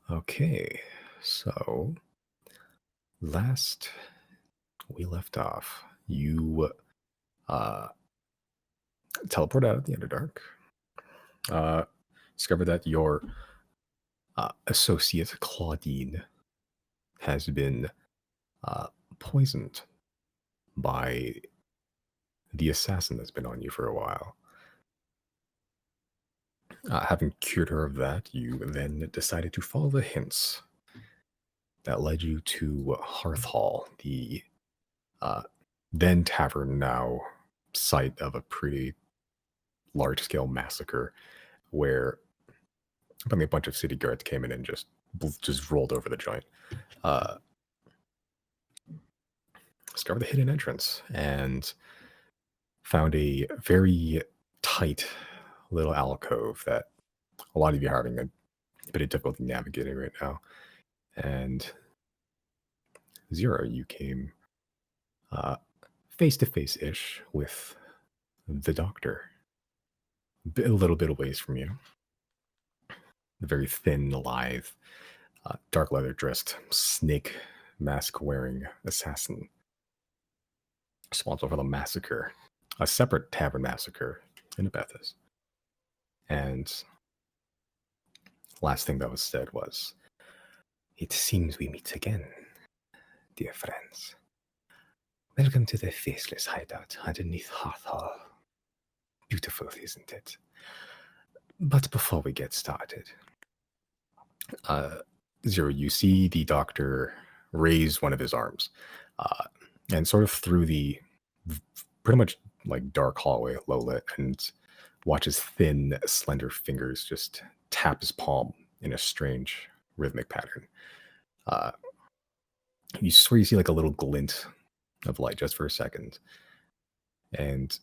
Okay, so last we left off, you uh, teleport out of the Underdark, uh, discover that your associate Claudine has been uh, poisoned by the assassin that's been on you for a while. Having cured her of that, you then decided to follow the hints that led you to Hearth Hall, the uh, then tavern, now site of a pretty large scale massacre where I mean, a bunch of city guards came in and just rolled over the joint. Uh, discovered the hidden entrance and found a very tight little alcove that a lot of you are having a bit of difficulty navigating right now. And Zero, you came face to face ish with the doctor, a little bit of ways from you. The very thin, lithe, dark leather dressed, snake mask wearing assassin responsible for the massacre, a separate tavern massacre in Abethus. And last thing that was said was, "It seems we meet again, dear friends. Welcome to the faceless hideout underneath Hearth Hall. Beautiful, isn't it? But before we get started, uh, Zero, you see the doctor raise one of his arms, and sort of through the pretty much like dark hallway, low lit, and watch his thin, slender fingers just tap his palm in a strange rhythmic pattern. Uh, you swear you see like a little glint of light just for a second, and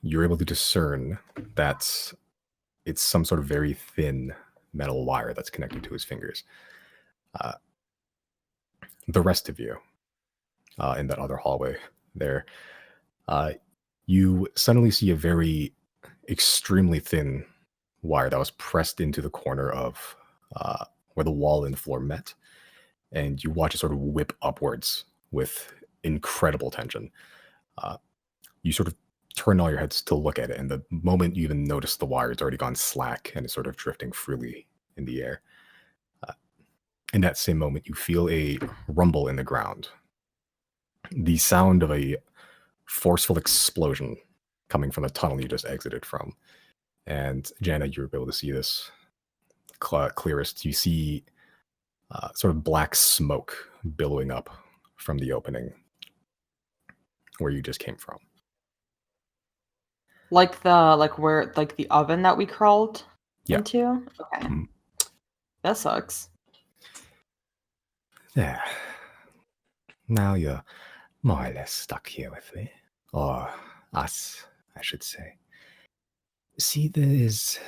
you're able to discern that it's some sort of very thin metal wire that's connected to his fingers. Uh, the rest of you in that other hallway there, uh, you suddenly see a very extremely thin wire that was pressed into the corner of where the wall and the floor met, and you watch it sort of whip upwards with incredible tension. You sort of turn all your heads to look at it, and the moment you even notice the wire, it's already gone slack and is sort of drifting freely in the air. In that same moment, you feel a rumble in the ground, the sound of a forceful explosion coming from the tunnel you just exited from. And Jana, you're able to see this clearest. You see sort of black smoke billowing up from the opening where you just came from. Like the oven that we crawled into? Okay. Mm. That sucks. There. Now you're more or less stuck here with me. Or us, I should say. See, there is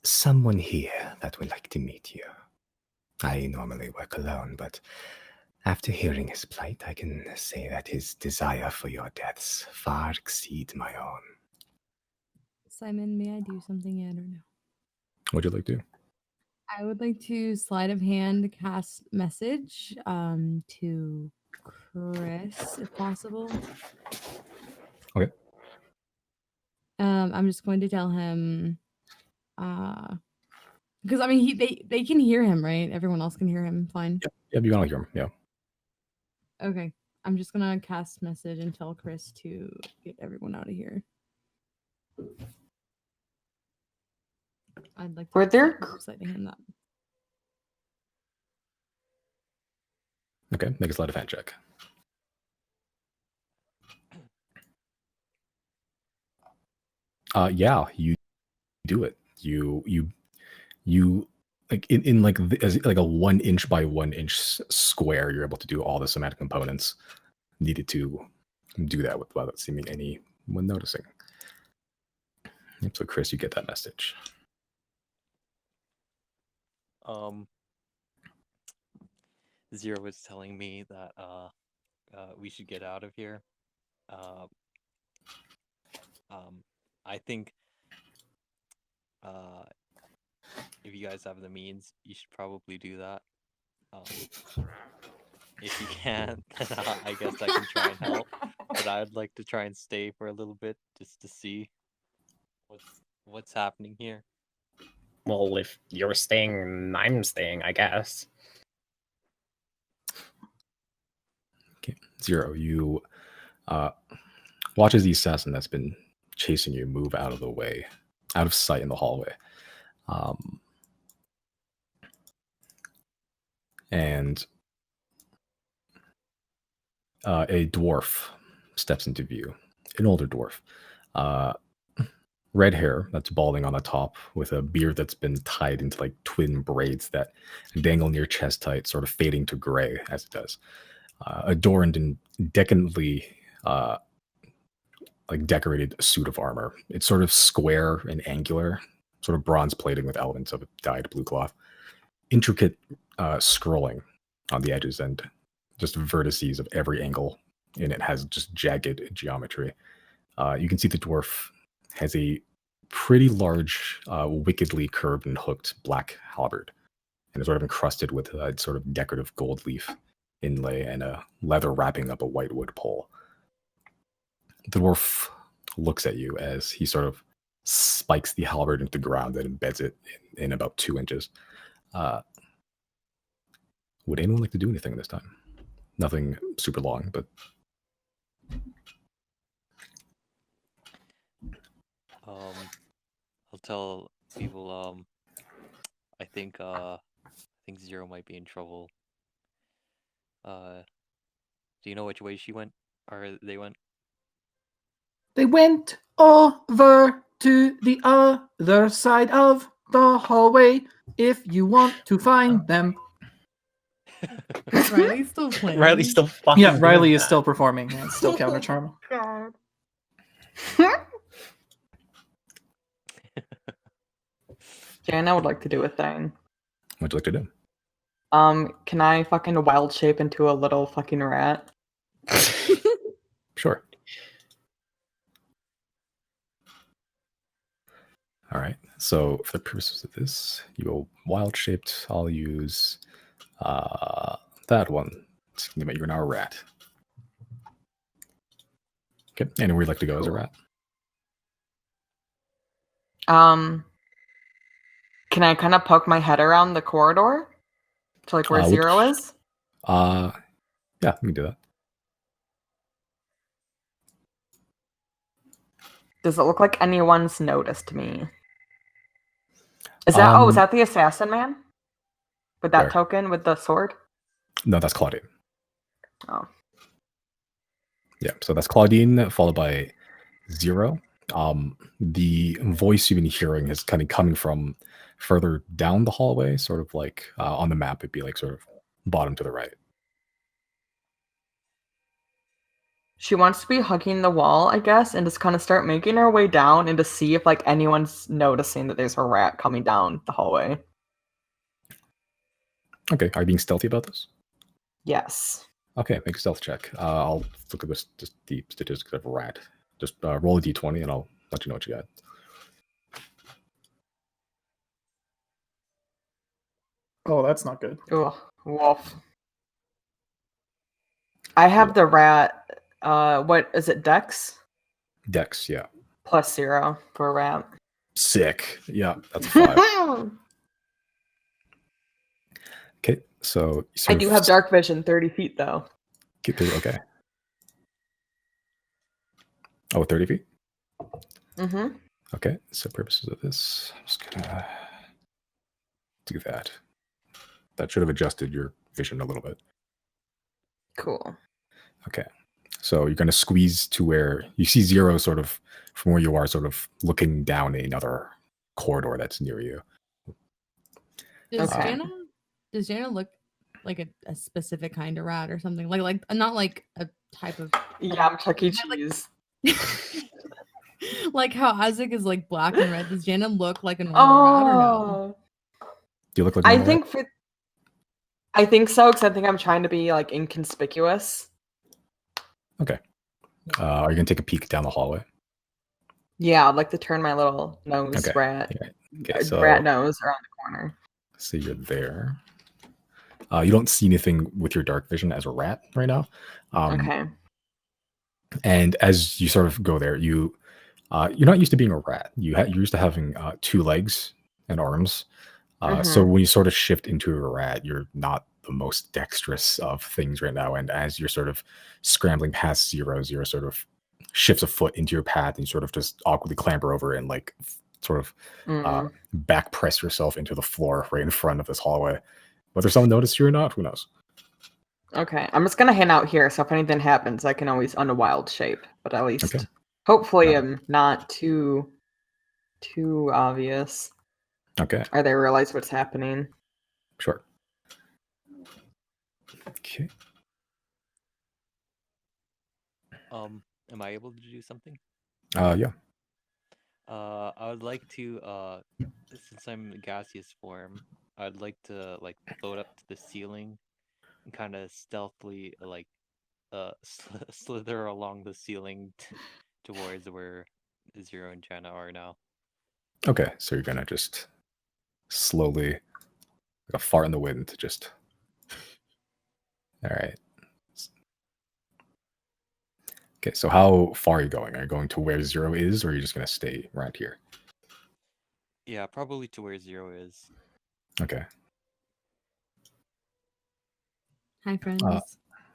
someone here that would like to meet you. I normally work alone, but after hearing his plight, I can say that his desire for your deaths far exceeds my own. Simon, may I do something yet or no? What'd you like to do? I would like to sleight of hand cast message to Chris, if possible. Okay. I'm just going to tell him, because I mean they can hear him, right? Everyone else can hear him fine. Yep, you can hear him. Yeah. Okay, I'm just gonna cast message and tell Chris to get everyone out of here. I'd like to Were there reciting him that. Okay, make a sleight of hand check. Yeah, you do it. You like in like as like a 1 inch by 1 inch square. You're able to do all the somatic components needed to do that without seeming anyone noticing. So, Chris, you get that message. Zero was telling me that we should get out of here. I think if you guys have the means, you should probably do that. If you can't, then I guess I can try and help. But I'd like to try and stay for a little bit just to see what's happening here. Well, if you're staying, I'm staying, I guess. Okay, Zero, you watch as the assassin that's been chasing you move out of the way, out of sight in the hallway. And a dwarf steps into view, an older dwarf. Red hair that's balding on the top with a beard that's been tied into like twin braids that dangle near chest height, sort of fading to gray as it does. Adorned in decadently like decorated suit of armor. It's sort of square and angular, sort of bronze plating with elements of dyed blue cloth. Intricate scrolling on the edges and just vertices of every angle in it has just jagged geometry. You can see the dwarf has a pretty large, wickedly curved and hooked black halberd, and it's sort of encrusted with a sort of decorative gold leaf inlay and a leather wrapping up a whitewood pole. The dwarf looks at you as he sort of spikes the halberd into the ground and embeds it in about 2 inches. Would anyone like to do anything this time? Nothing super long, but I'll tell people. I think Zero might be in trouble. Do you know which way she went, or they went? They went over to the other side of the hallway. If you want to find them. Riley's still playing. Riley's still fucking. Yeah, Riley doing is that. still performing. Yeah, it's still counter charm. God. Jana would like to do a thing. what'd you like to do? Can I fucking wild shape into a little fucking rat? Sure. All right. So for the purposes of this, you go wild shaped. I'll use that one. You're now a rat. Okay. Anywhere you'd like to go as a rat? Can I kind of poke my head around the corridor to like where Zero is? Yeah, you can do that. Does it look like anyone's noticed me? Is that is that the assassin man? With that where? token with the sword? No, that's Claudine. Oh. Yeah, so that's Claudine followed by Zero. The voice you've been hearing is kind of coming from further down the hallway, sort of like on the map, it'd be like sort of bottom to the right. She wants to be hugging the wall, I guess, and just kind of start making her way down and to see if like anyone's noticing that there's a rat coming down the hallway. Okay, are you being stealthy about this? Yes. Okay, make a stealth check. I'll look at this just the statistics of a rat. Just roll a d20 and I'll let you know what you got. Oh, that's not good. Ugh, wolf. I have the rat. What is it? Dex Dex, yeah. plus 0 for a rat. Sick. Yeah, that's a 5. Okay, so I do have dark vision, 30 feet though. Okay. Oh, 30 feet? Mm-hmm. Okay, so purposes of this, I'm just gonna do that. That should have adjusted your vision a little bit. Cool. Okay, so you're gonna squeeze to where you see Zero sort of from where you are, sort of looking down another corridor that's near you. Okay. Does Jana look like a specific kind of rat or something? Like not like a type of Yeah, I'm Chuck E. Cheese. like how Isaac is like black and red. Does Jana look like a normal rat or no? Do you look like a I normal think so, because I think I'm trying to be like inconspicuous. rat? Okay. Are you gonna take a peek down the hallway? Yeah, I'd like to turn my little nose Okay. rat. Yeah. Okay, so rat nose around the corner. So you're there. You don't see anything with your dark vision as a rat right now. Okay. And as you sort of go there, you're not used to being a rat. You're used to having 2 legs and arms. So when you sort of shift into a rat, you're not the most dexterous of things right now. And as you're sort of scrambling past Zero sort of shifts a foot into your path and you sort of just awkwardly clamber over and like sort of back press yourself into the floor right in front of this hallway. Whether someone noticed you or not, who knows? Okay, I'm just gonna hang out here, so if anything happens, I can always unwild shape. But at least, Okay. hopefully, I'm not too obvious. Okay, Or they realize what's happening. sure. Okay. Am I able to do something? Yeah. I would like to, since I'm in gaseous form, I'd like to like float up to the ceiling and kind of stealthily like slither along the ceiling towards where Zero and Jenna are now. Okay, so you're gonna just slowly, like a fart in the wind, just. All right. Okay, so how far are you going? Are you going to where Zero is, or are you just gonna stay right here? Yeah, probably to where Zero is. Okay. Hi, friends.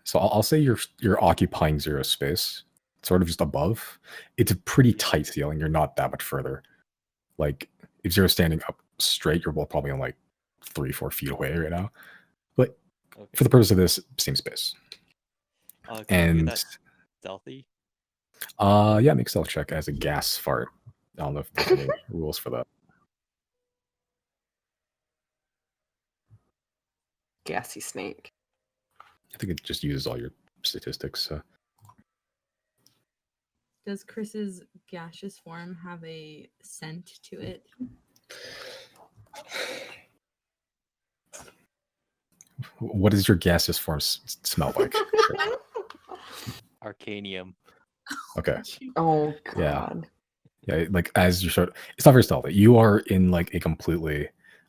So I'll say you're occupying Zero space, sort of just above. It's a pretty tight ceiling. You're not that much further. Like if Zero's standing up straight, you're both probably on like 3-4 feet away right now. But Okay. for the purpose of this, same space. Can I do And that stealthy? yeah, make stealth check as a gas fart. I don't know if there's any rules for that. Gassy snake. I think it just uses all your statistics. So. Does Chris's gaseous form have a scent to it? What does your gaseous form smell like? Arcanium. Okay. Oh Yeah. god. Yeah, like as you start, it's not very stealthy. You are in like a completely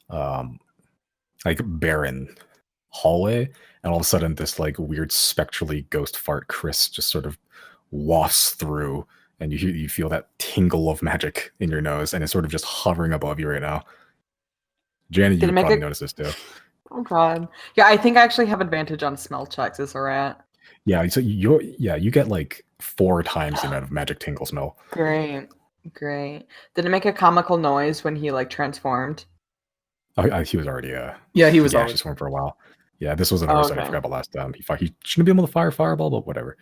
like barren hallway, and all of a sudden this like weird spectrally ghost fart Chris just sort of wafts through, and you feel that tingle of magic in your nose, and it's sort of just hovering above you right now. Janet, Did you it make probably a- notice this too. Oh god. Yeah, I think I actually have advantage on smell checks as a rat. Yeah, so you get like 4 times the amount of magic tingle smell. Great. Did it make a comical noise when he like transformed? Oh, he was already Yeah, he was gaseous always. form for a while. Yeah, this was another side I Okay. forgot about last time. He shouldn't be able to fire fireball, but whatever.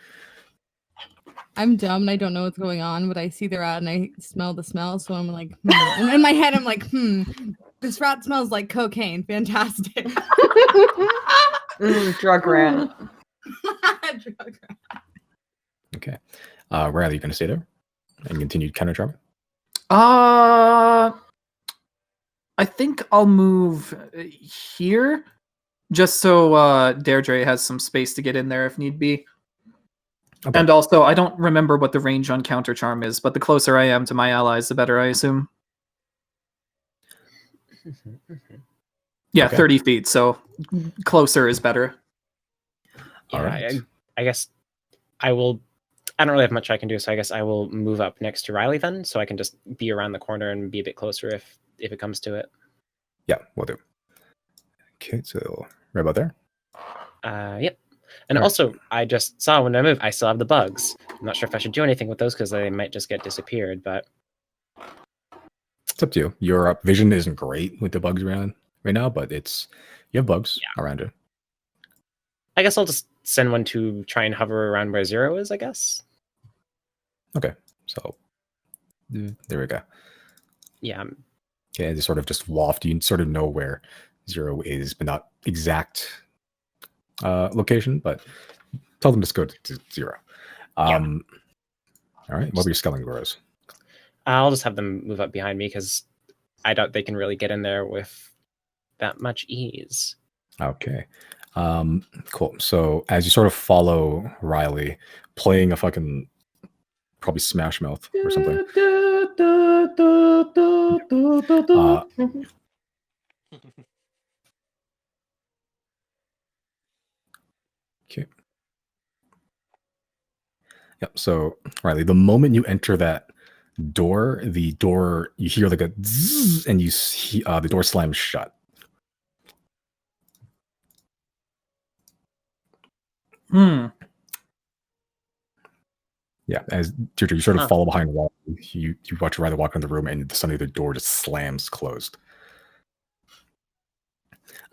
I'm dumb and I don't know what's going on, but I see the rat and I smell the smell, so I'm like, And in my head, I'm like, this rat smells like cocaine. Fantastic. Drug rat. Drug rat. Okay. Riley, you gonna stay there and continue counter charming? I think I'll move here, just so Deirdre has some space to get in there if need be. Okay. And also, I don't remember what the range on counter charm is, but the closer I am to my allies, the better, I assume. Yeah, Okay. 30 feet, so closer is better. All Yeah, right. I guess I will. I don't really have much I can do, so I guess I will move up next to Riley then, so I can just be around the corner and be a bit closer if it comes to it. Yeah, we'll do. Okay, so right about there. Yep. And Alright. also, I just saw when I moved, I still have the bugs. I'm not sure if I should do anything with those because they might just get disappeared, but It's up to you. Your vision isn't great with the bugs around right now, but you have bugs around you. I guess I'll just send one to try and hover around where Zero is, I guess. Okay, so there we go. Yeah. Okay, they sort of just waft. You sort of know where Zero is, but not exact location. But tell them to go to Zero. All right. What were your scaling grows? I'll just have them move up behind me because I doubt they can really get in there with that much ease. Okay. Cool. So as you sort of follow Riley playing a fucking probably Smash Mouth or something. Okay. Yep. So, Riley, the moment you enter that door, you hear like a zzz, and you see the door slams shut. Yeah, as Deirdre, you sort of follow behind the wall. You watch Riley walk in the room, and suddenly the door just slams closed.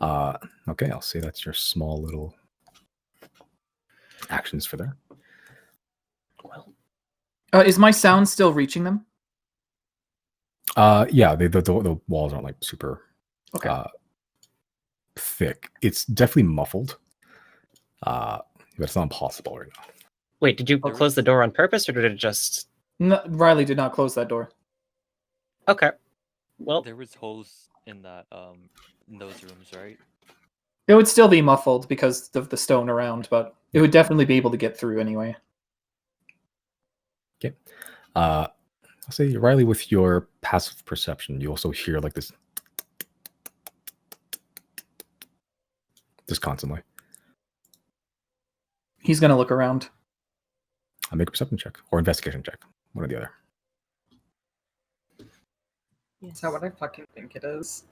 Okay, I'll say that's your small little actions for there. Well, is my sound still reaching them? Yeah, the walls aren't like super thick. It's definitely muffled, but it's not impossible right now. wait, did you close the door on purpose, or did it just? No, Riley did not close that door. Okay. Well, There was holes in that in those rooms, right? It would still be muffled because of the stone around, but it would definitely be able to get through anyway. Okay. I'll say, Riley, with your passive perception, you also hear like this just constantly. He's going to look around. I'll make a perception check or investigation check, one or the other. Is that what I fucking think it is?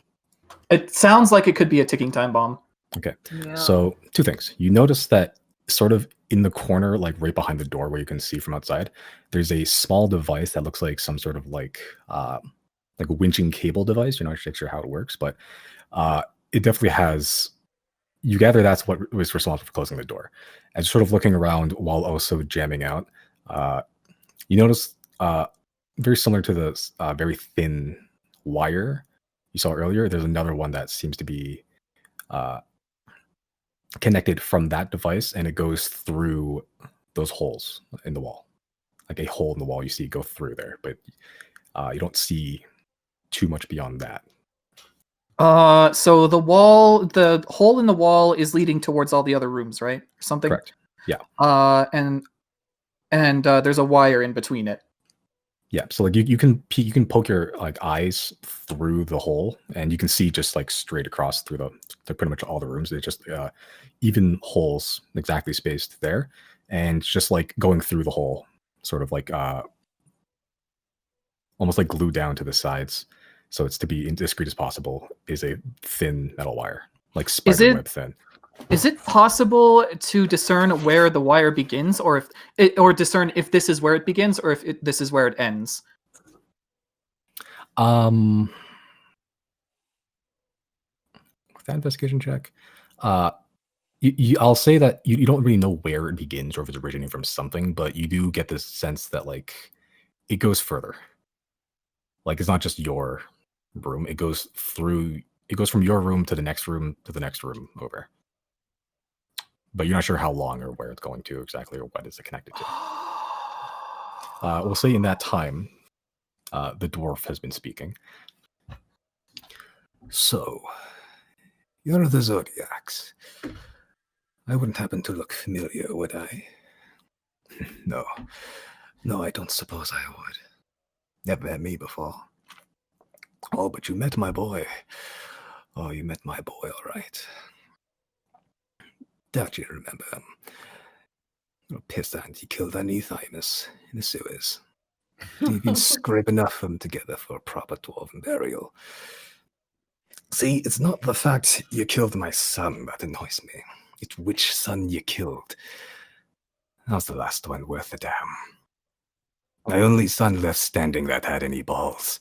It sounds like it could be a ticking time bomb. Okay. Yeah. So, two things. You notice that sort of in the corner, like right behind the door where you can see from outside, there's a small device that looks like some sort of like a winching cable device. You're not sure how it works, but it definitely has. You gather that's what was responsible for closing the door. And sort of looking around while also jamming out, you notice very similar to the very thin wire you saw earlier, there's another one that seems to be connected from that device, and it goes through those holes in the wall. Like a hole in the wall you see go through there, but you don't see too much beyond that. So the hole in the wall is leading towards all the other rooms, right? Or something. Correct. Yeah. And there's a wire in between it. Yeah. So like you can poke your like eyes through the hole, and you can see just like straight across through pretty much all the rooms. They're just even holes exactly spaced there, and just like going through the hole, sort of like almost like glued down to the sides. So it's to be indiscreet as possible is a thin metal wire, like spider web thin. Is it possible to discern where the wire begins, or discern if this is where it begins, or if this is where it ends? With that investigation check, I'll say that you don't really know where it begins or if it's originating from something, but you do get this sense that like it goes further. Like it's not just your room; it goes through. It goes from your room to the next room to the next room over. But you're not sure how long or where it's going to exactly, or what is it connected to. We'll say in that time, the dwarf has been speaking. So, you're the Xodiacs. I wouldn't happen to look familiar, would I? No, I don't suppose I would. Never met me before. Oh, but you met my boy. Oh, you met my boy, all right. Doubt you remember him. Little pissant, he killed underneath Imus in the sewers. He'd been scraping enough of them together for a proper dwarven burial. See, it's not the fact you killed my son that annoys me. It's which son you killed. That was the last one worth a damn. My only son left standing that had any balls.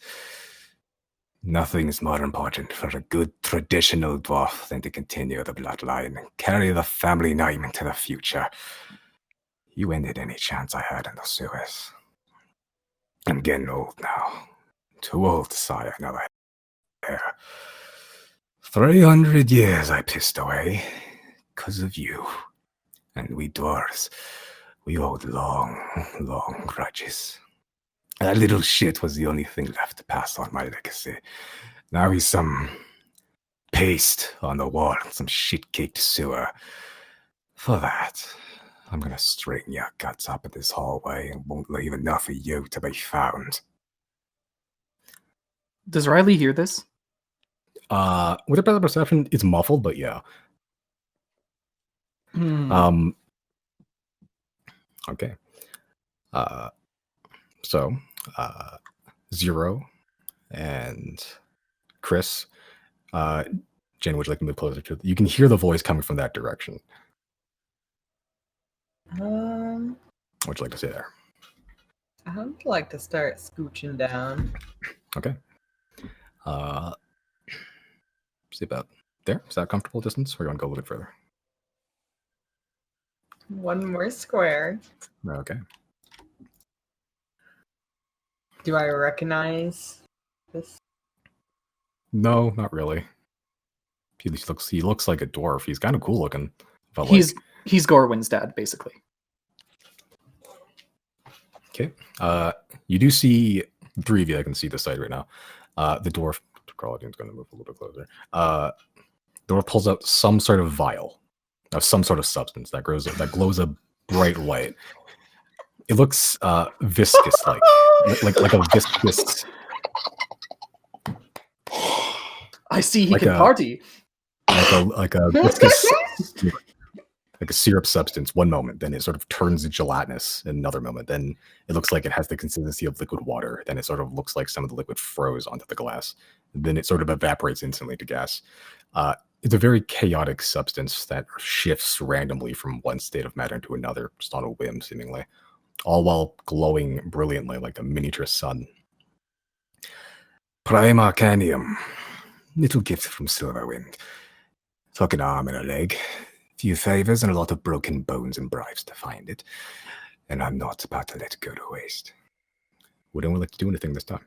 Nothing is more important for a good traditional dwarf than to continue the bloodline and carry the family name into the future. You ended any chance I had in the sewers. I'm getting old now. Too old to sigh another hair. 300 years I pissed away, 'cause of you. And we dwarves, we owed long, long grudges. That little shit was the only thing left to pass on my legacy. Now he's some paste on the wall, some shit-caked sewer. For that, I'm gonna straighten your guts up in this hallway and won't leave enough of you to be found. Does Riley hear this? With a better perception, it's muffled, but yeah. Okay. So, Zero and Chris, Jen, would you like to move closer to? You can hear the voice coming from that direction. What'd you like to say there? I'd like to start scooching down. Okay. See about there? Is that a comfortable distance, or you want to go a little bit further? One more square. Okay. Do I recognize this? No, not really. He looks like a dwarf. He's kind of cool looking. But He's Gorwin's dad, basically. Okay. You do see 3 of you. I can see the side right now. The dwarf. Claudine's going to move a little bit closer. The dwarf pulls out some sort of vial of some sort of substance that glows a bright white. It looks viscous, like a viscous. I see he Like can a- party. Like a viscous, like a syrup substance. One moment, then it sort of turns gelatinous. In another moment, then it looks like it has the consistency of liquid water. Then it sort of looks like some of the liquid froze onto the glass. Then it sort of evaporates instantly to gas. It's a very chaotic substance that shifts randomly from one state of matter to another, just on a whim, seemingly, all while glowing brilliantly like a miniature sun. Prime Arcanium. Little gift from Silverwind. Took an arm and a leg. Few favors and a lot of broken bones and bribes to find it. And I'm not about to let it go to waste. Would anyone like to do anything this time?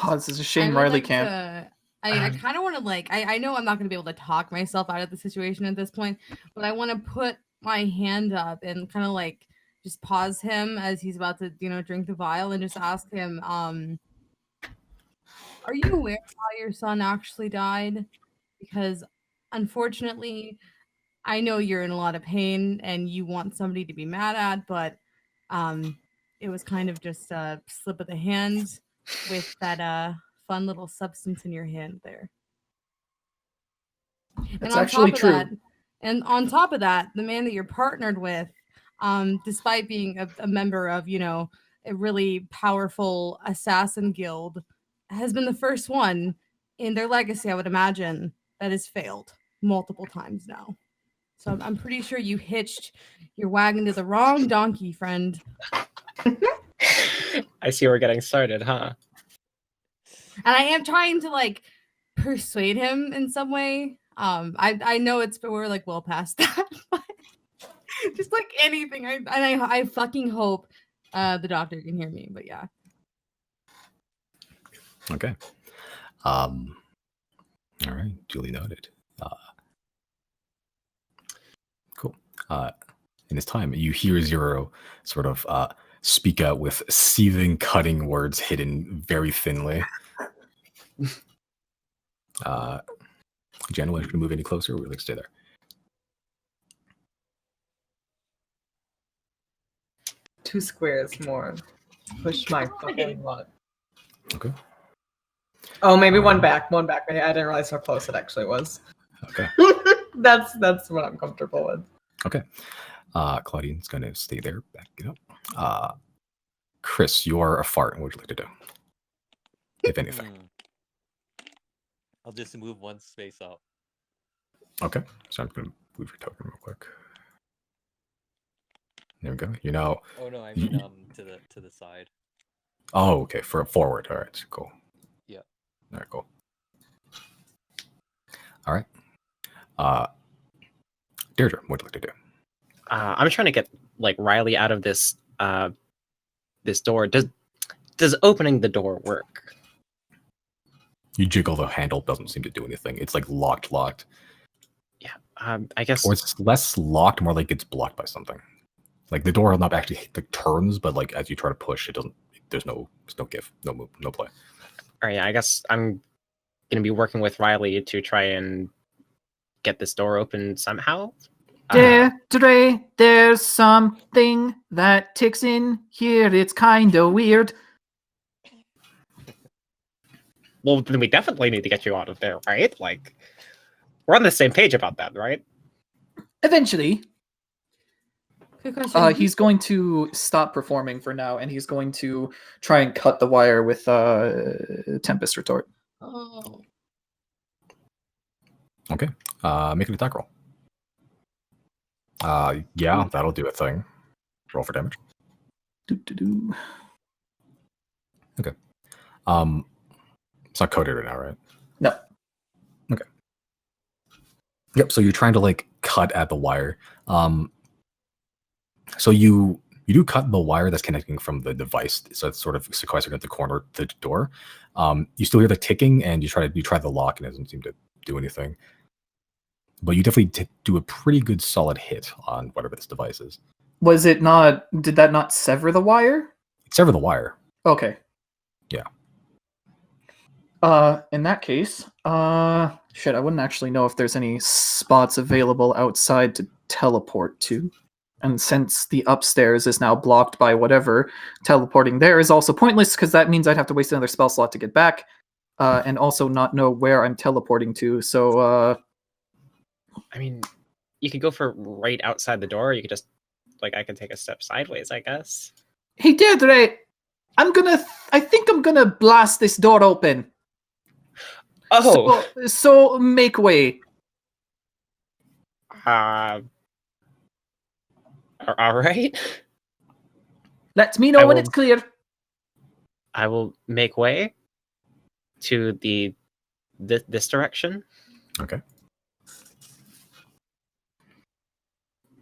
Oh, this is a I shame would Riley like can't. I kind of want to I know I'm not going to be able to talk myself out of the situation at this point, but I want to put my hand up and kind of like just pause him as he's about to, drink the vial and just ask him, are you aware how your son actually died? Because unfortunately, I know you're in a lot of pain and you want somebody to be mad at, but it was kind of just a slip of the hand with that fun little substance in your hand there. That's actually true. And on top of that, the man that you're partnered with, despite being a member of, a really powerful assassin guild, has been the first one in their legacy, I would imagine, that has failed multiple times now. So I'm pretty sure you hitched your wagon to the wrong donkey, friend. I see we're getting started, huh? And I am trying to persuade him in some way. I know we're well past that. But just anything. I fucking hope the doctor can hear me. But yeah. Okay. All right. Duly noted. Cool. In this time, you hear Zero sort of speak out with seething, cutting words hidden very thinly. Jen, would you move any closer, or would you like to stay there? Two squares more. Push my fucking luck. Okay. Oh, maybe one back. One back. I didn't realize how close it actually was. Okay. That's what I'm comfortable with. Okay. Claudine's going to stay there. Back it up. Chris, you are a fart. What would you like to do? If anything. I'll just move one space up. Okay. So I'm going to move your token real quick. There we go. You know. Oh no, I mean to the side. Oh, okay. For forward. All right. Cool. Yeah. All right. Cool. All right. Deirdre, what would you like to do? I'm trying to get Riley out of this this door. Does opening the door work? You jiggle the handle, doesn't seem to do anything. It's locked. Yeah, I guess. Or it's less locked, more like it's blocked by something. The door not actually turns, but as you try to push, it doesn't. There's no give, no move, no play. All right, yeah, I guess I'm gonna be working with Riley to try and get this door open somehow. Deirdre, there's something that ticks in here. It's kind of weird. Well, then we definitely need to get you out of there, right? Like, we're on the same page about that, right? Eventually, Good question. he's going to stop performing for now, and he's going to try and cut the wire with Tempest Retort. Oh. Okay. Make an attack roll. Yeah, that'll do a thing. Roll for damage. Doo-doo-doo. Okay. It's not coded right now, right? No. Okay. Yep. So you're trying to like cut at the wire. So you do cut the wire that's connecting from the device, so it's sort of sequestered at the corner of the door. You still hear the ticking, and you try the lock, and it doesn't seem to do anything. But you definitely do a pretty good solid hit on whatever this device is. Was it not? Did that not sever the wire? Sever the wire. Okay. Yeah. In that case, shit, I wouldn't actually know if there's any spots available outside to teleport to. And since the upstairs is now blocked by whatever, teleporting there is also pointless, because that means I'd have to waste another spell slot to get back, and also not know where I'm teleporting to, so, I mean, you could go for right outside the door, or you could just, like, I can take a step sideways, I guess. Hey, Deirdre! I think I'm gonna blast this door open. Oh! So make way. All right. Let me know when will- it's clear. I will make way to this direction. Okay.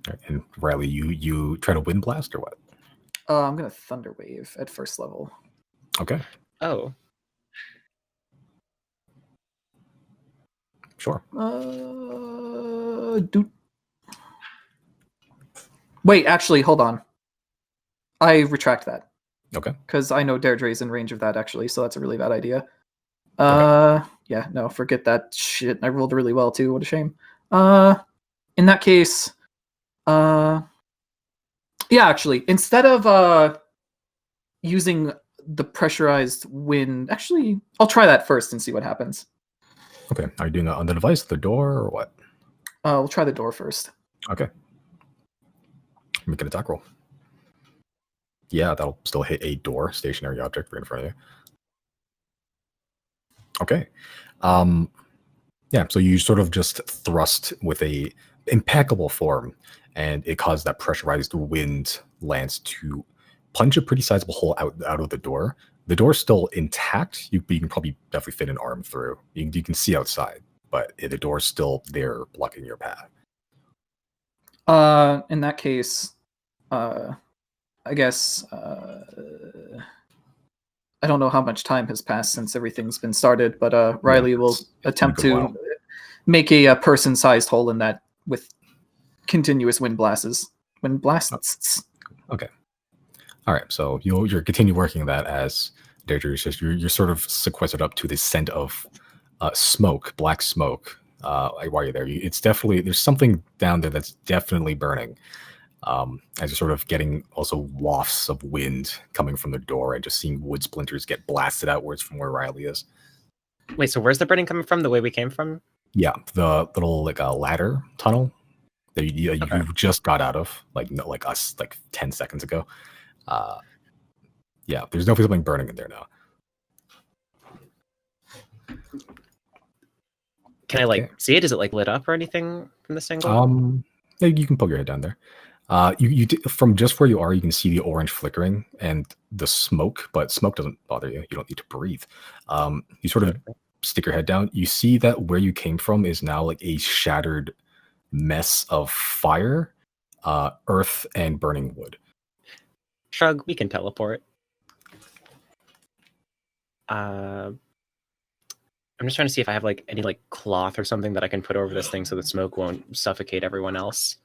All right, and Riley, you try to wind blast or what? I'm gonna Thunder Wave at first level. Okay. Oh. Sure. Wait, actually, hold on. I retract that. Okay. Because I know Deirdre is in range of that, actually, so that's a really bad idea. Yeah, no, forget that shit. I rolled really well, too. What a shame. In that case, yeah, actually, instead of using the pressurized wind, actually, I'll try that first and see what happens. Okay. Are you doing that on the device, the door, or what? We'll try the door first. Okay. Make an attack roll. Yeah, that'll still hit a door, stationary object right in front of you. Okay. Yeah, so you sort of just thrust with a impeccable form, and it caused that pressurized wind lance to punch a pretty sizable hole out of the door. The door's still intact. You can probably definitely fit an arm through. You can see outside, but the door's still there blocking your path. In that case, I guess I don't know how much time has passed since everything's been started, but Riley will attempt to make a person-sized hole in that with continuous wind blasts. Wind blasts. Okay. All right. So you're continue working that as Deirdre, you're sort of sequestered up to the scent of smoke, black smoke. While you're there, it's definitely there's something down there that's definitely burning. As you're sort of getting also wafts of wind coming from the door and just seeing wood splinters get blasted outwards from where Riley is. Wait, so where's the burning coming from? The way we came from? Yeah, the little like a ladder tunnel that you just got out of, like 10 seconds ago. Yeah, there's definitely something burning in there now. Can I see it? Is it lit up or anything from this angle? Yeah, you can poke your head down there. You from just where you are, you can see the orange flickering and the smoke, but smoke doesn't bother you. You don't need to breathe. You sort of stick your head down. You see that where you came from is now like a shattered mess of fire, earth, and burning wood. Shrug, we can teleport. I'm just trying to see if I have any cloth or something that I can put over this thing so the smoke won't suffocate everyone else.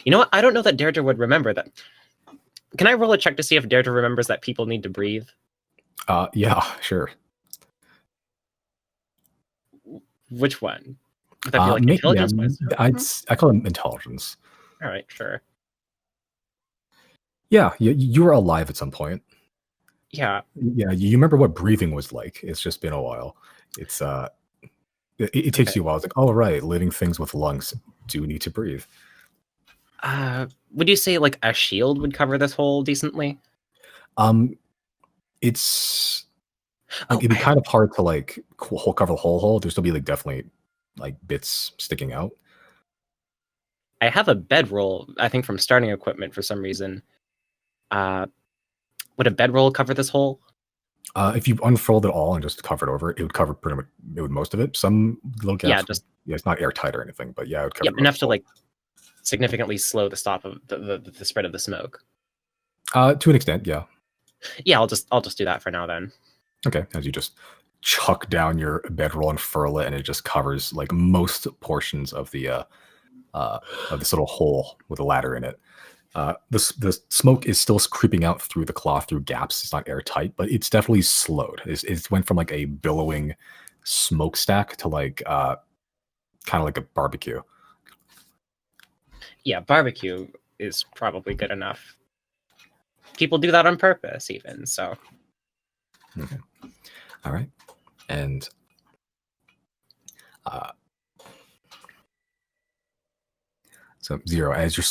You know what? I don't know that Deirdre would remember that. Can I roll a check to see if Deirdre remembers that people need to breathe? Yeah, sure. Which one? Would that be like intelligence? I call it intelligence. All right, sure. Yeah, you were alive at some point. Yeah. Yeah, you remember what breathing was like. It's just been a while. It's it takes Okay. you a while. It's like, all right, living things with lungs do need to breathe. Would you say like a shield would cover this hole decently? It's it'd be kind of hard to like cover the whole hole. There'd still be like definitely like bits sticking out. I have a bedroll, I think, from starting equipment for some reason. Would a bedroll cover this hole? If you unfold it all and just cover it over, it would cover pretty much most of it. Some little gaps. Yeah, it's not airtight or anything, but yeah, it would cover enough to like significantly slow the stop of the spread of the smoke. To an extent, yeah. Yeah, I'll just do that for now then. Okay, as you just chuck down your bedroll and furl it, and it just covers like most portions of the of this little hole with a ladder in it. The smoke is still creeping out through the cloth through gaps. It's not airtight, but it's definitely slowed. It went from like a billowing smokestack to like kind of like a barbecue. Yeah, barbecue is probably good enough. People do that on purpose, even so. Okay. All right, and so Zero, as you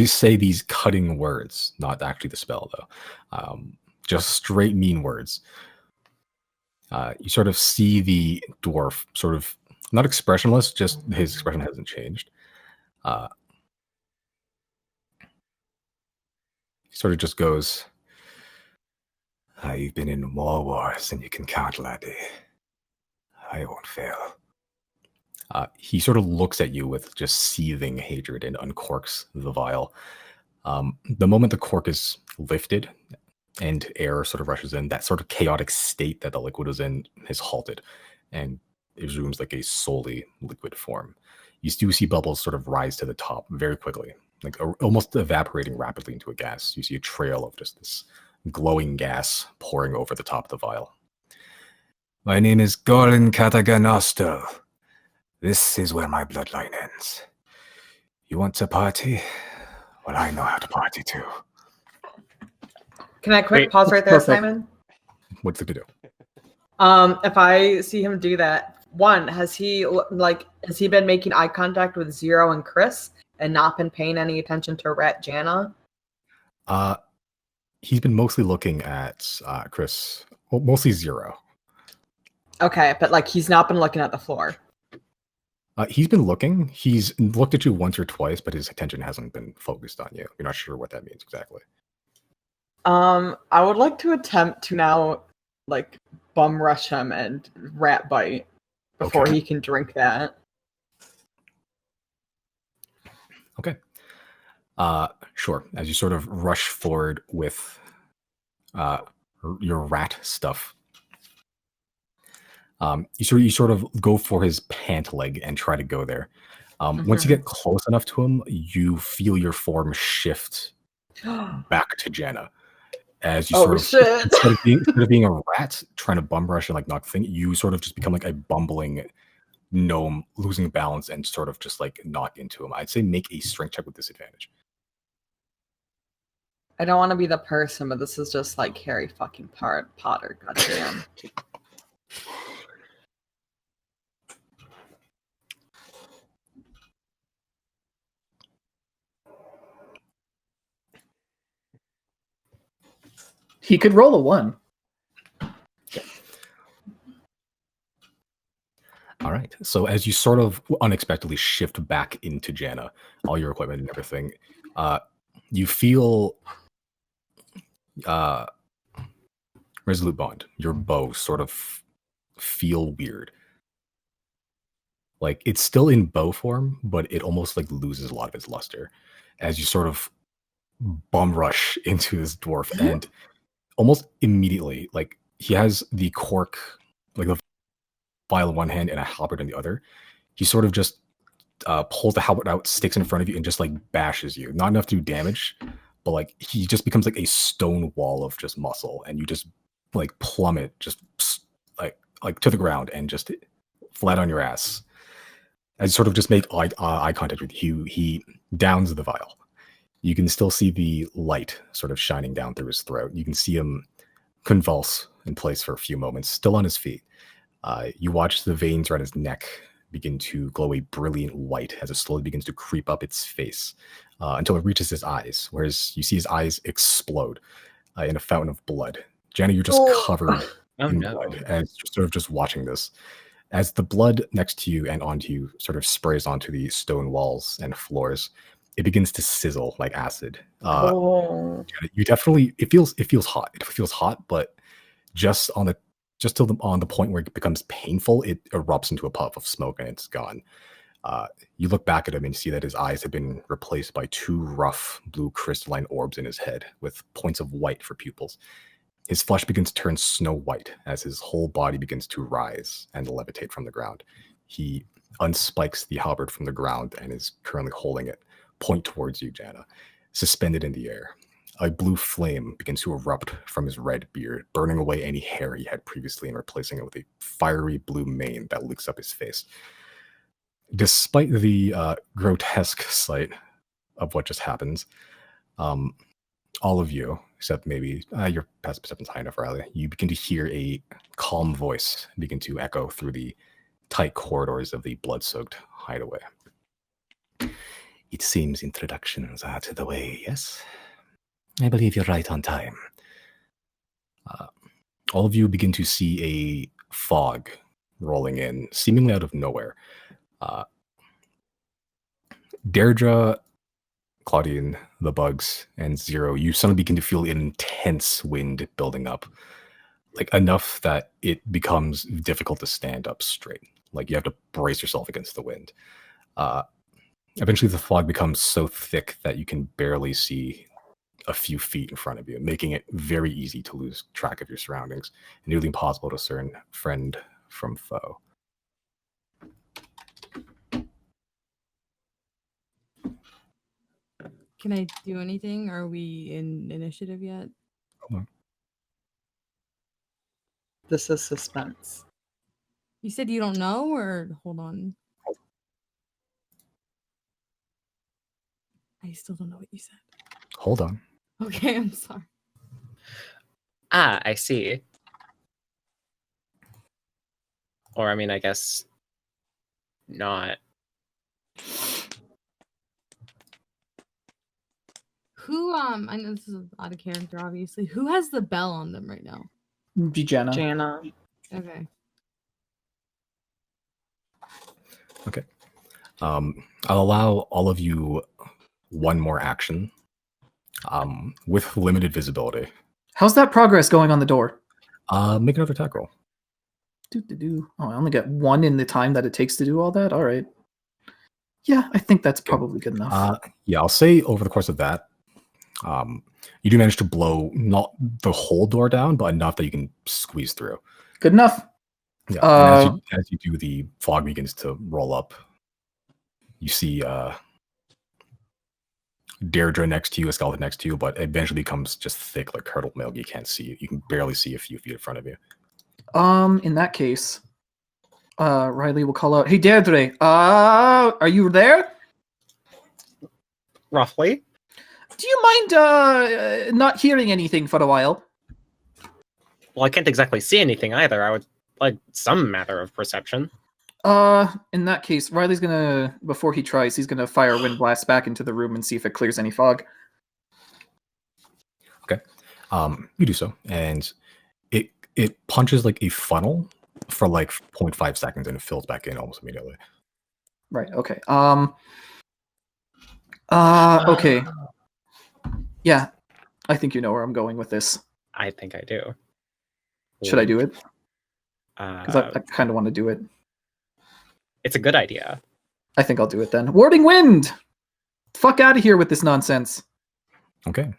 say these cutting words, not actually the spell though, just straight mean words, you sort of see the dwarf sort of not expressionless, just his expression hasn't changed. He sort of just goes, you've been in more wars than you can count, laddie. I won't fail. He sort of looks at you with just seething hatred and uncorks the vial. The moment the cork is lifted and air sort of rushes in, that sort of chaotic state that the liquid was in is halted, and it resumes like a solely liquid form. You do see bubbles sort of rise to the top very quickly, like almost evaporating rapidly into a gas. You see a trail of just this glowing gas pouring over the top of the vial. My name is Goran Kataganostel. This is where my bloodline ends. You want to party? Well, I know how to party too. Can I quick pause right there, Perfect. Simon? What's it to do? If I see him do that, one, has he been making eye contact with Zero and Chris and not been paying any attention to Rat Jana? He's been mostly looking at Chris, well, mostly Zero. Okay, but like he's not been looking at the floor. He's been looking. He's looked at you once or twice, but his attention hasn't been focused on you. You're not sure what that means exactly. I would like to attempt to now, like, bum rush him and rat bite before he can drink that. Okay. Sure. As you sort of rush forward with your rat stuff, you sort of go for his pant leg and try to go there. Once you get close enough to him, you feel your form shift back to Jana. As you instead of being a rat trying to bum rush and like knock thing, you sort of just become like a bumbling gnome, losing balance and sort of just like knock into him. I'd say make a strength check with disadvantage. I don't want to be the person, but this is just like Harry fucking Potter. Goddamn. He could roll a 1. All right. So as you sort of unexpectedly shift back into Jana, all your equipment and everything, you feel Resolute Bond, your bow sort of feel weird. Like it's still in bow form, but it almost like loses a lot of its luster as you sort of bum rush into this dwarf, and almost immediately, like he has the cork, like the vial in one hand and a halberd in the other. He sort of just pulls the halberd out, sticks in front of you, and just like bashes you. Not enough to do damage, but like he just becomes like a stone wall of just muscle, and you just like plummet just like to the ground and just flat on your ass. As you sort of just make eye contact with you, he downs the vial. You can still see the light sort of shining down through his throat. You can see him convulse in place for a few moments, still on his feet. You watch the veins around his neck begin to glow a brilliant white as it slowly begins to creep up its face until it reaches his eyes, whereas you see his eyes explode in a fountain of blood. Jana, you're just covered in blood as you're sort of just watching this. As the blood next to you and onto you sort of sprays onto the stone walls and floors, it begins to sizzle like acid. You definitely it feels hot. It feels hot, but just on the point where it becomes painful, it erupts into a puff of smoke and it's gone. You look back at him and see that his eyes have been replaced by two rough blue crystalline orbs in his head with points of white for pupils. His flesh begins to turn snow white as his whole body begins to rise and levitate from the ground. He unspikes the halberd from the ground and is currently holding it, point towards you, Jana, suspended in the air. A blue flame begins to erupt from his red beard, burning away any hair he had previously and replacing it with a fiery blue mane that licks up his face. Despite the grotesque sight of what just happens, all of you, except maybe your passive perception's high enough, Riley, you begin to hear a calm voice begin to echo through the tight corridors of the blood-soaked hideaway. It seems introductions are to the way, yes? I believe you're right on time. All of you begin to see a fog rolling in, seemingly out of nowhere. Deirdre, Claudine, the bugs, and Zero, you suddenly begin to feel an intense wind building up. Like enough that it becomes difficult to stand up straight. Like you have to brace yourself against the wind. Eventually the fog becomes so thick that you can barely see a few feet in front of you, making it very easy to lose track of your surroundings and nearly impossible to discern friend from foe. Can I do anything? Are we in initiative yet? This is suspense. You said you don't know, or hold on. I still don't know what you said. Hold on. Okay, I'm sorry. Ah, I see. Or, I mean, I guess not. Who, I know this is out of character, obviously. Who has the bell on them right now? Be Jana. Jana. Okay. Okay. I'll allow all of you one more action with limited visibility. How's that progress going on the door? Make another attack roll. Oh, I only get one in the time that it takes to do all that? All right. Yeah, I think that's probably good enough. Yeah, I'll say over the course of that, you do manage to blow not the whole door down, but enough that you can squeeze through. Good enough. Yeah. And as you do, the fog begins to roll up. You see Deirdre next to you, a skeleton next to you, but it eventually becomes just thick like curdled milk. You can't see it. You can barely see a few feet in front of you. In that case, Riley will call out, "Hey, Deirdre, are you there? Roughly. Do you mind not hearing anything for a while?" Well, I can't exactly see anything either. I would like some matter of perception. In that case, Riley's gonna, before he tries, he's gonna fire Wind Blast back into the room and see if it clears any fog. Okay. You do so, and it punches like a funnel for like 0.5 seconds and it fills back in almost immediately. Right, okay. Okay. Yeah, I think you know where I'm going with this. I think I do. Should I do it? Because I kind of want to do it. It's a good idea. I think I'll do it then. Warding Wind! Fuck out of here with this nonsense. Okay.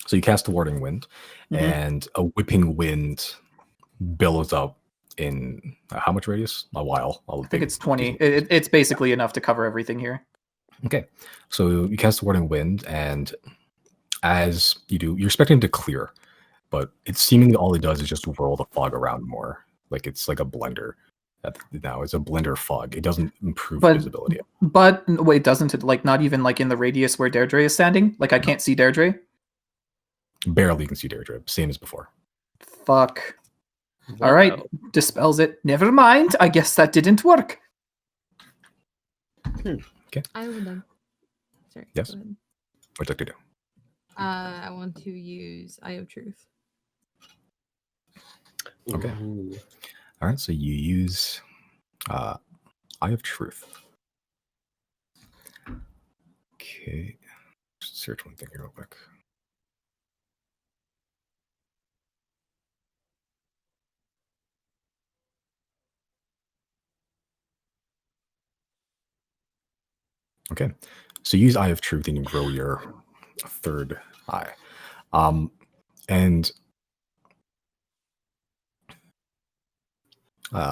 So you cast the Warding Wind, and a whipping wind billows up in how much radius? A while. I think it's 20. It's basically enough to cover everything here. Okay. So you cast the Warding Wind, and as you do, you're expecting it to clear, but it's seemingly all it does is just whirl the fog around more. Like it's like a blender. Now it's a blender fog. It doesn't improve But- visibility. But wait, doesn't it like not even like in the radius where Deirdre is standing? Like I can't see Deirdre. Barely you can see Deirdre, same as before. Fuck. Well, All right, no. dispels it. Never mind. I guess that didn't work. I would like. Sorry. Yes? Go ahead. What'd you like to do? I want to use Eye of Truth. Okay. Ooh. All right, so you use Eye of Truth. Okay. Just search one thing here real quick. Okay. So you use Eye of Truth and you grow your third eye. And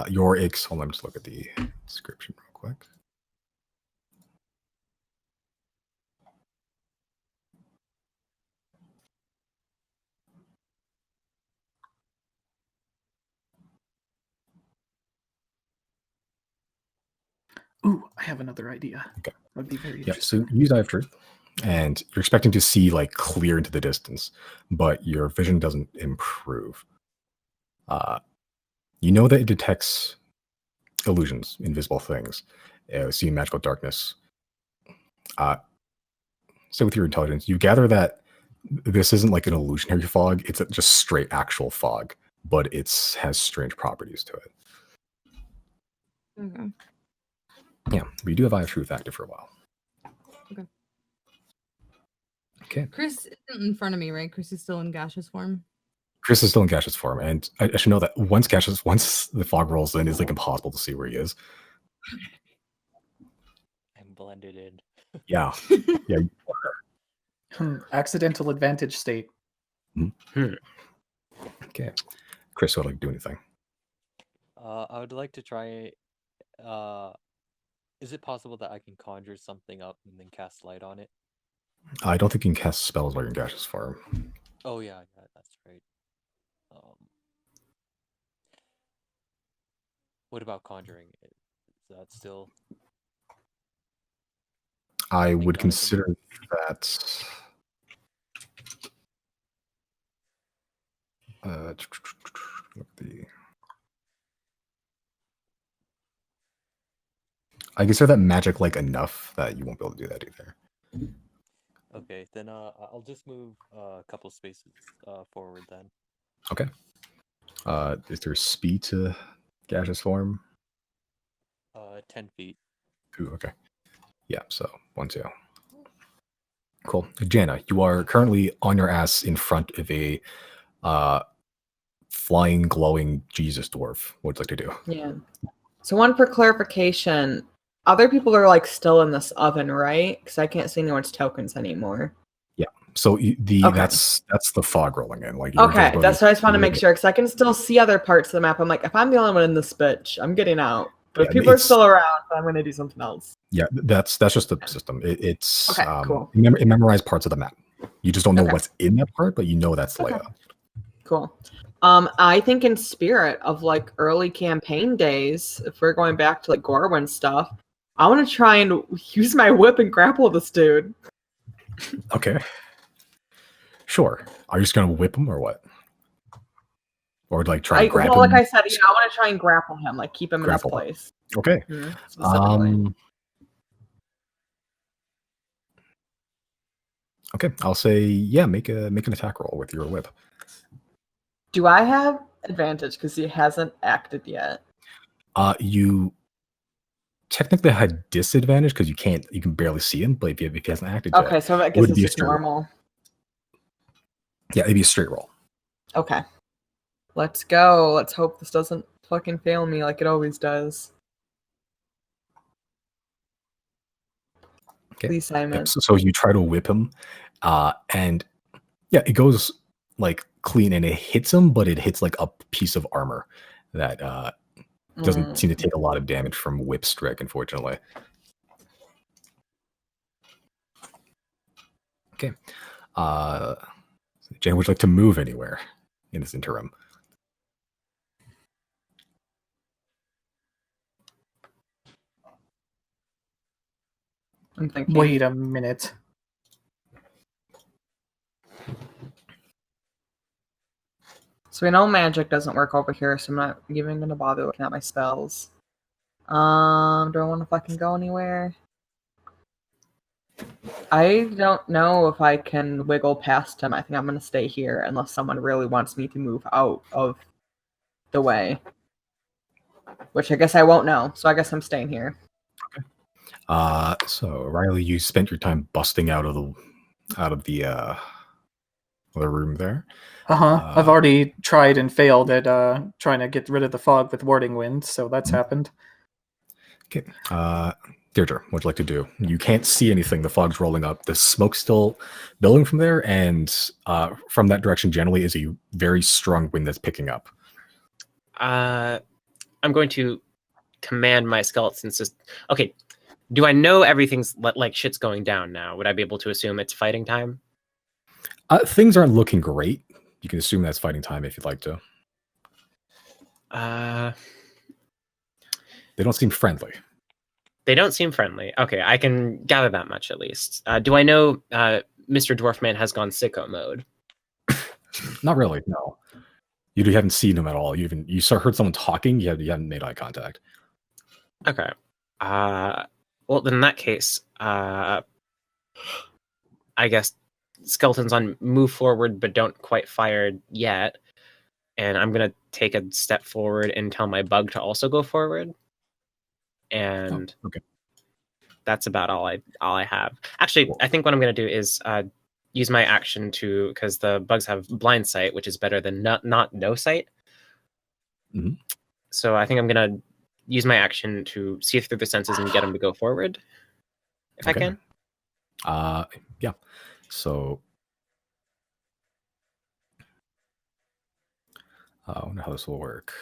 your X, hold on, let me just look at the description real quick. Ooh, I have another idea. Okay. That'd be very Yeah, interesting. so use Eye of Truth, and you're expecting to see like clear into the distance, but your vision doesn't improve. You know that it detects illusions, invisible things, seeing magical darkness. So with your intelligence, you gather that this isn't like an illusionary fog; it's just straight actual fog, but it's has strange properties to it. Okay. Yeah, but you do have Eye of Truth active for a while. Okay. Okay. Chris isn't in front of me, right? Chris is still in gaseous form. Chris is still in gaseous form, and I should know that once the fog rolls in, it's like impossible to see where he is. I'm blended in. Yeah, yeah. Accidental advantage state. Okay. Chris would like to do anything. I would like to try. Is it possible that I can conjure something up and then cast light on it? I don't think you can cast spells while you're in gaseous form. Oh yeah, that's right. What about conjuring? Is that still? I Think would that I can- consider that. I consider that magic like enough that you won't be able to do that either. Okay, then I'll just move a couple spaces forward then. Okay. Is there speed to gaseous form? 10 feet. Ooh, okay. Yeah, so 1, 2. Cool. Jana, you are currently on your ass in front of a flying, glowing Jesus dwarf. What would you like to do? Yeah. So one for clarification, other people are like still in this oven, right? Because I can't see anyone's tokens anymore. So Okay. that's the fog rolling in. Like your Okay, visibility that's what I just want to is make sure because I can still see other parts of the map. I'm like, if I'm the only one in this bitch, I'm getting out. But if Yeah, people are it's- still around, I'm going to do something else. Yeah, that's just the system. It's Okay, cool. it memorized parts of the map. You just don't know Okay. what's in that part, but you know that's the Okay. layout. Cool. I think in spirit of like early campaign days, if we're going back to like Gorwyn stuff, I want to try and use my whip and grapple this dude. Okay. Sure. Are you just gonna whip him or what? Or like try to grab Well, him? like I said, I want to try and grapple him, like keep him Grapple in him. his place. Okay. Specifically. Okay. I'll say yeah. Make an attack roll with your whip. Do I have advantage because he hasn't acted yet? You technically had disadvantage because you can barely see him, but if he hasn't acted yet, Okay, so I it guess would it's be a just straight roll. normal. Yeah, it'd be a straight roll. Okay. Let's go. Let's hope this doesn't fucking fail me like it always does. Okay. Please, Simon. Yep, so you try to whip him, and yeah, it goes like clean and it hits him, but it hits like a piece of armor that doesn't seem to take a lot of damage from whip strike, unfortunately. Okay. Jen, would you like to move anywhere in this interim? I'm thinking. Wait a minute. So we know magic doesn't work over here, so I'm not even gonna bother looking at my spells. Do I want to fucking go anywhere? I don't know if I can wiggle past him. I think I'm gonna stay here unless someone really wants me to move out of the way. Which I guess I won't know, so I guess I'm staying here. So Riley, you spent your time busting out of the other room there. I've already tried and failed at trying to get rid of the fog with warding wind, so that's happened. Okay. Deirdre, what'd you like to do? You can't see anything. The fog's rolling up. The smoke's still billowing from there, and from that direction generally is a very strong wind that's picking up. I'm going to command my skeletons to... Okay, do I know everything's like shit's going down now? Would I be able to assume it's fighting time? Things aren't looking great. You can assume that's fighting time if you'd like to. They don't seem friendly. They don't seem friendly. Okay, I can gather that much at least. Do I know Mr. Dwarfman has gone sicko mode? Not really, no. You haven't seen him at all. You heard someone talking. You haven't made eye contact. Okay. Well, then in that case, I guess skeletons on move forward but don't quite fire yet. And I'm going to take a step forward and tell my bug to also go forward. And okay. That's about all I have. Actually, cool. I think what I'm going to do is use my action to, because the bugs have blind sight, which is better than not no sight. Mm-hmm. So I think I'm going to use my action to see through the senses and get them to go forward, if I can. Yeah. So, I wonder how this will work.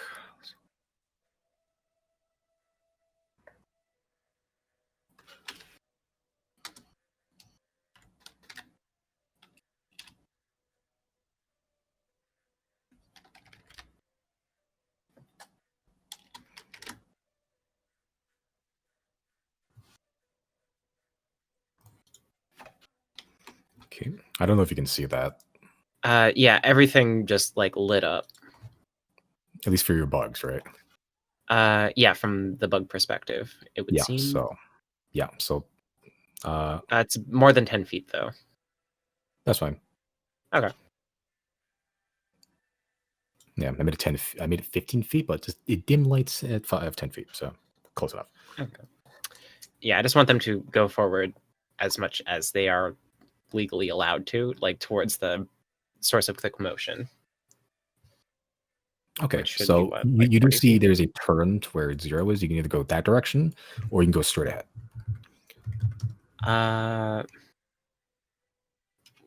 Okay. I don't know if you can see that. Yeah, everything just like lit up. At least for your bugs, right? Yeah, from the bug perspective, it would seem. So it's more than 10 feet though. That's fine. Okay. Yeah, I made it 15 feet, but just it dim lights at 10 feet, so close enough. Okay. Yeah, I just want them to go forward as much as they are legally allowed to, like towards the source of the commotion. Okay, so you do see there's a turn to where 0 is. You can either go that direction or you can go straight ahead.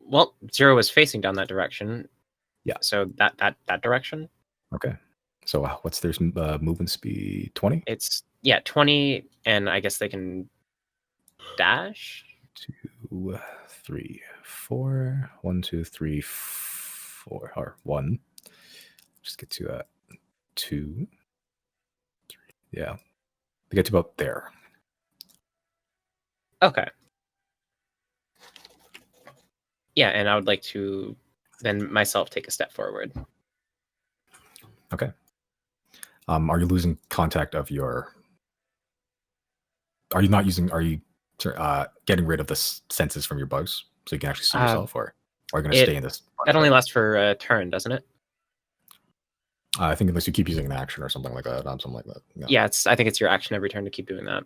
Well, 0 is facing down that direction. Yeah. So that direction. Okay. So what's their movement speed? 20? It's 20, and I guess they can dash. 2, 3, 4. 1, 2, 3, 4. Or 1. Just get to 2, 3. Yeah. They get to about there. Okay. Yeah, and I would like to then myself take a step forward. Okay. Are you losing contact of your... Are you getting rid of the senses from your bugs so you can actually see yourself, or are you going to stay in this? That only lasts for a turn, doesn't it? I think unless you keep using an action or something like that. Yeah, I think it's your action every turn to keep doing that.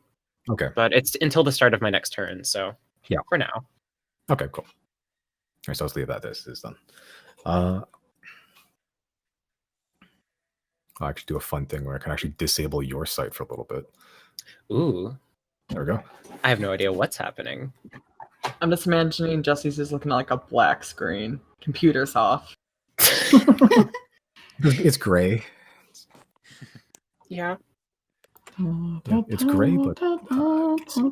Okay. But it's until the start of my next turn, so yeah. For now. Okay, cool. All right, so let's leave that. This is done. I'll actually do a fun thing where I can actually disable your sight for a little bit. Ooh. There we go. I have no idea what's happening. I'm just imagining Jesse's is looking like a black screen. Computer's off. It's gray. Yeah. It's gray, but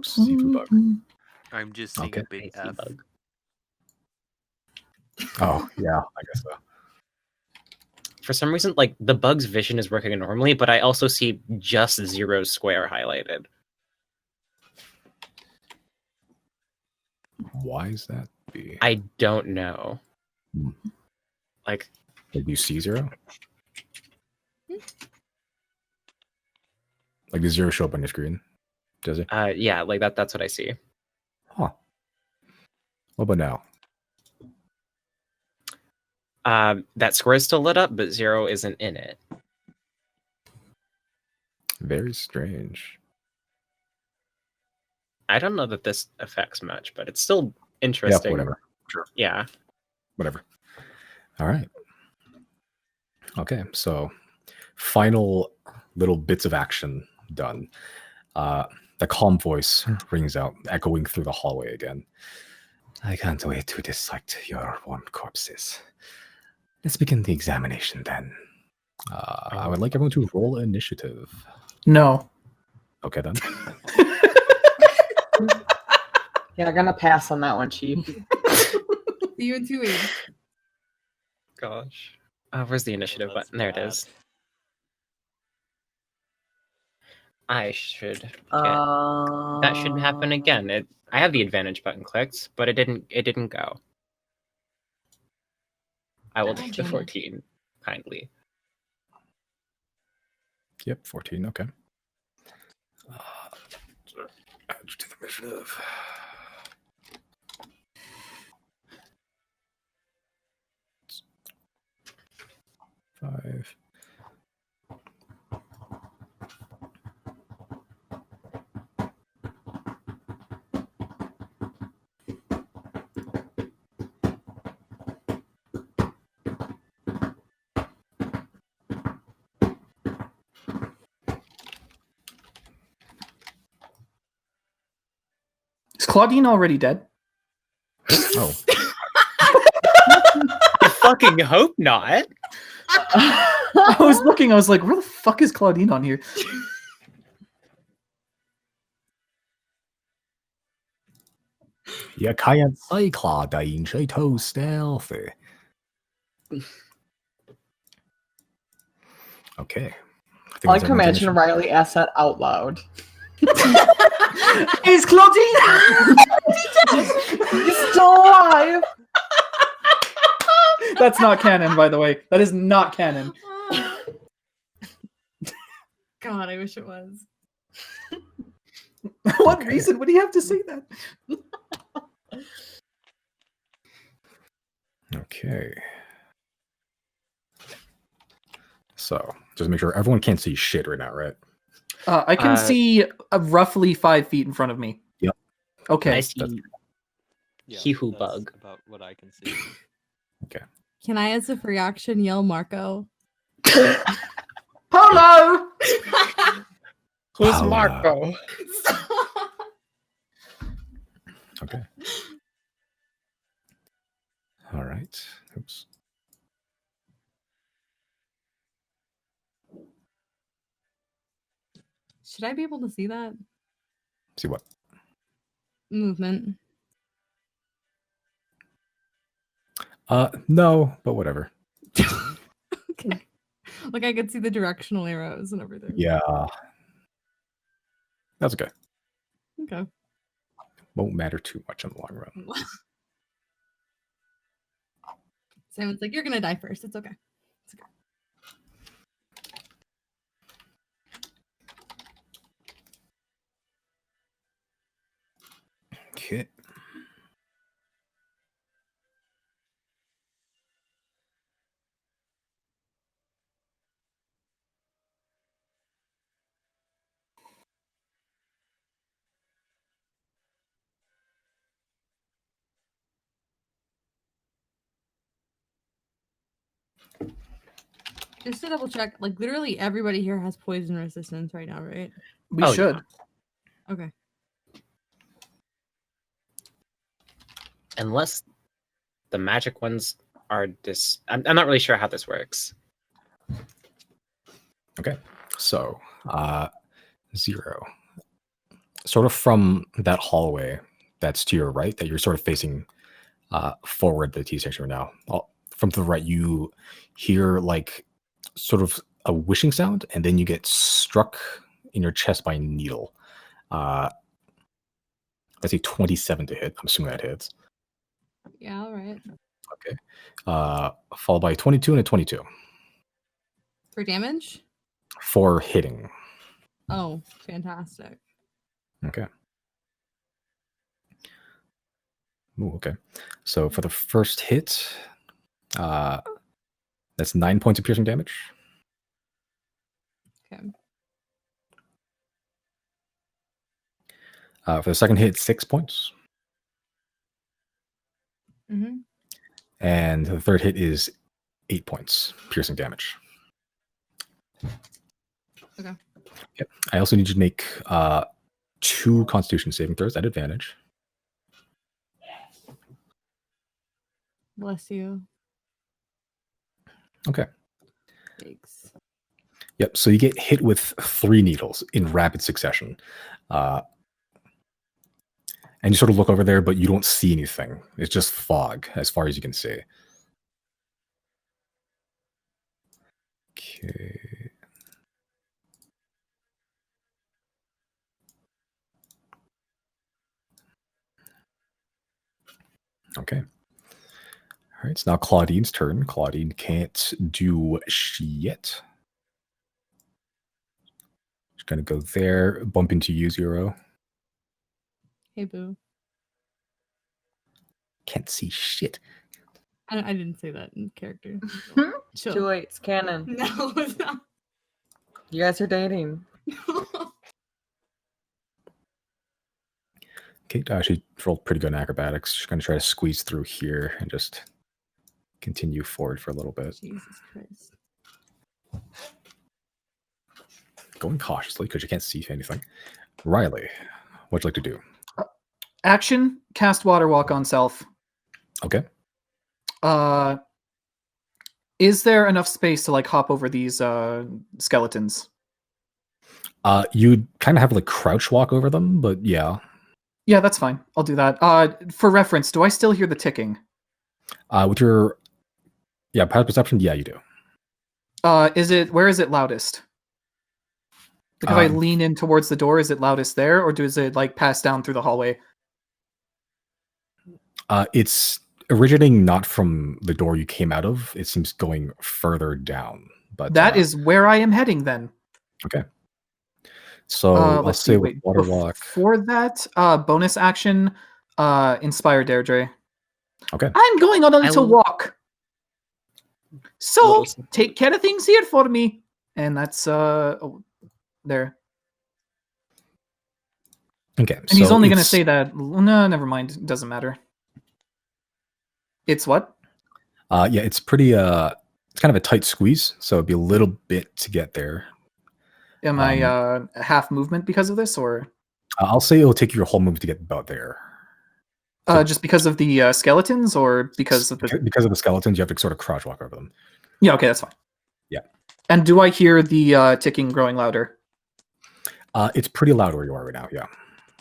see-through bug. I'm just seeing a big F. Bug. Oh, yeah, I guess so. For some reason, like, the bug's vision is working normally, but I also see just 0 square highlighted. Why is that be? I don't know. Hmm. Like, Like, do you see 0? Like, does 0 show up on your screen? Does it? yeah, like that's what I see. Huh. What about now? That square is still lit up, but 0 isn't in it. Very strange. I don't know that this affects much, but it's still interesting. Yeah, whatever. Sure. Yeah. Whatever. All right. Okay, so final little bits of action done. The calm voice rings out, echoing through the hallway again. I can't wait to dissect your warm corpses. Let's begin the examination then. I would like everyone to roll initiative. No. Okay, then. Yeah, I'm gonna pass on that one, Chief. See you in 2 weeks. Gosh. Where's the initiative that's button? There it bad. is. I should get... That shouldn't happen again. I have the advantage button clicked, but it didn't go. I will take the 14, kindly. Yep, 14, okay. Add to the initiative. Five. Is Claudine already dead? Oh, I fucking hope not. I was looking, I was like, where the fuck is Claudine on here? you can't say Claudine, she's too stealthy. Okay. I like to imagine Riley asked that out loud. Is Claudine? He's still alive. That's not canon, by the way. That is not canon. God, I wish it was. What Okay. reason would he have to say that? Okay. So, just make sure everyone can't see shit right now, right? I can see roughly 5 feet in front of me. Yep. Okay. I see He who that's bug. about what I can see. Can I, as a free action, yell Marco? Polo! Who's Paula. Marco? Okay. All right. Oops. Should I be able to see that See what? movement? No, but whatever. Okay. Like I could see the directional arrows and everything. Yeah. That's okay. Okay. Won't matter too much in the long run. Simon's like, you're gonna die first. It's okay. It's okay. Okay. Just to double check, like literally everybody here has poison resistance right now, right? We Oh, should. yeah. Okay. Unless the magic ones are I'm not really sure how this works. Okay. So, 0. Sort of from that hallway that's to your right, that you're sort of facing forward the T section right now. From to the right, you hear like sort of a wishing sound, and then you get struck in your chest by a needle. That's a 27 to hit. I'm assuming that hits. Yeah, all right. Okay. Followed by a 22 and a 22 For damage? for hitting. Oh, fantastic. Okay. Ooh, okay. So for the first hit, that's 9 points of piercing damage. Okay. For the second hit, 6 points. Mm-hmm. And the third hit is 8 points piercing damage. Okay. Yep. I also need you to make 2 Constitution saving throws at advantage. Bless you. Okay. Thanks. Yep. So you get hit with 3 needles in rapid succession. And you sort of look over there, but you don't see anything. It's just fog as far as you can see. Okay. Okay. All right. It's now Claudine's turn. Claudine can't do shit. Just gonna go there, bump into you, Zero. Hey, boo. Can't see shit. I didn't say that in character. Too late. It's canon. No, it's not. You guys are dating. Okay, she rolled pretty good in acrobatics. She's gonna try to squeeze through here and just continue forward for a little bit. Jesus Christ. Going cautiously because you can't see anything. Riley, what'd you like to do? Action, cast Water Walk on self. Okay. Is there enough space to like hop over these skeletons? You kind of have to like crouch walk over them, but yeah. Yeah, that's fine. I'll do that. For reference, do I still hear the ticking? With your passive perception, yeah, you do. Where is it loudest? Like if I lean in towards the door, is it loudest there, or does it like pass down through the hallway? It's originating not from the door you came out of. It seems going further down. But that is where I am heading then. Okay. So I'll say with Water Walk. For that, bonus action, Inspire Deirdre. Okay. I'm going on a little walk. So take care of things here for me. And that's there. Okay. And he's only going to say that. No, never mind. It doesn't matter. It's what? Yeah, it's pretty. It's kind of a tight squeeze, so it'd be a little bit to get there. Am I half movement because of this, or? I'll say it'll take you your whole move to get about there. So, just because of the skeletons, or because of the skeletons, you have to sort of crouch walk over them. Yeah. Okay, that's fine. Yeah. And do I hear the ticking growing louder? It's pretty loud where you are right now. Yeah.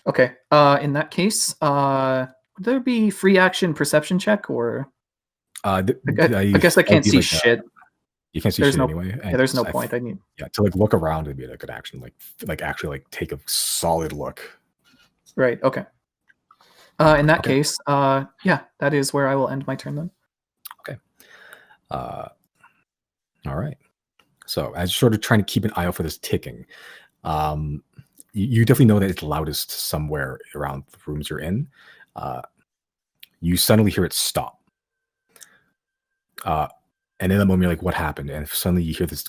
Okay. In that case, would there be free action perception check, or? I guess I can't see like shit. You can't see shit anyway. Yeah, there's no point. I need. Yeah, to like look around would be a good action. Like actually like take a solid look. Right. Okay. In that case, yeah, that is where I will end my turn then. Okay. All right. So as you're sort of trying to keep an eye out for this ticking, you definitely know that it's loudest somewhere around the rooms you're in. You suddenly hear it stop. And in that moment, you're like, what happened? And suddenly you hear this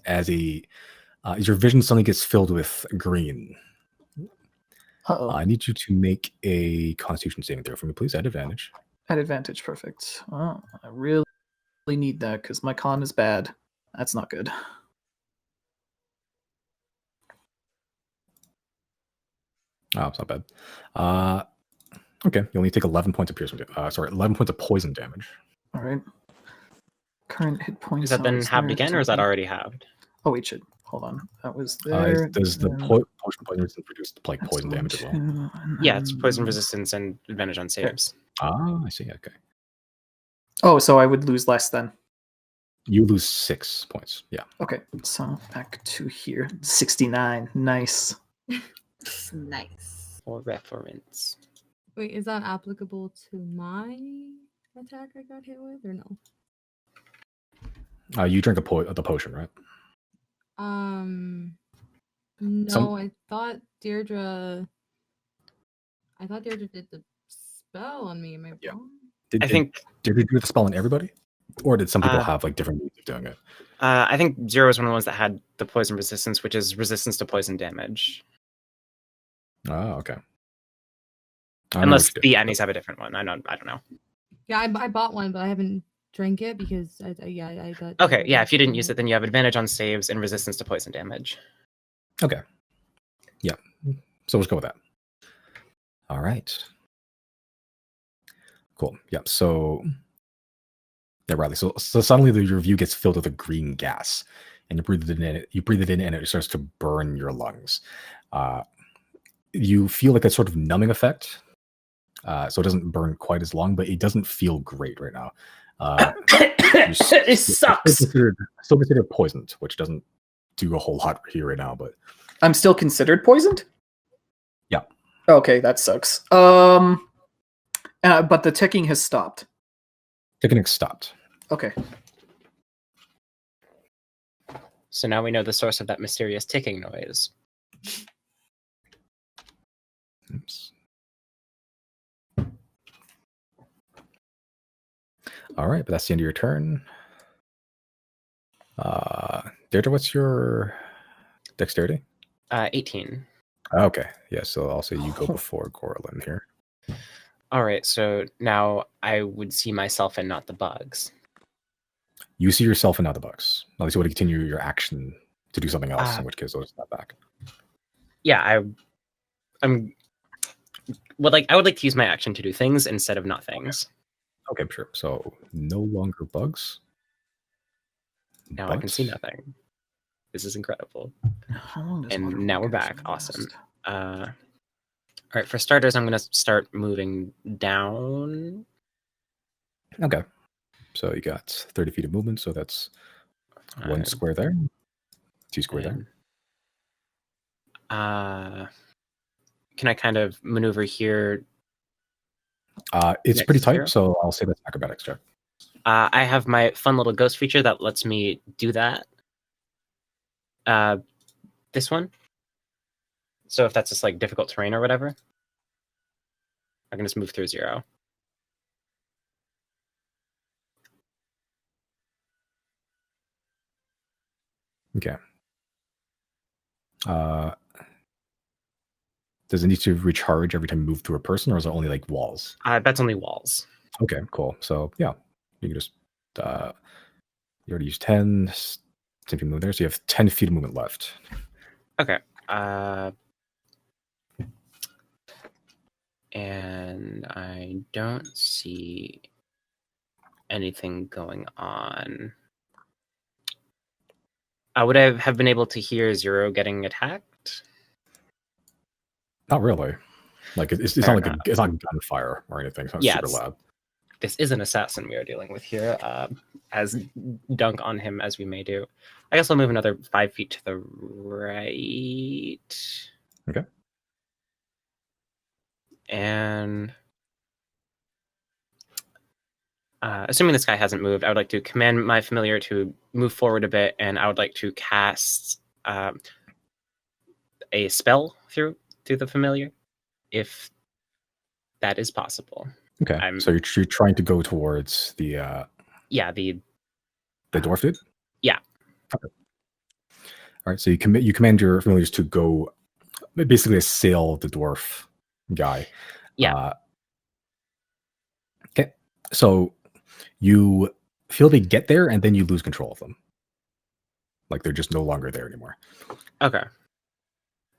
as your vision suddenly gets filled with green. I need you to make a Constitution saving throw for me, please, at advantage. At advantage, perfect. Oh, I really need that because my con is bad. That's not good. Oh, it's not bad. Okay, you only take 11 points of 11 points of poison damage. All right. Current hit points. Has that been halved again, or is that already halved? Oh wait, shit. Hold on. That was there. Does the potion poison resistance produce like poison damage as well? Yeah, it's poison resistance and advantage on saves. Ah, I see. Okay. Oh, so I would lose less then. You lose 6 points. Yeah. Okay, so back to here. 69. Nice. Nice. or reference. Wait, is that applicable to my attack I got hit with, or no? You drink the potion, right? No, I thought Deirdre did the spell on me. Am I Yeah. wrong? I think Did you do the spell on everybody? Or did some people Uh, have like different ways of doing it? I think Zero is one of the ones that had the poison resistance, which is resistance to poison damage. Oh, okay. I don't know Unless what you the did. Annies have a different one. I don't know. Yeah, I bought one, but I haven't drank it because I thought. Okay, yeah, if you didn't use it, then you have advantage on saves and resistance to poison damage. Okay. Yeah. So let's go with that. All right. Cool. Yep. So yeah, Riley. So suddenly your view gets filled with a green gas, and you breathe it in. You breathe it in, and it starts to burn your lungs. You feel like a sort of numbing effect. So it doesn't burn quite as long, but it doesn't feel great right now. It sucks. Still considered poisoned, which doesn't do a whole lot here right now. But I'm still considered poisoned? Yeah. Okay, that sucks. But the ticking has stopped. ticking stopped. Okay. So now we know the source of that mysterious ticking noise. Oops. All right, but that's the end of your turn. Deirdre, what's your dexterity? 18. Okay, yeah, so I'll say you go before Gorlin here. All right, so now I would see myself and not the bugs. You see yourself in other bugs. Unless you want to continue your action to do something else, Ah. in which case I'll just step back. Yeah, I would like to use my action to do things instead of not things. Okay, sure. So no longer bugs. Now I can see nothing. This is incredible. How long does And water now we're gas back. last? Awesome. All right, for starters, I'm going to start moving down. Okay. So you got 30 feet of movement, so that's one square there, 2 square there. Can I kind of maneuver here? It's Next pretty to tight, zero? so I'll say that's acrobatics check. I have my fun little ghost feature that lets me do that. This one. So if that's just like difficult terrain or whatever, I can just move through 0. Okay. Does it need to recharge every time you move through a person, or is it only like walls? That's only walls. Okay, cool. So yeah, you can just you already used 10. 10 feet move there, so you have 10 feet of movement left. Okay. And I don't see anything going on. Would I have been able to hear 0 getting attacked? Not really. Like it's Fair not like enough. it's not gunfire or anything. It's not Yeah, super it's- loud. This is an assassin we are dealing with here. As dunk on him as we may do. I guess I'll move another 5 feet to the right. Okay. And assuming this guy hasn't moved, I would like to command my familiar to move forward a bit, and I would like to cast a spell through the familiar, if that is possible. Okay. So you're trying to go towards the the dwarf dude? Yeah. Okay. All right. So you command your familiars to go basically assail the dwarf guy. Yeah. Okay. So you feel they get there and then you lose control of them. Like they're just no longer there anymore. Okay.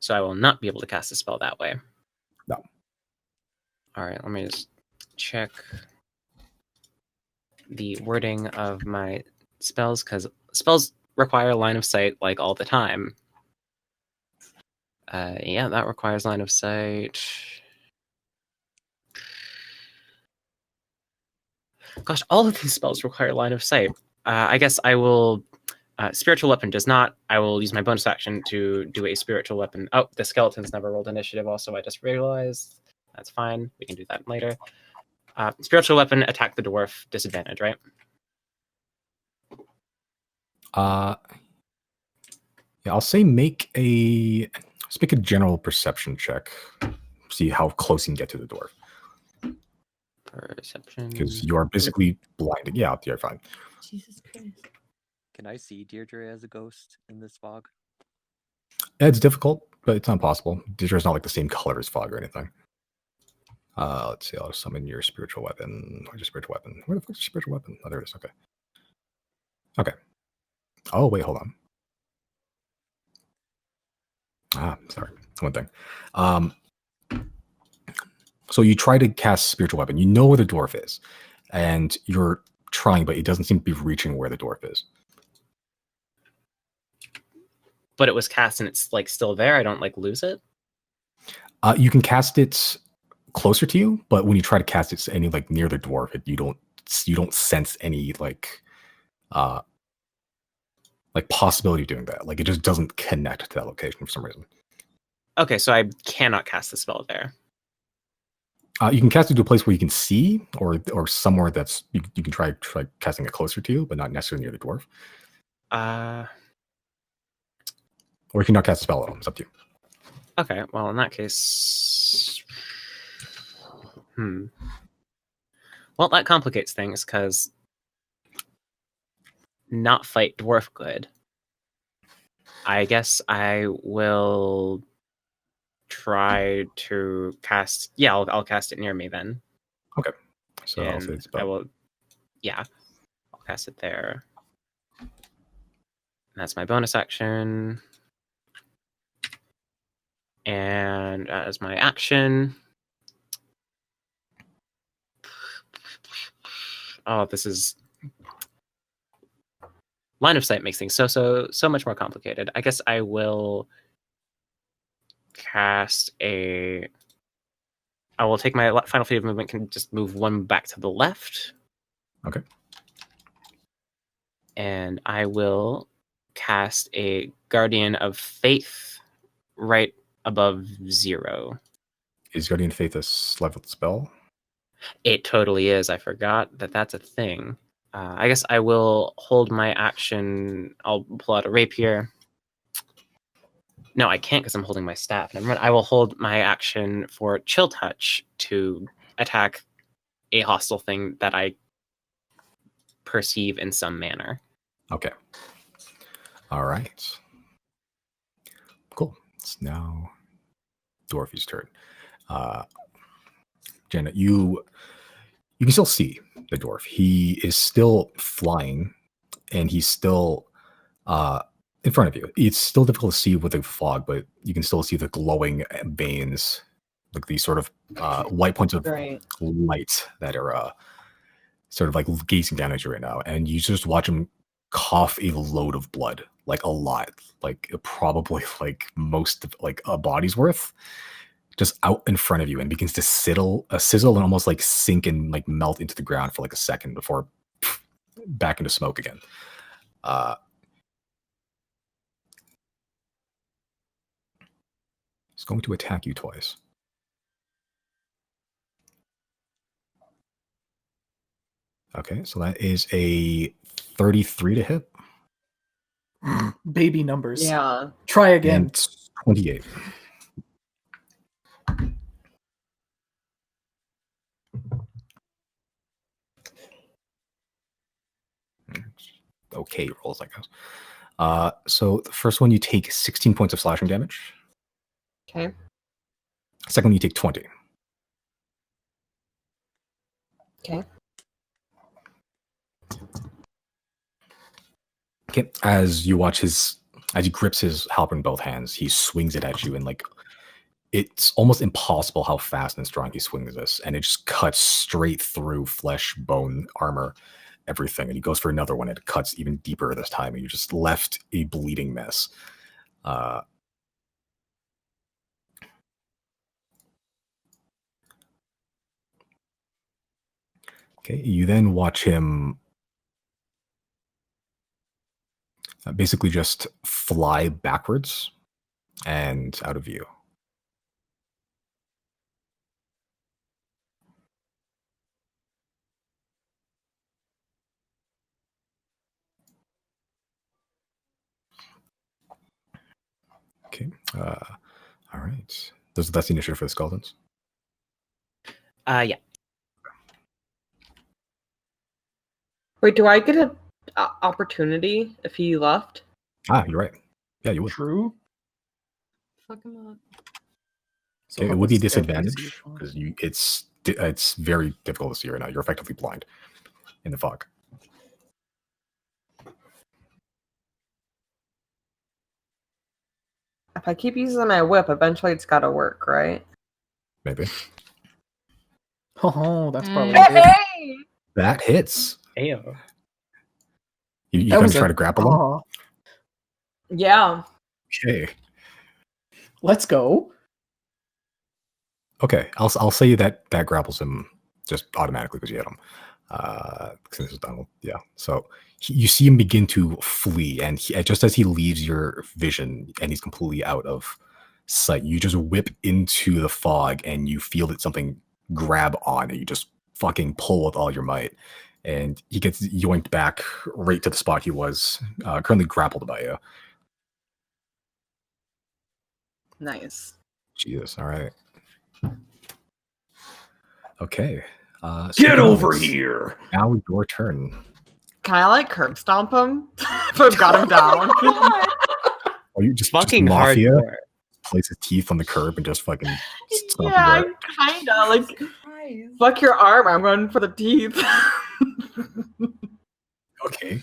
So I will not be able to cast a spell that way. No. All right, let me just check the wording of my spells, because spells require line of sight like all the time. Yeah, that requires line of sight. Gosh, all of these spells require line of sight. I guess I will Spiritual weapon does not. I will use my bonus action to do a spiritual weapon. Oh, the skeletons never rolled initiative. Also, I just realized. That's fine. We can do that later. Spiritual weapon, attack the dwarf, disadvantage, right? Yeah, I'll say let's make a general perception check. See how close you can get to the dwarf. Perception. Because you are basically blinded. Yeah, you're fine. Jesus Christ. Can I see Deirdre as a ghost in this fog? It's difficult, but it's not possible. Deirdre's not like the same color as fog or anything. Let's see. I'll summon your spiritual weapon. Where's your spiritual weapon? Where the fuck's your spiritual weapon? Oh, there it is. Okay. Okay. Oh, wait, hold on. Sorry. One thing. So you try to cast spiritual weapon. You know where the dwarf is, and you're trying, but it doesn't seem to be reaching where the dwarf is. But it was cast and it's like still there. I don't like lose it. You can cast it closer to you, but when you try to cast it any like near the dwarf, you don't sense any like possibility of doing that. Like it just doesn't connect to that location for some reason. Okay, so I cannot cast the spell there. You can cast it to a place where you can see, or somewhere that's you can try casting it closer to you, but not necessarily near the dwarf. Or you can not cast a spell at all. It's up to you. Okay, well in that case, well that complicates things because not fight dwarf good. I guess I will try to cast. Yeah, I'll cast it near me then. Okay. So I'll say I will. Yeah, I'll cast it there. And that's my bonus action. And as my action. Oh, this is. Line of sight makes things so much more complicated. I guess I will cast I will take my final phase of movement, can just move one back to the left. Okay. And I will cast a Guardian of Faith right above 0. Is Guardian Faith a leveled spell? It totally is. I forgot that that's a thing. I guess I will hold my action. I'll pull out a rapier. No, I can't because I'm holding my staff. Never mind. I will hold my action for Chill Touch to attack a hostile thing that I perceive in some manner. Okay. All right. Cool. It's now Dorothy's turn. Jenna, you can still see the dwarf. He is still flying, and he's still in front of you. It's still difficult to see with the fog, but you can still see the glowing veins, like these sort of white points of light that are sort of like gazing down at you right now. And you just watch him cough a load of blood, like a lot, like probably like most of like a body's worth, just out in front of you, and begins to sizzle and almost like sink and like melt into the ground for like a second before back into smoke again. He's going to attack you twice. Okay, so that is a 33 to hit. Baby numbers. Yeah. Try again. And 28. Okay rolls, I guess. So the first one, you take 16 points of slashing damage. Okay. Second one, you take 20. Okay. Okay. As you watch as he grips his halberd in both hands, he swings it at you, and like it's almost impossible how fast and strong he swings this, and it just cuts straight through flesh, bone, armor, everything. And he goes for another one, and it cuts even deeper this time, and you're just left a bleeding mess. Okay, you then watch him basically just fly backwards and out of view. Okay. All right. That's the initiative for the skeletons. Yeah. Wait, do I get an opportunity if he left? Ah, you're right. Yeah, you would. True. Fuck him up. So It how would be a does everybody see disadvantage the fog? because it's very difficult to see right now. You're effectively blind in the fog. If I keep using my whip, eventually it's got to work, right? Maybe Oh, that's probably Mm. it. Hey! that hits. Ayo. You That gonna was try to grapple him? Aw. Yeah. Okay. Let's go. Okay. I'll say that grapples him just automatically because you hit him. Since it's done. Yeah. So you see him begin to flee, and just as he leaves your vision, and he's completely out of sight, you just whip into the fog, and you feel that something grab on, and you just fucking pull with all your might, and he gets yoinked back right to the spot he was currently grappled by you. Nice. Jesus. All right. Okay. Get over Supernovas, here. Now your turn. Can I like curb stomp him? If I've got him down. Or you just Fucking mafia hardcore. place his teeth on the curb and just fucking stomp Yeah, him kinda. Like, Christ. fuck your arm. I'm going for the teeth. Okay.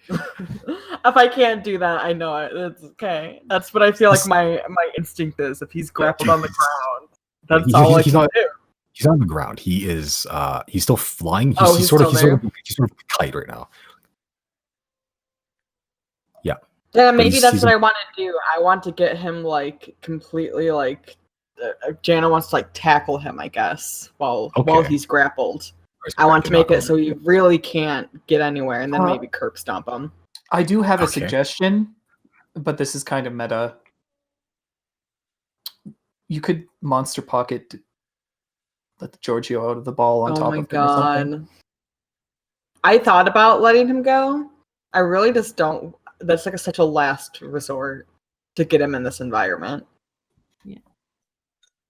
If I can't do that, I know it. It's okay. That's what I feel like my instinct is. If he's grappled on the ground, that's He's all I he's can not- do. He's on the ground. He is he's still flying. He's, Oh, he's he's sort of still he's sort of kite right now. Yeah, maybe he's- that's he's what a- I want to do. I want to get him like completely like Jana wants to like tackle him, I guess, while Okay. he's grappled. I want to make it so he really can't get anywhere, and then maybe curb stomp him. I do have a Okay. suggestion, but this is kind of meta. You could monster pocket, let the Giorgio out of the ball on Oh top my of him or something. god! I thought about letting him go. I really just don't. That's like such a last resort to get him in this environment.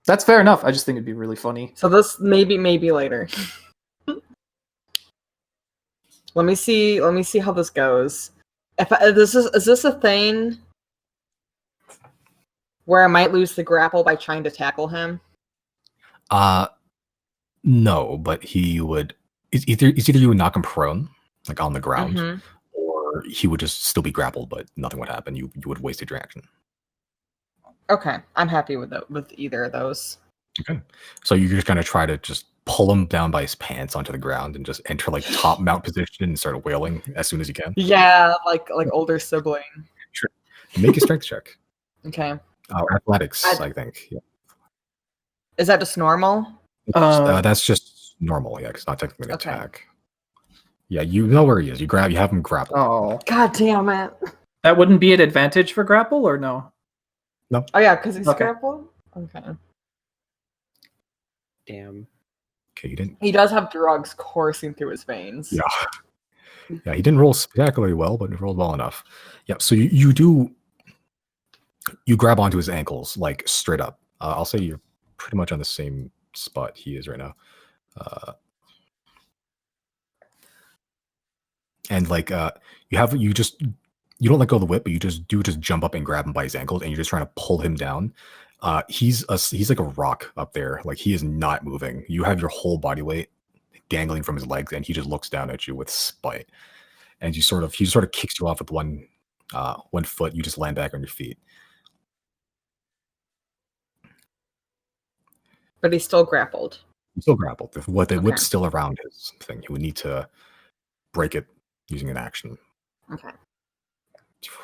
That's fair enough. I just think it'd be really funny. So this maybe later. Let me see how this goes. If is this a thing where I might lose the grapple by trying to tackle him? No, but he would. It's either you would knock him prone, like on the ground, Mhm. or he would just still be grappled, but nothing would happen. You would waste your action. Okay, I'm happy with either of those. Okay. So you're just gonna try to just pull him down by his pants onto the ground and just enter like top mount position and start wailing as soon as you can. Yeah, like older sibling. Make a strength check. Okay, Athletics, I- I think. Yeah. is that just normal? That's just normal. Yeah, it's not technically an Okay. attack. Yeah, you know where he is. You have him grappled. Oh, God damn it! that wouldn't be an advantage for grapple, or no? Oh yeah, because he's Okay. grappled. Okay. Damn. Okay, you didn't. He does have drugs coursing through his veins. Yeah. Yeah, he didn't roll spectacularly well, but he rolled well enough. Yeah, so you grab onto his ankles like straight up. I'll say you're pretty much on the same spot he is right now. And like you don't let go of the whip, but you just jump up and grab him by his ankles, and you're just trying to pull him down. He's like a rock up there. Like he is not moving. You have your whole body weight dangling from his legs, and he just looks down at you with spite. And he sort of kicks you off with one foot. You just land back on your feet. But he's still grappled. He's still grappled. The Okay. whip's still around his thing. He would need to break it using an action. Okay.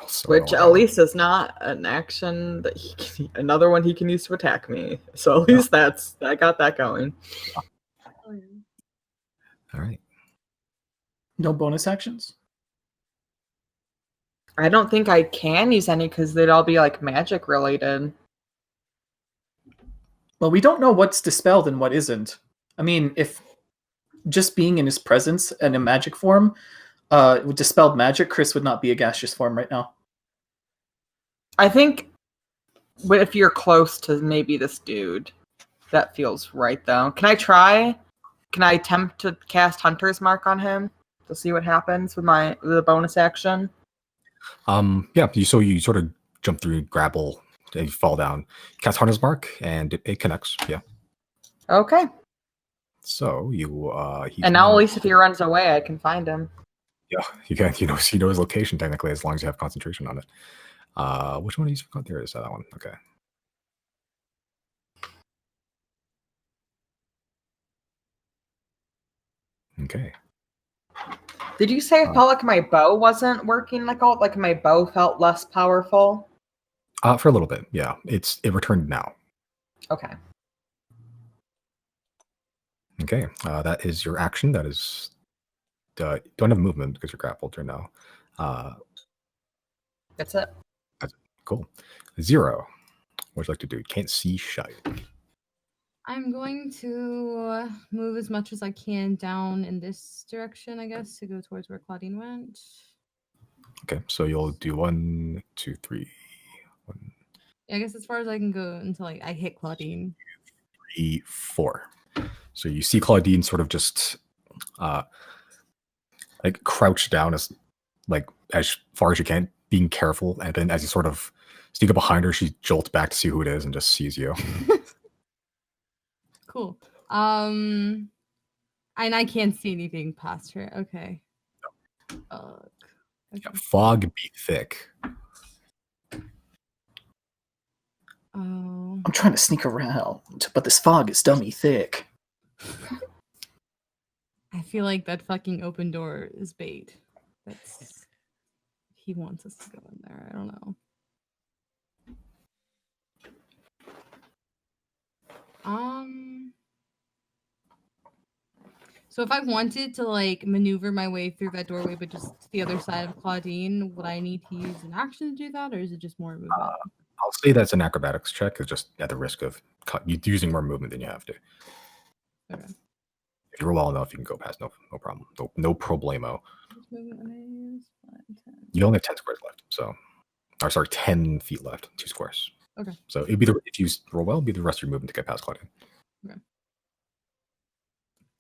So Which at least is not an action that another one he can use to attack me. So at least I got that going. all right. No bonus actions? I don't think I can use any because they'd all be like magic related. Well, we don't know what's dispelled and what isn't. I mean, if just being in his presence and in magic form with dispelled magic, Chris would not be a gaseous form right now. I think if you're close to maybe this dude, that feels right though. Can I try? Can I attempt to cast Hunter's Mark on him to see what happens with the bonus action? Yeah. So you sort of jump through, grapple, and you fall down. Cast Hunter's Mark, and it connects. Yeah. Okay. So you he's And now now- at least if he runs away, I can find him. Yeah, you can. You know his location technically, as long as you have concentration on it. Which one do you forgot? There it is. That one. Okay. Okay. Did you say it felt like my bow wasn't working like my bow felt less powerful? For a little bit, yeah. It returned now. Okay. Okay. That is your action. That is. Don't have movement because you're grappled right now. That's it. Cool. 0. What would you like to do? You can't see shite. I'm going to move as much as I can down in this direction, I guess, to go towards where Claudine went. Okay, so you'll do 1, 2, 3, 1, I guess as far as I can go until I hit Claudine. 3, 4. So you see Claudine sort of just like crouch down as far as you can, being careful, and then as you sort of sneak up behind her, she jolts back to see who it is and just sees you. Cool. And I can't see anything past her. Okay. Okay. Yeah, fog be thick. Oh. I'm trying to sneak around, but this fog is dummy thick. I feel like that fucking open door is bait. He wants us to go in there. I don't know. So if I wanted to like maneuver my way through that doorway, but just to the other side of Claudine, would I need to use an action to do that, or is it just more movement? I'll say that's an acrobatics check, is just at the risk of using more movement than you have to. Okay. If you're well enough, you can go past. No problem. No problemo. You only have 10 squares left. So, 10 feet left. 2 squares. Okay. So it'd be if you roll well, it'd be the rest of your movement to get past Claudine. Okay.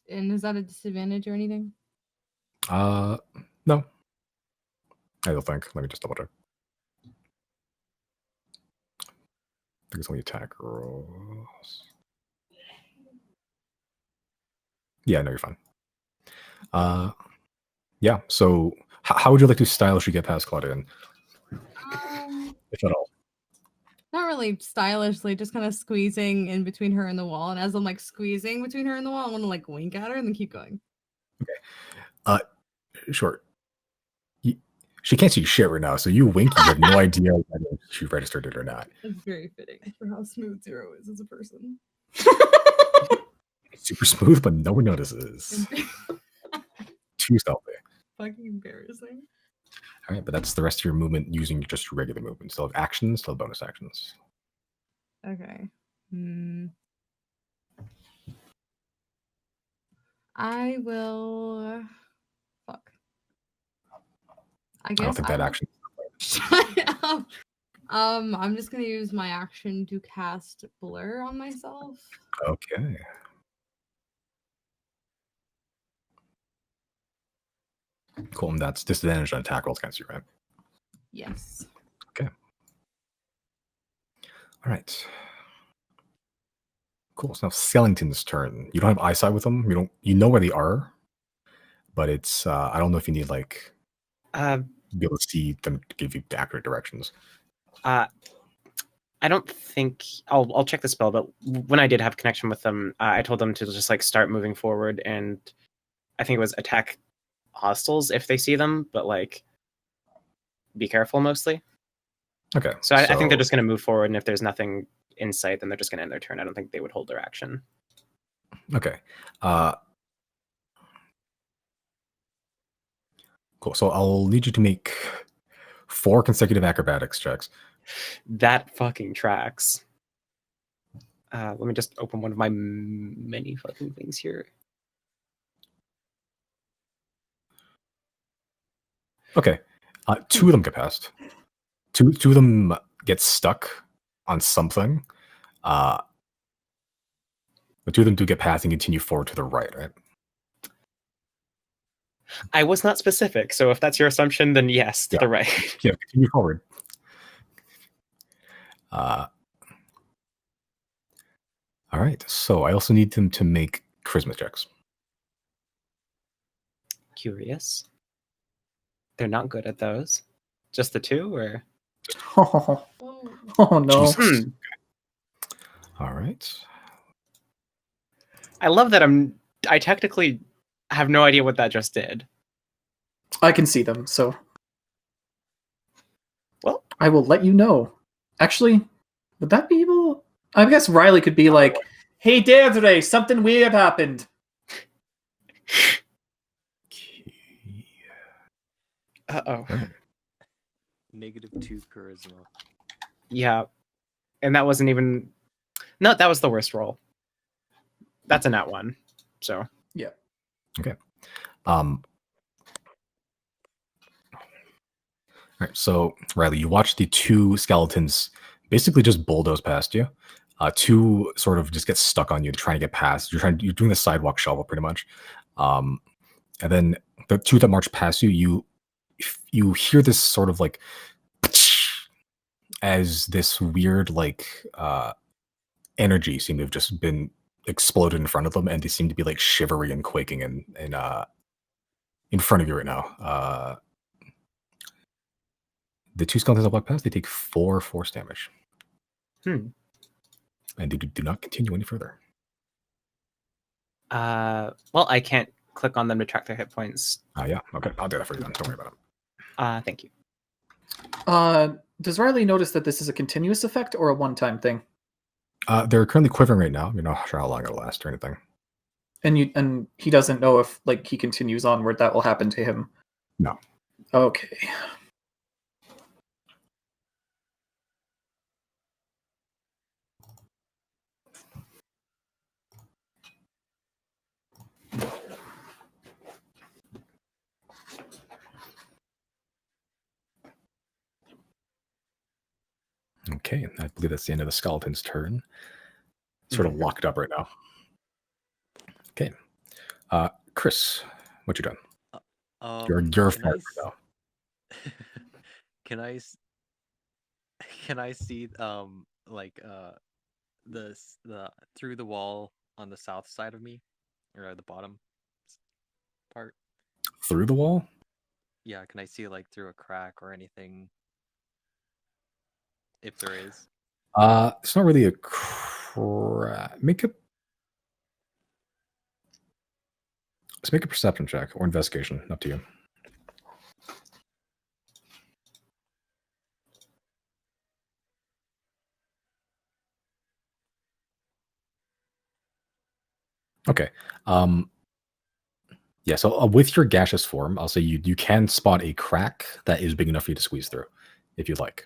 And is that a disadvantage or anything? No. I don't think. Let me just double check. I think it's only attack rolls. Yeah, no, you're fine. Yeah. So, how would you like to stylishly get past Claudine, if at all? Not really stylishly, just kind of squeezing in between her and the wall. And as I'm like squeezing between her and the wall, I want to like wink at her and then keep going. Okay. Sure. She can't see shit right now, so you wink. You have no idea whether she registered it or not. It's very fitting for how smooth Zero is as a person. It's super smooth, but no one notices. Too stealthy. Fucking embarrassing. All right, but that's the rest of your movement using just regular movement. Still have actions, still have bonus actions. Okay. I will. Fuck. I guess I don't think that action. Shut up. I'm just gonna use my action to cast Blur on myself. Okay. Cool, and that's disadvantage on attack rolls against you, right? Yes. Okay. All right. Cool. So now Skellington's turn. You don't have eyesight with them. You know where they are, but it's I don't know if you need like be able to see them to give you accurate directions. I don't think I'll check the spell, but when I did have connection with them, I told them to just like start moving forward, and I think it was attack hostiles if they see them, but like be careful mostly. Okay. So I think they're just going to move forward, and if there's nothing in sight, then they're just going to end their turn. I don't think they would hold their action. Okay. Cool. So I'll need you to make 4 consecutive acrobatics checks. That fucking tracks. Let me just open one of my many fucking things here. Okay. 2 of them get past. Two of them get stuck on something. The 2 of them do get past and continue forward to the right, right? I was not specific, so if that's your assumption, then yes, to the right. Yeah, continue forward. All right. So I also need them to make charisma checks. Curious. They're not good at those. Just the 2, or? Oh, Whoa. oh no. Jesus. All right. I love that I technically have no idea what that just did. I can see them, so. Well, I will let you know. Actually, would that be able? I guess Riley could be like, "Hey, Deirdre, something weird happened." uh-oh. -2 charisma. Yeah. And that wasn't even... No, that was the worst roll. That's a nat 1. So. Yeah. Okay. All right, so Riley, you watch the 2 skeletons basically just bulldoze past you. 2 sort of just get stuck on you, trying to get past. You're doing the sidewalk shovel pretty much. And then the 2 that march past you, you hear this sort of like as this weird like energy seemed to have just been exploded in front of them, and they seem to be like shivering and quaking in front of you right now. The 2 skeletons that walk past, they take 4 force damage. And they do not continue any further. Well, I can't click on them to track their hit points. Yeah, okay. I'll do that for you then. Don't worry about it. Thank you. Does Riley notice that this is a continuous effect or a one-time thing? They're currently quivering right now. You're not sure how long it'll last or anything. And he doesn't know if like he continues onward that will happen to him. No. Okay. Okay, I believe that's the end of the skeleton's turn. Sort of locked up right now. Okay. Chris, what you done? You're fired now. Can I see like the through the wall on the south side of me, or the bottom part? Through the wall? Yeah, can I see like through a crack or anything? If there is. It's not really a crack. Let's make a perception check or investigation. Up to you. Okay. Yeah, so with your gaseous form, I'll say you can spot a crack that is big enough for you to squeeze through, if you'd like.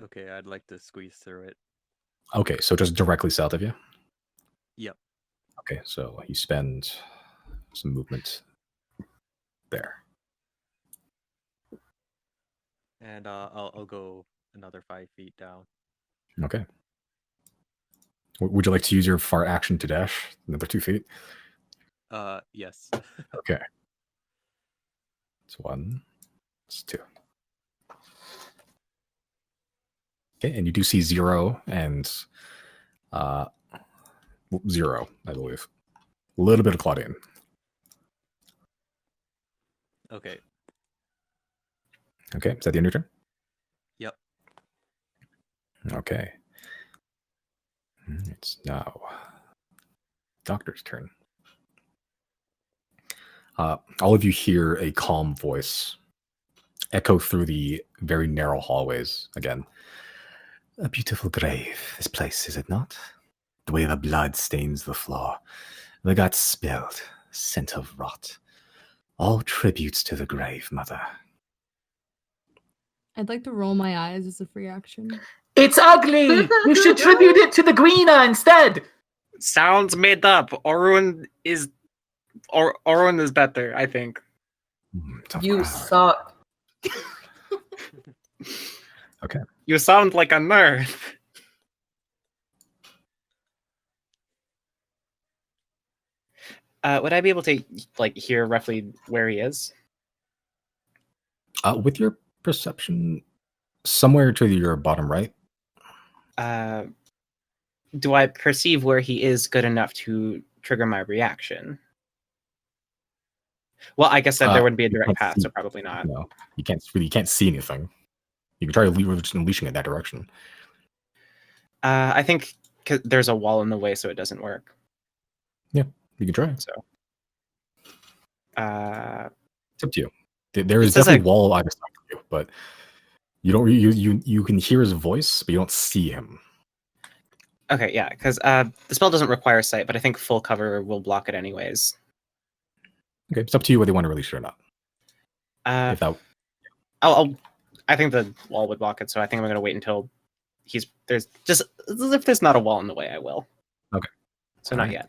Okay, I'd like to squeeze through it. Okay, so just directly south of you? Yep. Okay, so you spend some movement there. And I'll go another 5 feet down. Okay. Would you like to use your fart action to dash another 2 feet? Yes. Okay. It's 1. It's 2. Okay, and you do see 0 and 0, I believe. A little bit of Claudian. Okay. Okay, is that the end of your turn? Yep. Okay. It's now Doctor's turn. All of you hear a calm voice echo through the very narrow hallways again. A beautiful grave, this place, is it not? The way the blood stains the floor, the guts spilled, scent of rot. All tributes to the grave, mother. I'd like to roll my eyes as a free action. It's ugly. You should tribute it to the Greena instead. Sounds made up. Orun is better, I think. Tough You crowd. suck. Okay. You sound like a nerd. Would I be able to like hear roughly where he is? With your perception, somewhere to your bottom right. Do I perceive where he is good enough to trigger my reaction? Well, I guess that there wouldn't be a direct can't path, see- so probably not. No, you can't see anything. You can try unleashing it in that direction. I think there's a wall in the way, so it doesn't work. You can try. So, It's up to you. There is It says definitely a wall either side of you, but you don't. You can hear his voice, but you don't see him. okay, yeah, because the spell doesn't require sight, but I think full cover will block it anyways. Okay, it's up to you whether you want to release it or not. If that, I think the wall would block it, so I think I'm going to wait until there's just if there's not a wall in the way, I will. Okay. So All not right. yet.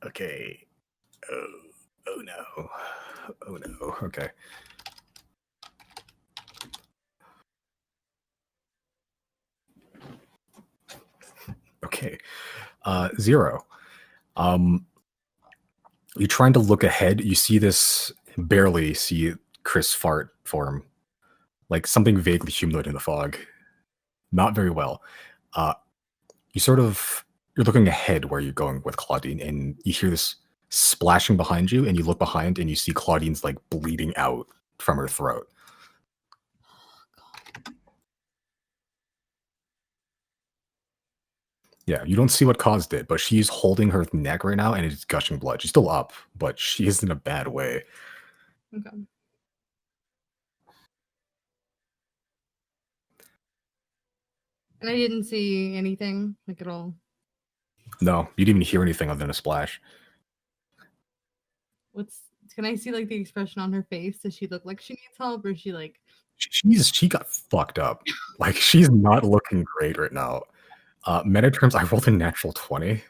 okay. Oh no. Oh no. Okay. Okay. 0. You're trying to look ahead. You see this, barely see Chris fart form, like something vaguely humanoid in the fog. Not very well. You're looking ahead where you're going with Claudine, and you hear this splashing behind you, and you look behind and you see Claudine's like bleeding out from her throat. Yeah, you don't see what caused it, but she's holding her neck right now and it's gushing blood. She's still up, but she is in a bad way. Okay. And I didn't see anything like at all. No, you didn't even hear anything other than a splash. Can I see like the expression on her face? Does she look like she needs help, or is she like She got fucked up. Like, she's not looking great right now. Meta terms, I rolled a natural 20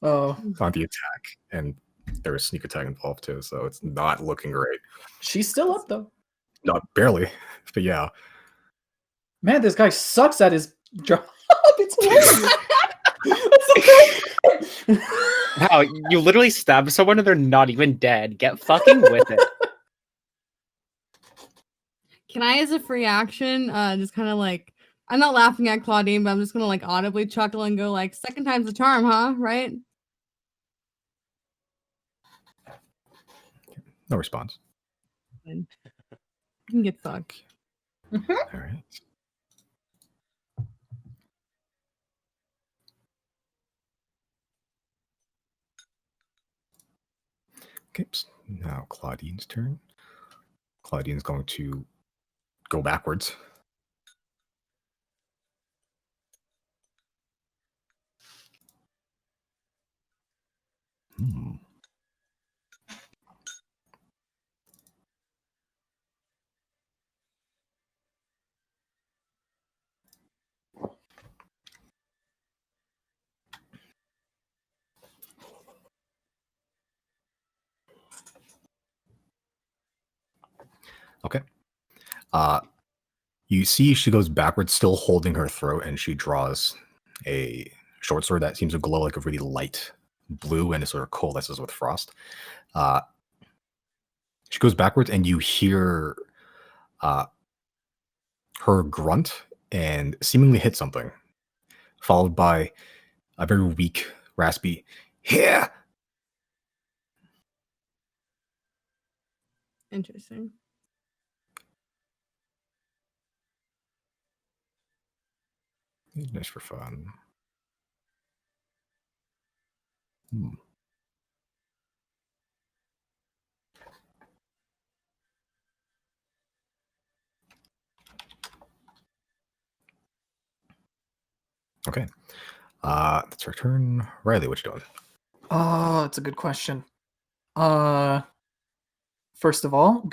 Oh, on the attack, and there was sneak attack involved too, so it's not looking great. she's still up though. Not barely, but yeah. Man, this guy sucks at his job. It's hilarious. That's the best. Wow, you literally stabbed someone and they're not even dead. Get fucking with it. Can I, as a free action, just kind of like, I'm not laughing at Claudine, but I'm just gonna like audibly chuckle and go like, second time's the charm, huh? Right? No response. You can get fucked. All right. Okay, now Claudine's turn. Claudine's going to go backwards. Hmm. Okay. You see she goes backwards, still holding her throat, and she draws a short sword that seems to glow like a really light blue and it sort of coalesces with frost. She goes backwards, and you hear her grunt and seemingly hit something, followed by a very weak, raspy, "Here!" Interesting. Nice for fun. Okay. That's our turn. Riley, what you doing? Oh, that's a good question. First of all,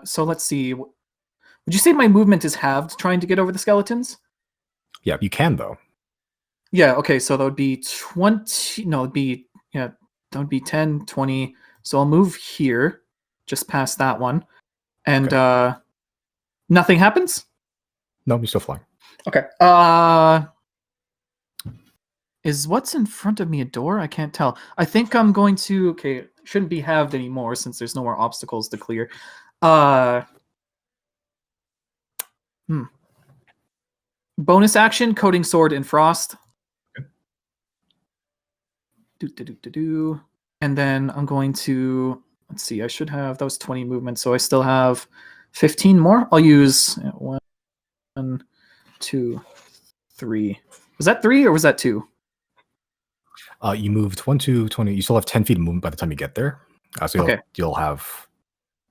so let's see. Would you say my movement is halved trying to get over the skeletons? Yeah, you can though. Yeah, okay, so that would be 20. No, that would be 10, 20. So I'll move here, just past that one. And nothing happens? No, you're still flying. Okay. Is what's in front of me a door? I can't tell. I think I'm going to. Okay, shouldn't be halved anymore since there's no more obstacles to clear. Bonus action: coating sword in frost. Okay. And then I'm going to. Let's see. I should have. That was 20 movements, so I still have 15 more. I'll use 1, 2, 3. Was that 3 or was that 2? You moved 1, 2, 20. You still have 10 feet of movement by the time you get there. So Okay. you'll have.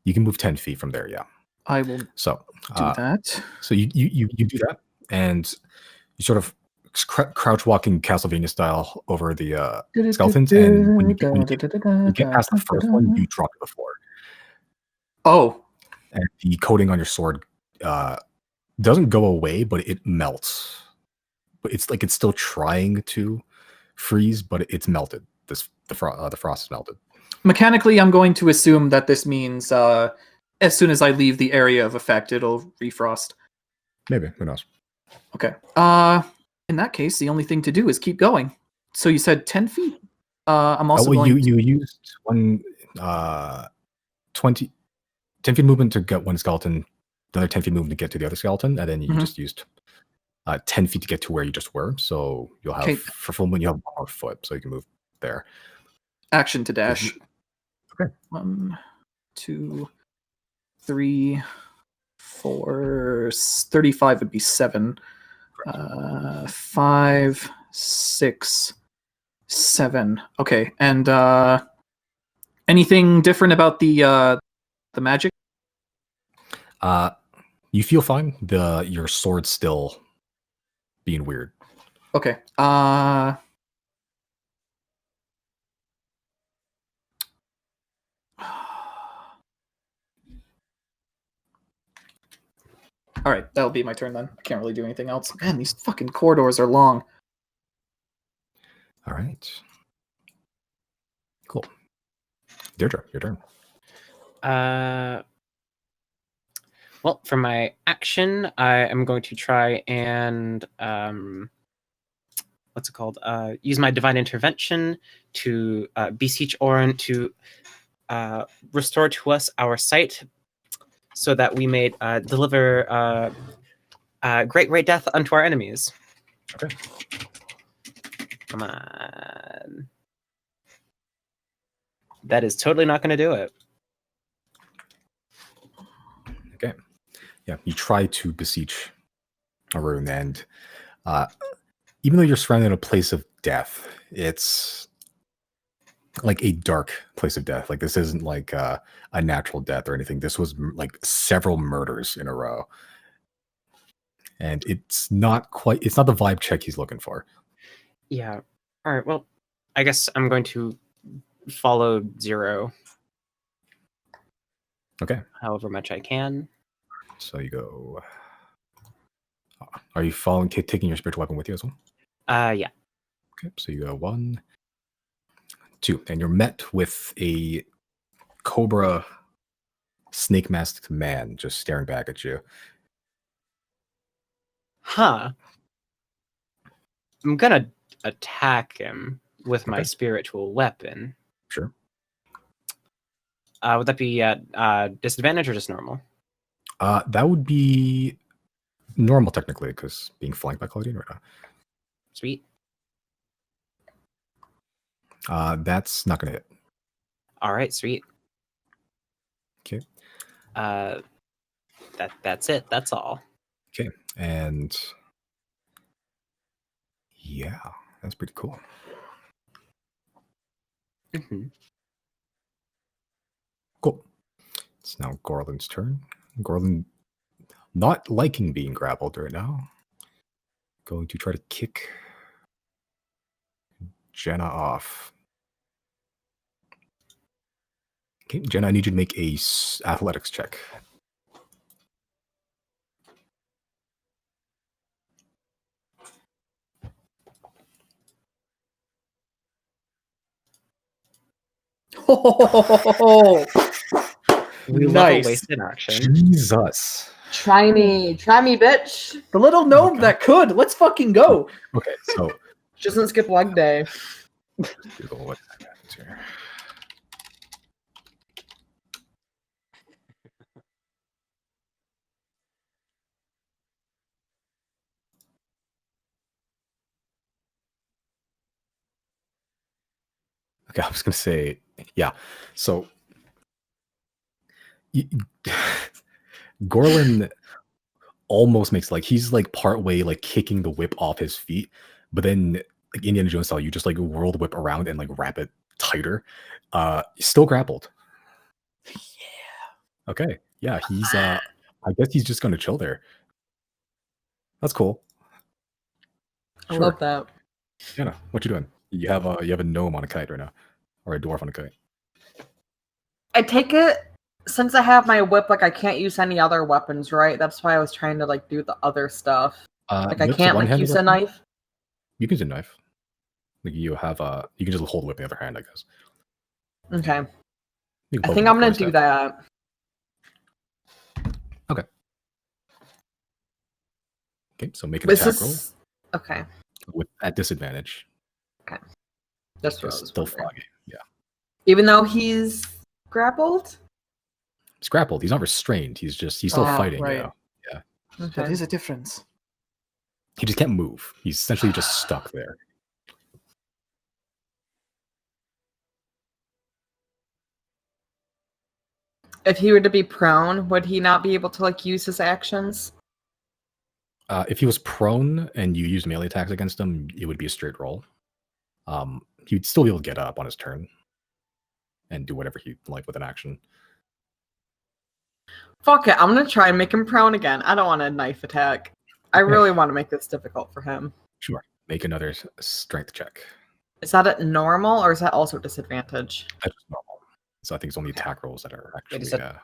You can move 10 feet from there. Yeah. I will do that. So you do that, and you sort of crouch walking Castlevania style over the skeletons, and when you get past the first one, you drop to the floor. Oh. And the coating on your sword doesn't go away, but it melts. But it's like it's still trying to freeze, but it's melted. The frost is melted. Mechanically, I'm going to assume that this means as soon as I leave the area of effect, it'll refrost. Maybe, who knows? Okay. In that case, the only thing to do is keep going. So you said 10 feet? I'm also going you used one 10 feet movement to get one skeleton, the other 10 feet movement to get to the other skeleton, and then you just used 10 feet to get to where you just were. So you'll have, for full movement, you have 1 more foot, so you can move there. Action to dash. Okay. 1, 2, 3, 4, 35 would be 7. 5, 6, 7. Okay, and anything different about the magic? You feel fine. Your sword's still being weird. Okay. All right, that'll be my turn then. I can't really do anything else. Man, these fucking corridors are long. All right. Cool. Deirdre, your turn. Well, for my action, I am going to try and what's it called? Use my divine intervention to beseech Orin to restore to us our sight, so that we may deliver great death unto our enemies. Okay. Come on. That is totally not going to do it. Okay. Yeah, you try to beseech Arun, and even though you're surrounded in a place of death, it's like a dark place of death. Like this isn't like a natural death or anything. This was like several murders in a row. And it's not the vibe check he's looking for. Yeah. All right. Well, I guess I'm going to follow Zero. Okay. However much I can. So you go. Are you taking your spiritual weapon with you as well? Yeah. Okay. So you go 1, 2, and you're met with a cobra snake masked man just staring back at you. Huh. I'm gonna attack him with my spiritual weapon. Sure. Would that be at disadvantage or just normal? That would be normal technically, because being flanked by Claudine right now. Sweet. That's not gonna hit. All right, sweet. Okay. That's it. That's all. Okay, and Yeah, that's pretty cool. Mhm. Cool. It's now Gorlin's turn. Gorlin, not liking being grappled right now, going to try to kick Jenna off. Okay, Jenna, I need you to make a athletics check. Oh, We love a nice. wasted action. Jesus. Try me, bitch. The little gnome Okay. that could. Let's fucking go. Okay, so Just doesn't skip leg day. Google what happens here. Okay, I was gonna say, yeah. So Gorlin almost makes he's part way kicking the whip off his feet, but then Indiana Jones style, you just whirl the whip around and wrap it tighter. Still grappled. Yeah. Okay, yeah, he's I guess he's just gonna chill there. That's cool. I love that. Jenna, what you doing? You have a gnome on a kite right now, or a dwarf on a kite. I take it since I have my whip, I can't use any other weapons, right? That's why I was trying to do the other stuff. I Whip's can't one-handed use a weapon? knife. You can use a knife. You have you can just hold the whip in the other hand, I guess. Okay. You can I poke think him I'm gonna before do he's dead. that. Okay, so make an This attack roll is okay. at disadvantage. That's what I Because was still wondering. foggy. Yeah. Even though he's grappled. He's grappled. He's not restrained. He's still Oh, fighting. right. You know? Okay. That is a difference. He just can't move. He's essentially just stuck there. If he were to be prone, would he not be able to use his actions? If he was prone and you used melee attacks against him, it would be a straight roll. He'd still be able to get up on his turn and do whatever he'd like with an action. Fuck it, I'm gonna try and make him prone again. I don't want a knife attack. I really want to make this difficult for him. Sure. Make another strength check. Is that at normal or is that also disadvantage? That's just normal. So I think it's only attack rolls that are actually. is that-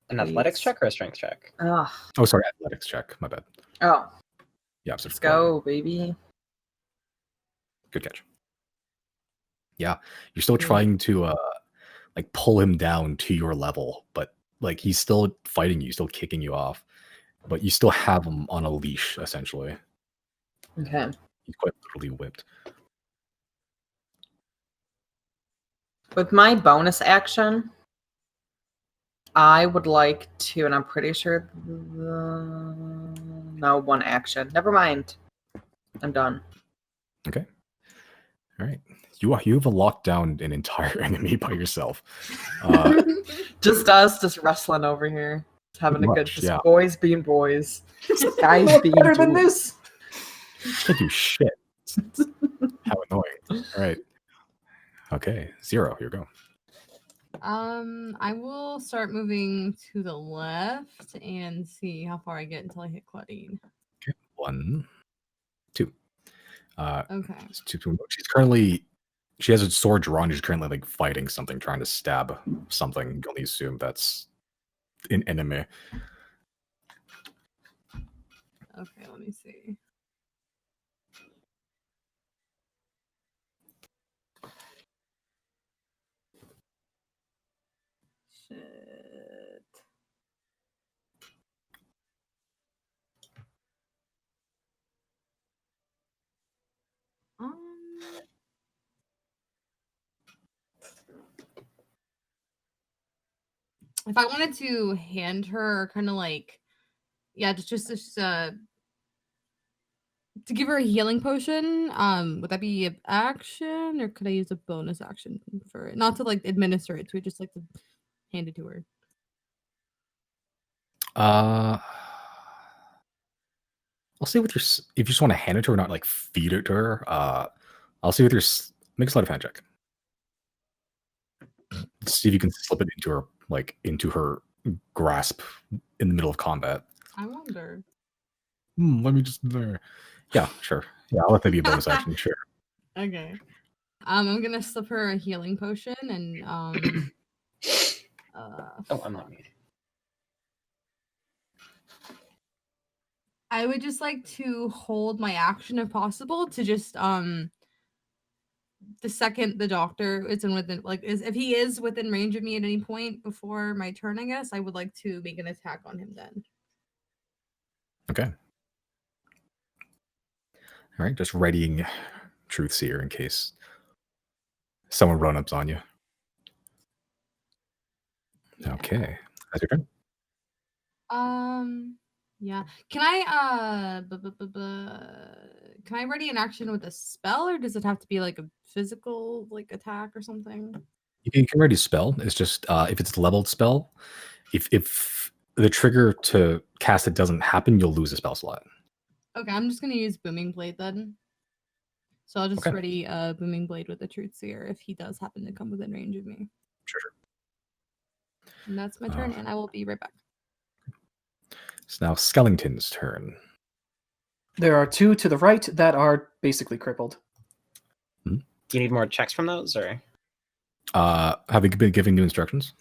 An athletics check or a strength check? Ugh. Oh, sorry, athletics check. My bad. Oh, Yeah, let's go, baby. Good catch. Yeah, you're still trying to pull him down to your level, but he's still fighting you, still kicking you off, but you still have him on a leash essentially. Okay. He's quite literally whipped. With my bonus action, I would like to, and I'm pretty sure no, one action. Never mind. I'm done. Okay. All right. You have locked down an entire enemy by yourself. Just us, just wrestling over here. Just having a good, Much, just yeah. boys being boys. Guys Look being better than dudes. this. Can't do shit. How annoying. All right. Okay. 0. Here we go. I will start moving to the left and see how far I get until I hit Claudine. Okay. 1, 2. Okay. She has a sword drawn. She's currently fighting something, trying to stab something. You can only assume that's an enemy. Okay, let me see. Shit. If I wanted to hand her kind of just to give her a healing potion, would that be an action or could I use a bonus action for it? Not to administer it, to just to hand it to her. I'll see with your if you just want to hand it to her, not like feed it to her. I'll see with your make a sleight of hand check. See if you can slip it into her grasp in the middle of combat. I wonder. Let me just there. Yeah, sure. Yeah, I'll let that be a bonus action. Sure. Okay. I'm gonna slip her a healing potion and Oh, I'm not muted. I would just like to hold my action if possible to just the second the doctor is within if he is within range of me at any point before my turn, I guess I would like to make an attack on him then. Okay. All right, just readying Truth Seer in case someone run ups on you. Yeah. Okay, that's your turn. Yeah. Can I can I ready an action with a spell, or does it have to be like a physical attack or something? You can ready spell. It's just if it's a leveled spell, if the trigger to cast it doesn't happen, you'll lose a spell slot. Okay, I'm just gonna use Booming Blade then. So I'll just Okay. ready Booming Blade with the Truth Seer if he does happen to come within range of me. Sure. And that's my turn, and I will be right back. It's now Skellington's turn. There are 2 to the right that are basically crippled. Do you need more checks from those, or? Have you been giving new instructions?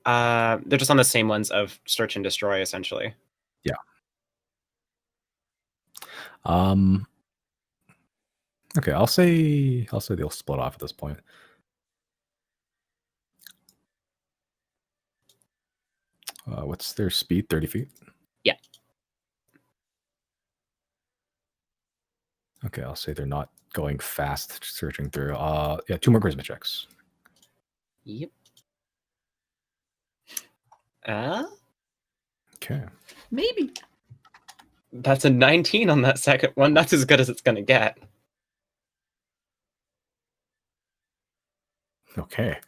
They're just on the same ones of search and destroy, essentially. Yeah. Okay, I'll say they'll split off at this point. What's their speed? 30 feet? Yeah. Okay, I'll say they're not going fast searching through. Yeah, 2 more charisma checks. Yep. Okay. Maybe. That's a 19 on that second one. That's as good as it's gonna get. Okay.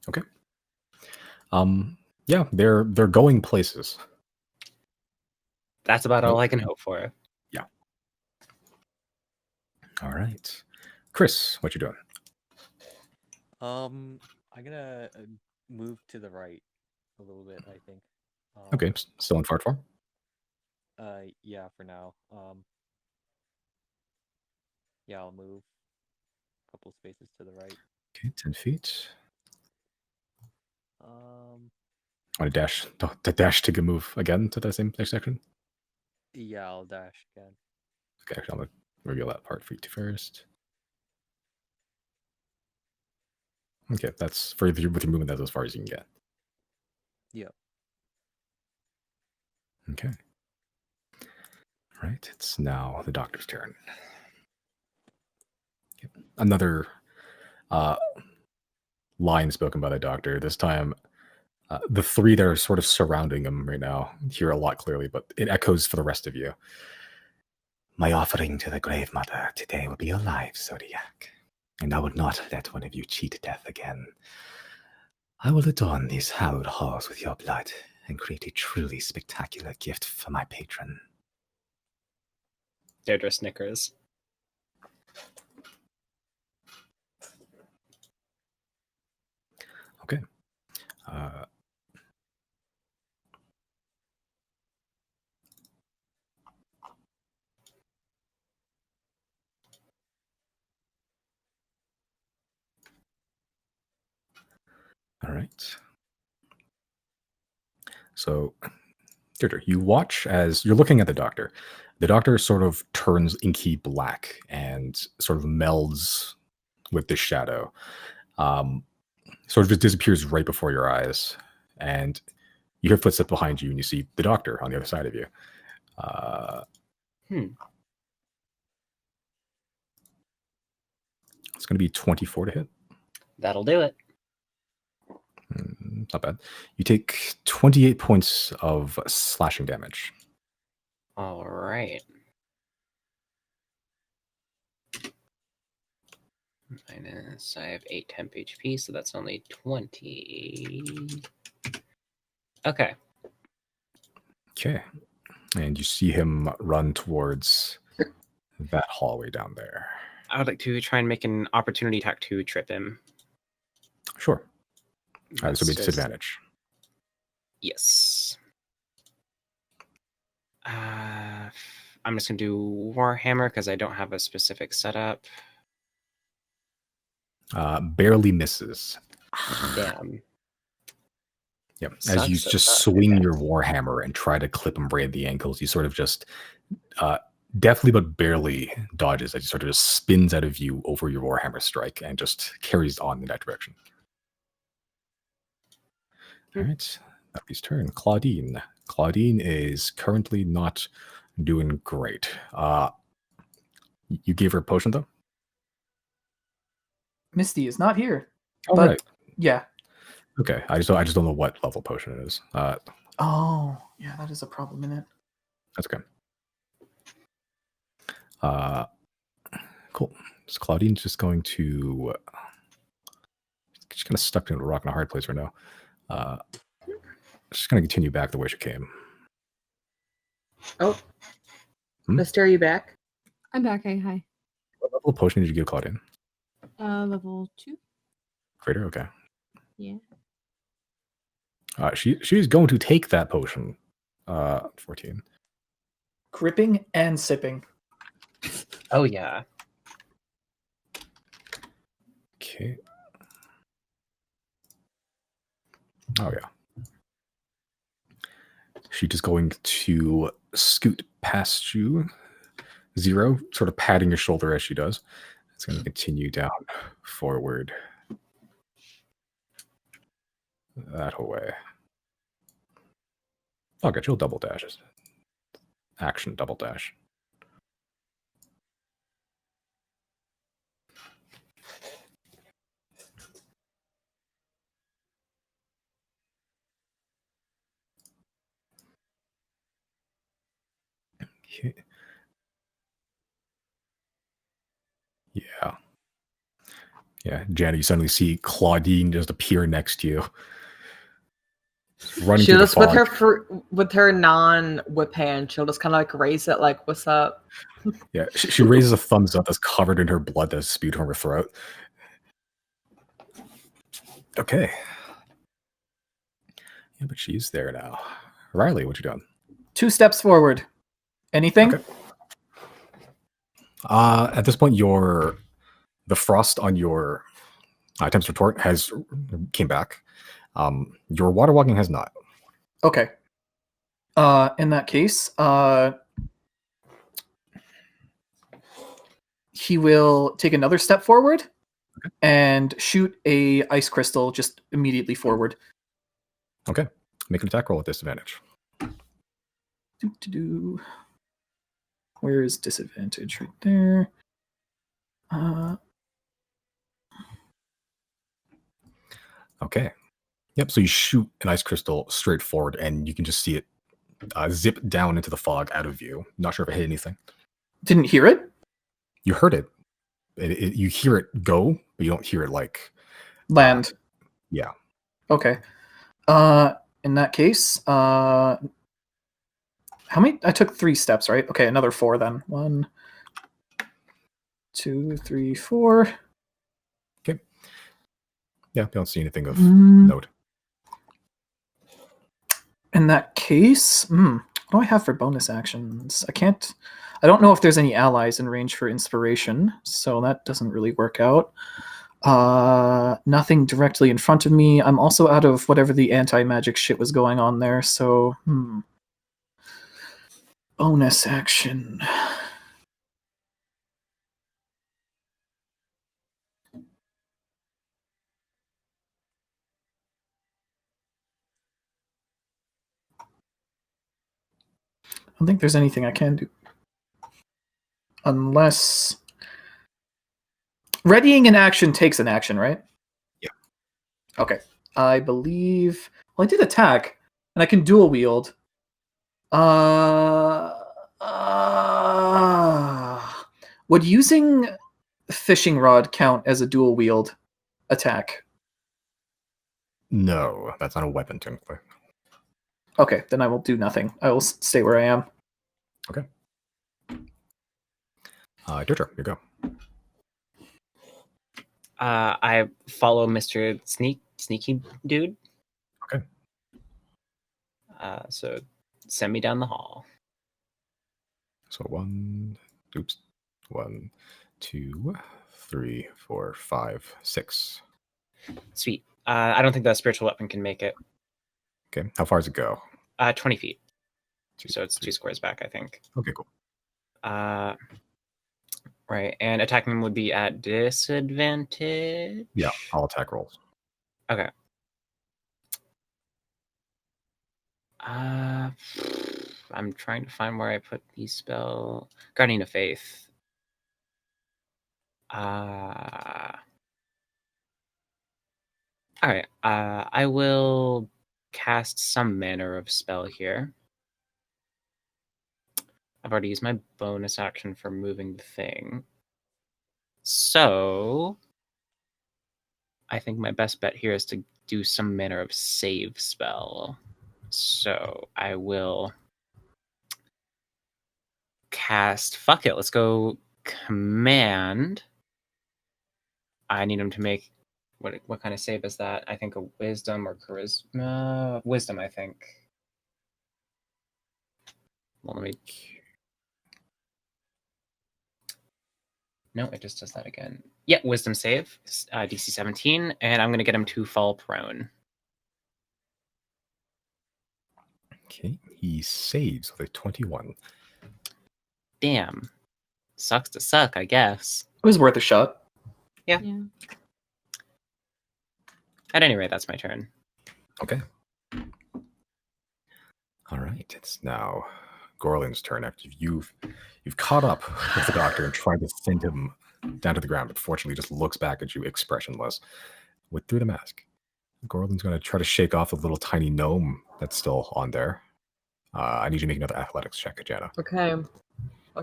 Okay. Yeah, they're going places. That's about all I can hope for. Yeah. All right. Chris, what you doing? I'm gonna move to the right a little bit, I think. Okay, still in fart form? Yeah, for now. Yeah, I'll move a couple spaces to the right. Okay, 10 feet. Um, Want to dash to move again to the same section? yeah, I'll dash again. Okay, actually, I'm going to reveal that part for you first. Okay, that's with your movement, that's as far as you can get. Yep. Okay. All right, it's now the doctor's turn. Yep. Another line spoken by the doctor. This time, the 3 that are sort of surrounding him right now hear a lot clearly, but it echoes for the rest of you. My offering to the Grave Mother today will be your life, Zodiac, and I will not let one of you cheat death again. I will adorn these hallowed halls with your blood and create a truly spectacular gift for my patron. Deirdre snickers. Okay. All right. So, Deirdre, you watch as you're looking at the doctor. The doctor sort of turns inky black and sort of melds with the shadow. Sort of just disappears right before your eyes. And you hear footsteps behind you and you see the doctor on the other side of you. It's going to be 24 to hit. That'll do it. Not bad. You take 28 points of slashing damage. All right. Minus, I have 8 temp HP, so that's only 20. Okay. Okay. And you see him run towards that hallway down there. I would like to try and make an opportunity attack to trip him. Sure. All right, so That's be just- disadvantage. Yes. I'm just going to do Warhammer because I don't have a specific setup. Barely misses. Damn. Yep. As Sucks, you so just sucks. swing Okay. your warhammer and try to clip him right at the ankles, you sort of just deftly but barely dodges as he sort of just spins out of view over your warhammer strike and just carries on in that direction. All right. That'll turn. Claudine. Claudine is currently not doing great. You gave her a potion though? Misty is not here. All But- right. Yeah. Okay. I just don't know what level potion it is. Oh, yeah, that is a problem in it. That's okay. Cool. So Claudine's just going to. She's kind of stuck in a rock and a hard place right now. She's going to continue back the way she came. Oh. Hmm? Mister, are you back? I'm back. Hey, hi. What level of potion did you give Claudine? Level 2. Greater? Okay. Yeah. She's going to take that potion. 14. Gripping and sipping. Oh, yeah. Okay. Oh, yeah. She's just going to scoot past you, Zero, sort of patting your shoulder as she does. It's going to continue down forward. That way. Okay, she'll double dash. Action double dash. Okay. Yeah. Yeah, Janet, you suddenly see Claudine just appear next to you. Running She'll through the just with fog. her non-whip hand, she'll just kind of like raise it, like, "What's up?" Yeah, she raises a thumbs up that's covered in her blood that's spewed from her throat. Okay. Yeah, but she's there now. Riley, what you doing? 2 steps forward. Anything? Okay. At this point, the frost on your attempts retort has came back. Your water walking has not. Okay. In that case, he will take another step forward and shoot a ice crystal just immediately forward. Okay. Make an attack roll with disadvantage. Doo-doo-doo. Where is disadvantage? Right there. Okay. Yep. So you shoot an ice crystal straight forward, and you can just see it zip down into the fog out of view. Not sure if it hit anything. Didn't hear it. You heard it. You hear it go, but you don't hear it like Land. yeah. Okay. In that case, how many? I took 3 steps, right? Okay, another 4 then. 1, 2, 3, 4. Okay. Yeah, you don't see anything of Mm. note. In that case, what do I have for bonus actions? I don't know if there's any allies in range for inspiration, so that doesn't really work out. Nothing directly in front of me. I'm also out of whatever the anti-magic shit was going on there, so bonus action. I don't think there's anything I can do. Unless readying an action takes an action, right? Yeah. Okay. I believe. Well, I did attack, and I can dual wield. Would using fishing rod count as a dual wield attack? No, that's not a weapon technically. Okay, then I will do nothing. I will stay where I am. Okay. Your turn. You go. I follow Mr. Sneaky Dude. Okay. So send me down the hall. So 1, 2, 3, 4, 5, 6. Sweet. I don't think that spiritual weapon can make it. Okay. How far does it go? 20 feet. 2, So it's 2 squares back, I think. Okay, cool. Right. And attacking him would be at disadvantage. Yeah, all attack rolls. Okay. I'm trying to find where I put the spell. Guardian of Faith. All right. I will cast some manner of spell here. I've already used my bonus action for moving the thing. So I think my best bet here is to do some manner of save spell. So I will cast. Fuck it. Let's go command. I need him to make what kind of save is that? I think a wisdom or charisma. Wisdom, I think. Well, let me. No, it just does that again. Yeah, wisdom save, DC 17, and I'm going to get him to fall prone. Okay, he saves with a 21. Damn. Sucks to suck, I guess. It was worth a shot. Yeah. At any rate, that's my turn. Okay. All right, it's now Gorlin's turn after you've caught up with the doctor and tried to send him down to the ground, but fortunately just looks back at you expressionless through the mask. Gorlin's going to try to shake off the little tiny gnome that's still on there. I need you to make another athletics check, Jana. Okay.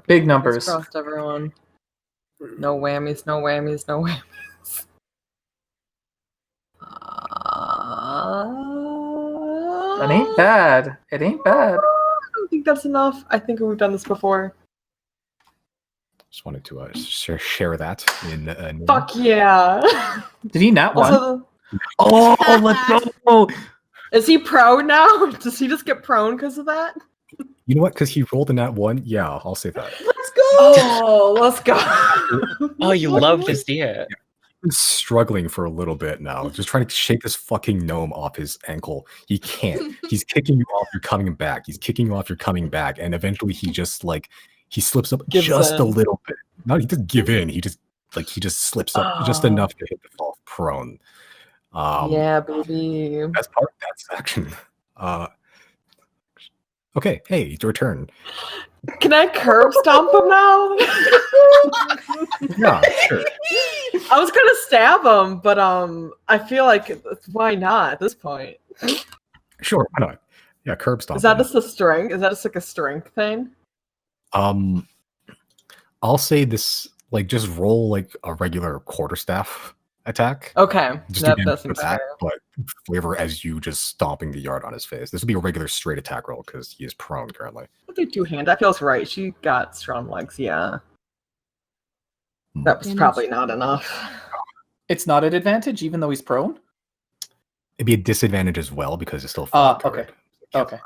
Big numbers. Fingers crossed, everyone. No whammies, no whammies, no whammies. That ain't bad. It ain't bad. I don't think that's enough. I think we've done this before. Just wanted to share that in. Fuck yeah. Did he not one? Also, Oh, let's go. is he prone now? Does he just get prone because of that? You know what? Because he rolled in that one. Yeah, I'll say that. Let's go. Let's go. Oh, you love to see it. He's struggling for a little bit now, just trying to shake this fucking gnome off his ankle. He can't. He's kicking you off. You're coming back. He's kicking you off. You're coming back. And eventually, he just he slips up Gives just in. a little bit. No, he doesn't give in. He just slips up just enough to hit the fall prone. Yeah, baby. That's action. Okay, hey, it's your turn. Can I curb stomp him now? Yeah, sure. I was gonna stab him, but I feel like why not at this point? Sure, why not? Yeah, curb stomp. Is that just a strength? Is that just like a strength thing? I'll say this, just roll like a regular quarterstaff attack. Okay, Just that again, seems that, fair. but flavor as you just stomping the yard on his face. This would be a regular straight attack roll because he is prone currently. I'll do 2-hand. That feels right. She got strong legs. Yeah, that was Damage. probably not enough. It's not an advantage, even though he's prone? It'd be a disadvantage as well because it's still Okay. Okay.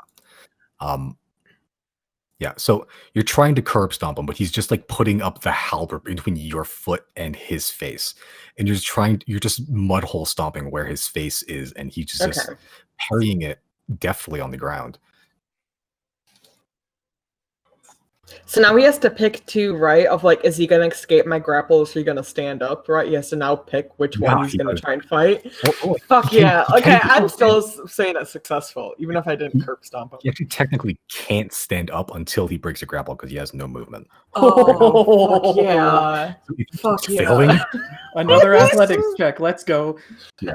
Yeah, so you're trying to curb stomp him, but he's just putting up the halberd between your foot and his face. And you're just mud hole stomping where his face is, and he's just parrying it deftly on the ground. So now he has to pick two, right? Of like, is he gonna escape my grapple? Or is he gonna stand up? Right? He has to now pick which one Yeah, he's he gonna does. try and fight. Oh, Fuck he can- yeah! he can Okay, do I'm that. still saying it's successful, even if I didn't curb stomp him. He actually technically can't stand up until he breaks a grapple because he has no movement. Oh, fuck yeah! So if he Fuck keeps yeah. failing, Another athletics check. Let's go.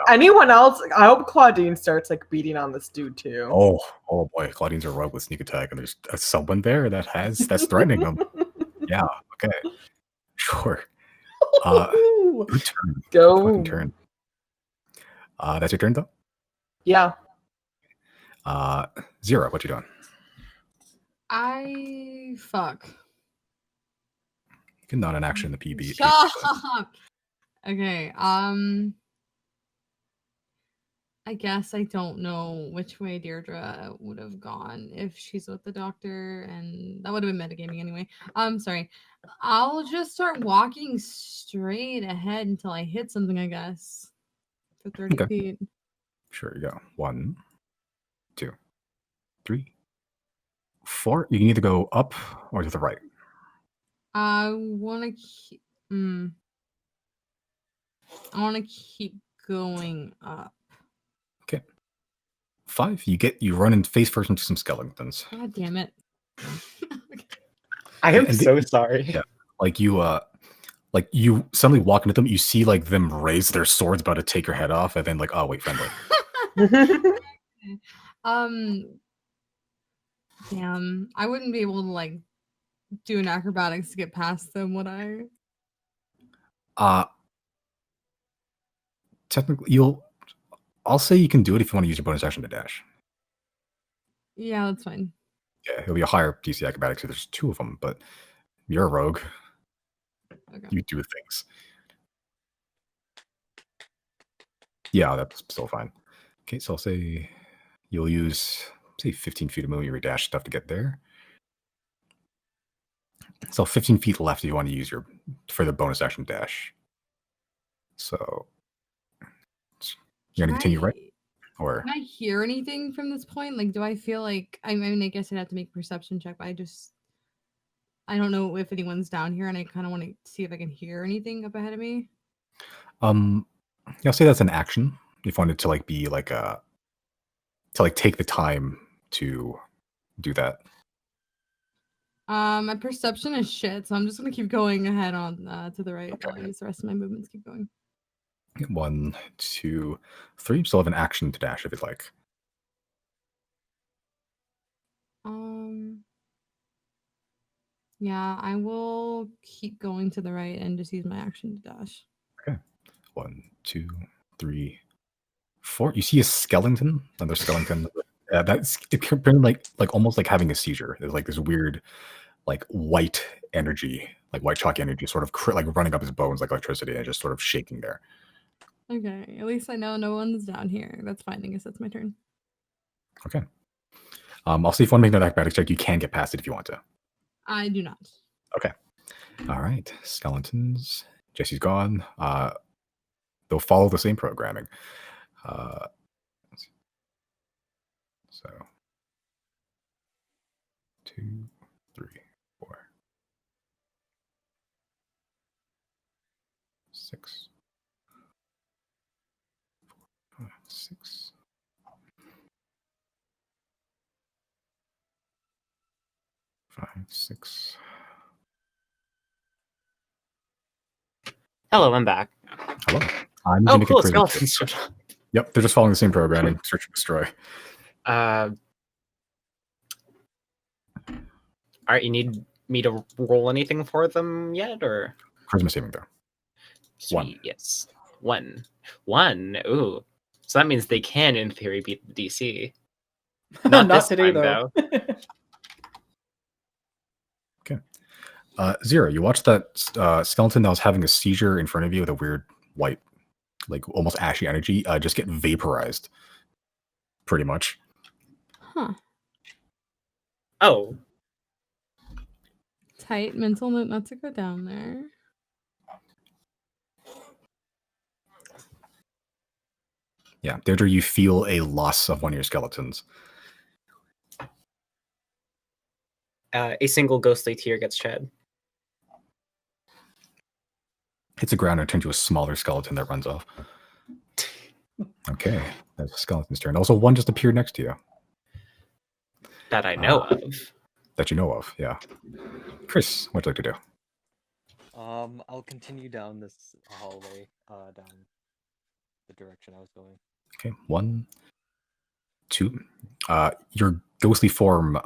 Anyone else? I hope Claudine starts like beating on this dude too. oh boy, Claudine's a rogue with sneak attack, and there's someone there that's threatening him. Yeah, okay, sure. Good turn. Go. Good fucking turn. That's your turn though. Yeah. Zero. What you doing? Fuck. You can not an action in the PB. Shut up. Okay. I guess I don't know which way Deirdre would have gone if she's with the doctor, and that would have been metagaming anyway. Sorry. I'll just start walking straight ahead until I hit something, I guess. For 30 Okay. feet. Sure, you go. 1, 2, 3, 4. You can either go up or to the right. I want to keep. I want to keep going up. Okay. 5. You run and face first into some skeletons. God damn it. I am And so sorry. Yeah. Like you suddenly walk into them, you see like them raise their swords about to take your head off, and then like, oh wait, friendly. Damn. I wouldn't be able to like do an acrobatics to get past them, would I? Technically, I'll say you can do it if you want to use your bonus action to dash. Yeah, that's fine. Yeah, it'll be a higher DC acrobatics. So there's 2 of them, but you're a rogue. Okay. You do things. Yeah, that's still fine. Okay, so I'll say you'll use 15 feet of moving your dash stuff to get there. So 15 feet left if you want to use your for the bonus action dash. So you're gonna continue right? Or Can I hear anything from this point? Like, do I feel like I mean, I guess I'd have to make a perception check, but I don't know if anyone's down here, and I kind of want to see if I can hear anything up ahead of me. I'll say that's an action. If you wanted to like be like to like take the time to do that. My perception is shit, so I'm just gonna keep going ahead on to the right. Okay. I'll use the rest of my movements. Keep going. 1, 2, 3. You still have an action to dash if you'd like. Yeah, I will keep going to the right and just use my action to dash. Okay. 1, 2, 3, 4. You see a skeleton. Another skeleton. That's apparently like almost like having a seizure. There's like this weird, like white energy, like white chalky energy, sort of like running up his bones like electricity, and just sort of shaking there. Okay, at least I know no one's down here. That's fine. I guess that's my turn. Okay. I'll see if you want to make another acrobatics check. You can get past it if you want to. I do not. Okay. All right. Skeletons. Jesse's gone. They'll follow the same programming. So 2, 3, 4, 6, 5, 6. Five, 6. Hello, I'm back. Hello. I'm Oh, gonna cool. get crazy. Skeletons. Yep, they're just following the same programming. Search and destroy. All right, you need me to roll anything for them yet, or? Charisma saving throw. Sweet, 1. yes. 1. 1. Ooh. So that means they can, in theory, beat the DC. Not this today, time, though. Okay. Zero. You watch that skeleton that was having a seizure in front of you with a weird white, like almost ashy energy, just get vaporized. Pretty much. Huh. Oh. Tight mental note not to go down there. Yeah. Deirdre, you feel a loss of one of your skeletons. A single ghostly tear gets shed. Hits the ground and turns to a smaller skeleton that runs off. Okay, that's a skeleton's turn. Also, one just appeared next to you. That I know of. That you know of, yeah. Chris, what'd you like to do? I'll continue down this hallway, down the direction I was going. Okay, 1, 2. Your ghostly form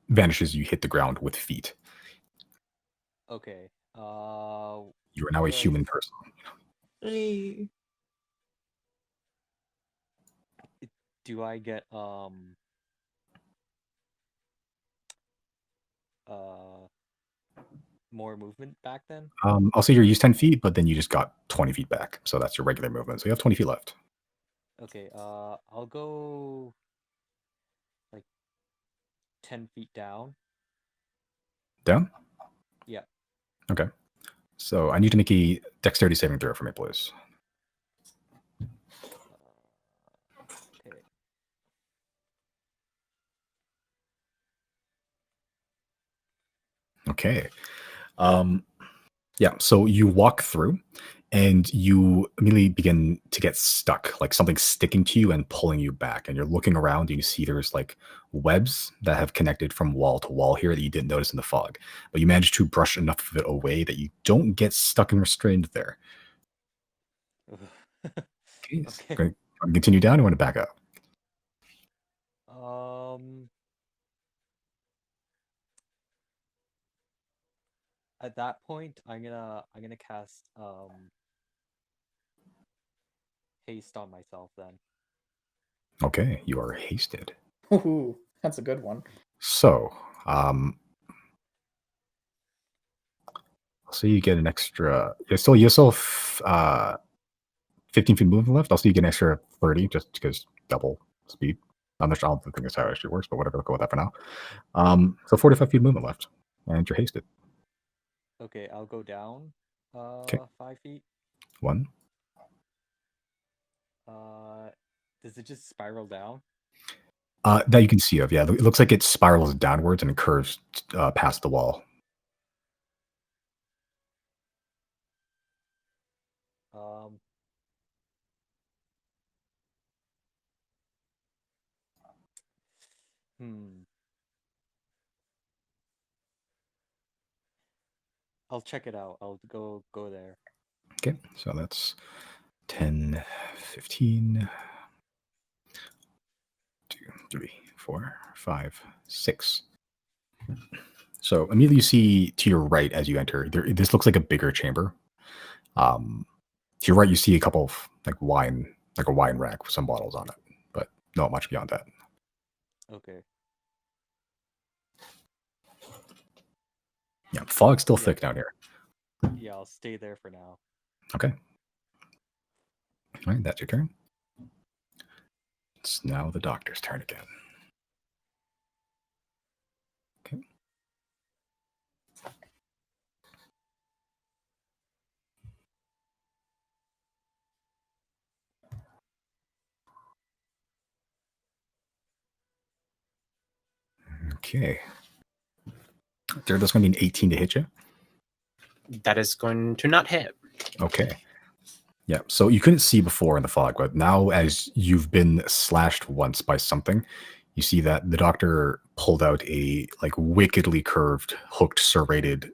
vanishes. You hit the ground with feet. Okay. You are what now a do I- human person. Do I get more movement back then? I'll say you used 10 feet, but then you just got 20 feet back. So that's your regular movement. So you have 20 feet left. Okay, I'll go like 10 feet down. Down? Yeah. Okay. So I need to make a dexterity saving throw for me, please. Okay. Okay. Yeah, so you walk through and you immediately begin to get stuck, like something sticking to you and pulling you back. And you're looking around and you see there's like webs that have connected from wall to wall here that you didn't notice in the fog. But you manage to brush enough of it away that you don't get stuck and restrained there. Okay. Okay. Going to continue down or want to back up? At that point, I'm gonna cast haste on myself then. Okay, you are hasted. Ooh, that's a good one. So, so you get an extra. You still have 15 feet movement left. I'll see you get an extra 30 just because double speed. I'm not sure. I don't think that's how it actually works, but whatever. I'll go with that for now. So 45 feet movement left, and you're hasted. Okay, I'll go down 5 feet. 1. Does it just spiral down? That you can see of. Yeah, it looks like it spirals downwards and it curves past the wall. I'll check it out. I'll go there. Okay, so that's 10, 15, 2, 3, 4, 5, 6. So immediately you see to your right as you enter, this looks like a bigger chamber. To your right, you see a couple of like a wine rack with some bottles on it, but not much beyond that. Okay. Yeah, fog's still thick down here. Yeah, I'll stay there for now. Okay. All right, that's your turn. It's now the doctor's turn again. Okay. Okay. That's going to be an 18 to hit you. That is going to not hit. Okay. Yeah, so you couldn't see before in the fog, but now as you've been slashed once by something, you see that the doctor pulled out a like wickedly curved, hooked, serrated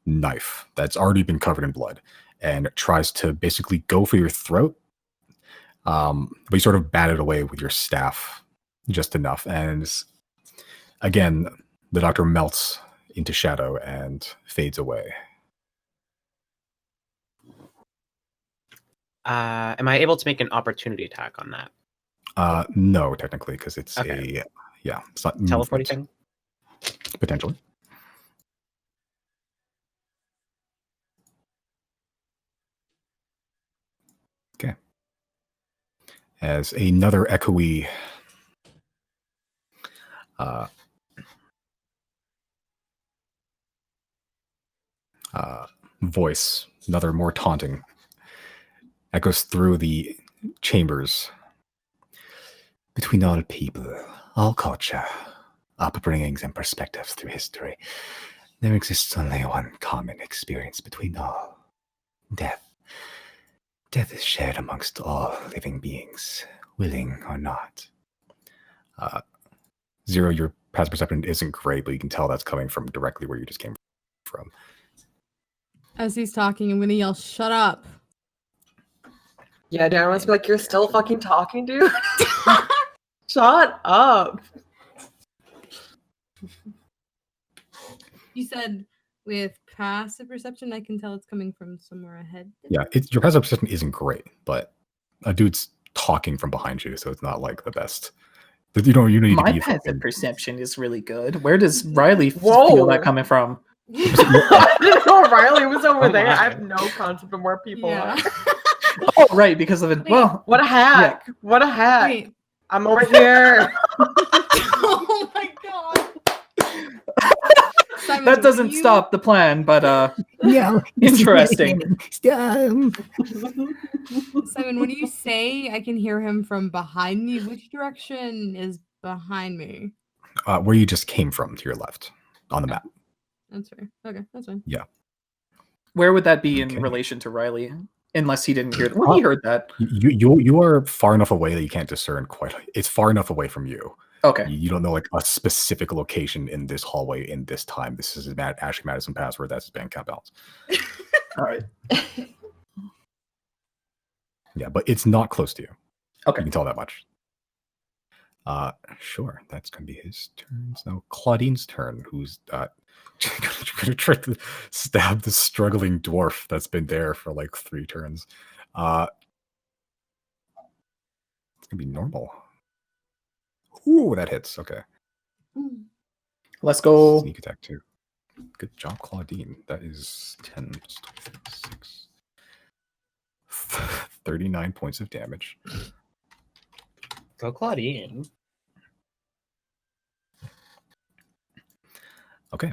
knife that's already been covered in blood and tries to basically go for your throat. But you sort of bat it away with your staff just enough. And again, the doctor melts into shadow and fades away. Am I able to make an opportunity attack on that? No, technically, because it's Okay. it's not Teleporting movement, thing? potentially. Okay. As another echoey voice, another more taunting, echoes through the chambers. Between all people, all culture, upbringings and perspectives through history, there exists only one common experience between all: death. Death is shared amongst all living beings, willing or not. Zero, your passive perception isn't great, but you can tell that's coming from directly where you just came from. As he's talking, I'm gonna yell, "Shut up!" Yeah, Darren wants to be like, you're still fucking talking, dude? Shut up. You said with passive perception, I can tell it's coming from somewhere ahead. Yeah, your passive perception isn't great, but a dude's talking from behind you, so it's not like the best. You need My to be passive perception is really good. Where does Riley Whoa. feel that coming from? I didn't know Riley was over Oh there. my. I have no concept of where people Yeah. are. Oh, right, because of it. Wait. Well, What a hack. What a hack. Wait. I'm over here. Oh my god. Simon, that doesn't you- stop the plan, but Yeah, interesting. Simon, when you say I can hear him from behind me, which direction is behind me? Where you just came from, to your left, on the map. That's fair. Okay, that's fine. Where would that be Okay. in relation to Riley? Unless he didn't hear it. Well, he heard that. You are far enough away that you can't discern quite. It's far enough away from you. Okay. You don't know like a specific location in this hallway in this time. This is Ashley Madison password. That's his bank account balance. All right. Yeah, but it's not close to you. Okay. You can tell that much. Sure. That's gonna be his turn. So Claudine's turn, who's gonna try to stab the struggling dwarf that's been there for like 3 turns. It's gonna be normal. Ooh, that hits. Okay. Let's go. Sneak attack 2. Good job, Claudine. That is 10 plus 26. 39 points of damage. Go Claudine. Okay.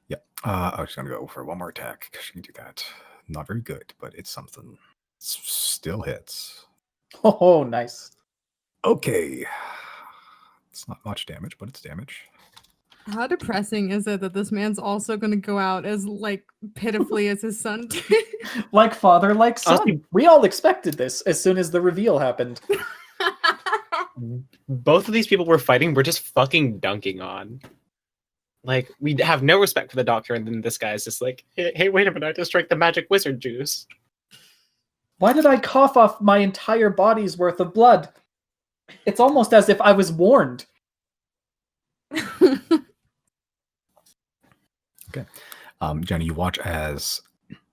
Yeah. I was gonna go for one more attack because she can do that. Not very good, but it's something. Still hits. Oh, nice. Okay. It's not much damage, but it's damage. How depressing is it that this man's also going to go out as like pitifully as his son did? Like father, like son. Honestly- We all expected this as soon as the reveal happened. Both of these people we're fighting, we're just fucking dunking on. Like, we have no respect for the doctor, and then this guy's just like, hey, wait a minute, I just drank the magic wizard juice. Why did I cough off my entire body's worth of blood? It's almost as if I was warned. Jenny, you watch as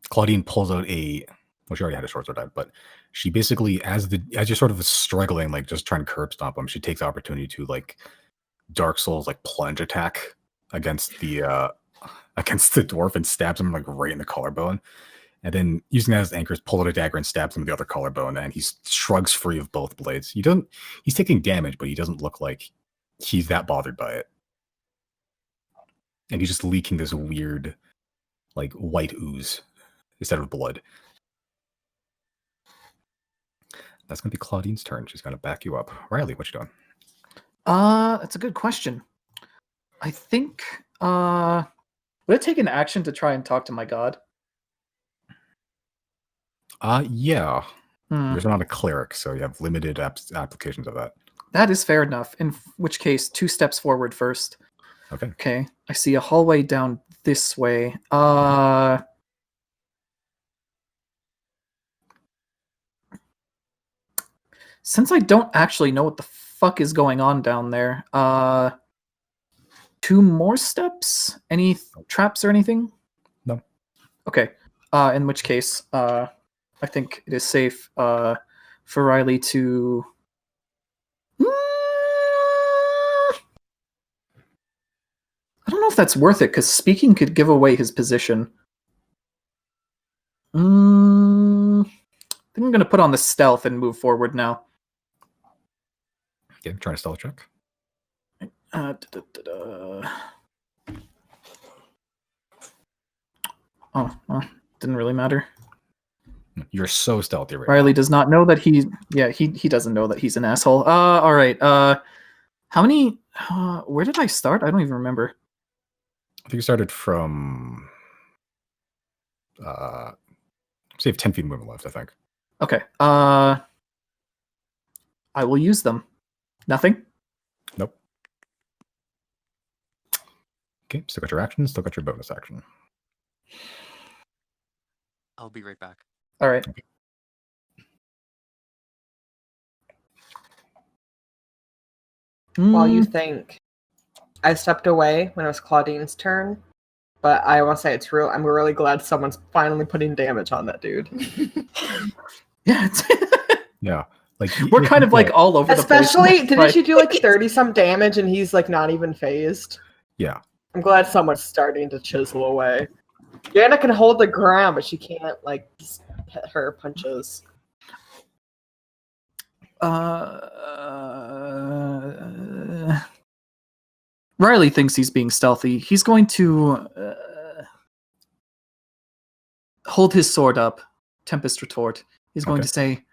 Claudine pulls out a. Well, she already had a short sword out, but she basically, as you're sort of struggling, like just trying to curb stomp him, she takes the opportunity to like Dark Souls like plunge attack against the dwarf and stabs him like right in the collarbone, and then using that as anchors, pull out a dagger and stabs him in the other collarbone, and he shrugs free of both blades. He's taking damage, but he doesn't look like he's that bothered by it, and he's just leaking this weird like white ooze instead of blood. That's gonna be Claudine's turn. She's gonna back you up. Riley, what you doing? That's a good question. I think would it take an action to try and talk to my god? Yeah. Hmm. You're not a cleric, so you have limited applications of that. That is fair enough. In which case, 2 steps forward first. Okay. Okay. I see a hallway down this way. Since I don't actually know what the fuck is going on down there, 2 more steps? Any traps or anything? No. Okay. In which case, I think it is safe for Riley to. I don't know if that's worth it, because speaking could give away his position. I think I'm going to put on the stealth and move forward now. Okay, trying to stealth check. Oh, well, didn't really matter. You're so stealthy right Riley does not know that he doesn't know that he's an asshole. All right. How many Where did I start? I don't even remember. I think you started from. So you have 10 feet movement left, I think. Okay. I will use them. Nothing? Nope. Okay, still got your action, still got your bonus action. I'll be right back. All right. While you Mm, think, I stepped away when it was Claudine's turn, but I want to say I'm really glad someone's finally putting damage on that dude. yeah. Yeah, like We're kind of like all over the place. Especially, didn't Right. she do like 30-some damage and he's like not even phased? Yeah. I'm glad someone's starting to chisel away. Jana can hold the ground, but she can't like hit her punches. Riley thinks he's being stealthy. He's going to hold his sword up, Tempest Retort. He's going Okay. to say,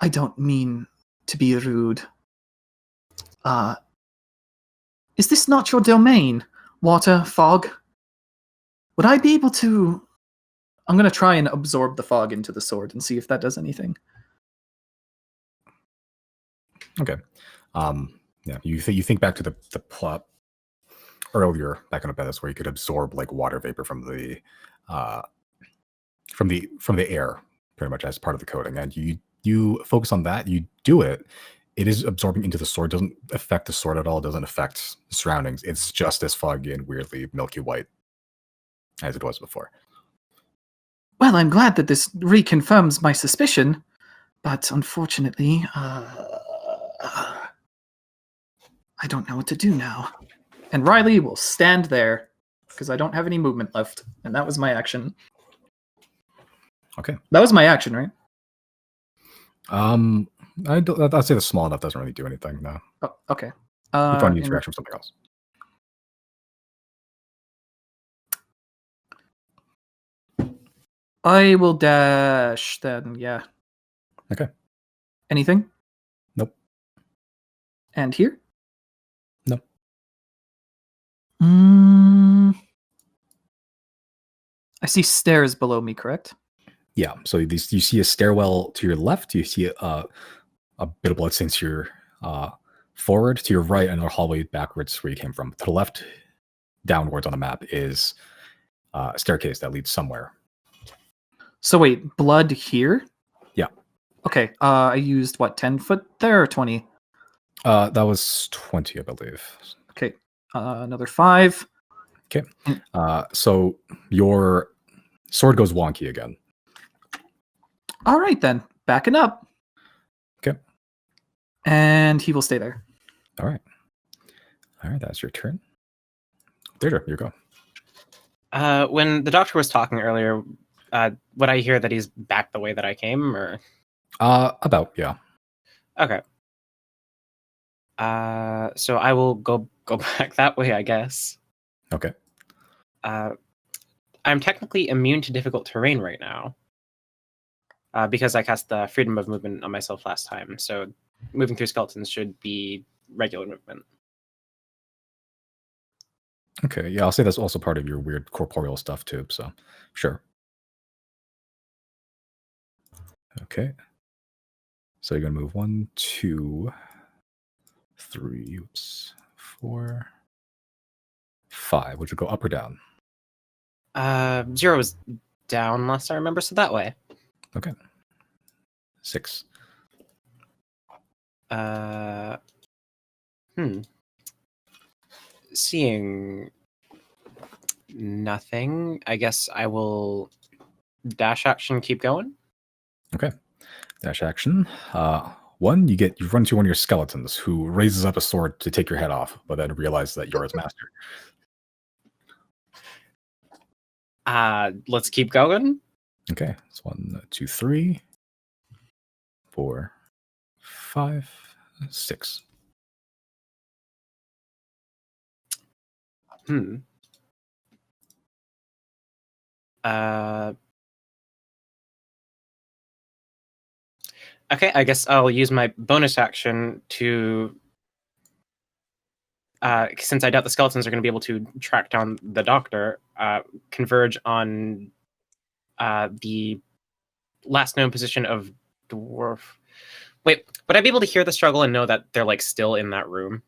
I don't mean to be rude. Is this not your domain? Water, fog? Would I be able to... I'm going to try and absorb the fog into the sword and see if that does anything. Okay. Yeah, you think back to the plot earlier back in the Abyss where you could absorb like water vapor from the air pretty much as part of the coating, and you focus on that, you do it. It is absorbing into the sword, doesn't affect the sword at all, doesn't affect the surroundings. It's just as foggy and weirdly milky white as it was before. Well, I'm glad that this reconfirms my suspicion, but unfortunately, I don't know what to do now. And Riley will stand there, because I don't have any movement left, and that was my action. Okay. That was my action, right? I'd say the small enough doesn't really do anything. No. Oh, okay. You find use your action for something else. I will dash then, yeah. Okay. Anything? Nope. And here? Nope. I see stairs below me, correct? Yeah. So you see a stairwell to your left. You see a bit of bloodstains to your forward. To your right, another hallway backwards where you came from. To the left, downwards on the map is a staircase that leads somewhere. So wait, blood here? Yeah. Okay, I used, 10 foot there or 20? That was 20, I believe. Okay, another 5. Okay. So your sword goes wonky again. All right then, backing up. Okay. And he will stay there. All right. That's your turn. Deirdre, you go. When the doctor was talking earlier, would I hear that he's back the way that I came, or? About, yeah. Okay. So I will go back that way, I guess. Okay. I'm technically immune to difficult terrain right now. Because I cast the freedom of movement on myself last time, so moving through skeletons should be regular movement. Okay, yeah, I'll say that's also part of your weird corporeal stuff too, so sure. Okay. So you're gonna move 1, 2, 3, 4, 5. Would you go up or down? 0 was down last I remember, so that way. Okay. 6. Seeing nothing, I guess I will dash action keep going. Okay. Dash action. 1, you run to one of your skeletons who raises up a sword to take your head off, but then realizes that you're his master. Let's keep going. Okay. It's 1, 2, 3, 4, 5, 6. Okay, I guess I'll use my bonus action to since I doubt the skeletons are going to be able to track down the doctor, converge on the last known position of dwarf. Wait, would I be able to hear the struggle and know that they're like still in that room?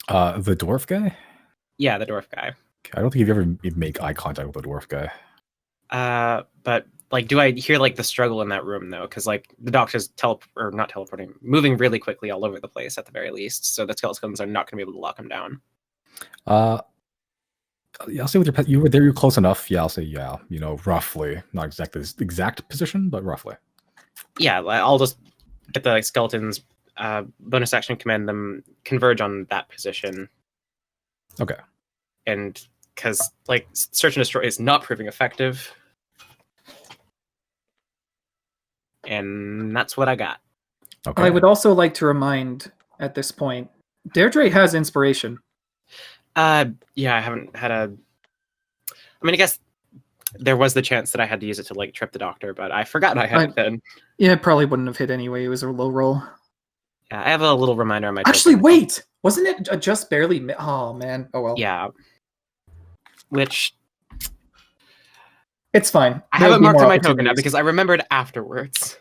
The dwarf guy? Yeah, the dwarf guy. I don't think you've ever made eye contact with the dwarf guy. But like, do I hear like the struggle in that room though? Because like the doctor's not teleporting, moving really quickly all over the place at the very least. So the skeletons are not going to be able to lock him down. Yeah, I'll say with your pet, you were there. You're close enough. Yeah, I'll say yeah. Roughly, not exactly this exact position, but roughly. Yeah, I'll just get the skeletons. Bonus action, command them converge on that position. Okay. And because like search and destroy is not proving effective, and that's what I got. Okay. I would also like to remind at this point, Deirdre has inspiration. Yeah, I haven't had a. I mean, I guess there was the chance that I had to use it to like trip the doctor, but I forgot I had it then. Yeah, it probably wouldn't have hit anyway. It was a low roll. Yeah, I have a little reminder on my. Actually, token. wait! Wasn't it just barely? Oh man! Oh well. Yeah. Which It's fine. I There'll haven't be marked more on my token now opportunities. because I remembered afterwards.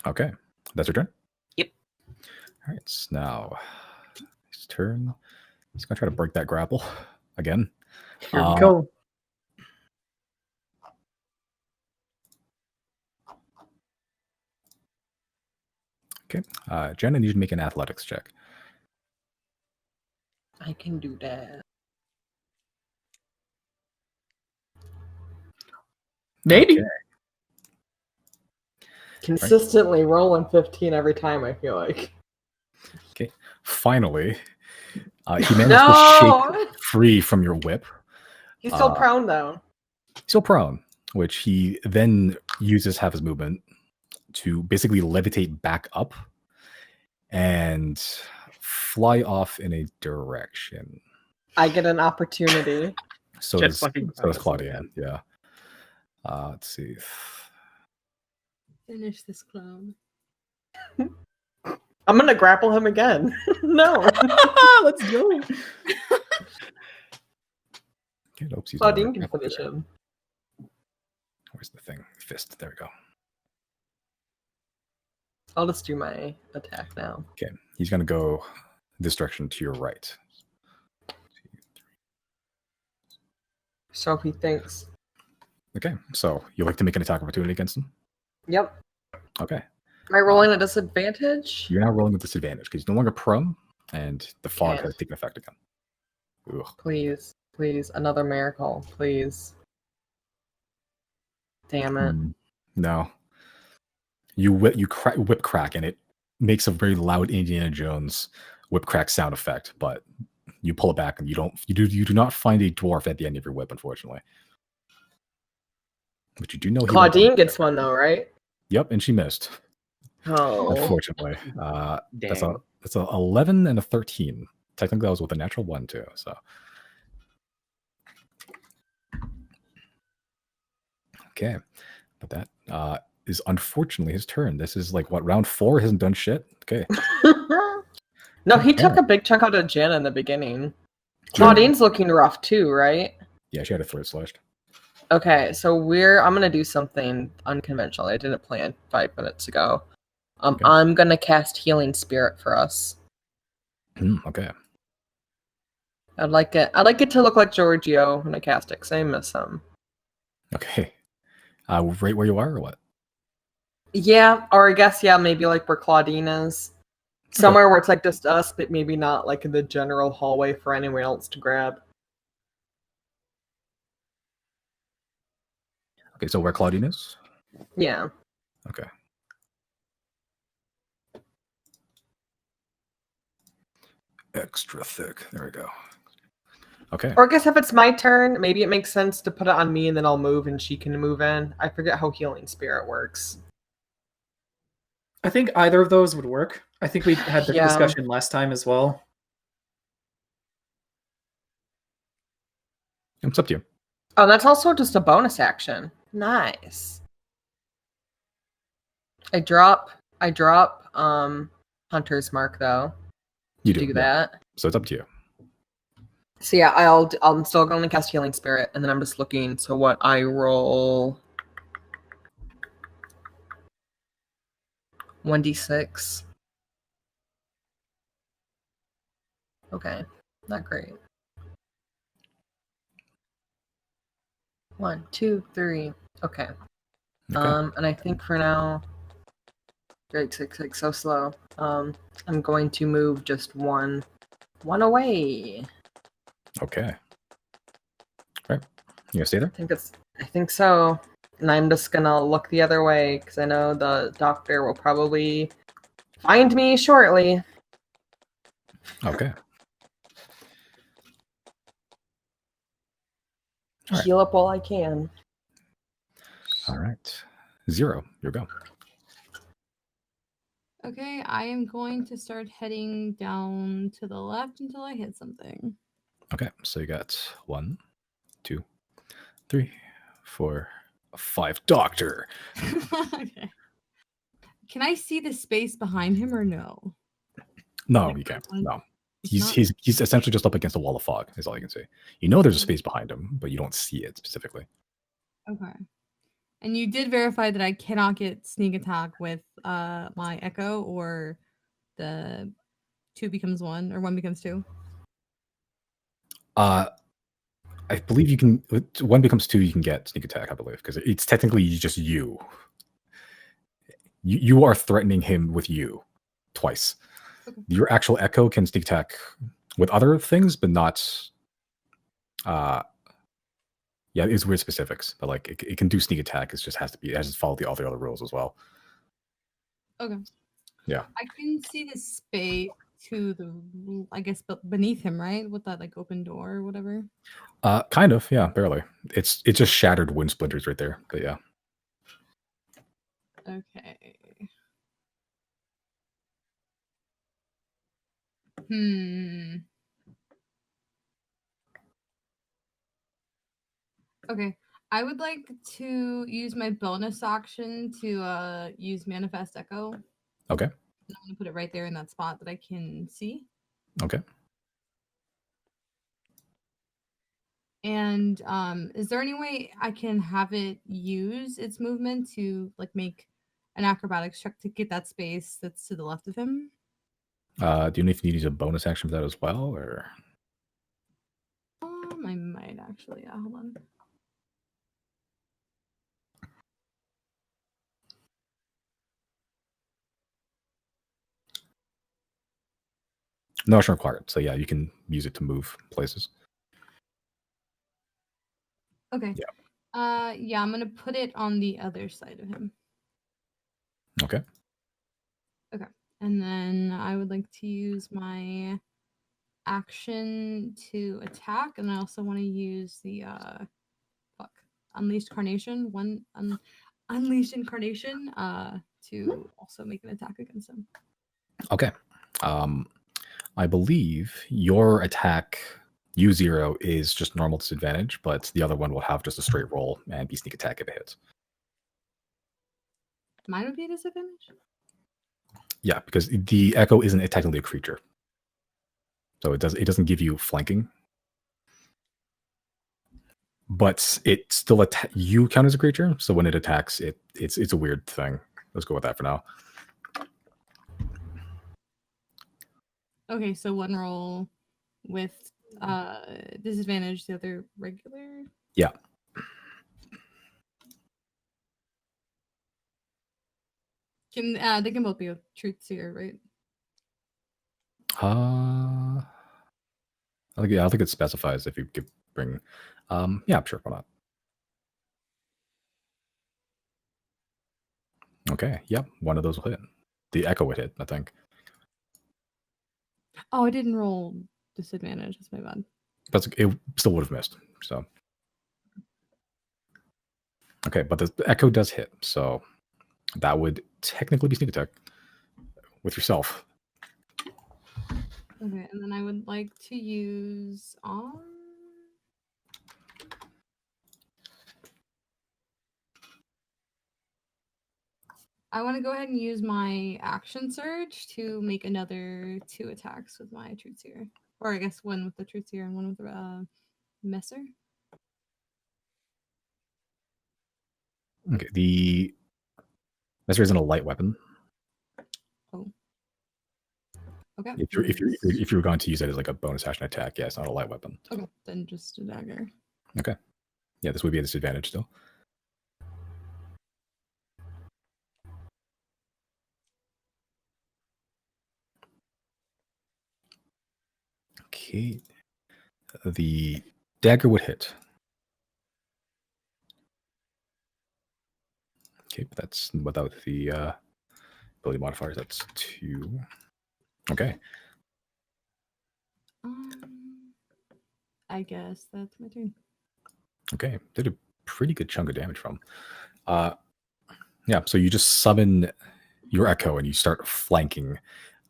Okay, that's your turn. Yep. All right, so now his turn. He's gonna try to break that grapple again. Here we go. Okay, Jen, I need you to make an athletics check. I can do that. Maybe. Okay. Consistently rolling 15 every time, I feel like. Okay, finally, he managed to No! shake free from your whip. He's still prone, though. Still prone, which he then uses half his movement to basically levitate back up and fly off in a direction. I get an opportunity. So Jet does fucking Claudia. Yeah. Let's see. Finish this clown. I'm gonna grapple him again. No. Let's go. Okay, nope, he's Claudine can finish him. Where's the thing? Fist. There we go. I'll just do my attack now. Okay, he's gonna go this direction to your right. So he thinks. Okay, so you like to make an attack opportunity against him? Yep. Okay. Am I rolling a disadvantage? You're now rolling with disadvantage because he's no longer prone, and the fog Okay. has taken effect again. Ugh. Please, please, another miracle, please. Damn it. No. You whip crack, and it makes a very loud Indiana Jones whip crack sound effect, but you pull it back, and you do not find a dwarf at the end of your whip, unfortunately. But you do know Claudine gets one though, right? Yep, and she missed. Oh. Unfortunately, that's Dang. a 11 and a 13. Technically, that was with a natural 1 too. So, okay, but that is unfortunately his turn. This is like what, round 4? Hasn't done shit. Okay. No, he took a big chunk out of Jen in the beginning. Claudine's looking rough too, right? Yeah, she had a throat slashed. Okay, so I'm gonna do something unconventional. I didn't plan 5 minutes ago. Okay. I'm gonna cast Healing Spirit for us. Okay. I'd like it to look like Giorgio when I cast it, because I miss him. Okay. Right where you are, or what? Yeah, or I guess maybe like where Claudine is. Somewhere where it's like just us, but maybe not like in the general hallway for anyone else to grab. Okay, so where Claudine is? Yeah. Okay. Extra thick. There we go. Okay. Or I guess if it's my turn, maybe it makes sense to put it on me and then I'll move and she can move in. I forget how Healing Spirit works. I think either of those would work. I think we had the Yeah. discussion last time as well. It's up to you. Oh, that's also just a bonus action. Nice. I drop Hunter's Mark though. You Do yeah. that. So it's up to you. So yeah, I'm still going to cast Healing Spirit, and then I'm just looking. So what I roll 1d6. Okay, not great. 1, 2, 3. Okay. And I think for now, great, six, so slow. I'm going to move just one away. Okay. All right. You gonna stay there? I think so. And I'm just gonna look the other way because I know the doctor will probably find me shortly. Okay. All right. Heal up all I can. All right. 0. Your go. Okay, I am going to start heading down to the left until I hit something. Okay. So you got 1, 2, 3, 4, 5. Doctor. Okay. Can I see the space behind him or no? No, Like, you can't. like, No. it's He's essentially just up against a wall of fog, is all you can see. You know there's a Mhm. space behind him, but you don't see it specifically. Okay. And you did verify that I cannot get sneak attack with my echo or the 2 becomes 1 or 1 becomes 2. I believe you can. 1 becomes 2. You can get sneak attack, I believe, because it's technically just you. You are threatening him with you twice. Okay. Your actual echo can sneak attack with other things, but not. Yeah, it's weird specifics, but like it can do sneak attack. It just has to follow the other rules as well. Okay. Yeah. I can see the space to the, I guess, but beneath him, right? With that like open door or whatever. Kind of, yeah, barely. It's just shattered wind splinters right there, but yeah. Okay. Okay. I would like to use my bonus action to use Manifest Echo. Okay. And I'm gonna put it right there in that spot that I can see. Okay. And is there any way I can have it use its movement to like make an acrobatics check to get that space that's to the left of him? Do you know if you need to use a bonus action for that as well, or? I might actually. Yeah, hold on. No, it's required. So yeah, you can use it to move places. Okay. Yeah. Yeah, I'm gonna put it on the other side of him. Okay. Okay. And then I would like to use my action to attack, and I also want to use the Unleashed Carnation, Unleashed Incarnation, to also make an attack against him. Okay. I believe your attack U0 is just normal disadvantage, but the other one will have just a straight roll and be sneak attack if it hits. Mine would be a disadvantage? Yeah, because the echo isn't technically a creature. So it doesn't give you flanking. But it still you count as a creature, so when it attacks, it's a weird thing. Let's go with that for now. Okay, so one roll with disadvantage, the other regular. Yeah. They can both be a truth seer, right? I think it specifies if you could bring. Yeah, sure, why not? Okay, yep, one of those will hit. The echo would hit, I think. Oh, I didn't roll disadvantage. That's my bad. But it still would have missed. So okay, but the echo does hit, so that would technically be sneak attack with yourself. Okay, and then I would like to use I want to go ahead and use my action surge to make another 2 attacks with my truth seer, or I guess one with the truth seer and one with the messer. Okay, the messer isn't a light weapon. Oh. Okay. If you were going to use it as like a bonus action attack, yeah, it's not a light weapon. Okay, then just a dagger. Okay. Yeah, this would be a disadvantage still. Okay. The dagger would hit. Okay, but that's without the ability modifiers. That's 2. Okay. I guess that's my turn. Okay. Did a pretty good chunk of damage from. Yeah, so you just summon your echo and you start flanking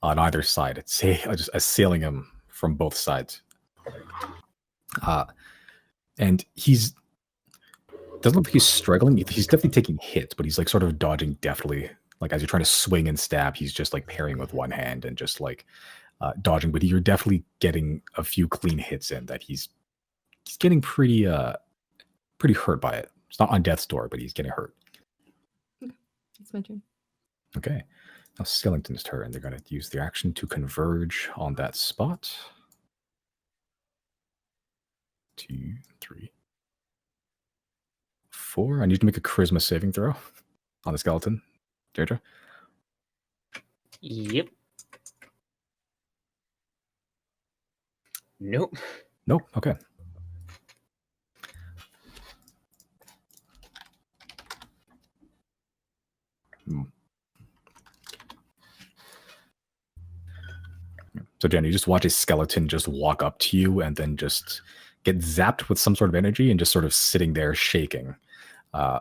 on either side. Say just assailing him from both sides. And he's doesn't look like he's struggling. He's definitely taking hits, but he's like sort of dodging deftly. Like as you're trying to swing and stab, he's just like parrying with one hand and just like dodging. But you're definitely getting a few clean hits in that he's getting pretty hurt by it. It's not on death's door, but he's getting hurt. Okay, it's my turn. Okay. Now Skellington's turn. They're going to use their action to converge on that spot. 2, 3, 4. I need to make a charisma saving throw on the skeleton. Deirdre? Yep. Nope. Nope. Okay. So, Jen, you just watch a skeleton just walk up to you and then just get zapped with some sort of energy and just sort of sitting there shaking. I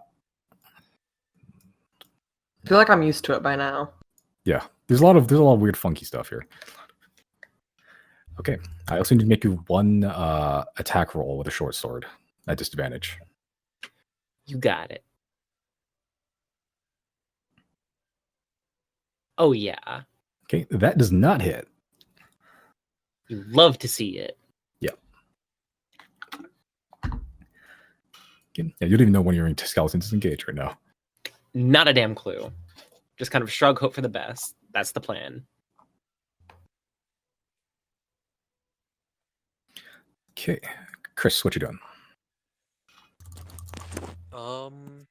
feel like I'm used to it by now. Yeah, there's a lot of weird funky stuff here. Okay, I also need to make you one attack roll with a short sword at disadvantage. You got it. Oh yeah. Okay, that does not hit. You love to see it. Yeah. Okay. Yeah, you don't even know when your skeleton is engaged right now. Not a damn clue. Just kind of shrug, hope for the best. That's the plan. Okay, Chris, what you doing? I'm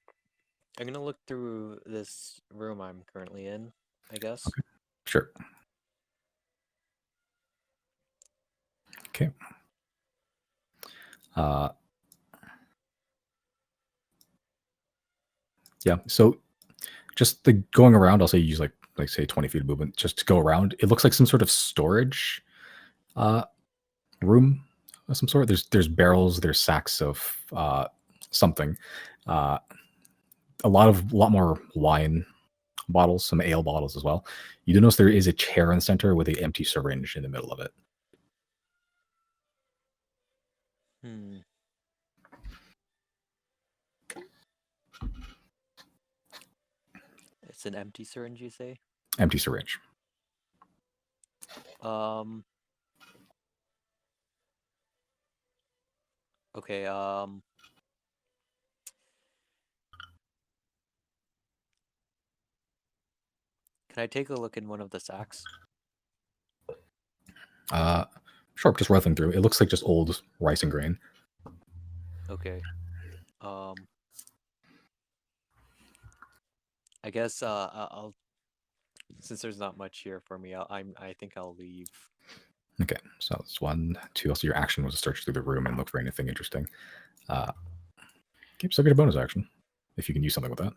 gonna look through this room I'm currently in, I guess. Okay. Sure. Okay. Yeah, so just the going around, I'll say you use like say 20 feet of movement just to go around. It looks like some sort of storage room of some sort. There's barrels, there's sacks of something. A lot more wine bottles, some ale bottles as well. You do notice there is a chair in the center with an empty syringe in the middle of it. It's an empty syringe, you say? Empty syringe. Okay, can I take a look in one of the sacks? Sure, just rifling through. It looks like just old rice and grain. Okay. I guess I'll since there's not much here for me, I think I'll leave. Okay, so it's 1, 2. Also, your action was to search through the room and look for anything interesting. Still get a bonus action if you can use something with that.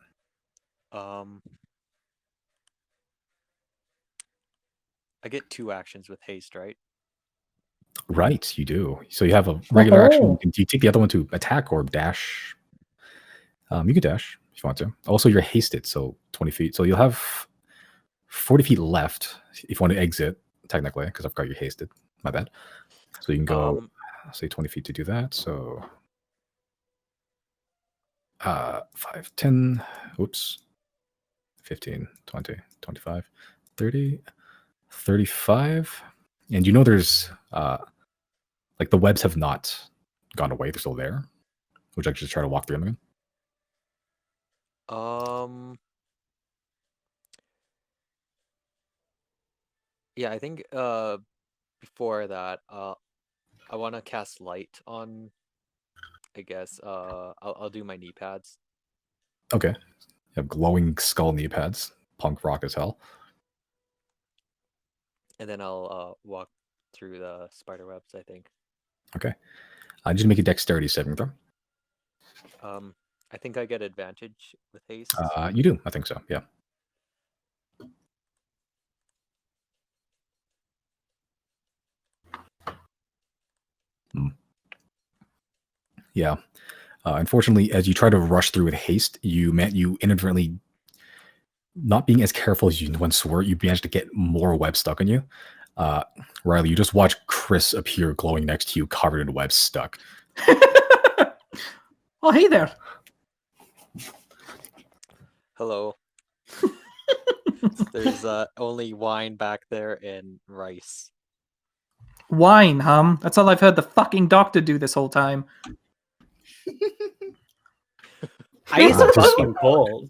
I get 2 actions with haste, right? Right, you do. So you have a regular action. Do you take the other one to attack or dash? You can dash if you want to. Also, you're hasted, so 20 feet. So you'll have 40 feet left if you want to exit, technically, because I've got you hasted. My bad. So you can go, say, 20 feet to do that. So 5, 10, oops, 15, 20, 25, 30, 35. And you know there's like the webs have not gone away, they're still there. Would you like to just try to walk through them again? Yeah, I think before that, I want to cast light on. I guess I'll do my knee pads. Okay. You have glowing skull knee pads, punk rock as hell. And then I'll walk through the spider webs, I think. Okay. Just make a dexterity saving throw. I think I get advantage with haste. You do, I think so, yeah. Yeah. Unfortunately, as you try to rush through with haste, you inadvertently, not being as careful as you once were, you managed to get more web stuck on you. Riley, you just watch Chris appear glowing next to you, covered in webs stuck. Oh, hey there. Hello. There's only wine back there and rice. Wine, That's all I've heard the fucking doctor do this whole time. Ice fucking cold.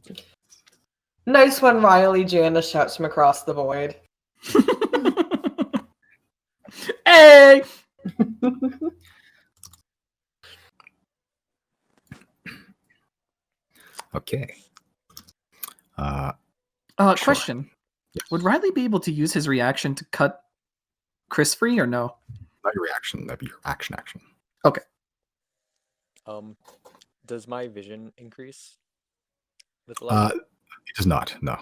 Nice one, Riley. Janice shouts from across the void. Hey! Okay. Sure. Question. Would Riley be able to use his reaction to cut Chris free or no? Not your reaction, that'd be your action. Okay. Does my vision increase with light? It does not, no.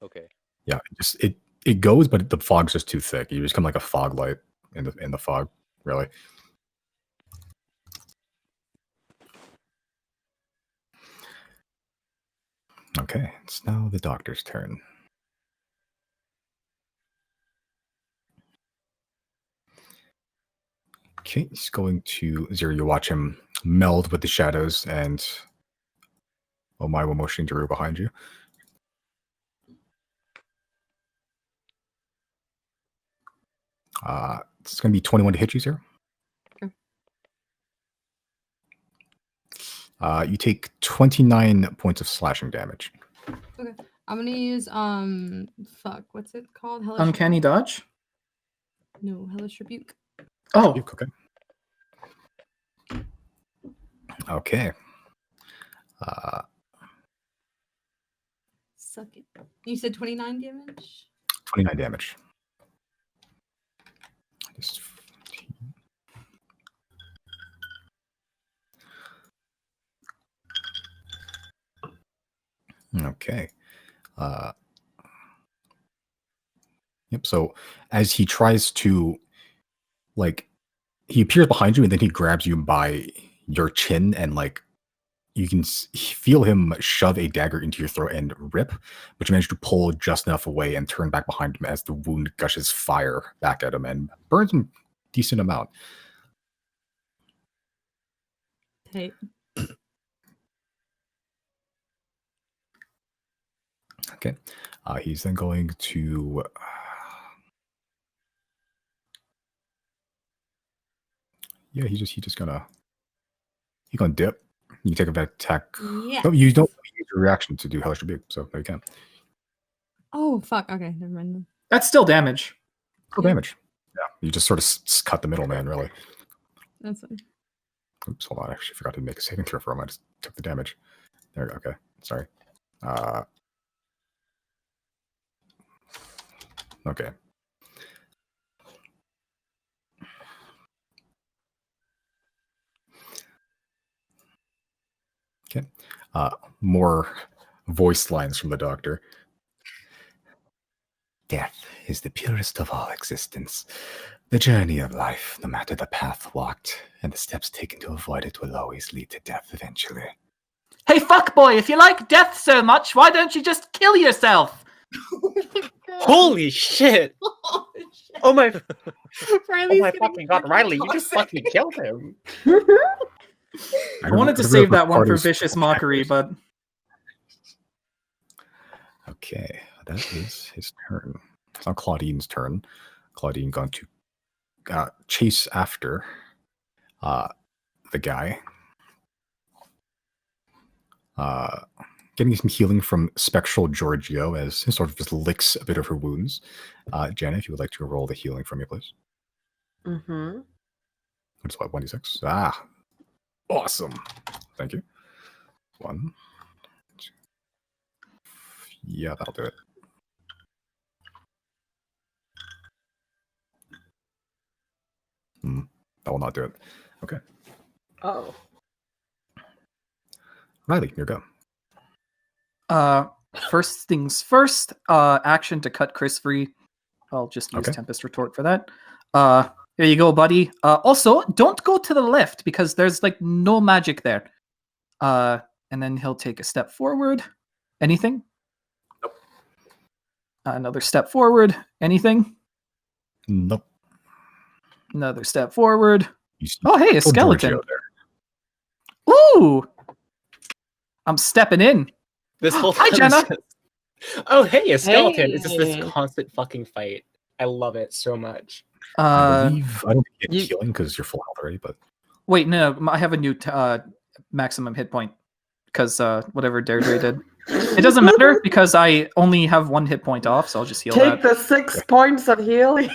Okay. Yeah, it goes, but the fog's just too thick. You become like a fog light in the fog, really. Okay, it's now the doctor's turn. Okay, he's going to Zero. You watch him meld with the shadows, and Omai will motion Drew behind you. It's going to be 21 to hit you, Zero. Okay. You take 29 points of slashing damage. Okay. I'm gonna use what's it called? Hellish Uncanny dodge? No, Hellish Rebuke. Oh. Okay. Okay. Suck it. You said 29 damage? 29 damage. Just 15. Okay. Yep. So as he tries to, he appears behind you, and then he grabs you by your chin, and you can feel him shove a dagger into your throat and rip, but you manage to pull just enough away and turn back behind him as the wound gushes fire back at him and burns him a decent amount. Hey. Okay. He's then going to he's gonna dip. You can take an attack. Yeah. No, you don't use your reaction to do Hellish Rebuke, so no, you can't. Oh fuck. Okay, never mind then. That's still damage. Still damage. Yeah, you just sort of cut the middleman, really. That's fine. Oops, hold on. I actually forgot to make a saving throw for him. I just took the damage. There we go. Okay, sorry. Okay. Okay. More voice lines from the doctor. Death is the purest of all existence. The journey of life, no matter the path walked, and the steps taken to avoid it, will always lead to death eventually. Hey, fuckboy, if you like death so much, why don't you just kill yourself? Holy shit! Oh my! Riley's Oh my getting fucking god, Riley! You just toxic. fucking killed him. I wanted to save that one for vicious mockery, but... Okay, that is his turn. It's not Claudine's turn. Claudine going to chase after the guy. Getting some healing from Spectral Giorgio as he sort of just licks a bit of her wounds. Jenna, if you would like to roll the healing from me, please. Mm-hmm. It's what, 1d6? Ah, awesome. Thank you. 1, 2. Yeah, that'll do it. That will not do it. Okay. Oh. Riley, your go. First things first, action to cut Chris free. I'll just use Okay. Tempest Retort for that. Here you go, buddy. Also, don't go to the left because there's like no magic there. And then he'll take a step forward. Anything? Nope. Another step forward. Anything? Nope. Another step forward. You see Oh, hey, a skeleton. Giorgio there. Ooh! I'm stepping in. This whole Hi, time Jenna. is just- oh, hey, a skeleton. It's just Hey. this constant fucking fight. I love it so much. I believe I don't think you you- have healing because you're full health already, but Wait, no, I have a new maximum hit point because whatever Deirdre did. It doesn't matter because I only have 1 hit point off, so I'll just heal Take that. the 6 points of healing.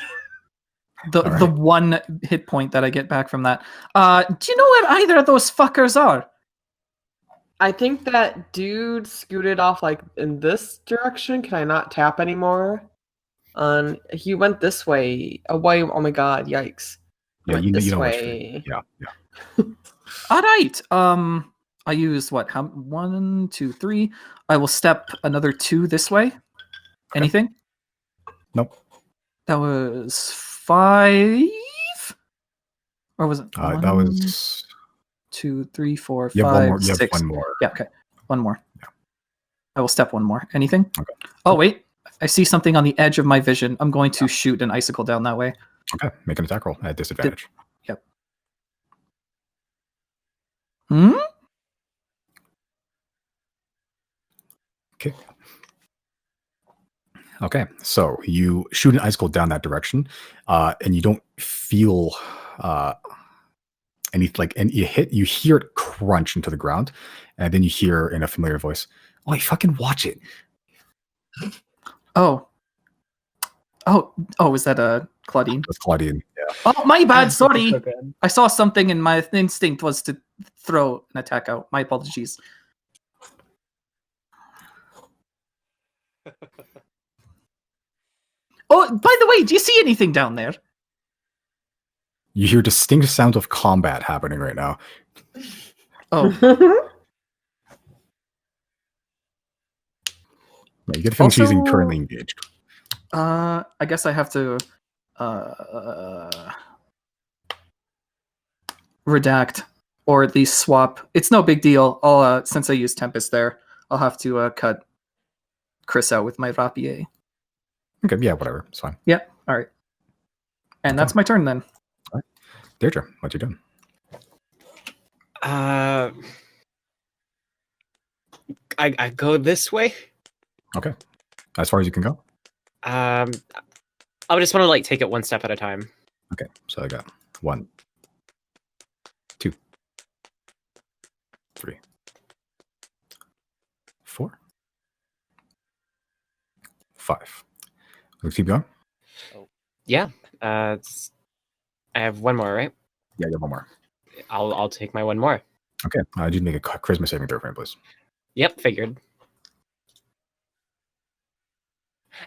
The All right. 1 hit point that I get back from that. Do you know where either of those fuckers are? I think that dude scooted off like in this direction. Can I not tap anymore? He went this way. Oh wait! Oh my god! Yikes! He yeah, went you this know which way. yeah. All right. I used what? 1, 2, 3. I will step another 2 this way. Anything? Nope. That was 5. Or was it? That 1, was 2, 3, 4, you have one 5, more. You have 6. one more. Yeah. Okay. 1 more. Yeah. I will step 1 more. Anything? Okay. Oh wait. I see something on the edge of my vision. I'm going to shoot an icicle down that way. Okay, make an attack roll at disadvantage. Yep. Hmm? Okay. Okay, so you shoot an icicle down that direction, and you don't feel any and you hear it crunch into the ground, and then you hear in a familiar voice, "Oh, you fucking watch it!" Oh, is that Claudine? That's Claudine. Yeah. Oh, my bad. Sorry. So good. I saw something and my instinct was to throw an attack out. My apologies. Oh, by the way, do you see anything down there? You hear distinct sounds of combat happening right now. Oh, Yeah, you get a feeling she's Also- currently engaged. I guess I have to redact or at least swap. It's no big deal. I'll since I used Tempest there, I'll have to cut Chris out with my rapier. Okay, yeah, whatever, it's fine. Yeah, all right. And that's my turn then. Deirdre, what you doing? I go this way. Okay, as far as you can go. I just want to like take it 1 step at a time. Okay, so I got 1, 2, 3, 4, 5. Let's keep going. Yeah. I have 1 more, right? Yeah, you have 1 more. I'll take my 1 more. Okay, I did make a charisma saving throw for me, please. Yep, figured.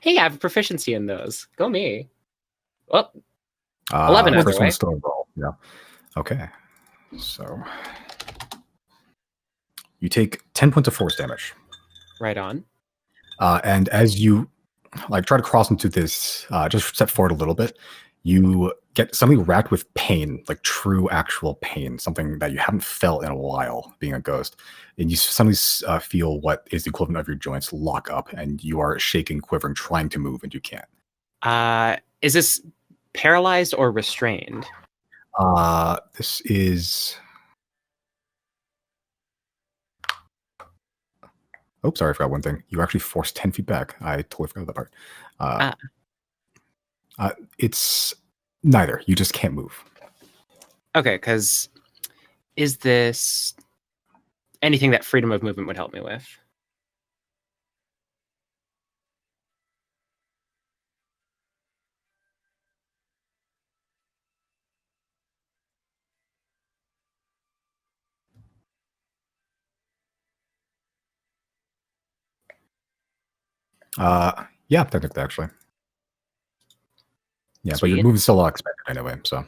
Hey, I have proficiency in those. Go me. Oh, 11 The either first way. one's still a roll. Yeah. Okay. So you take 10 points of force damage. right on. And as you try to cross into this, just step forward a little bit, you get something racked with pain, like true actual pain, something that you haven't felt in a while being a ghost. And you suddenly feel what is the equivalent of your joints lock up, and you are shaking, quivering, trying to move, and you can't. Is this paralyzed or restrained? This is Oh, sorry, I forgot one thing. You actually forced 10 feet back. I totally forgot that part. It's neither. You just can't move. Okay, because is this anything that freedom of movement would help me with? Yeah, technically, actually. Yeah, but your Sweet. move is still a lot expected anyway, so.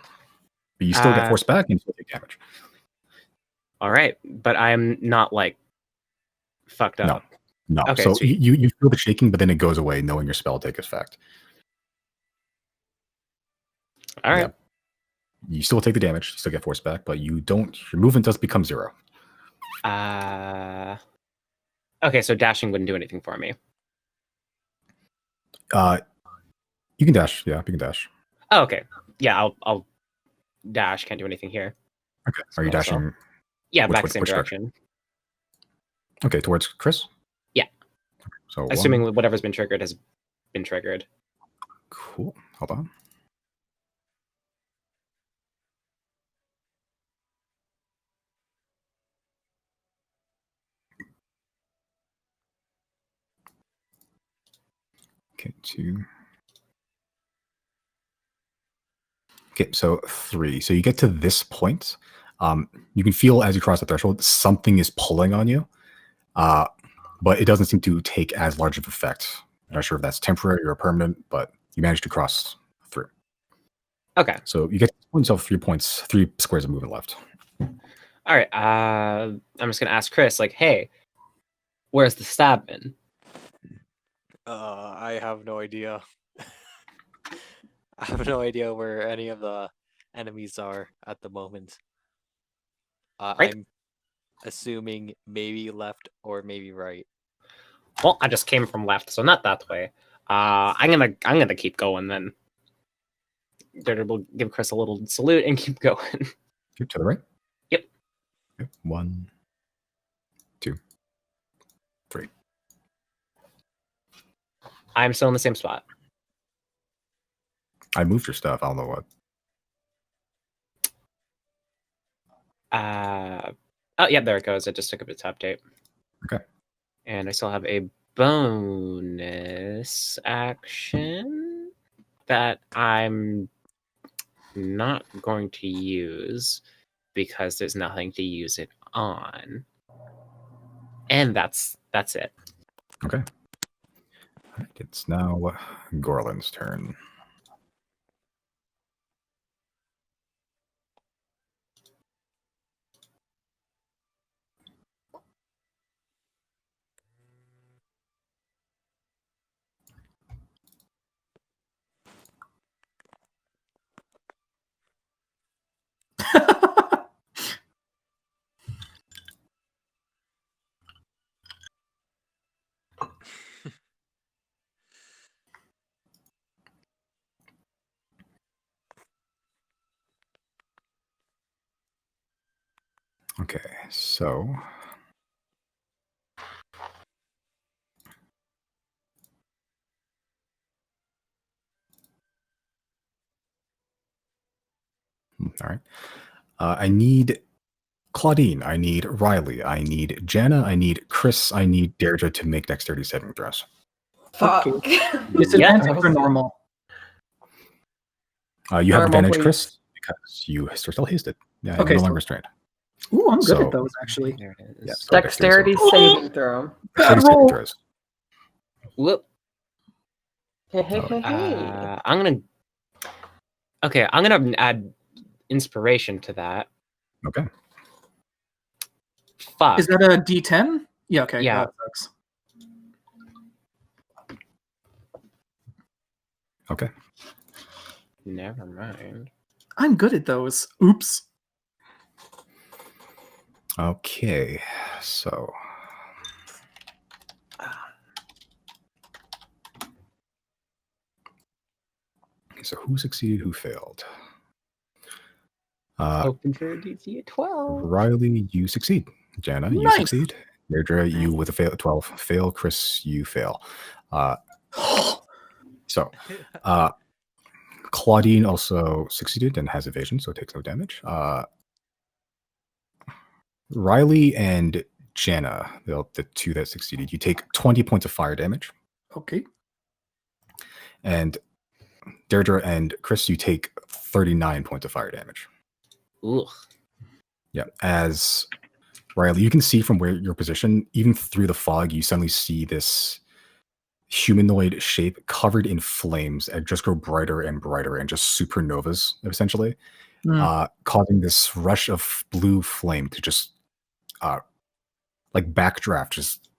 But you still get forced back and you still take damage. All right, but I'm not like fucked up. No. Okay, so sweet. you feel the shaking, but then it goes away knowing your spell take effect. All right. You still take the damage, you still get forced back, but you don't. Your movement does become 0. Okay, so dashing wouldn't do anything for me. You can dash. Yeah, you can dash. Oh, okay. Yeah, I'll dash. Can't do anything here. Okay. Are you dashing? Yeah, Which- back which- same which direction. Okay, towards Chris? Yeah. So Assuming whatever's been triggered has been triggered. Cool. Hold on. Okay, 2. Okay, so 3. So you get to this point. You can feel as you cross the threshold, something is pulling on you, but it doesn't seem to take as large of effect. I'm not sure if that's temporary or permanent, but you managed to cross through. Okay. So you get yourself 3 points, 3 squares of movement left. All right. I'm just gonna ask Chris, like, hey, where's the stab been? I have no idea. I have no idea where any of the enemies are at the moment. Right. I'm assuming maybe left or maybe right. Well, I just came from left, so not that way. I'm gonna keep going then. Dirter will give Chris a little salute and keep going. Okay, to the right? Yep. Okay, 1, 2, 3. I'm still in the same spot. I moved your stuff. I don't know what. Oh yeah, there it goes. I just took up its update. Okay. And I still have a bonus action that I'm not going to use because there's nothing to use it on. And that's it. Okay. Alright, it's now Gorlin's turn. Okay, so all right. I need Claudine. I need Riley. I need Jana. I need Chris. I need Deirdre to make dexterity saving throws. Fuck. Disadvantage for normal. You have Normal, advantage, please. Chris, because you are still hasted. Yeah, Okay, you're no so- longer restrained. Ooh, I'm good So- at those actually. There it is. Yeah, so Dexterity saving throw. Dexterity saving throws. Whoop. Hey, hey, hey, hey. I'm gonna add inspiration to that. Okay. Fuck. Is that a D10? Yeah, okay. Yeah. That sucks. Okay. Never mind. I'm good at those. Oops. Okay. So. Okay, so who succeeded? Who failed? Hoping for a DC at 12. Riley, you succeed. Jana, you Nice. succeed. Deirdre, you with a fail 12 fail. Chris, you fail. So Claudine also succeeded and has evasion, so it takes no damage. Riley and Jenna, the two that succeeded, you take 20 points of fire damage. Okay. And Deirdre and Chris, you take 39 points of fire damage. Ooh. Yeah. As Riley, you can see from where your position, even through the fog, you suddenly see this humanoid shape covered in flames and just grow brighter and brighter and just supernovas, essentially, causing this rush of blue flame to just like backdraft, just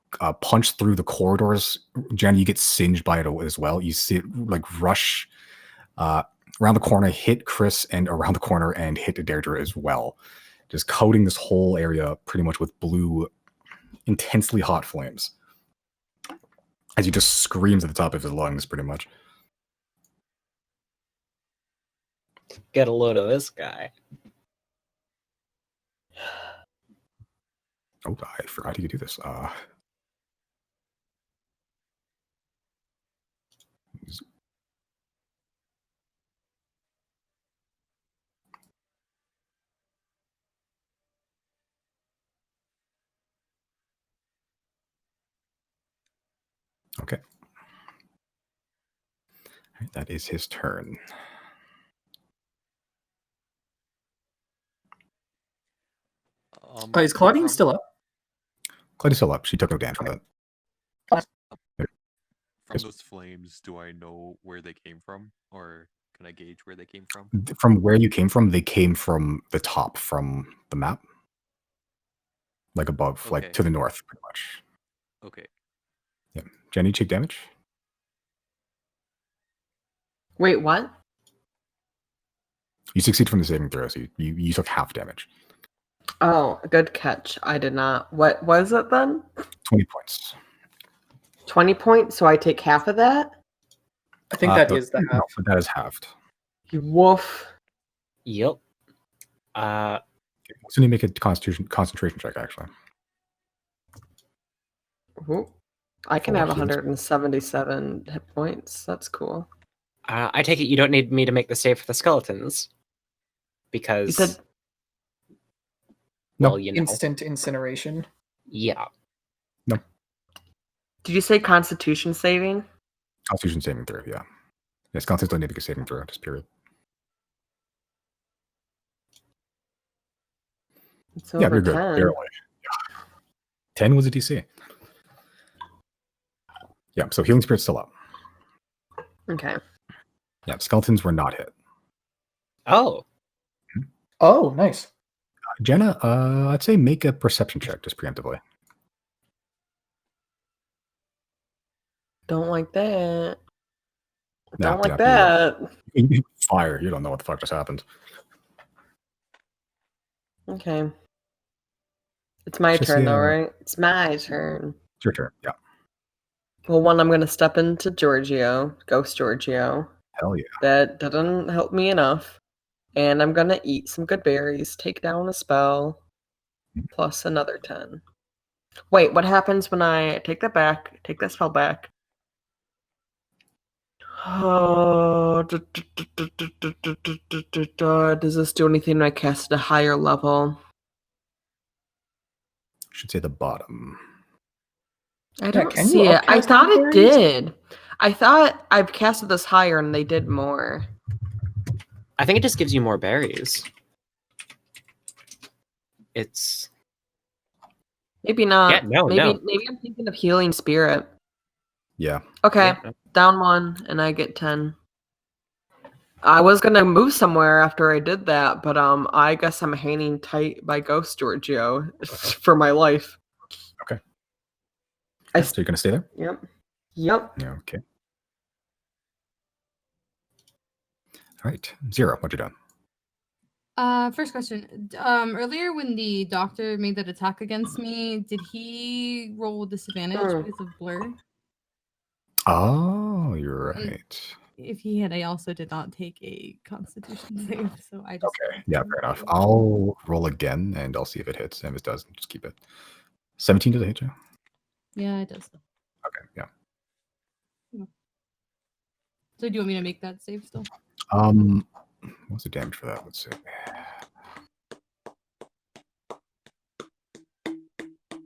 punch through the corridors. Jen, you get singed by it as well. You see it like rush around the corner, hit Chris, and around the corner and hit Deirdre as well. Just coating this whole area pretty much with blue, intensely hot flames. As he just screams at the top of his lungs, pretty much. Get a load of this guy. Oh, I forgot you could do this. Okay. All right, that is his turn. Is Claudine still up? Claudia's still up. She took no damage from that. From those flames, do I know where they came from? Or can I gauge where they came from? From where you came from, they came from the top, from the map. Like above, like to the north, pretty much. Okay. Yeah. Jenny, take damage? Wait, what? You succeed from the saving throw, so you took half damage. Oh, good catch. I did not. What was it then? 20 points. 20 points, so I take half of that? I think that is the half. No, that is halved. You wolf. Yep. So you make a concentration check, actually. Ooh. I can have 177 hit points. That's cool. I take it you don't need me to make the save for the skeletons. Because... You said... Well, you know. Instant incineration. Yeah. No. Did you say Constitution saving? Constitution saving throw, yeah. Yes, Constitution don't need to make a saving throw, just period. It's over you're good. 10. Barely. Yeah. 10 was a DC. Yeah, so Healing Spirit's still up. Okay. Yeah, skeletons were not hit. Oh. Oh, nice. Jenna, I'd say make a perception check just preemptively. Don't like that. No, Don't like yeah, that. Fire. You don't know what the fuck just happened. Okay. It's my Just turn, the, though, right? It's my turn. It's your turn. Yeah. Well, one, I'm going to step into Giorgio, Ghost Giorgio. Hell yeah. That didn't help me enough. And I'm going to eat some good berries, take down a spell, plus another 10. Wait, what happens when I take that back, take that spell back? Oh, does this do anything when I cast at a higher level? Should say the bottom. I don't can see you it. I upcast thought the it berries? did. I thought I've casted this higher and they did more. I think it just gives you more berries. It's... Maybe not. Yeah, no. Maybe I'm thinking of Healing Spirit. Yeah. Okay, Yeah. down 1 and I get 10. I was gonna move somewhere after I did that, but I guess I'm hanging tight by Ghost Giorgio for my life. Okay. I So you're gonna stay there? Yep. Yeah, okay. All right. Zero, what you done? First question. Earlier when the doctor made that attack against me, did he roll with disadvantage because of blur? Oh, you're right. If he had, I also did not take a Constitution save, so I just Okay, yeah, fair enough. I'll roll again and I'll see if it hits. And if it doesn't, just keep it. 17 does it hit you? Yeah, it does. Okay, yeah. So do you want me to make that save still? What's the damage for that? Let's see.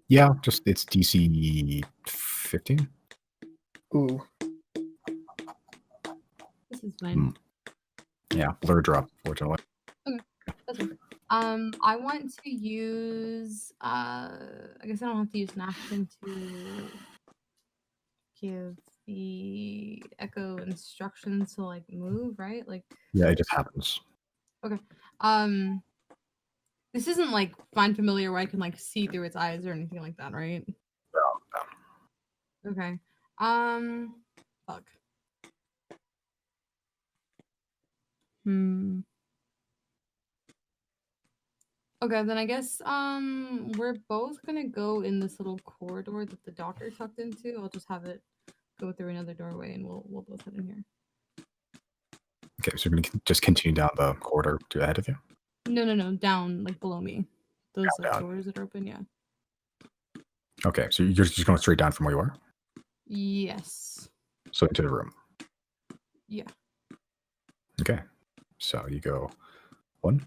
Yeah, just it's DC 15. Ooh. This is fine. Yeah, blur drop, fortunately. That's fine. I want to use. I guess I don't have to use an action to give the echo instructions to like move, right? Like. Yeah, it just happens. Okay. This isn't like find familiar where I can like see through its eyes or anything like that, right? No. Okay. Fuck. Okay, then I guess we're both gonna go in this little corridor that the doctor tucked into. I'll just have it go through another doorway and we'll both head in here. Okay, so you're going to just continue down the corridor to ahead of you? No, down like below me. Those like Down. doors that are open, yeah. Okay, so you're just going straight down from where you are? Yes. So into the room. Yeah. Okay, so you go 1,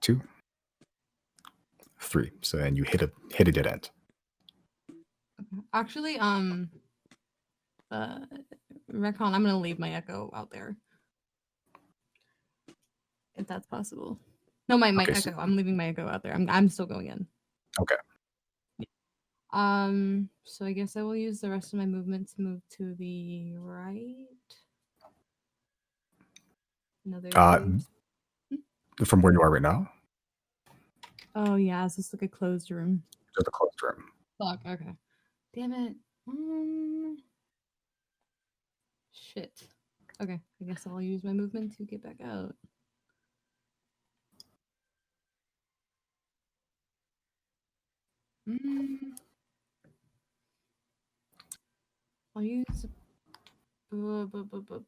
2, 3. So then you hit a dead end. Okay. Actually, Recon, I'm gonna leave my echo out there. If that's possible. No, my Okay, echo. so- I'm leaving my echo out there. I'm still going in. Okay. So I guess I will use the rest of my movement to move to the right. Another From where you are right now? Oh yeah, it's just like a closed room. Just a closed room. Fuck, okay. Damn it. Shit. Okay, I guess I'll use my movement to get back out. I'll use. Oh, fuck.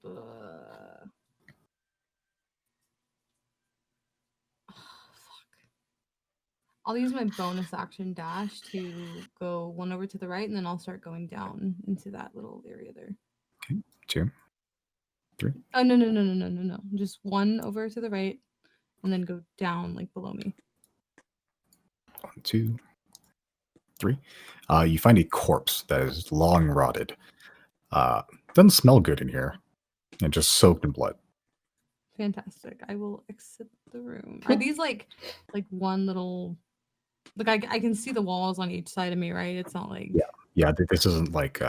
I'll use my bonus action dash to go 1 over to the right, and then I'll start going down into that little area there. Okay, 2, 3. Oh no! Just 1 over to the right, and then go down like below me. 1, 2, 3. You find a corpse that is long rotted. Doesn't smell good in here, and just soaked in blood. Fantastic. I will exit the room. Are these like one little? Like I can see the walls on each side of me, right? It's not like Yeah. This isn't like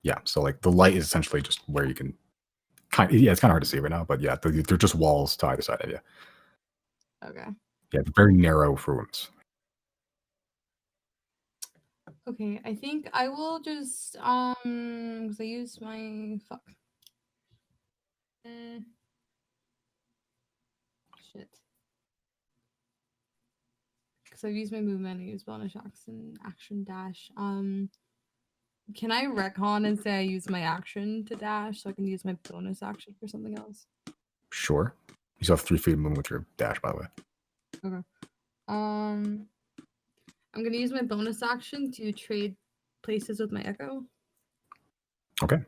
yeah. So like the light is essentially just where you can it's kind of hard to see right now, but yeah, they're just walls to either side of you. Okay. Yeah, very narrow rooms. Okay, I think I will just because I used my shit. Because I've used my movement, I use bonus action dash. Can I retcon and say I use my action to dash so I can use my bonus action for something else? Sure. You still have 3 feet of movement with your dash, by the way. Okay. I'm gonna use my bonus action to trade places with my echo. Okay.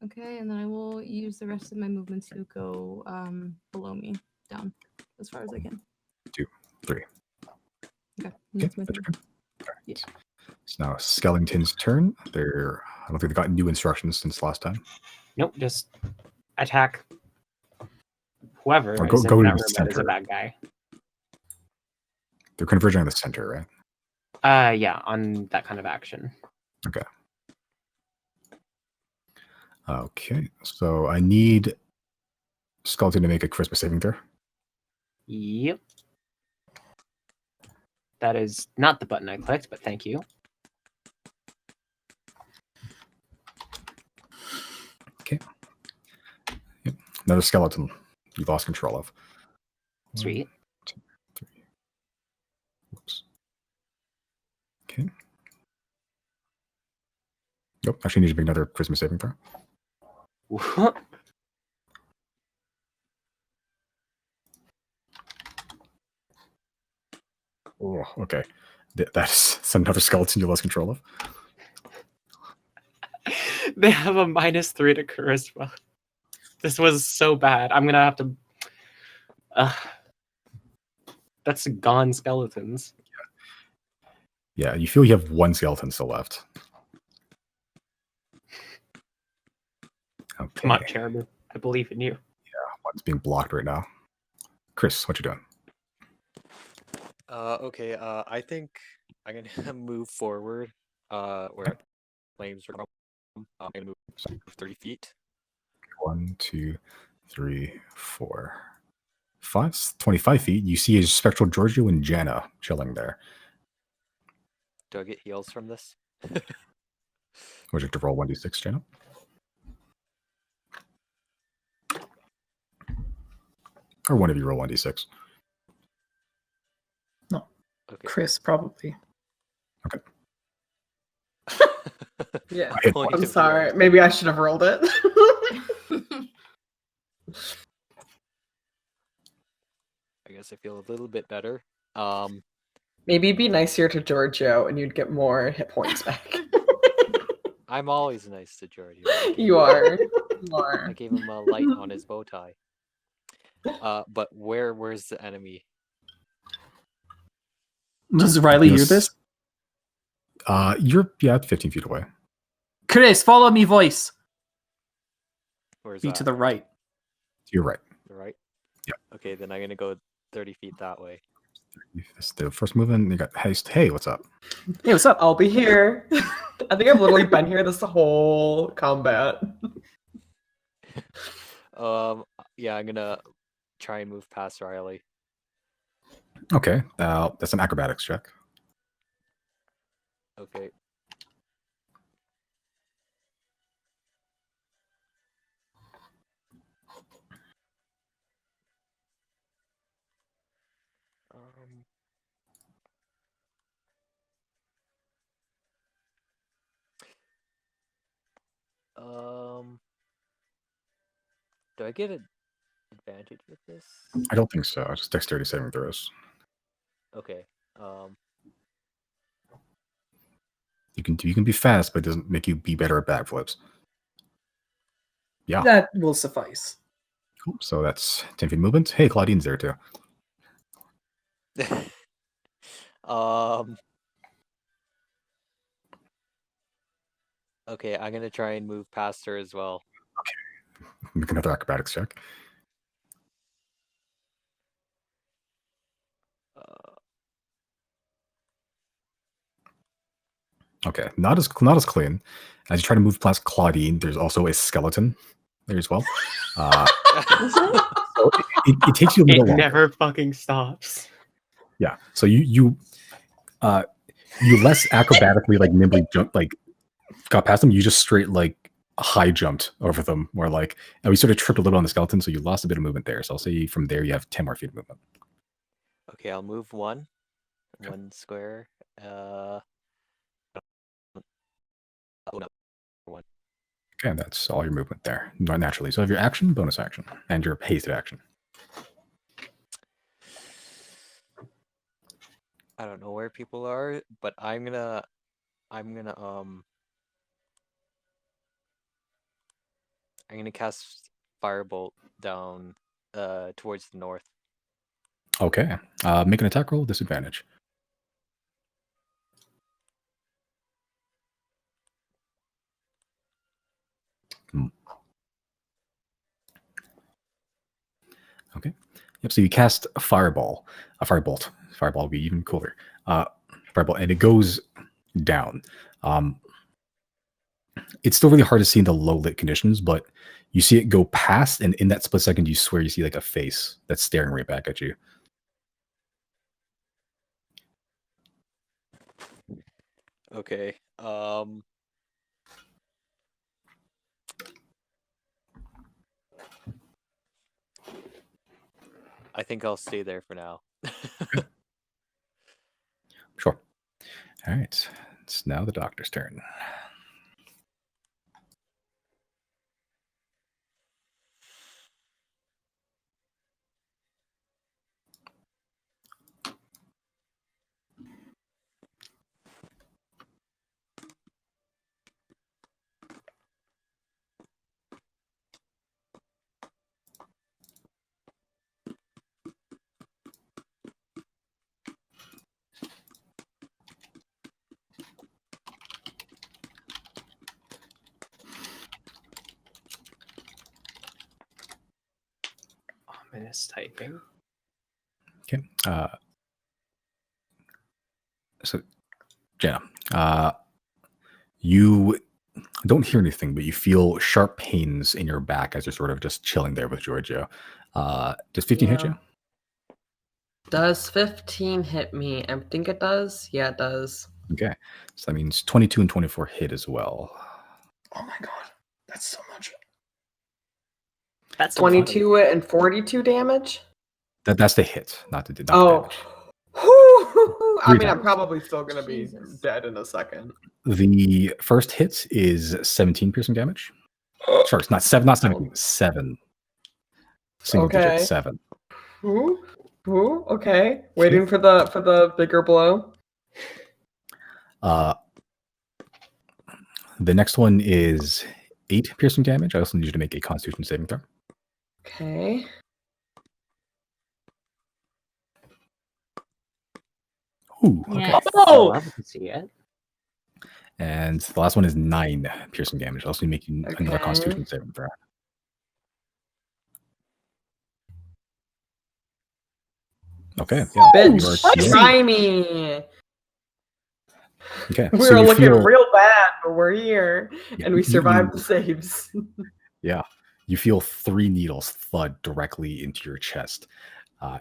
Okay, and then I will use the rest of my movement to go below me, down, as far as I can. 2, 3. Okay, Okay, that's my that's turn. your turn. All right. Yeah. It's now Skellington's turn. I don't think they got new instructions since last time. Nope, just attack whoever Or is go in to that the room that is a center. bad guy. They're converging on the center, right? Yeah, on that kind of action. Okay. Okay, so I need Skeleton to make a charisma saving throw. Yep. That is not the button I clicked, but thank you. Okay. Yep. Another skeleton you've lost control of. Sweet. 1, 2, 3. Whoops. Okay. Nope. Actually, need to make another charisma saving throw. Oh, okay. That's another skeleton you lost control of. They have a -3 to charisma. This was so bad. I'm gonna have to. That's gone skeletons. Yeah, you feel you have one skeleton still left. Okay. Come on, Chairman. I believe in you. One's being blocked right now. Chris, what you doing? Okay. I think I'm gonna move forward. Where flames are from. I'm gonna move 30 feet. 1, 2, 3, 4, 5, 25 feet. You see a spectral Giorgio and Janna chilling there. Do I get heals from this? Would you like to roll 1d6, Janna? Or one of you roll 1d6. Okay. Chris, probably. Yeah. I hit Point I'm of sorry. heals. Maybe I should have rolled it. I guess I feel a little bit better. Maybe be nicer to Giorgio and you'd get more hit points back. I'm always nice to Giorgio. You are. You I are. gave him a light on his bow tie. But where's the enemy? Does Riley hear Yes. this? You're 15 feet away. Chris, follow me, voice. Where's Be that? to the right. You're right. Right? Yeah. Okay, then I'm gonna go 30 feet that way. That's the first movement. You got haste. Hey, what's up? Hey, what's up? I'll be here. I think I've literally been here this whole combat. Yeah, I'm gonna try and move past Riley. Okay, that's an acrobatics check. Okay. Do I get an advantage with this? I don't think so. Just dexterity saving throws. Okay. You can be fast, but it doesn't make you be better at backflips. Yeah. That will suffice. Cool. So that's 10 feet movement. Hey, Claudine's there too. Okay, I'm gonna try and move past her as well. Make another acrobatics check. Okay, not as clean. As you try to move past Claudine, there's also a skeleton there as well. So it takes you a It little longer. never fucking stops. Yeah. So you less acrobatically nimbly jump got past them. You just straight high jumped over them, more and we sort of tripped a little on the skeleton, so you lost a bit of movement there. So I'll say from there you have 10 more feet of movement. Okay, I'll move one square. One. Okay, that's all your movement there, not naturally. So you have your action, bonus action, and your hasted action. I don't know where people are, but I'm gonna cast Firebolt down towards the north. Okay. Make an attack roll, disadvantage. Okay. Yep. So you cast a firebolt. Fireball would be even cooler. Firebolt, and it goes down. It's still really hard to see in the low lit conditions, but you see it go past, and in that split second, you swear you see a face that's staring right back at you. Okay. I think I'll stay there for now. Sure. All right. It's now the doctor's turn. Minus typing. Okay. So, Jenna, you don't hear anything, but you feel sharp pains in your back as you're sort of just chilling there with Giorgio. Does 15 hit you? Does 15 hit me? I think it does. Yeah, it does. Okay. So that means 22 and 24 hit as well. Oh my god, that's so much. That's a lot of- 22 and 42 damage? That's the hit, not the damage. I Three mean, I'm times. probably still going to be Jesus. dead in a second. The first hit is 17 piercing damage. Sorry, it's not 17, 7. Single Okay. digit, 7. Ooh, okay. Waiting for the bigger blow. The next one is 8 piercing damage. I also need you to make a Constitution saving throw. Okay. Ooh, okay. Yes. Oh! love to see it. And the last one is 9 piercing damage. I also need to make another Okay. Constitution saving throw. Okay. Yeah. Bitch, You are healed. try me. Okay. We so were you looking feel, real bad, but we're here, Yeah, and we you- survived you- the saves. Yeah. You feel 3 needles thud directly into your chest.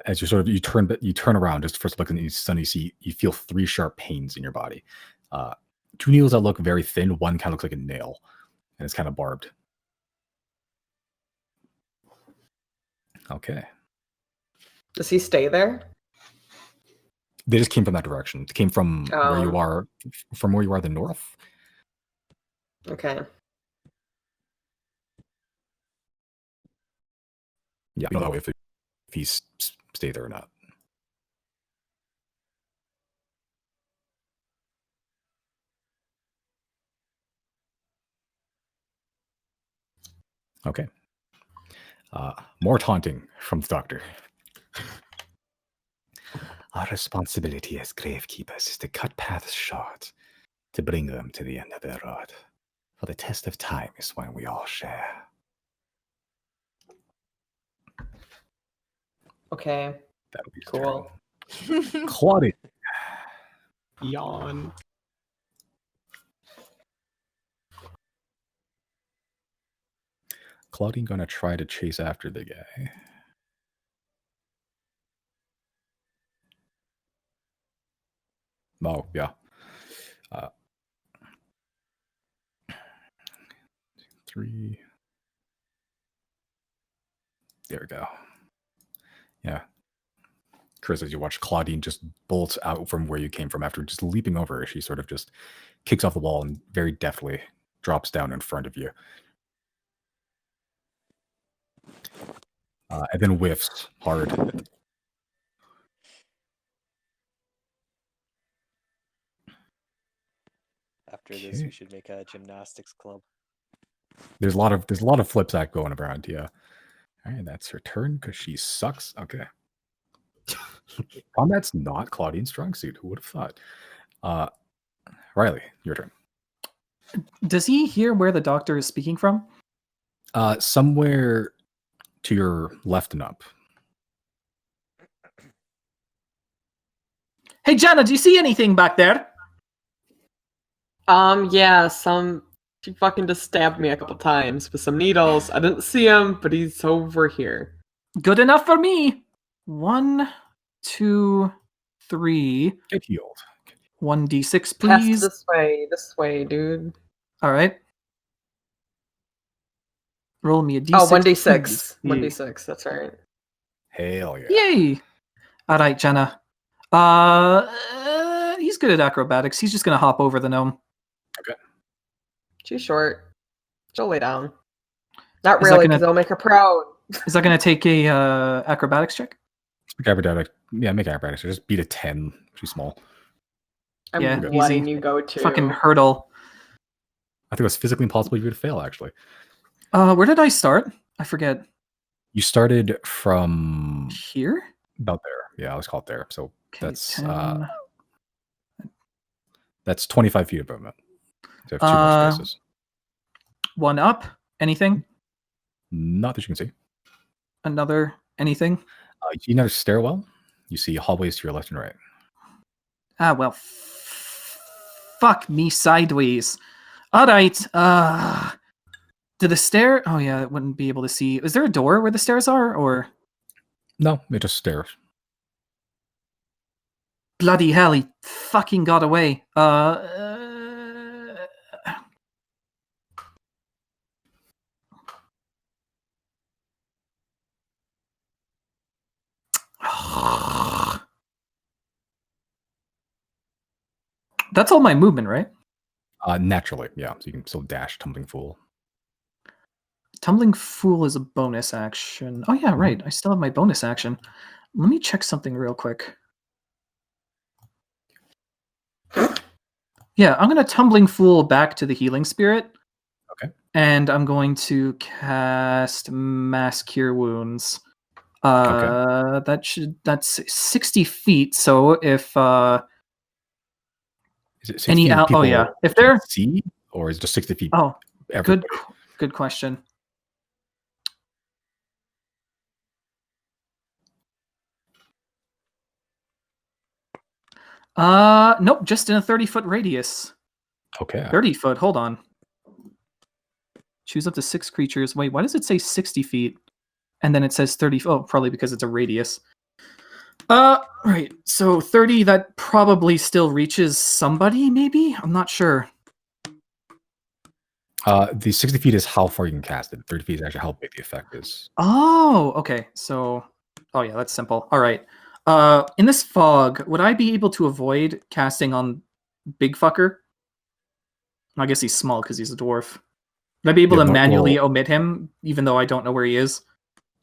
As you turn around, just first look, and you suddenly you feel 3 sharp pains in your body. 2 needles that look very thin. One kind of looks like a nail, and it's kind of barbed. Okay. Does he stay there? They just came from that direction. It came from where you are, the north. Okay. Yeah, you don't know if he's stayed there or not. Okay. More taunting from the doctor. Our responsibility as gravekeepers is to cut paths short, to bring them to the end of their road. For the test of time is when we all share. Okay. That would be Cool. Claudia. Yawn. Claudine gonna try to chase after the guy. Oh, yeah. 3. There we go. Yeah. Chris, as you watch Claudine just bolt out from where you came from after just leaping over, she sort of just kicks off the wall and very deftly drops down in front of you. And then whiffs hard. After this, we should make a gymnastics club. There's a lot of flips that going around, yeah. All right, that's her turn because she sucks. Okay. Combat's not Claudine's strong suit. Who would have thought? Riley, your turn. Does he hear where the doctor is speaking from? Somewhere to your left and up. Hey, Jenna, do you see anything back there? Yeah, she fucking just stabbed me a couple times with some needles. I didn't see him, but he's over here. Good enough for me. 1, 2, 3. Get healed. 1d6, Pass please. this way, dude. All right. Roll me a d6. Oh, 1d6. please. 1d6, that's right. Hell yeah. Yay! All right, Jenna. He's good at acrobatics. He's just gonna hop over the gnome. She's short. She'll lay down. Not Is that really, gonna- because I'll make her proud. Is that gonna take a acrobatics check? Make acrobatics. Yeah, make acrobatics. Just beat a 10. Too small. I'm Yeah, letting easy. you go too. Fucking hurdle. I think it was physically impossible for you to fail, actually. Where did I start? I forget. You started from Here? about there. Yeah, let's call it there. So Okay, that's 10. that's 25 feet of movement. So you have 2 more spaces. 1 up. Anything? Not that you can see. Another anything? You notice stairwell. You see hallways to your left and right. Ah, well, fuck me sideways. All right. To the stair. Oh yeah, it wouldn't be able to see. Is there a door where the stairs are, or No, it just stairs. bloody hell? He fucking got away. That's all my movement, right? Naturally, yeah. So you can still dash, tumbling fool. Tumbling Fool is a bonus action. Oh yeah, right. I still have my bonus action. Let me check something real quick. Yeah, I'm gonna Tumbling Fool back to the Healing Spirit. Okay. And I'm going to cast Mass Cure Wounds. That's 60 feet. So if Is it 60 any feet out, oh people yeah, if they're see, or is it just 60 feet? oh everybody? good question. Nope, just in a 30-foot radius. Okay. 30 foot. Hold on. Choose up to 6 creatures. Wait, why does it say 60 feet? And then it says 30. Oh, probably because it's a radius. Right. So 30, that probably still reaches somebody, maybe? I'm not sure. The 60 feet is how far you can cast it. 30 feet is actually how big the effect is. Oh, okay. So, oh yeah, that's simple. All right. In this fog, would I be able to avoid casting on Big Fucker? I guess he's small because he's a dwarf. Would I be able Yeah, to no, manually well- omit him, even though I don't know where he is?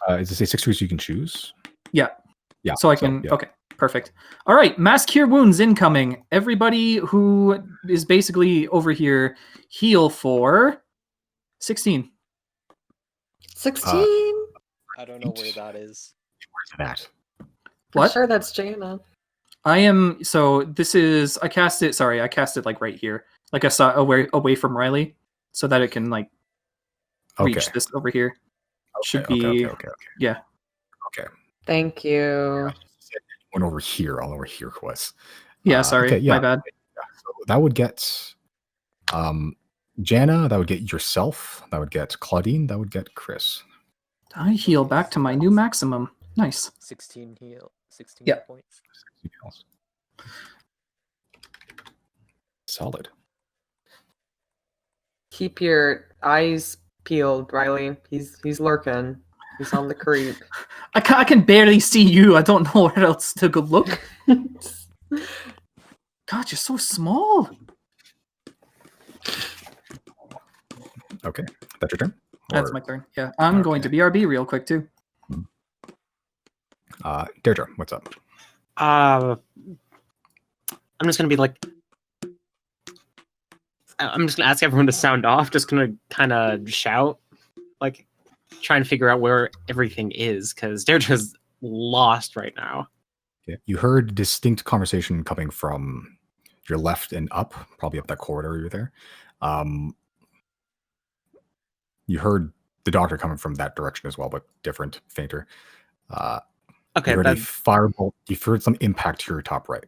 Is it say 6 creatures you can choose? Yeah. Yeah. So I can. yeah. Okay, perfect. All right, Mass Cure Wounds incoming. Everybody who is basically over here, heal for 16. 16. I don't know where that is. Where's that? For What? sure, that's Jana. I am. So this is. I cast it. Sorry, I cast it like right here. Like I saw away from Riley, so that it can like reach Okay. this over here. Should Okay, be. okay. Yeah. Okay. Thank you. One over here. All over here was. Yeah. Sorry. Okay, yeah. My bad. Yeah, so that would get Jana, that would get yourself, that would get Claudine, that would get Chris. I heal back to my new maximum. Nice. 16 heal. 16 Yeah. points. Solid. Keep your eyes peeled, Riley. He's lurking. He's on the creep. I can barely see you. I don't know where else to go look. God, you're so small. Okay. That's your turn? That's Or- my turn. Yeah, I'm going to BRB real quick too. Deirdre, what's up? I'm just gonna be like, I'm just gonna ask everyone to sound off. Just gonna kind of shout, like, try and figure out where everything is, because Deirdre's lost right now. Yeah. You heard distinct conversation coming from your left and up, probably up that corridor you're there. You heard the doctor coming from that direction as well, but different, fainter. Okay, you heard a that, firebolt. You've heard some impact to your top right,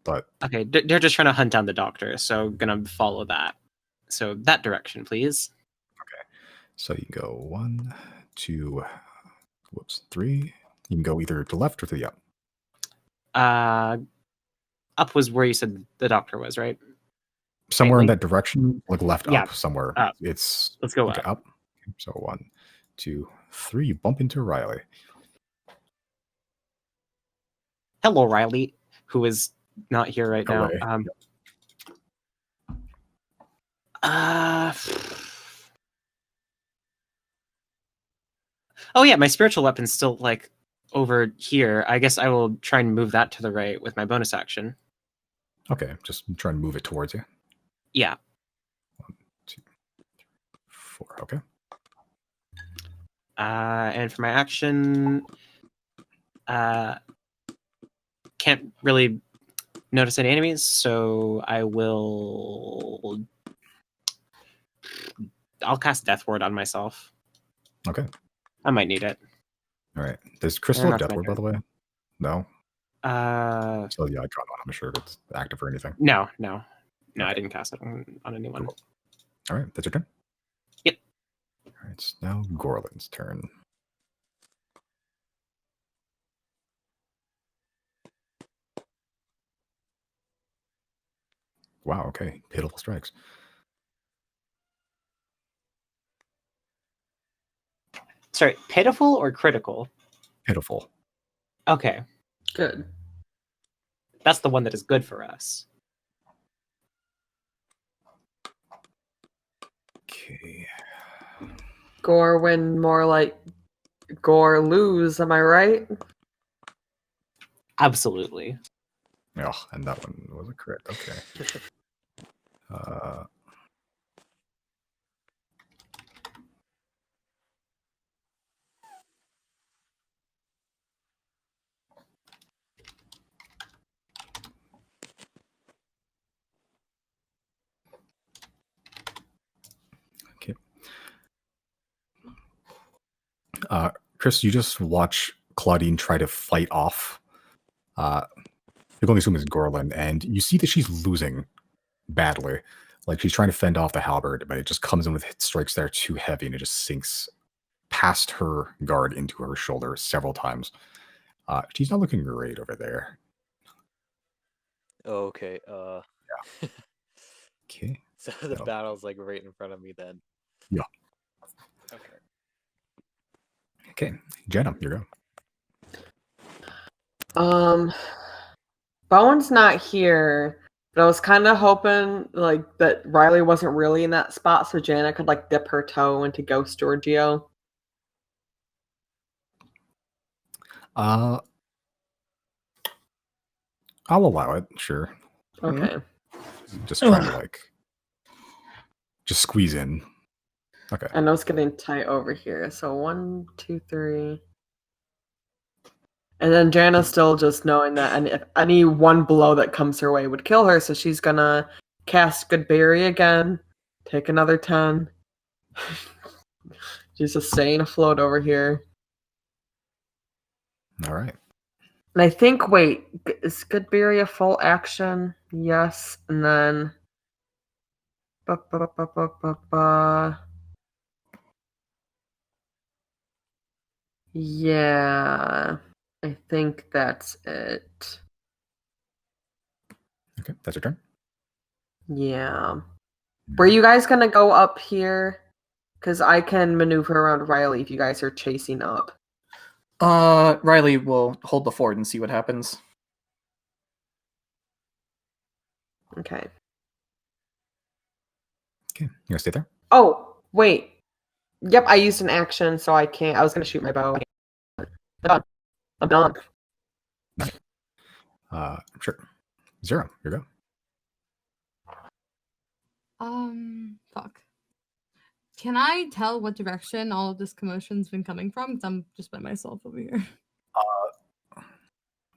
but okay. They're just trying to hunt down the doctor, so gonna follow that. So that direction, please. so you can go 1, 2, 3. You can go either to the left or to the up. Up was where you said the doctor was, right? Somewhere in Mainly? that direction, like left Yeah, up somewhere. up. It's Let's go okay, up. up. So 1, 2, 3. You bump into Riley. Hello, Riley, who is not here right now. Away. Oh yeah, my spiritual weapon's still like over here. I guess I will try and move that to the right with my bonus action. Okay, just try and move it towards you. Yeah. 1, 2, 3, 4. Okay. And for my action, can't really notice any enemies, so I'll cast Death Ward on myself. Okay. I might need it. All right. Does Crystal And have that's my Death Ward, by the way? No. Uh, So the icon on. I'm sure if it's active or anything. no, I Okay. didn't cast it on anyone. Cool. All right. That's your turn. Yep. All right. It's now Gorlin's turn. Wow. Okay. Pitiful strikes. Sorry, pitiful or critical? Pitiful. Okay, Good. that's the one that is good for us. Okay. Gore win more like Gore lose, am I right? Absolutely. Oh, and that one was a crit. Okay. Okay. Chris, you just watch Claudine try to fight off. You can only assume it's Gorlin, and you see that she's losing badly. Like she's trying to fend off the halberd, but it just comes in with hit strikes that are too heavy, and it just sinks past her guard into her shoulder several times. She's not looking great over there. Okay. Okay. So the That'll- battle's like right in front of me then. Yeah. Okay. Okay. Jenna, you go. Bowen's not here, but I was kind of hoping like that Riley wasn't really in that spot, so Jana could like dip her toe into Ghost Giorgio. I'll allow it. Sure. Okay. Just trying to just squeeze in. Okay. I know it's getting tight over here. So 1, 2, 3. And then Jana's still just knowing that if any one blow that comes her way would kill her, so she's gonna cast Goodberry again, take another 10. She's just staying afloat over here. All right. And I think, wait, is Goodberry a full action? Yes. And then. Yeah. I think that's it. Okay. That's your turn. Yeah. Were you guys gonna go up here? Because I can maneuver around Riley if you guys are chasing up. Riley will hold the fort and see what happens. Okay. Okay. You gonna stay there? Oh, wait. Yep, I used an action, so I can't. I was gonna shoot my bow. I'm done. Sure. Zero. Here you go. Fuck. Can I tell what direction all of this commotion's been coming from? Because I'm just by myself over here.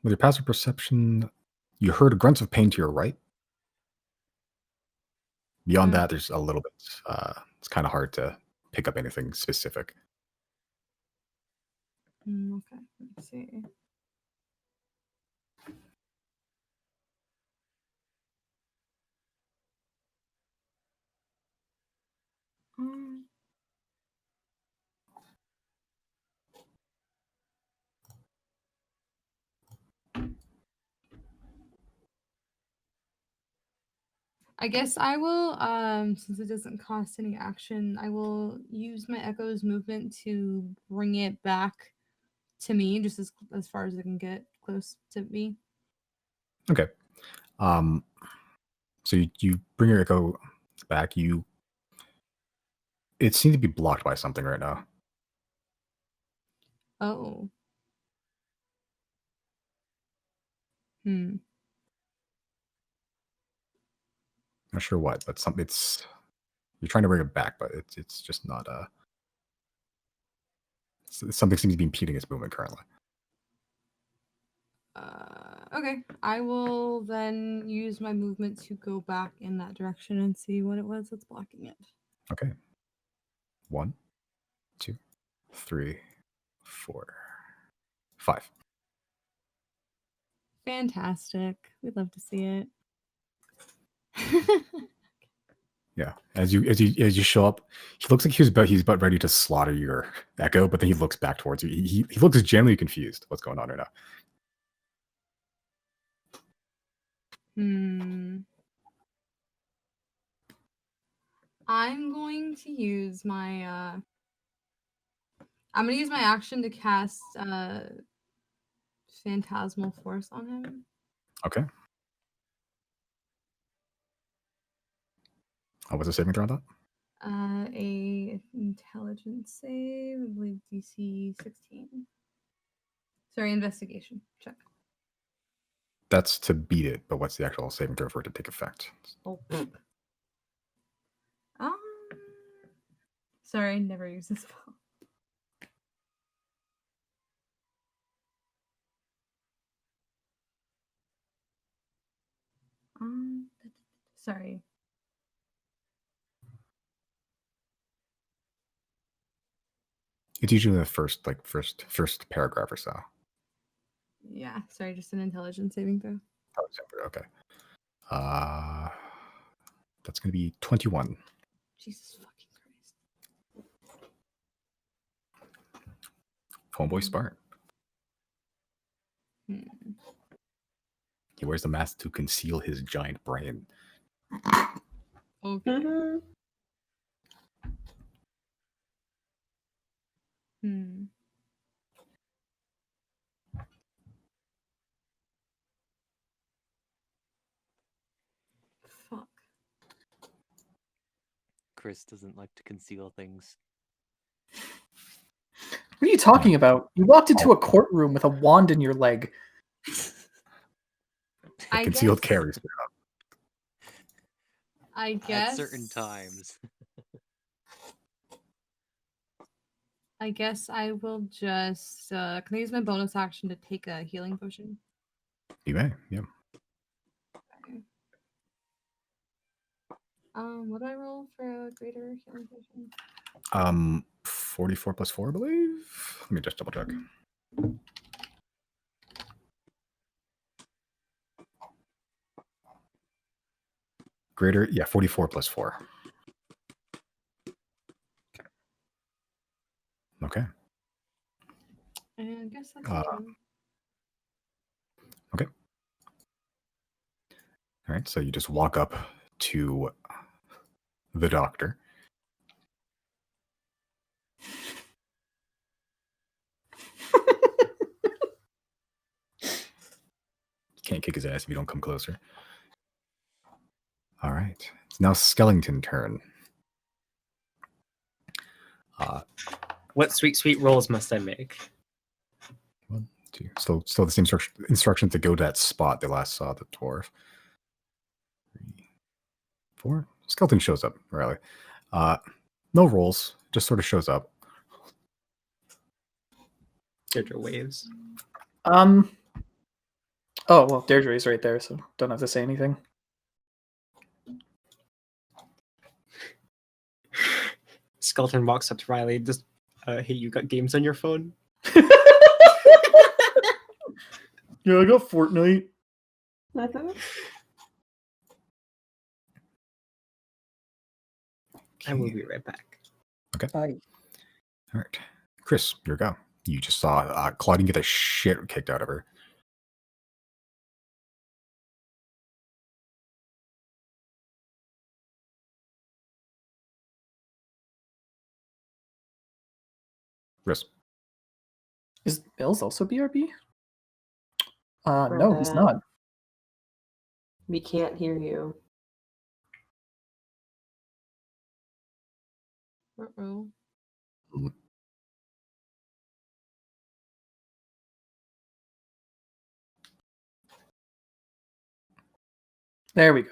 With your passive perception, you heard grunts of pain to your right. Beyond that, there's a little bit. It's kind of hard to pick up anything specific. Okay, let's see. I guess I will, since it doesn't cost any action, I will use my Echo's movement to bring it back to me, just as far as it can get close to me. Okay. So you bring your echo back. It seems to be blocked by something right now. Oh. Not sure what, but you're trying to bring it back, but it's just not something seems to be impeding its movement currently. Okay. I will then use my movement to go back in that direction and see what it was that's blocking it. Okay. 1, 2, 3, 4. 5. Fantastic. We'd love to see it. Yeah. As you show up, he looks like he's about ready to slaughter your echo, but then he looks back towards you. He looks genuinely confused. What's going on right now? I'm going to use my I'm gonna use my action to cast Phantasmal Force on him. Okay. What's the saving throw on that? A intelligence save, I believe DC 16. Sorry, investigation check. That's to beat it, but what's the actual saving throw for it to take effect? Oh. Sorry, I never use this spell. Sorry. It's usually the first paragraph or so. Yeah, sorry, just an intelligence saving throw. Okay. That's gonna be 21. Jesus fucking Christ. Homeboy smart. He wears the mask to conceal his giant brain. Okay. Fuck. Chris doesn't like to conceal things. What are you talking about? You walked into a courtroom with a wand in your leg. I Concealed guess- carries. I guess At certain times. I guess I will just can I use my bonus action to take a healing potion? You may, yeah. What do I roll for a greater healing potion? 44 plus 4, I believe. Let me just double check. Greater, yeah, 44 plus 4. Okay. And I guess that's okay. All right, so you just walk up to the doctor. Can't kick his ass if you don't come closer. All right. It's now Skellington turn. What sweet rolls must I make? 1, 2. Still the same instructions to go to that spot they last saw the dwarf. 3, 4. Skeleton shows up, really. No rolls, just sort of shows up. Deirdre waves. Oh, well, Deirdre's right there, so don't have to say anything. Skeleton walks up to Riley. Just, hey, you got games on your phone? Yeah, I got Fortnite. I will be right back. Okay. Hi. All right. Chris, your go. You just saw Claudine get the shit kicked out of her. Chris. Is Bill's also BRB? No, he's not. We can't hear you. Uh-oh. There we go.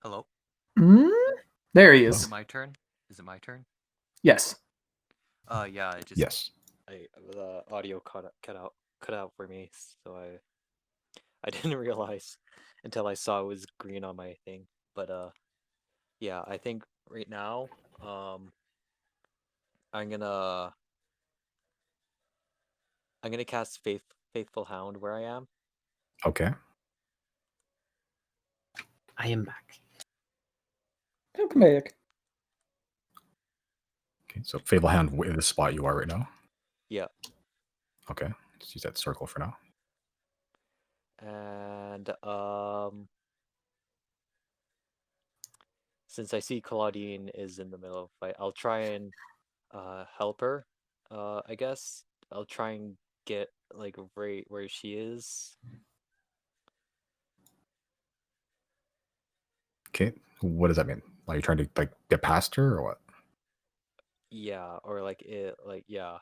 Hello? There he Is is. it my turn? Is it my turn? Yes. Yeah, I just Yes. The audio cut out for me, so I didn't realize until I saw it was green on my thing. But yeah, I think right now I'm gonna cast Faithful Hound where I am. Okay. I am back. Welcome back. Okay. So Fable Hound in the spot you are right now. Yeah. Okay. Just use that circle for now. And since I see Claudine is in the middle of the fight, I'll try and help her. I guess I'll try and get like right where she is. Okay. What does that mean? Are you trying to like get past her or what? Yeah, or like it, like yeah,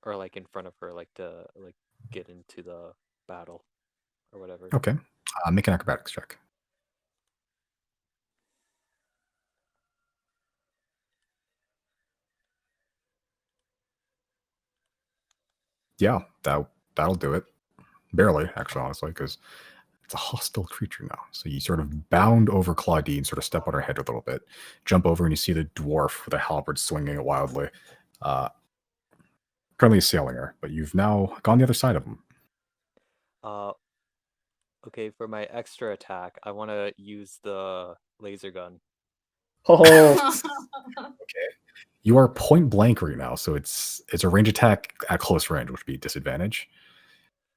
or like in front of her, like to like get into the battle or whatever. Okay. Make an acrobatics check. Yeah, that'll do it. Barely, actually, honestly, because it's a hostile creature now. So you sort of bound over Claudine, sort of step on her head a little bit, jump over, and you see the dwarf with a halberd swinging it wildly, currently assailing her. But you've now gone the other side of him. Okay, for my extra attack, I want to use the laser gun. Oh, You are point blank right now, so it's a range attack at close range, which would be a disadvantage.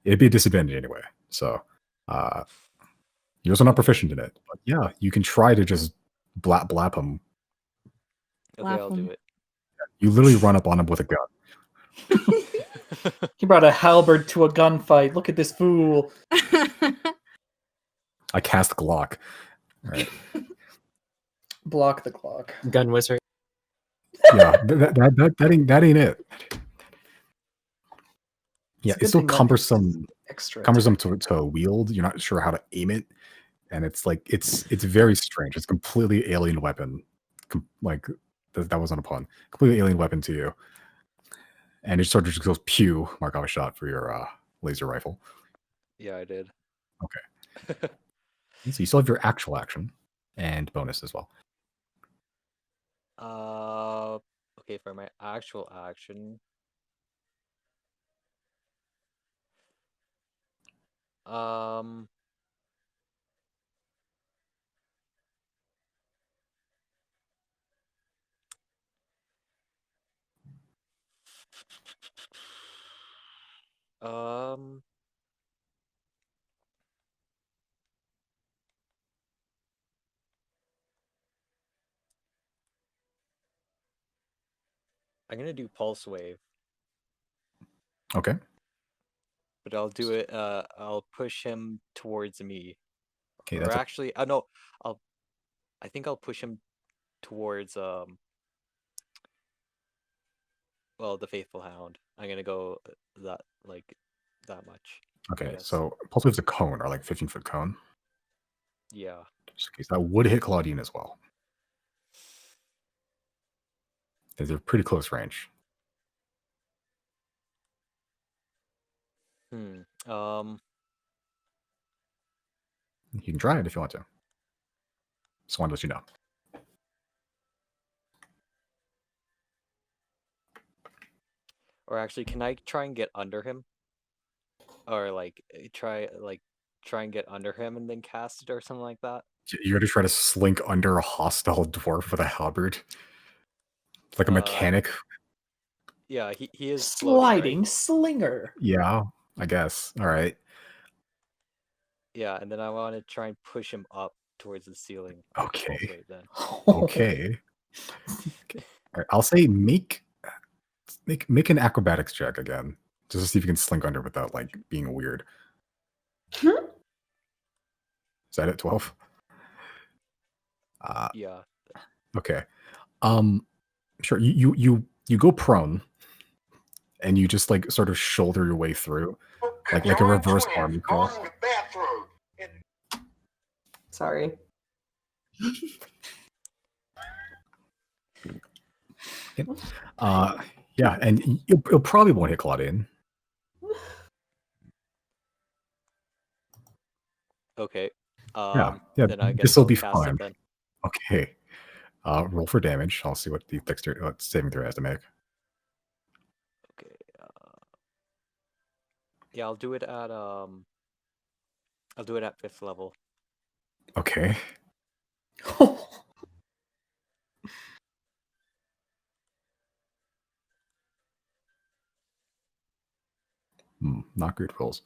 It'd be a disadvantage anyway. So you're also not proficient in it. But yeah, you can try to just blap him. Okay, Laugh I'll him. do it. You literally run up on him with a gun. he brought a halberd to a gunfight. Look at this fool. I cast Glock. All right. Block the clock. Gun wizard. Yeah, that ain't it. Yeah, a good it's so thing that cumbersome. Extra. Cumbersome to wield. You're not sure how to aim it, and it's like it's very strange. It's a completely alien weapon. Like that wasn't a pun. Completely alien weapon to you, and it sort of just goes pew. Mark off a shot for your laser rifle. Yeah, I did. Okay. So you still have your actual action and bonus as well. Okay, for my actual action. Um, I'm gonna do Pulse Wave, Okay. but I'll do it. I'll push him towards me, Okay. or That's actually, no, I think I'll push him towards well, the Faithful Hound. I'm gonna go that much. okay. Yes. So Pulse Wave's a cone, or like 15-foot cone. Yeah. Just in case that would hit Claudine as well. They're pretty close range. Hmm. You can try it if you want to. Just wanted to let you know. Or actually, can I try and get under him? Or like try and get under him and then cast it or something like that? You're going to try to slink under a hostile dwarf with a halberd? Like a mechanic? Yeah, he is floating, Sliding right? slinger. Yeah, I guess. All right. Yeah, and then I want to try and push him up towards the ceiling. Okay. Then. Okay. Okay. All right. I'll say make an acrobatics check again, just to see if you can slink under without like being weird. Is that at 12? Yeah. Okay. Sure. You go prone, and you just like sort of shoulder your way through, like a reverse army crawl. Sorry. Yeah, and you'll probably won't hit Claudine. Okay. Yeah. Then I guess This will I'll be cast fine. it then. Okay. Roll for damage. I'll see what the dexterity saving throw has to make. Okay. Yeah, I'll do it at 5th level. Okay. Not good rolls.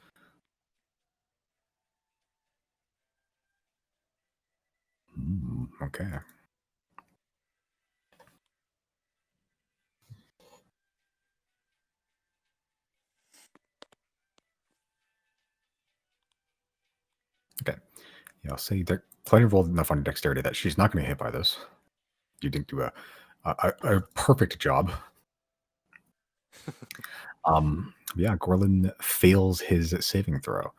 Okay. Okay. Yeah, I'll say that plenty rolled enough on dexterity that she's not going to get hit by this. You didn't do a perfect job. Yeah, Gorlin fails his saving throw.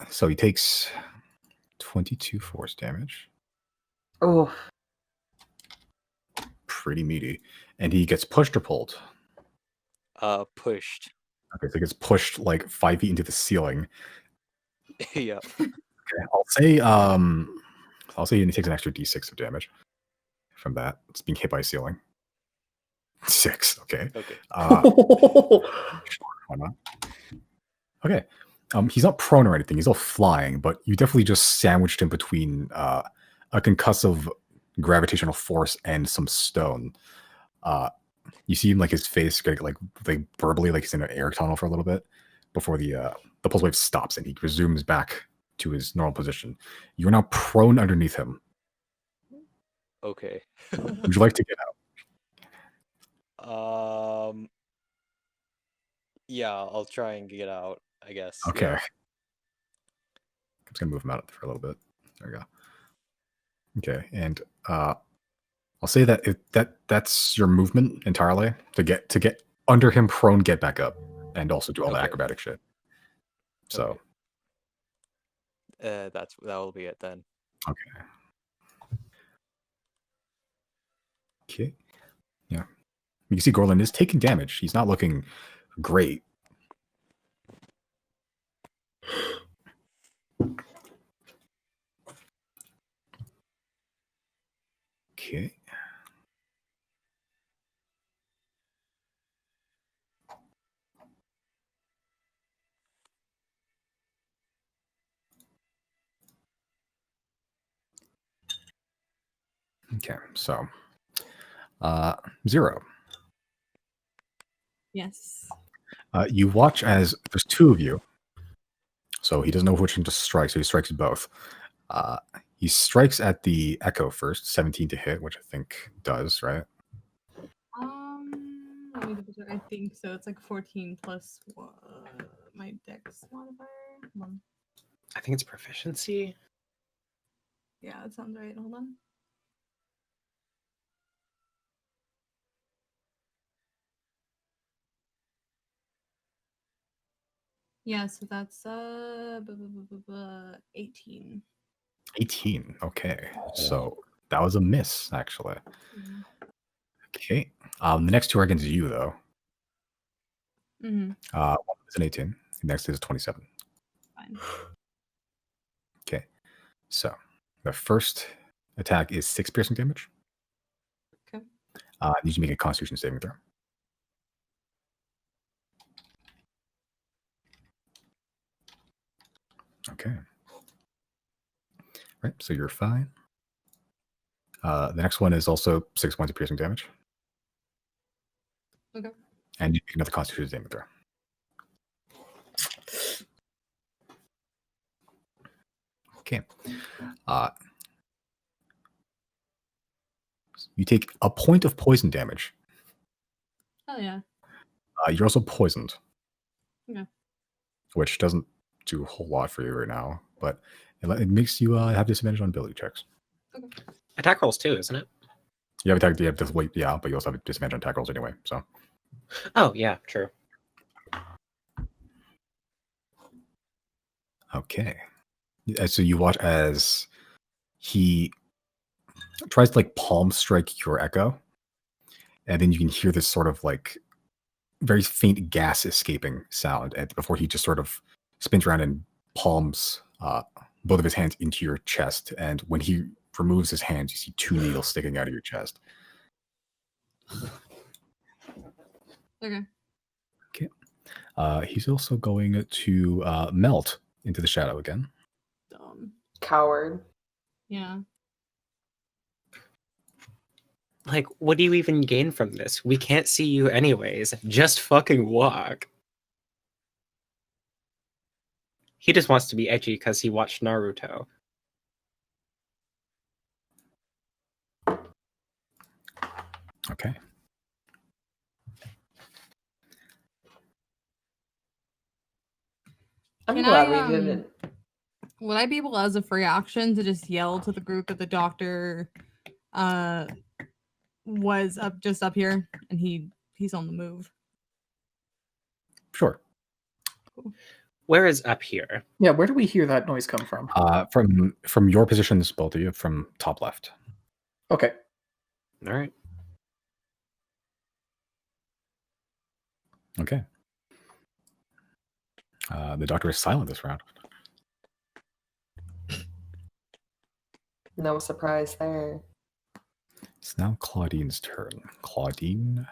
So he takes 22 force damage. Oh, Pretty meaty. And he gets pushed or pulled. Pushed. Okay, so he gets pushed like 5 feet into the ceiling. Yeah. Okay, I'll say he takes an extra d6 of damage from that. It's being hit by a ceiling. 6, okay. Okay. Why not? Okay. He's not prone or anything. He's all flying, but you definitely just sandwiched him between a concussive gravitational force and some stone. You see him like his face get like burbly, like he's in an air tunnel for a little bit before the pulse wave stops and he resumes back to his normal position. You're now prone underneath him. Okay. Would you like to get out? Yeah, I'll try and get out, I guess. Okay. Yeah. I'm just gonna move him out for a little bit. There we go. Okay, and I'll say that that's your movement entirely to get under him, prone, get back up, and also do all the Okay. acrobatic shit. So that will be it then. Okay. Yeah. You can see Gorlin is taking damage. He's not looking great. Okay. Okay, so 0. Yes. You watch as there's 2 of you. So he doesn't know which one to strike, so he strikes both. He strikes at the echo first, 17 to hit, which I think does, right? Let me double check. I think so. It's like 14 plus my dex modifier. Hold on. I think it's proficiency. Yeah, that sounds right. Hold on. Yeah, so that's 18. 18. Okay. So that was a miss, actually. Mhm. Okay. The next 2 are against you, though. Mm-hmm. One is an 18. The next is 27. Fine. Okay. So the first attack is 6 piercing damage. Okay. You should make a Constitution saving throw. Okay. Right. So you're fine. The next one is also 6 points of piercing damage. Okay. And you make another Constitution saving throw. Okay. You take a point of poison damage. Oh yeah. You're also poisoned. Okay. Which doesn't do a whole lot for you right now, but it makes you have disadvantage on ability checks. Okay. Attack rolls too, isn't it? You have attack, you have weight, yeah, but you also have disadvantage on attack rolls anyway. So. Oh yeah, true. Okay. So you watch as he tries to like palm strike your echo, and then you can hear this sort of like very faint gas escaping sound, and before he just sort of spins around and palms both of his hands into your chest, and when he removes his hands, you see 2 needles sticking out of your chest. Okay. He's also going to melt into the shadow again. Dumb. Coward. Yeah. Like, what do you even gain from this? We can't see you anyways. Just fucking walk. He just wants to be edgy because he watched Naruto. Okay. I'm Can glad I, we didn't. Would I be able, as a free action, to just yell to the group that the doctor was up here and he's on the move? Sure. Where is up here? Yeah, where do we hear that noise come from? From your positions, both of you, from top left. Okay. All right. Okay. The doctor is silent this round. No surprise there. It's now Claudine's turn. Claudine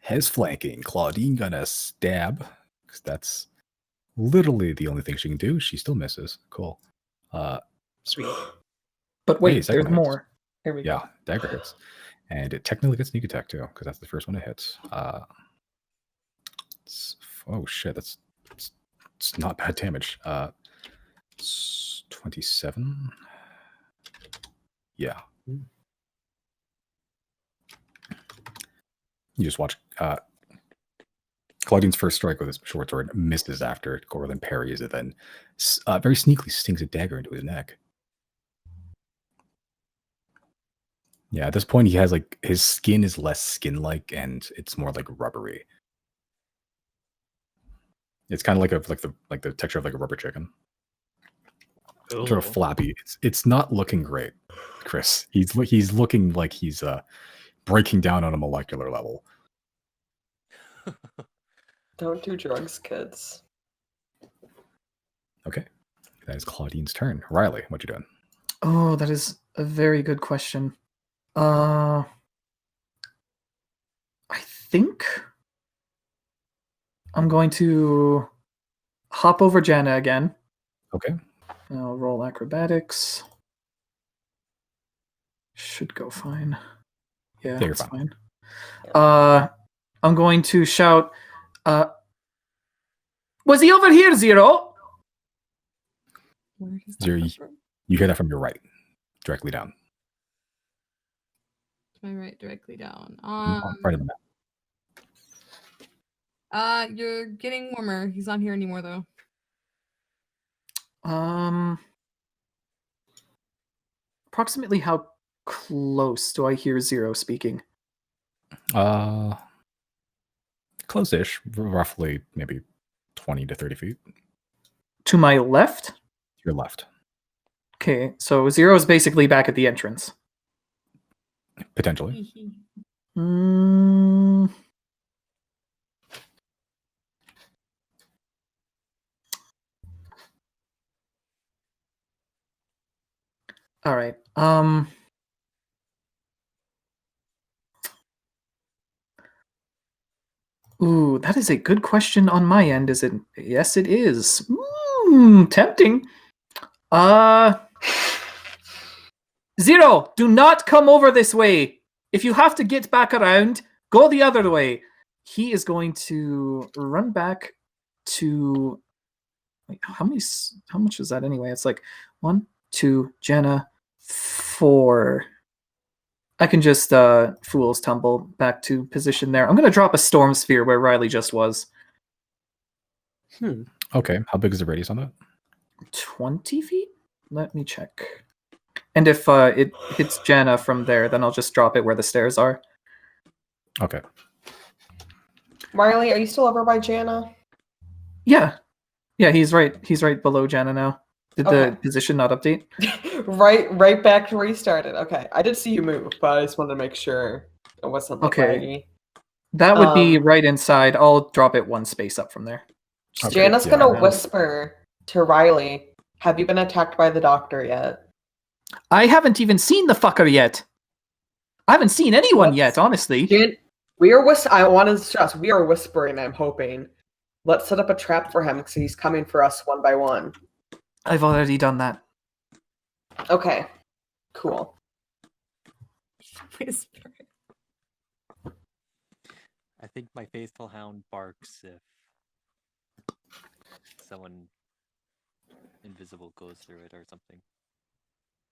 has flanking. Claudine gonna stab, because that's literally the only thing she can do. She still misses. Cool. Sweet. But wait, second there's hits. more. Here we go. Yeah, dagger hits. And it technically gets sneak attack too, because that's the first one it hits. Oh shit, it's not bad damage. It's 27. Yeah. You just watch Claudine's first strike with his short sword misses after Gorlin parries it, then very sneakily stings a dagger into his neck. Yeah, at this point he has like his skin is less skin-like and it's more like rubbery. It's kind of like the texture of like a rubber chicken. Sort of flappy. It's not looking great, Chris. He's looking like he's breaking down on a molecular level. Don't do drugs, kids. Okay, that is Claudine's turn. Riley, what you doing? Oh, that is a very good question. I think I'm going to hop over Jana again. Okay. I'll roll acrobatics. Should go fine. Yeah, you're it's fine. I'm going to shout, was he over here, Zero? Where does that Zero, come from? you hear that from your right, directly down. To my right, directly down. Right of the map. You're getting warmer. He's not here anymore though. Approximately how close do I hear Zero speaking? Close-ish, roughly maybe 20 to 30 feet. To my left? To your left. Okay, so Zero's basically back at the entrance. Potentially. All right. Ooh, that is a good question on my end. Is it? Yes, it is. Tempting. Zero, do not come over this way. If you have to get back around, go the other way. He is going to run back to. Wait, how much is that anyway? It's like 1, 2, Jenna, 4. I can just fool's tumble back to position there. I'm going to drop a storm sphere where Riley just was. Okay, how big is the radius on that? 20 feet? Let me check. And if it hits Jana from there, then I'll just drop it where the stairs are. Okay. Riley, are you still over by Jana? Yeah. Yeah, he's right below Jana now. Did the position not update? right back to where you started. Okay. I did see you move, but I just wanted to make sure it wasn't like laggy. That would be right inside. I'll drop it one space up from there. Okay, Jana's gonna whisper to Riley, have you been attacked by the doctor yet? I haven't even seen the fucker yet. I haven't seen anyone yet, honestly. We are I want to stress, we are whispering, I'm hoping. Let's set up a trap for him because he's coming for us one by one. I've already done that. Okay. Cool. Whisper. I think my faithful hound barks if someone invisible goes through it or something.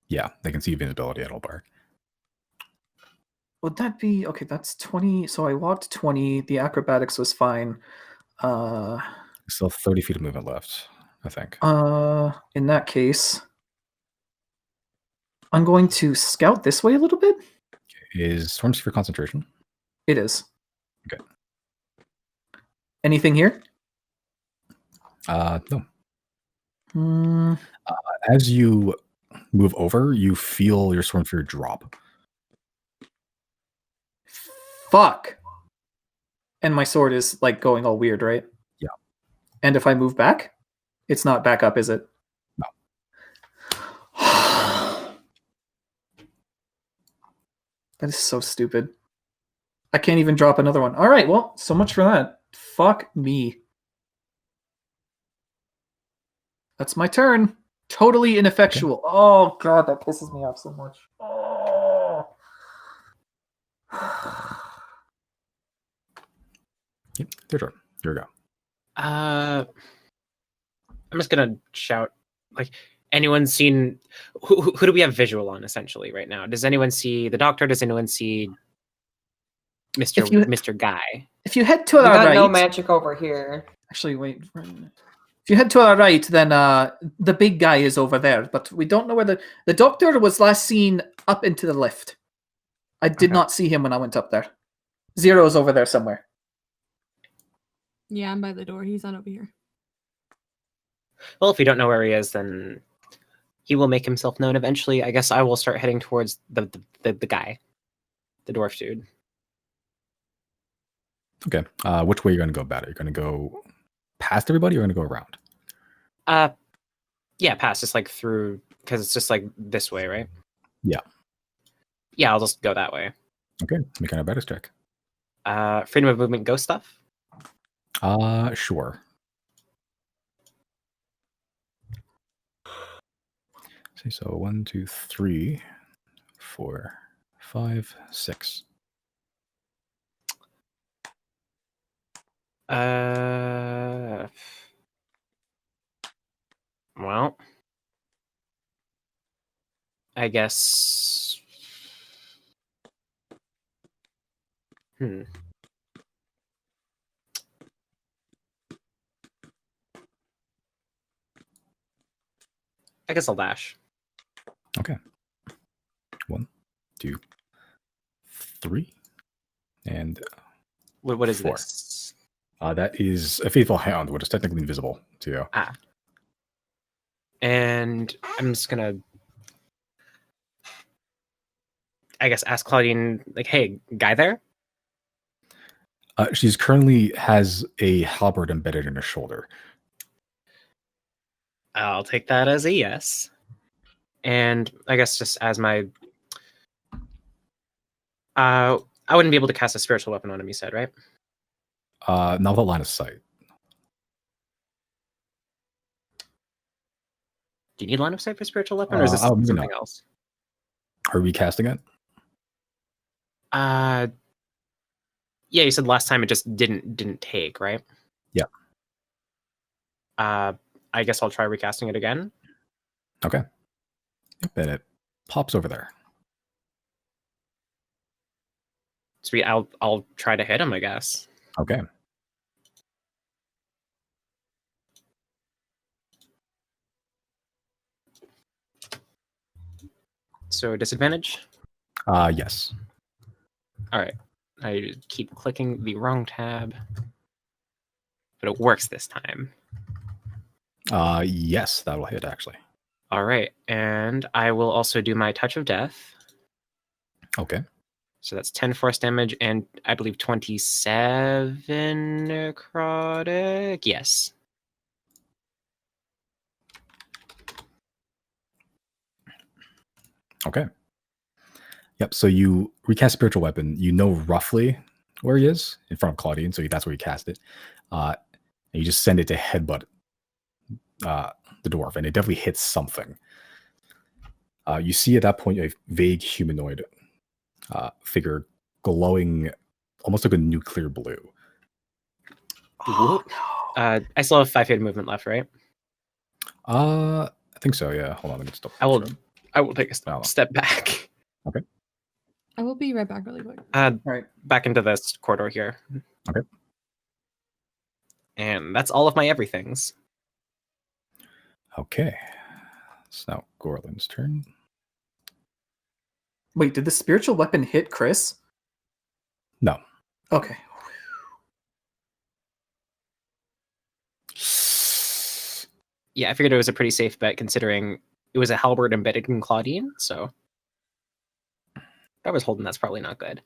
Yeah, they can see invisibility at all bar. Would that be okay? That's 20. So I walked 20. The acrobatics was fine. Still 30 feet of movement left, I think. In that case, I'm going to scout this way a little bit. Is Storm Sphere concentration? It is. Okay. Anything here? No. Hmm. As you move over, you feel your Storm Sphere drop. Fuck. And my sword is like going all weird, right? Yeah. And if I move back, it's not back up, is it? No. That is so stupid. I can't even drop another one. All right, well, so much for that. Fuck me. That's my turn. Totally ineffectual. Okay. Oh god, that pisses me off so much. Oh. Yep, your turn. Here we go. I'm just gonna shout, like, anyone seen who do we have visual on essentially right now? Does anyone see the doctor? Does anyone see Mr. Guy? If you head to our got right, no magic over here. Actually, wait. If you head to our right, then the big guy is over there. But we don't know where the doctor was last seen up into the lift. I did not see him when I went up there. Zero is over there somewhere. Yeah, I'm by the door. He's not over here. Well, if we don't know where he is, then he will make himself known eventually. I guess I will start heading towards the guy, the dwarf dude. Okay. Which way are you going to go about it? You're going to go past everybody or you're going to go around? Yeah, past. Just like through, because it's just like this way, right? Yeah. Yeah, I'll just go that way. Okay. Make an acrobatics check. Freedom of movement ghost stuff? Sure. So 1, 2, 3, 4, 5, 6. Well, I guess. I guess I'll dash. Okay. 1, 2, 3, and what is 4. This? That is a faithful hound, which is technically invisible to you. And I'm just gonna, I guess, ask Claudine, like, hey, guy there? She's currently has a halberd embedded in her shoulder. I'll take that as a yes. And I guess just as my, I wouldn't be able to cast a spiritual weapon on him, you said, right? Not without line of sight. Do you need line of sight for spiritual weapon, or is this something else? Are we casting it? Yeah, you said last time it just didn't take, right? Yeah. I guess I'll try recasting it again. Okay. And it pops over there. Sweet. I'll try to hit him, I guess. Okay. So disadvantage? Yes. All right. I keep clicking the wrong tab, but it works this time. Yes, that'll hit actually. All right, and I will also do my touch of death. Okay. So that's 10 force damage and I believe 27 necrotic. Yes. Okay. Yep. So you recast spiritual weapon. You know roughly where he is in front of Claudine, so that's where you cast it. And you just send it to headbutt the dwarf, and it definitely hits something. You see at that point a vague humanoid figure glowing almost like a nuclear blue. Oh, I still have 5 feet of movement left, right? I think so. Yeah. Hold on. Let me just. I will take a Oh. step back. I will be right back really quick. Right. Back into this corridor here. Okay. And that's all of my everythings. Okay. It's now Gorlin's turn. Wait, did the spiritual weapon hit Chris? No. Okay. Yeah, I figured it was a pretty safe bet considering it was a halberd embedded in Claudine, so if I was holding that's probably not good.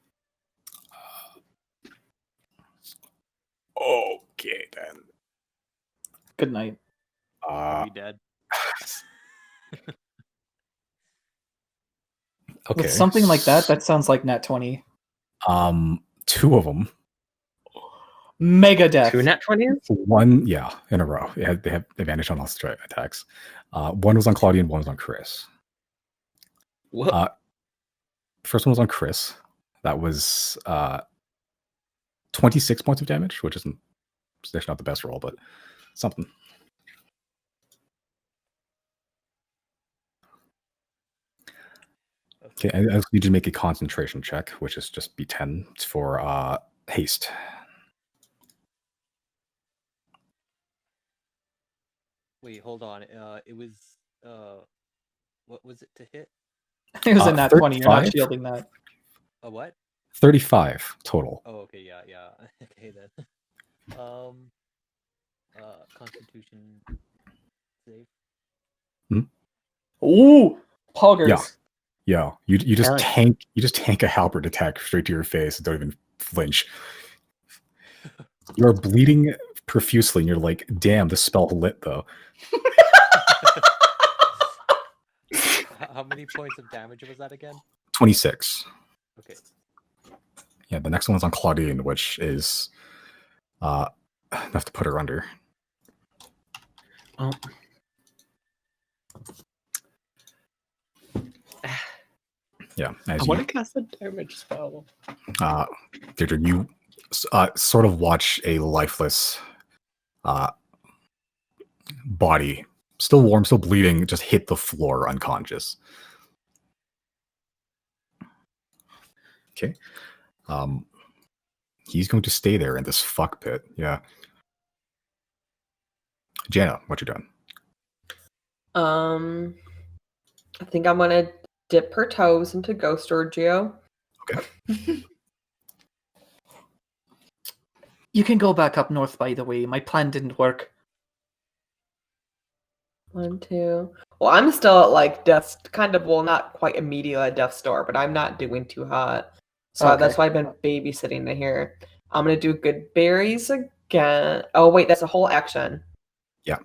Okay then. Good night. Are we dead? Okay. With something like that, that sounds like nat 20. 2 of them. Mega death. 2 nat 20s? One, yeah, in a row. They have advantage on all strike attacks. One was on Claudian, one was on Chris. Whoa. First one was on Chris. That was 26 points of damage, which isn't not the best roll, but something. Okay, I just need you to make a concentration check, which is just B10 for haste. Wait, hold on. It was what was it to hit? It was a nat 20. You're not 35? shielding that. A what? 35 total. Oh, okay, yeah. Okay then. Constitution save. Ooh, poggers. Yeah. You just Alright. tank a halberd attack straight to your face and don't even flinch. You're bleeding profusely, and you're like, "Damn, the spell lit though." How many points of damage was that again? 26. Okay. Yeah, the next one's on Claudine, which is enough to put her under. Well, Yeah, I as want you to cast a damage spell. Deirdre, you sort of watch a lifeless body, still warm, still bleeding, just hit the floor unconscious. Okay. He's going to stay there in this fuck pit. Yeah. Jana, what you doing? I think I'm gonna dip her toes into Ghost Orgio. Okay. You can go back up north, by the way. My plan didn't work. 1, 2. Well, I'm still at like death's kind of, well, not quite immediately at death's door, but I'm not doing too hot. So Okay. that's why I've been babysitting to here. I'm gonna do good berries again. Oh wait, that's a whole action. Yeah.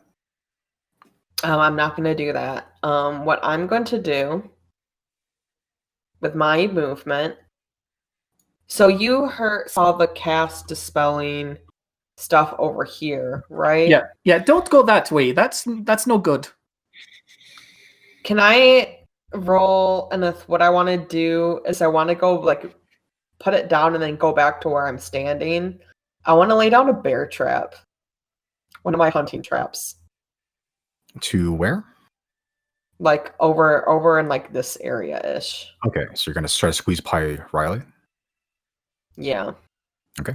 I'm not gonna do that. What I'm going to do with my movement. So you saw the cast dispelling stuff over here, right? Yeah. Don't go that way. That's no good. Can I roll? And what I want to do is I want to go like put it down and then go back to where I'm standing. I want to lay down a bear trap, one of my hunting traps, To where? like over in like this area ish. Okay, so you're gonna try to squeeze by Riley. Yeah. Okay.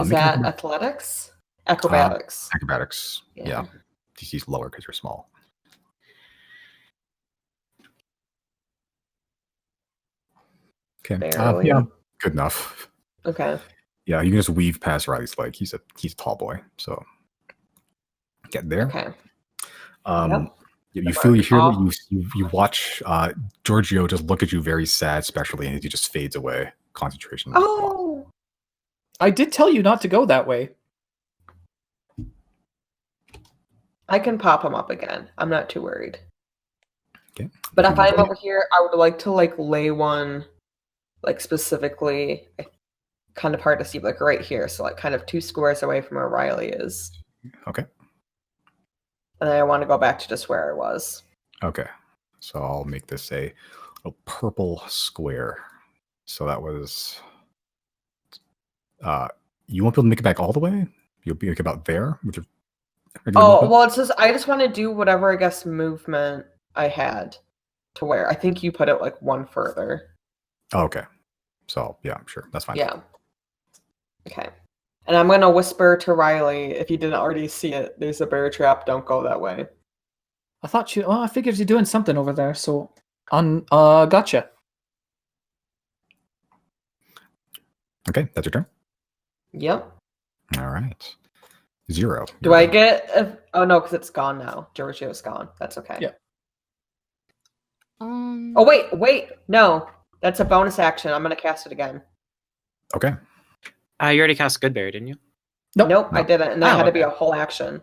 Is make an that athletics? Acrobatics. acrobatics? Yeah. Yeah. DC's lower because you're small. Okay. Barely. Yeah. Good enough. Okay. Yeah, you can just weave past Riley's leg. He's a tall boy, so get there. Okay. You feel, you hear, you watch Giorgio just look at you very sad, especially, and he just fades away. Concentration. Oh. I did tell you not to go that way. I can pop him up again. I'm not too worried. Okay. But if I'm over here, I would like to like lay one, like specifically, kind of hard to see, like right here. So like kind of 2 squares away from where Riley is. Okay. And then I want to go back to just where I was. Okay. So I'll make this a purple square. So that was. You won't be able to make it back all the way. You'll be like about there with your. Oh well, it's just I just want to do whatever I guess movement I had to where I think you put it like one further. Oh, okay. So yeah, sure, that's fine. Yeah. Okay. And I'm gonna whisper to Riley if you didn't already see it. There's a bear trap. Don't go that way. I thought you. Oh, I figured you're doing something over there. So, gotcha. Okay, that's your turn. Yep. All right. 0. Do I get? Oh no, because it's gone now. Giorgio's gone. That's okay. Yeah. Oh wait, no, that's a bonus action. I'm gonna cast it again. Okay. You already cast Goodberry, didn't you? Nope, I didn't, and that had to be okay. a whole action.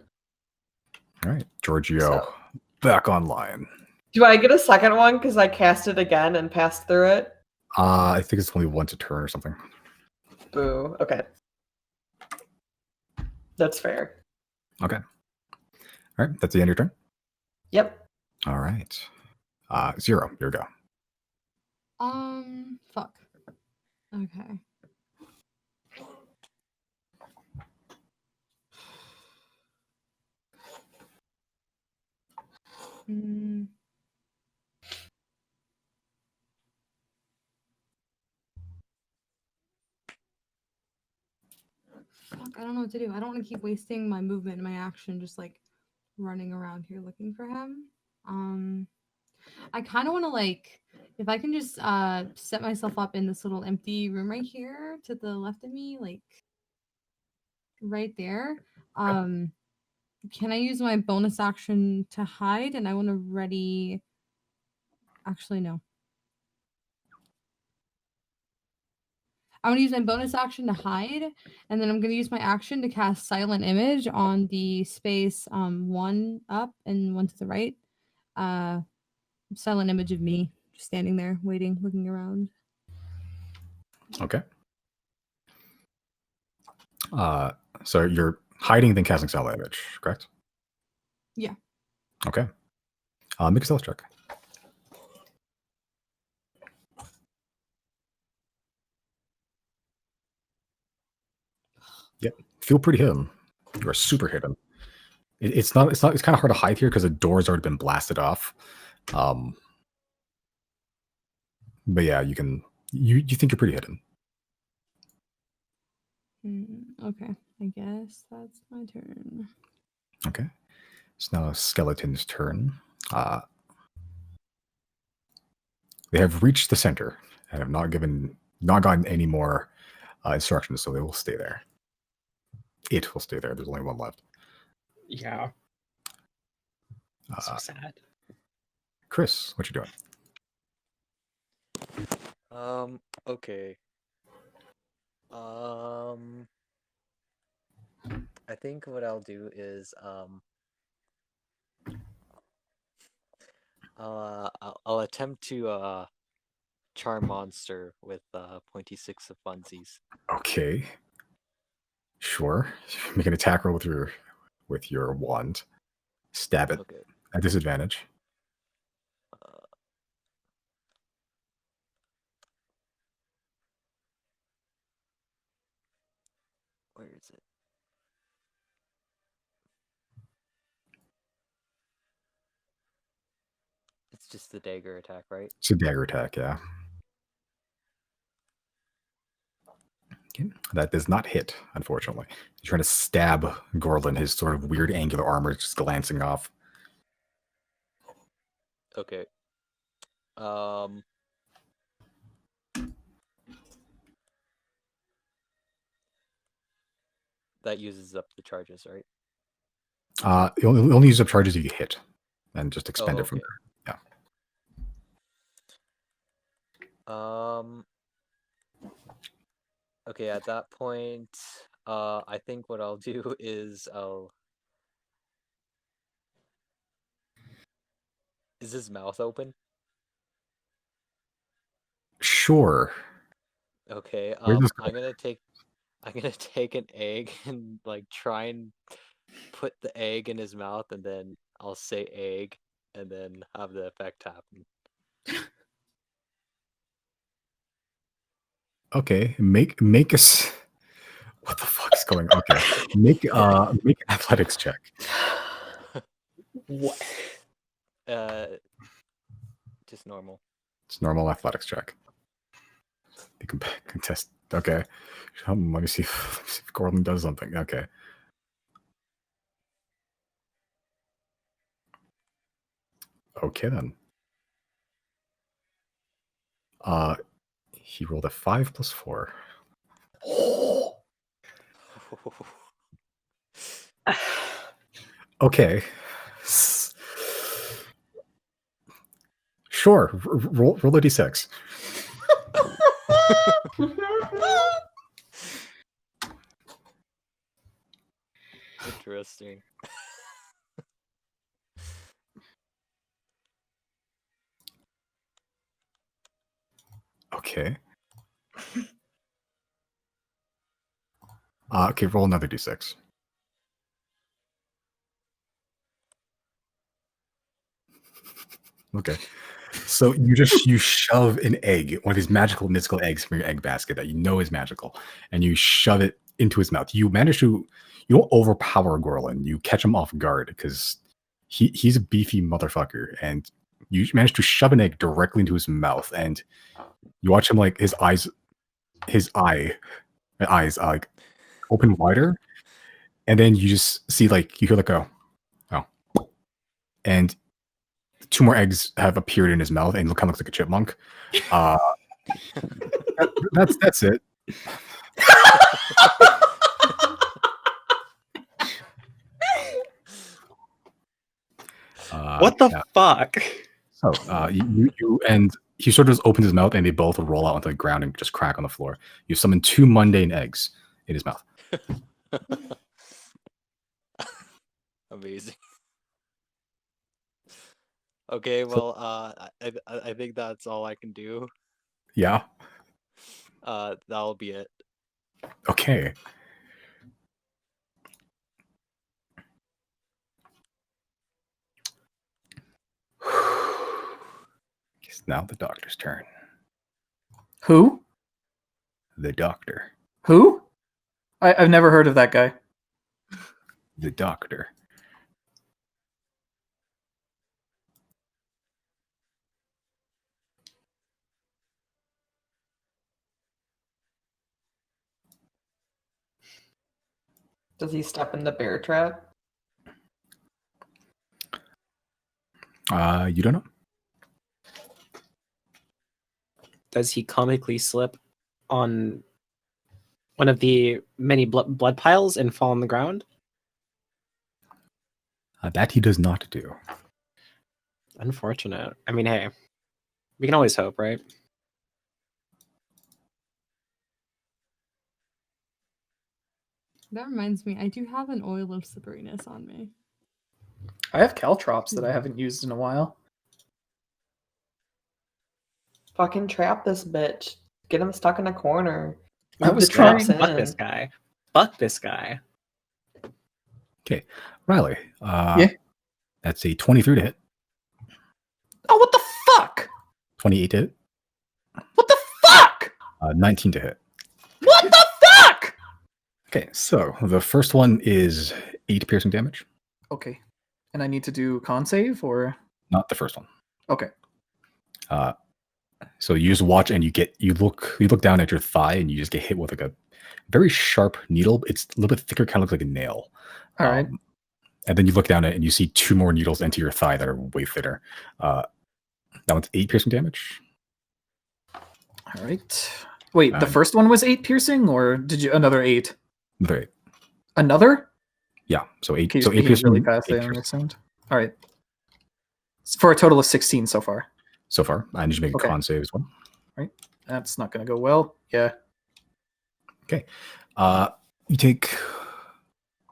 All right, Giorgio, So- back online. Do I get a second one because I cast it again and passed through it? I think it's only once a turn or something. Boo. Okay. That's fair. Okay. All right, that's the end of your turn. Yep. All right. 0. Here we go. Fuck. Okay. Mm. Fuck, I don't know what to do. I don't want to keep wasting my movement and my action just like running around here looking for him. I kind of want to like if I can just set myself up in this little empty room right here to the left of me, like right there. Can I use my bonus action to hide? And I want to ready. Actually, no. I want to use my bonus action to hide, and then I'm going to use my action to cast Silent Image on the space 1 up and 1 to the right. Silent image of me just standing there, waiting, looking around. Okay. So you're hiding, then casting Silent Image, correct? Yeah. Okay. Make a stealth check. Yep. Feel pretty hidden. You are super hidden. It's kind of hard to hide here because the door's already been blasted off. But yeah, you think you're pretty hidden. Okay. I guess that's my turn. Okay. It's now Skeleton's turn. They have reached the center and have not gotten any more instructions, so they will stay there. It will stay there. There's only one left. Yeah. So sad. Chris, what you doing? Okay. I think what I'll do is I'll attempt to charm monster with pointy 6 of funsies. Okay. Sure. Make an attack roll with your wand. Stab it Okay. at disadvantage. Where is it? It's just the dagger attack, right? It's a dagger attack, yeah. Okay. That does not hit, unfortunately. You're trying to stab Gorlin, his sort of weird angular armor is just glancing off. Okay. That uses up the charges, right? It only use up charges if you hit, and just expend it from okay. there. Okay, at that point, I think what I'll do is Is his mouth open? Sure. Okay. Where's this I'm gonna take an egg and like try and put the egg in his mouth, and then I'll say egg, and then have the effect happen. Okay, make us. What the fuck is going? Okay, make an athletics check. What? Just normal. It's normal athletics check. You can contest. Okay, let me see if Gordon does something. Okay. Okay then. He rolled a 5 plus 4. Okay. Sure. Roll a d6. Interesting. Okay. Okay, roll another d6. Okay. So you shove an egg, one of these magical mystical eggs from your egg basket that you know is magical, and you shove it into his mouth. You don't overpower Gorlin. You catch him off guard because he's a beefy motherfucker, and you manage to shove an egg directly into his mouth, and you watch him like his eyes like open wider, and then you just see like you hear like a oh, and 2 more eggs have appeared in his mouth, and he kind of looks like a chipmunk. That's it. What the fuck? So you and he sort of just opens his mouth, and they both roll out onto the ground and just crack on the floor. You summon 2 mundane eggs in his mouth. Amazing. Okay, well, I think that's all I can do. Yeah. That'll be it. Okay. It's now the doctor's turn. Who? The doctor. Who? I've never heard of that guy. The doctor. Does he step in the bear trap? You don't know. Does he comically slip on one of the many blood piles and fall on the ground? That he does not do. Unfortunate. I mean, hey, we can always hope, right? That reminds me, I do have an oil of slipperiness on me. I have caltrops that I haven't used in a while. Fucking trap this bitch. Get him stuck in a corner. I Move was the traps trying. Fuck in. this guy. Fuck this guy. Okay. Riley. Yeah? That's a 23 to hit. Oh, what the fuck? 28 to hit. What the fuck? 19 to hit. What the fuck? Okay, so the first one is 8 piercing damage. Okay. And I need to do con save or? Not the first one. Okay. So you just watch and you look down at your thigh and you just get hit with like a very sharp needle. It's a little bit thicker, kind of looks like a nail. All right. And then you look down at it and you see 2 more needles enter your thigh that are way thinner. That one's 8 piercing damage. All right. Wait, the first one was 8 piercing, or did you another 8? Another 8. Another? Yeah. So 8. Okay, So 8 he's piercing. really fast. 8 I piercing understand. All right. For a total of 16 so far. so far. I need to make a Okay. con save as well. That's not going to go well. Yeah. Okay. You take.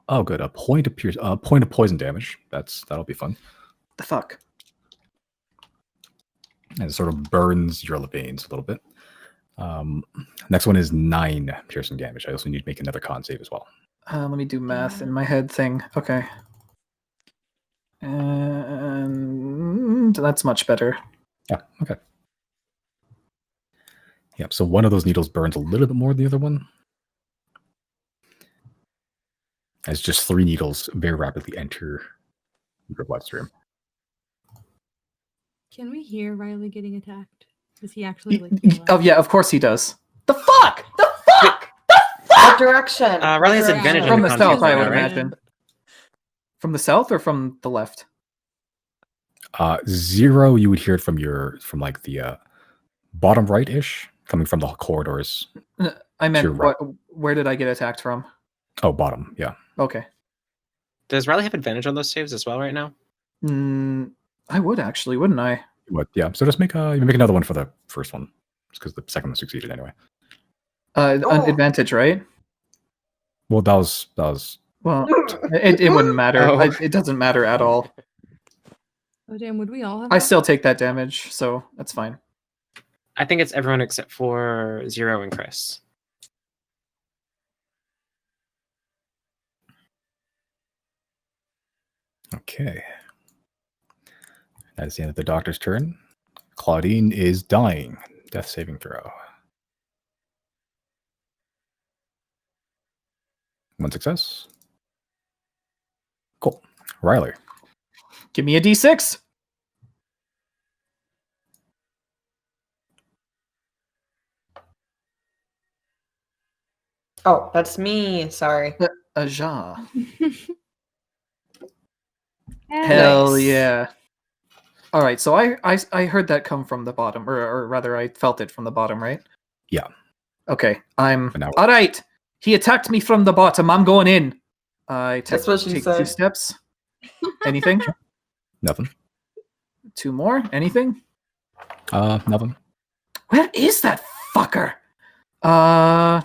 Oh, good. A point of poison damage. That'll be fun. The fuck? and it sort of burns your veins a little bit. Next one is 9 piercing damage. I also need to make another con save as well. Let me do math in my head thing. Okay. And that's much better. Yeah, okay. Yep, so one of those needles burns a little bit more than the other one. As just 3 needles very rapidly enter your bloodstream. Can we hear Riley getting attacked? Does he actually like? feel Oh that? yeah, of course he does. The fuck? The fuck? What direction? Riley has advantage on From the con south, save I right would now, right? imagine. From the south or from the left? 0, you would hear it from like the bottom right-ish, coming from the corridors. I meant, Sure, right. where did I get attacked from? Oh, bottom, yeah. Okay. Does Riley have advantage on those saves as well right now? I would actually, wouldn't I? What? Yeah. So just make another one for the first one, because the second one succeeded anyway. An advantage, right? Well, that was Well, it wouldn't matter. Oh. It doesn't matter at all. Oh damn! Would we all have? I that? still take that damage, so that's fine. I think it's everyone except for 0 and Chris. okay. That is the end of the doctor's turn. Claudine is dying. Death saving throw. 1 success. Cool. Riley. Give me a d6. Oh, that's me. Sorry. A ja. Yeah. Hell Nice. yeah. All right, so I heard that come from the bottom, or rather, I felt it from the bottom, right? Yeah. Okay, I'm And now- all right. He attacked me from the bottom. I'm going in. I That's what she take said. 2 steps. Anything? Nothing. 2 more? Anything? Nothing. Where is that fucker? I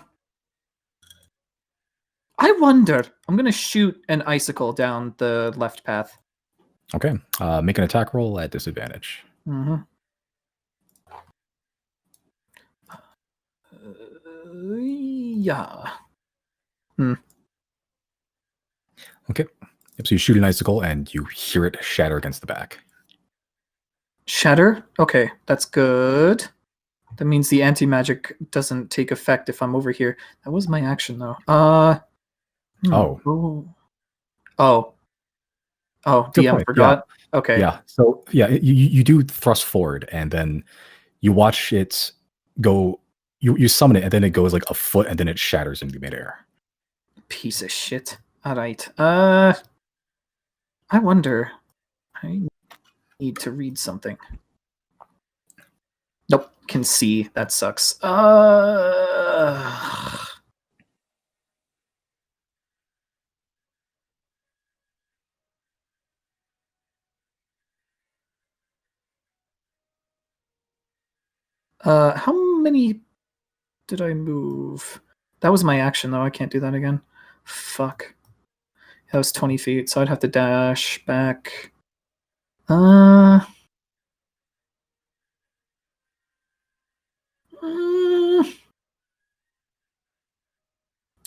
wonder. I'm gonna shoot an icicle down the left path. Okay. Make an attack roll at disadvantage. Mm-hmm. Yeah. Okay. Yep, so you shoot an icicle and you hear it shatter against the back. Shatter? Okay, that's good. That means the anti-magic doesn't take effect if I'm over here. That was my action, though. Oh. Oh, Good DM point, forgot? Okay. Yeah. So yeah, you do thrust forward and then you watch it go. You summon it and then it goes like a foot and then it shatters into midair. Piece of shit. Alright. I wonder. I need to read something. Nope. Can see. That sucks. How many did I move? That was my action, though. I can't do that again. Fuck. That was 20 feet, so I'd have to dash back.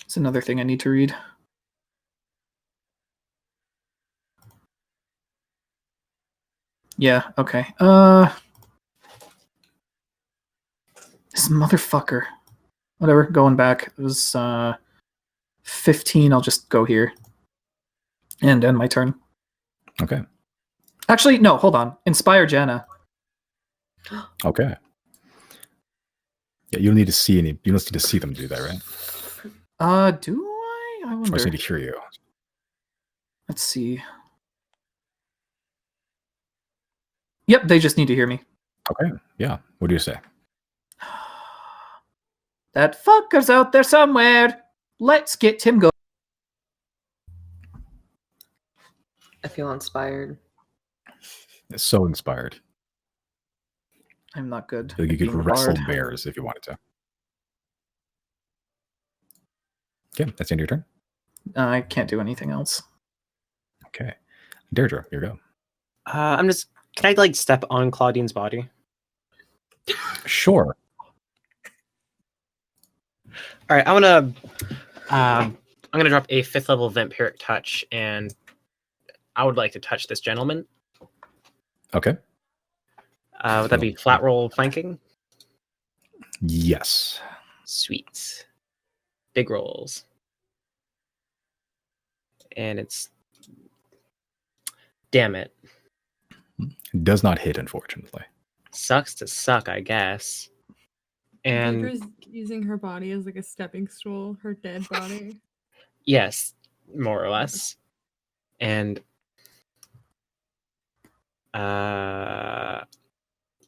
It's another thing I need to read. Yeah, okay. This motherfucker. Whatever, going back. It was 15. I'll just go here. And end my turn. Okay. Actually, no, hold on. Inspire Janna. Okay. Yeah, you don't need to see any. You don't need to see them do that, right? Do I? I I just wonder. need to hear you. Let's see. Yep, they just need to hear me. Okay. Yeah. What do you say? That fucker's out there somewhere. Let's get him going. I feel inspired. It's so inspired. I'm not good. Like you could Being a wrestle bard. bears if you wanted to. Okay, that's the end of your turn. I can't do anything else. Okay. Deirdre, here you go. I'm just. Can I like step on Claudine's body? Sure. All right, I'm gonna drop a 5th level vampiric touch, and I would like to touch this gentleman. Okay. Would that be flat roll flanking? Yes. Sweet. Big rolls. And it's... Damn it. Does not hit, unfortunately. Sucks to suck, I guess. And Deirdre's using her body as like a stepping stool, her dead body. yes, more or less. And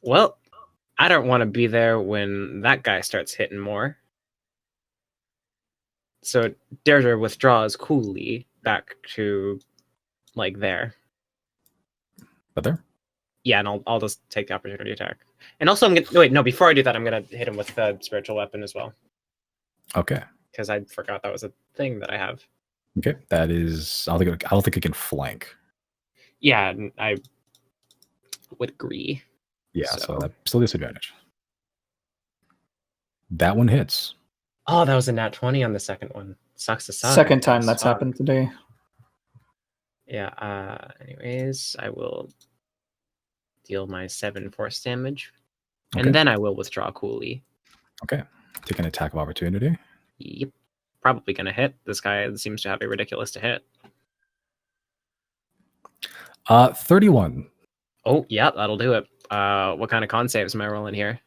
well, I don't want to be there when that guy starts hitting more. So Deirdre withdraws coolly back to like there. But there? Yeah, and I'll just take the opportunity attack. And also, I'm gonna wait. No, before I do that, I'm gonna hit him with the spiritual weapon as well, Okay. because I forgot that was a thing that I have. Okay. That is. I don't think it can flank. Yeah, I would agree. Yeah, so So- that's still disadvantage. That one hits. Oh, that was a nat 20 on the second one. Sucks to suck. Second time that's Suck. happened today. Yeah. Anyways, I will deal my 7 force damage, Okay. and then I will withdraw coolly. Okay. Take an attack of opportunity. Yep. Probably gonna hit. This guy seems to have a ridiculous to hit. 31. Oh, yeah, that'll do it. What kind of con saves am I rolling here?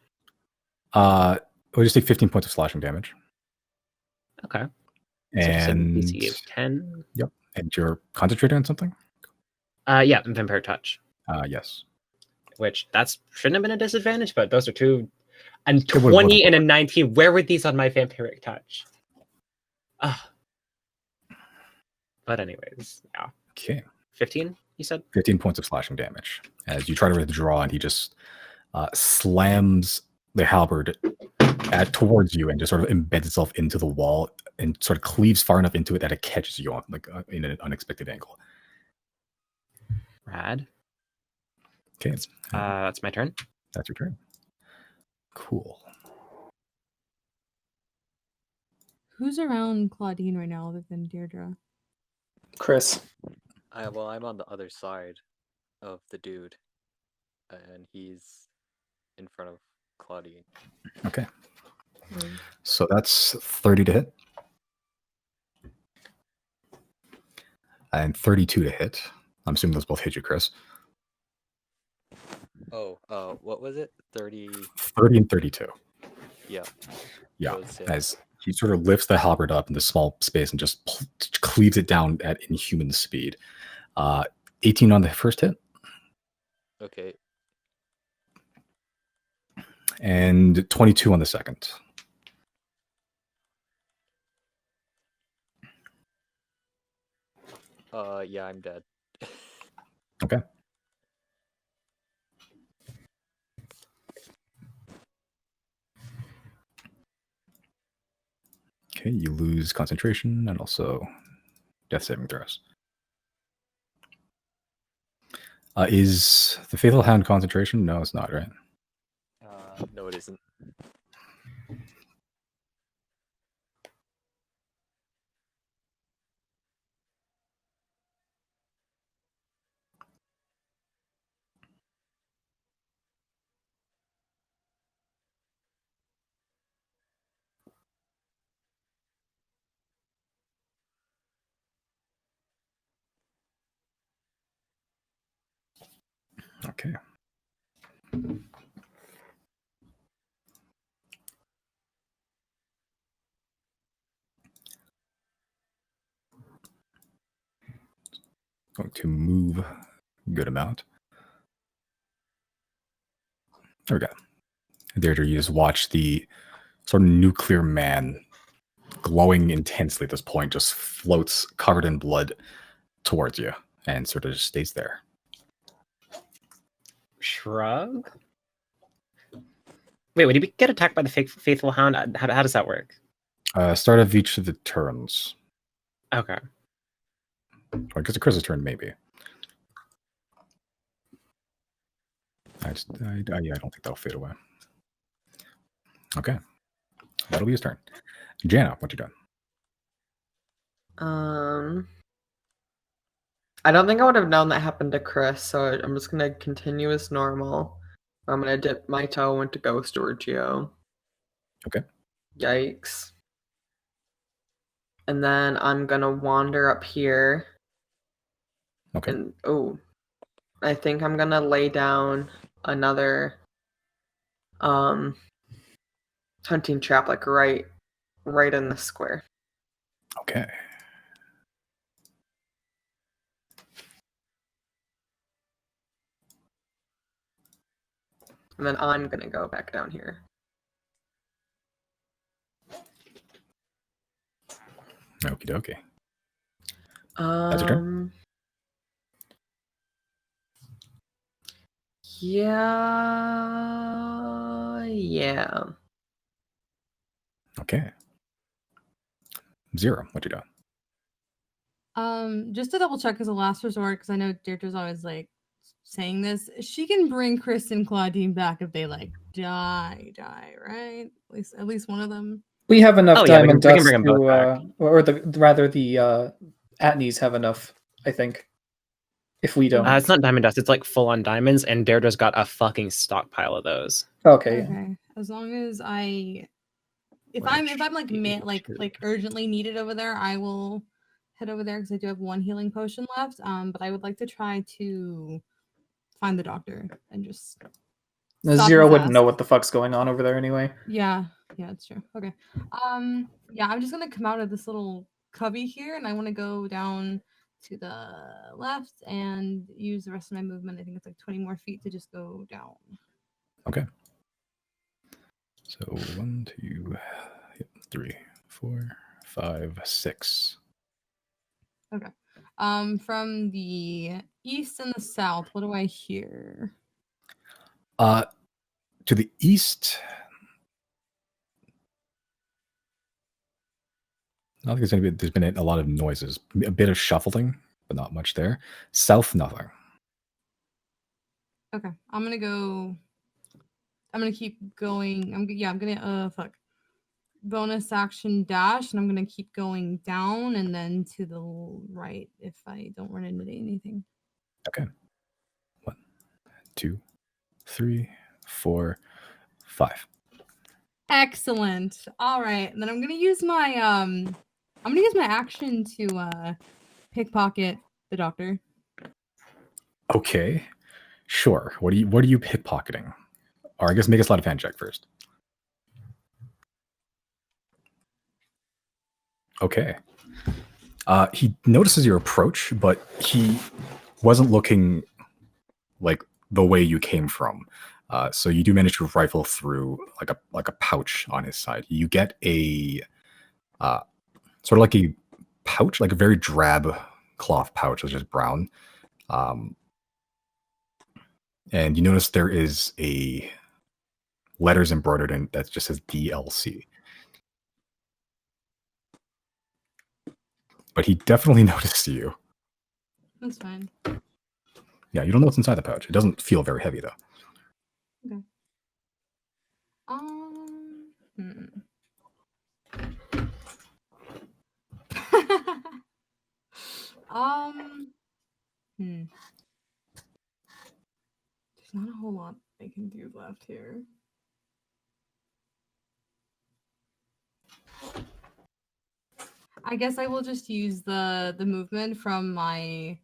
We'll just take 15 points of slashing damage. Okay. So it's a And DC of 10. and you're concentrating on something? Yeah, vampire touch. Yes. Which shouldn't have been a disadvantage, but those are two. And It would've 20 been. and a 19. Where were these on my vampiric touch? But anyways, yeah. Okay. 15, you said? 15 points of slashing damage. As you try to withdraw, and he just slams the halberd towards you and just sort of embeds itself into the wall and sort of cleaves far enough into it that it catches you on in an unexpected angle. Rad. Okay. That's my turn. That's your turn. Cool. Who's around Claudine right now other than Deirdre? Chris. Well, I'm on the other side of the dude, and he's in front of Claudine. Okay. So that's 30 to hit. And 32 to hit. I'm assuming those both hit you, Chris. Oh, what was it? 30. 30 and 32. Yeah. Yeah. Those hit. As he sort of lifts the halberd up in this small space and just cleaves it down at inhuman speed. 18 on the first hit. Okay. And 22 on the second. Yeah, I'm dead. Okay. Okay, you lose concentration and also death saving throws. Is the Faithful Hound concentration? No, it's not, right? No, it isn't. Okay. Going to move a good amount. There we go. Deirdre, you just watch the sort of nuclear man glowing intensely at this point just floats covered in blood towards you and sort of just stays there. Shrug? Wait, would he get attacked by the Faithful Hound? How does that work? Start of each of the turns. Okay. Because it's Chris's turn, maybe. I don't think that'll fade away. Okay. That'll be his turn. Jana, what you doing? I don't think I would have known that happened to Chris, so I'm just gonna continue as normal. I'm gonna dip my toe into Ghost Orgio. Okay. Yikes. And then I'm gonna wander up here. Okay. And I think I'm gonna lay down another hunting trap, like right in the square. Okay. And then I'm gonna go back down here. Okie dokie. That's your turn? Yeah. Okay. Zero, what you doing? Just to double check as a last resort, because I know Deirdre's always like saying this, she can bring Chris and Claudine back if they like die, right? At least one of them. We have enough Oh, yeah, diamond we can dust bring 'em both back. or the Atneys have enough, I think. If we don't. It's not diamond dust. It's like full on diamonds, and Deirdre's got a fucking stockpile of those. Okay. Okay. As long as if I'm like urgently needed over there, I will head over there because I do have one healing potion left. But I would like to try to find the doctor and just. Zero wouldn't know what the fuck's going on over there anyway. Yeah, it's true. Okay. Yeah, I'm just gonna come out of this little cubby here, and I want to go down to the left and use the rest of my movement. I think it's like 20 more feet to just go down. Okay. So 1, 2, 3, 4, 5, 6. Okay. From the east and the south, what do I hear? To the east, I think there's been a lot of noises, a bit of shuffling, but not much there. South, nothing. Okay, I'm gonna keep going. I'm gonna bonus action dash, and I'm gonna keep going down and then to the right if I don't run into anything. Okay. 1, 2, 3, 4, 5. Excellent. All right, and then I'm gonna use my action to pickpocket the doctor. Okay, sure. What are you pickpocketing? Or I guess make a sleight of hand check first. Okay. He notices your approach, but he wasn't looking like the way you came from. So you do manage to rifle through like a pouch on his side. You get a sort of like a pouch, like a very drab cloth pouch, which is brown. And you notice there is a letters embroidered in that just says DLC. But he definitely noticed you. That's fine. Yeah, you don't know what's inside the pouch. It doesn't feel very heavy though. Okay. There's not a whole lot I can do left here. I guess I will just use the movement from my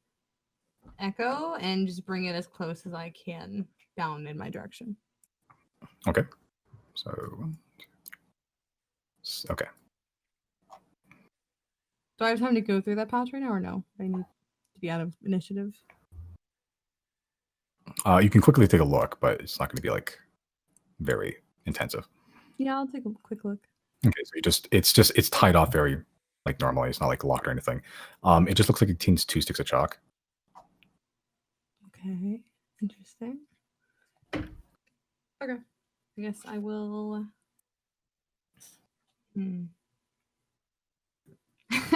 echo and just bring it as close as I can down in my direction. Okay. So, okay. Do I have time to go through that pouch right now or no? I need to be out of initiative. You can quickly take a look, but it's not going to be like very intensive. Yeah, I'll take a quick look. Okay, so it's tied off very like normally. It's not like locked or anything. It just looks like it contains 2 sticks of chalk. Okay, interesting. Okay, I guess I will.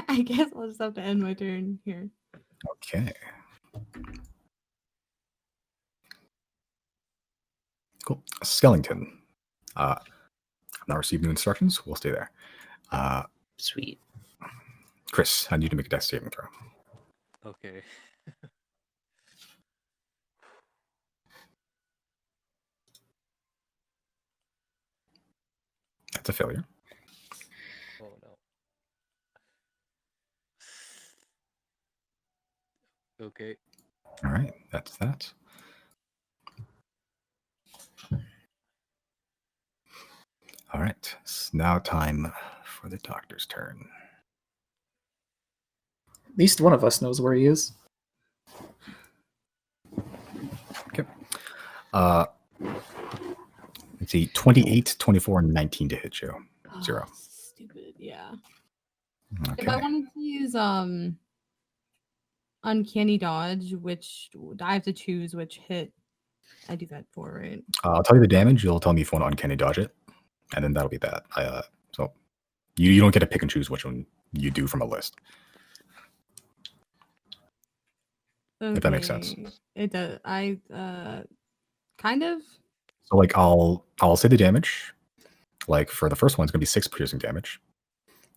I guess I'll just have to end my turn here. Okay. Cool. Skellington. Not received new instructions. We'll stay there. Sweet. Chris, I need to make a death saving throw. Okay. That's a failure. Oh no. Okay. All right, that's that. All right, it's now time for the doctor's turn. At least one of us knows where he is. Okay. Let's see, 28, 24, and 19 to hit you. Oh, 0. stupid. Yeah. Okay. If I wanted to use uncanny dodge, which I have to choose which hit I do that for, right? I'll tell you the damage. You'll tell me if you want to uncanny dodge it, and then that'll be that. So you don't get to pick and choose which one you do from a list. Okay. If that makes sense. It does. I kind of. So like I'll say the damage. Like for the first one, it's gonna be 6 piercing damage.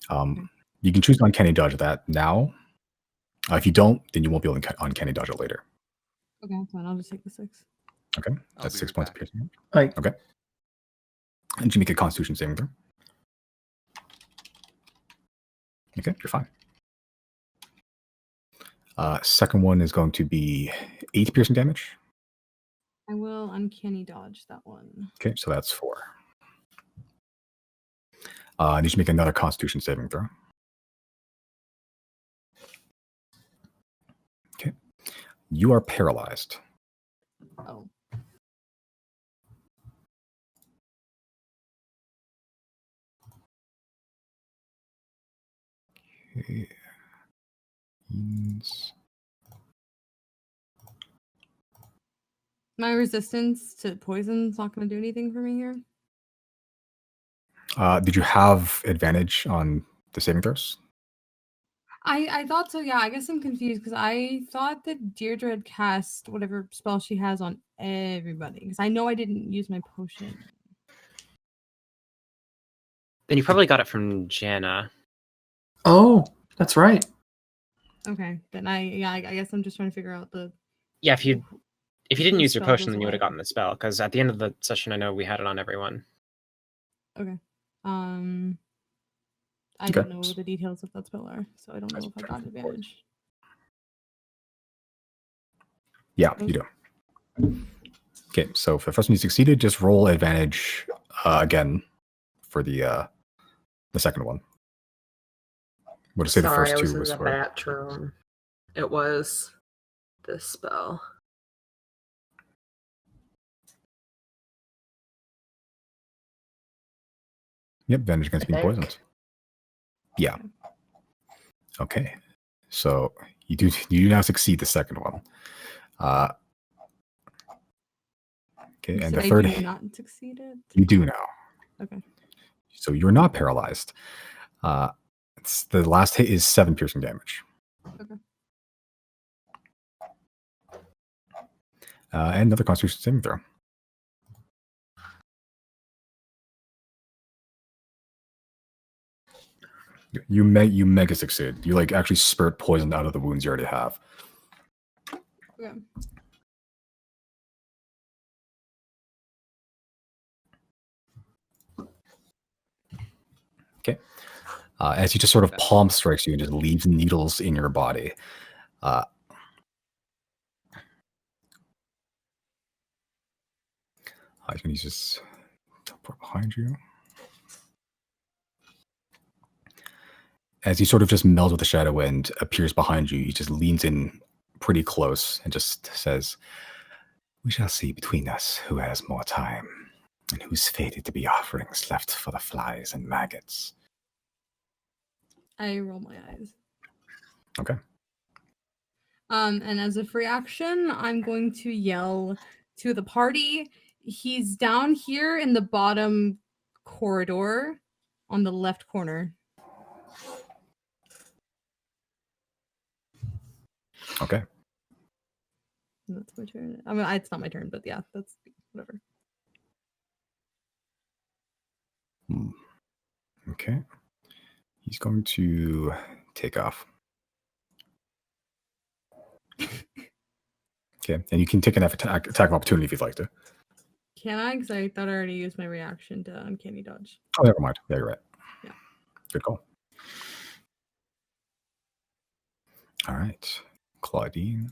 You can choose to uncanny dodge that now. If you don't, then you won't be able to uncanny dodge it later. Okay, fine. I'll just take the 6. Okay, I'll that's be 6 right points of back. piercing. Like, Okay. And you make a Constitution saving throw. Okay, you're fine. Second one is going to be 8 piercing damage. I will uncanny dodge that one. Okay, so that's 4. I need you to make another Constitution saving throw. Okay. You are paralyzed. Oh. Okay. Means- My resistance to poison's not going to do anything for me here. Did you have advantage on the saving throws? I thought so. Yeah, I guess I'm confused because I thought that Deirdre had cast whatever spell she has on everybody. Because I know I didn't use my potion. Then you probably got it from Jana. oh, that's right. Okay, then I guess I'm just trying to figure out the. Yeah, if you didn't whose use your spell potion, goes then you would have away. gotten the spell. Because at the end of the session, I know we had it on everyone. Okay. I Okay. don't know what the details of that spell are, so I don't know if I got advantage. Yeah, you do. Okay, so for the first one you succeeded, just roll advantage again for the second one. We'll just say the Sorry, first I was two in was the for. bathroom. It was this spell. Yep, advantage against being I think. poisoned. Yeah. Okay. So you do now succeed the second one. Okay, You and said the third I do not succeeded. you do now. Okay. So you're not paralyzed. The last hit is 7 piercing damage. Okay. And another Constitution saving throw. You mega succeed. You like actually spurt poison out of the wounds you already have. Okay. Okay. As he just sort of palm strikes you and just leaves needles in your body. I can use this teleport behind you. As he sort of just melds with the shadow and appears behind you, he just leans in pretty close and just says, "We shall see between us who has more time and who's fated to be offerings left for the flies and maggots." I roll my eyes. Okay. And as a free action, I'm going to yell to the party. He's down here in the bottom corridor on the left corner. Okay. That's my turn. I mean, it's not my turn, but yeah, that's whatever. Okay. He's going to take off. Okay, and you can take an attack of opportunity if you'd like to. Can I? Because I thought I already used my reaction to uncanny dodge. Oh, never mind. Yeah, you're right. Yeah. Good call. All right, Claudine.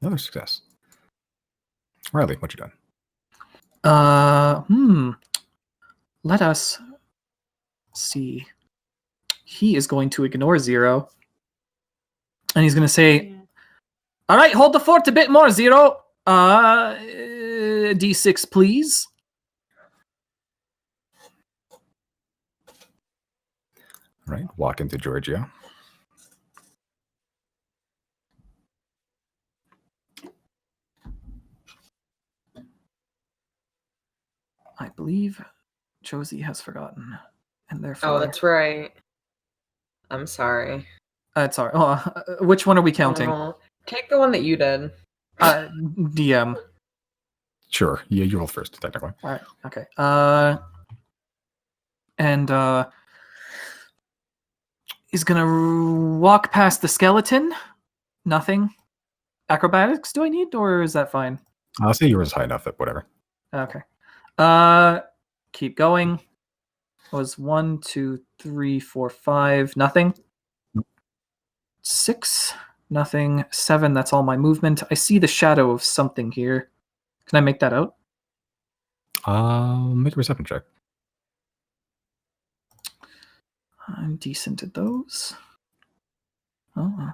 Another success. Riley, what you done? Let us see. He is going to ignore 0. And he's going to say, all right, hold the fort a bit more, 0. D6, please. All right, walk into Georgia. I believe Josie has forgotten. And therefore... Oh, that's right. I'm sorry. It's all right. Which one are we counting? Take the one that you did. DM. Sure. Yeah, you roll first, technically. All right. Okay. And he's gonna walk past the skeleton. Nothing. Acrobatics do I need, or is that fine? I'll say yours is high enough that whatever. Okay. Keep going. Was 1, 2, 3, 4, 5. Nothing. 6. Nothing. 7. That's all my movement. I see the shadow of something here. Can I make that out? Make a perception check. I'm decent at those. Oh.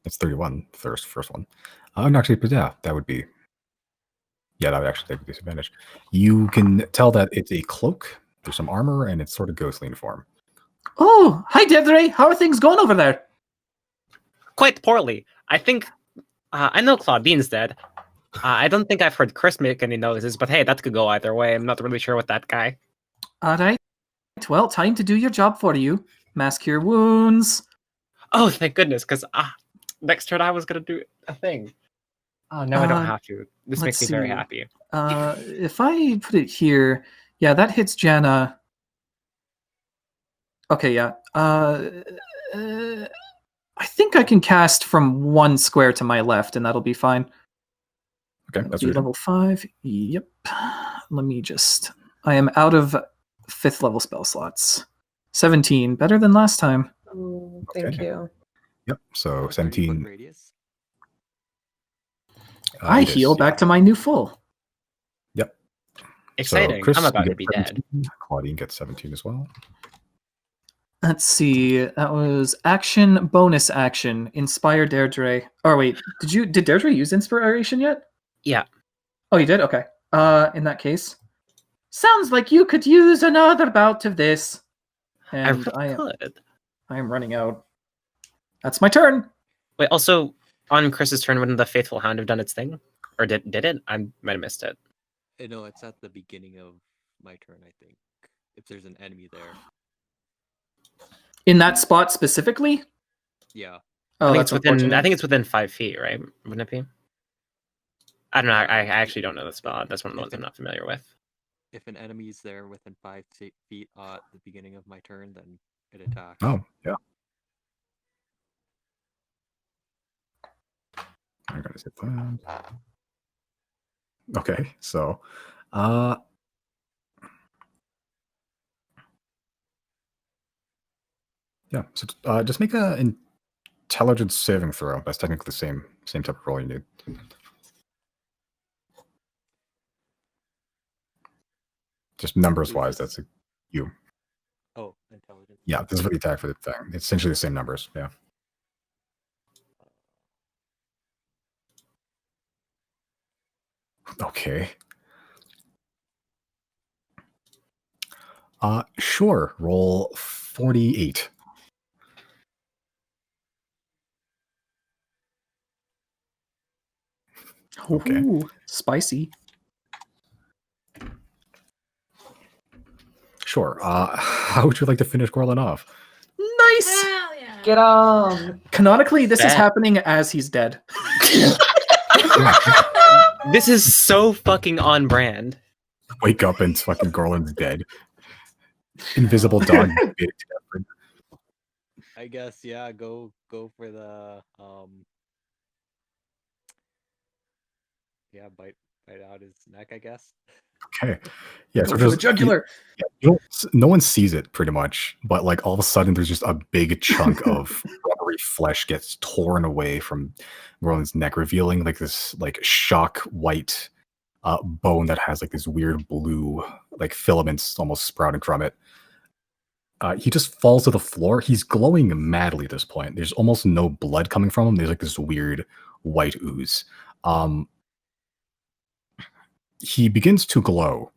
It's 31, first one. No, actually, but yeah, that would be... Yeah, that would actually take a disadvantage. You can tell that it's a cloak. There's some armor, and it's sort of ghostly in form. Oh, hi, Desiree. How are things going over there? Quite poorly. I think... I know Claudine's dead. I don't think I've heard Chris make any noises, but hey, that could go either way. I'm not really sure with that guy. All right. Well, time to do your job for you. Mass cure wounds. Oh, thank goodness, because next turn I was going to do a thing. Oh, no, I don't have to. This makes me very happy. If I put it here, yeah, that hits Jana. Okay, yeah. I think I can cast from 1 square to my left, and that'll be fine. Okay, that's level 5. Yep. Let me just... I am out of 5th level spell slots. 17. Better than last time. Oh, thank you. Yep, so What, 17. 30-foot radius? I heal back to my new full. Yep. Exciting. So Chris, I'm about you to be get dead. 17. Claudine gets 17 as well. Let's see. That was action, bonus action. Inspire Deirdre. Oh, wait. Did Deirdre use inspiration yet? Yeah. Oh, you did? Okay. In that case. Sounds like you could use another bout of this. And I could. I am running out. That's my turn. Wait, also, on Chris's turn, wouldn't the Faithful Hound have done its thing? Or did it? I might have missed it. No, it's at the beginning of my turn, I think. If there's an enemy there. In that spot specifically? Yeah. Oh, I that's think it's within 5 feet, right? Wouldn't it be? I don't know. I actually don't know the spot. That's one of the ones I'm not familiar with. If an enemy's there within 5 feet at the beginning of my turn, then it attacks. Oh, yeah. I'm gonna say that. Okay, so yeah, so just make an intelligence saving throw. That's technically the same type of roll you need. Just numbers wise, that's you. Oh, intelligence. Yeah, this is for the attack for the thing. It's essentially the same numbers. Yeah. Okay. Sure. Roll 48. Okay. Ooh, spicy. Sure. How would you like to finish Gorlin off? Nice. Hell yeah. Get on. Canonically, this is Bet. happening as he's dead. This is so fucking on brand. Wake up and fucking Gorlin's dead. Invisible dog bit it to death. I guess yeah. Go for the yeah, bite out his neck. I guess. Okay. Yeah, Go so for the there's jugular. no one sees it pretty much, but like all of a sudden there's just a big chunk of rubbery flesh gets torn away from Roland's neck, revealing like this like shock white bone that has like this weird blue like filaments almost sprouting from it. He just falls to the floor. He's glowing madly at this point. There's almost no blood coming from him. There's like this weird white ooze. He begins to glow,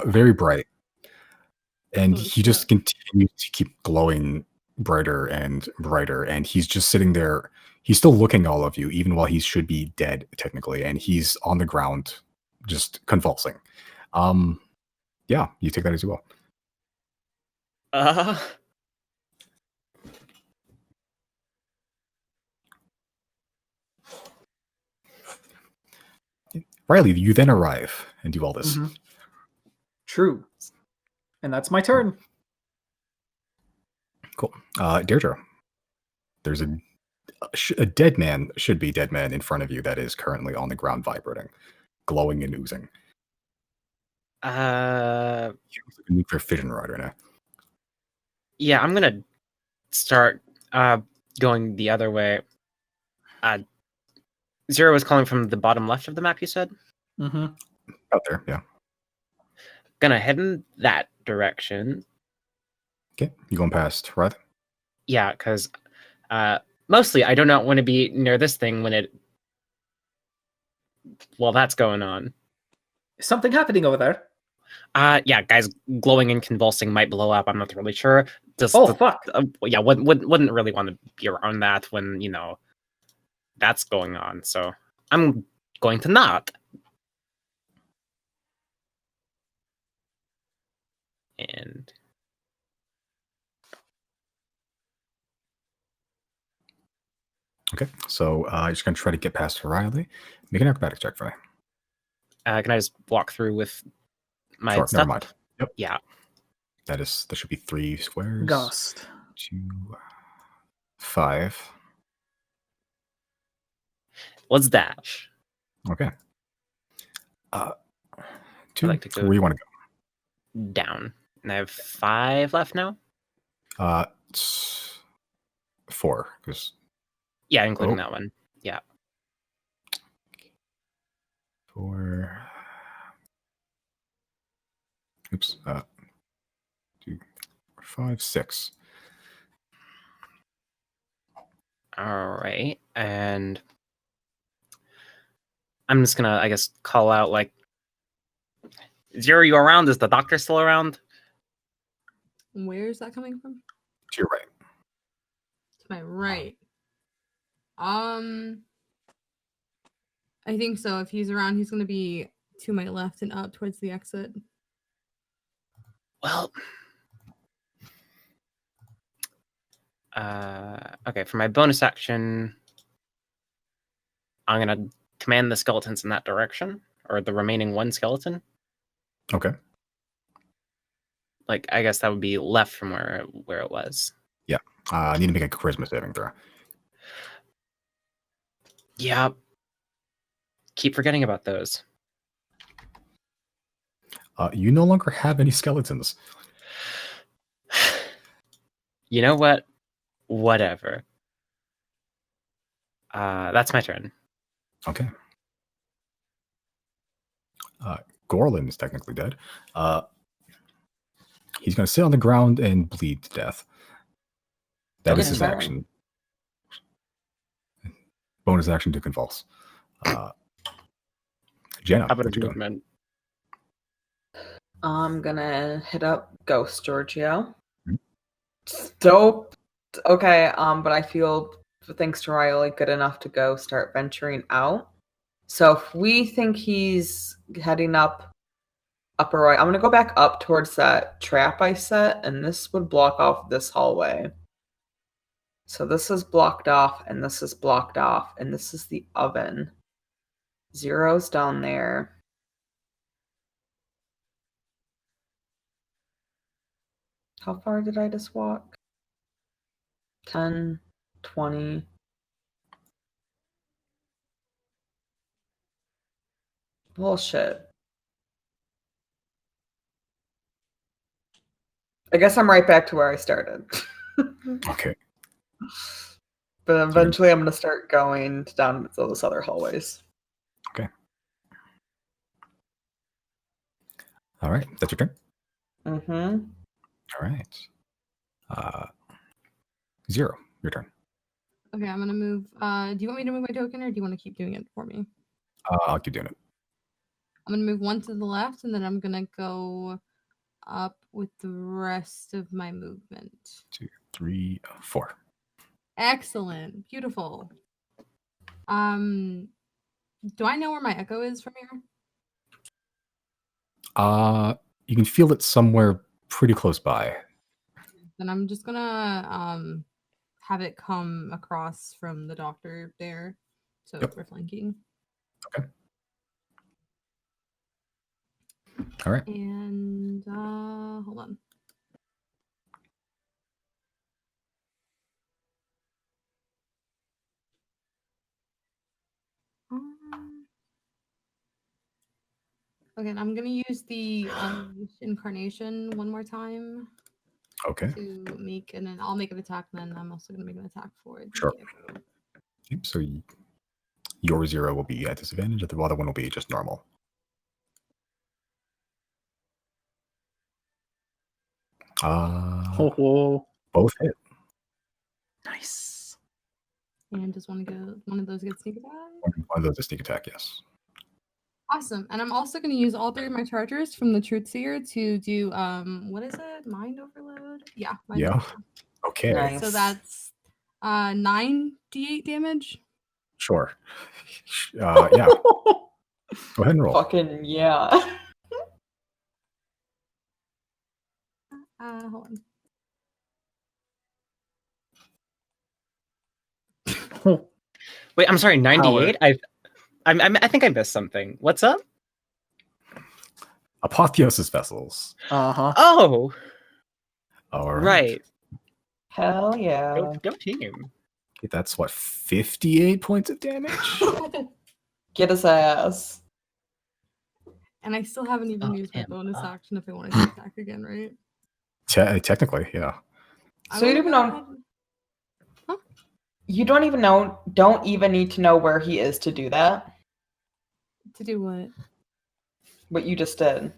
very bright, and he just continues to keep glowing brighter and brighter. And he's just sitting there. He's still looking at all of you, even while he should be dead technically, and he's on the ground, just convulsing. Yeah, you take that as well. Riley, you then arrive and do all this. Mhm. True. And that's my turn. Cool. Deirdre, there's a dead man, should be dead man in front of you that is currently on the ground vibrating, glowing and oozing. He looks like a nuclear fission rod right now. Yeah, I'm gonna start going the other way. Zero was calling from the bottom left of the map, you said? Mm-hmm. Out there, yeah. Gonna head in that direction. Okay, you going past Rod? Yeah, because mostly I do not want to be near this thing when it... Well, that's going on. Is something happening over there? Yeah, guys glowing and convulsing might blow up. I'm not really sure. Fuck. Yeah, wouldn't really want to be around that when, that's going on. So I'm going to not. And... Okay, so you're just going to try to get past Riley. Make an acrobatics check for me. can I just walk through with my Sure, stuff? never mind. Yep. Yeah. There should be 3 squares. Ghost. 2, 5. What's that? Okay. 2. like to go- Where you want to Down. And I have 5 left now? go? It's 4. Because Yeah, including that one. Yeah. 4. Oops. 2, 5, 6. All right. And I'm just gonna, I guess, call out like, Zero, you around? Is the doctor still around? Where is that coming from? To your right. To my right. I think so. If he's around, he's gonna be to my left and out towards the exit. Well, okay. For my bonus action, I'm gonna command the skeletons in that direction, or the remaining one skeleton. Okay. Like, I guess that would be left from where it was. Yeah. I need to make a charisma saving throw. Yeah. Keep forgetting about those. You no longer have any skeletons. You know what? Whatever. That's my turn. Okay. Gorlin is technically dead. He's going to sit on the ground and bleed to death. That is Okay. his action. Bonus action to convulse. Jenna, How about what a you doing? movement? I'm gonna hit up Ghost Giorgio. Mhm. Dope. Okay, but I feel thanks to Riley good enough to go start venturing out. So if we think he's heading upper right, I'm gonna go back up towards that trap I set, and this would block off this hallway. So this is blocked off, and this is blocked off, and this is the oven. Zero's down there. How far did I just walk? 10, 20. Bullshit. I guess I'm right back to where I started. Okay. But eventually I'm going to start going down those other hallways. Okay. All right. That's your turn. Mm-hmm. All right. Zero. Your turn. Okay, I'm gonna move. Do you want me to move my token, or do you want to keep doing it for me? I'll keep doing it. I'm gonna move one to the left, and then I'm gonna go up with the rest of my movement. 2, 3, 4. Excellent, beautiful. Do I know where my echo is from here? You can feel it somewhere pretty close by. Then I'm just gonna have it come across from the doctor there, so Yep. we're flanking. Okay. All right. And hold on. Okay, and I'm gonna use the incarnation one more time Okay. to make, and then I'll make an attack. And then I'm also gonna make an attack for the Sure. echo. Yep, so your 0 will be at disadvantage, the other one will be just normal. Oh, Both hit. nice. And does one of those get sneak attack? One of those is sneak attack, yes. Awesome. And I'm also going to use all 3 of my chargers from the Truth Seer to do what is it? Mind overload? Yeah. Mind Yeah. overload. Okay. Nice. So that's 9d8 damage. Sure. Yeah. Go ahead and roll. Fucking yeah. Hold on. Wait, I'm sorry, 98? I think I missed something. What's up? Apotheosis vessels. Uh-huh. Oh, All right. right. Hell yeah. Go team. Okay, that's what, 58 points of damage? Get his ass. And I still haven't even Oh, used my damn. bonus action if I want to attack again, right? Technically, yeah. So you don't even need to know where he is to do that. To do what? What you just did.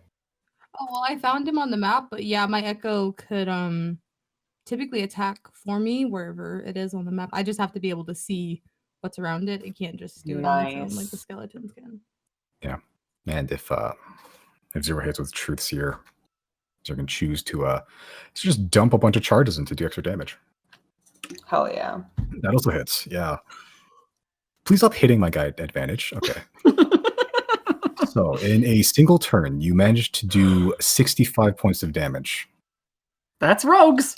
Oh, well, I found him on the map, but yeah, my echo could typically attack for me wherever it is on the map. I just have to be able to see what's around it. It can't just do it on its own like the Nice. skeletons can. Yeah. And if Zero hits with Truth Seer, Zero can choose to just dump a bunch of charges in to do extra damage. Hell yeah. That also hits, yeah. Please stop hitting my guy at advantage. Okay. So in a single turn, you managed to do 65 points of damage. That's rogues.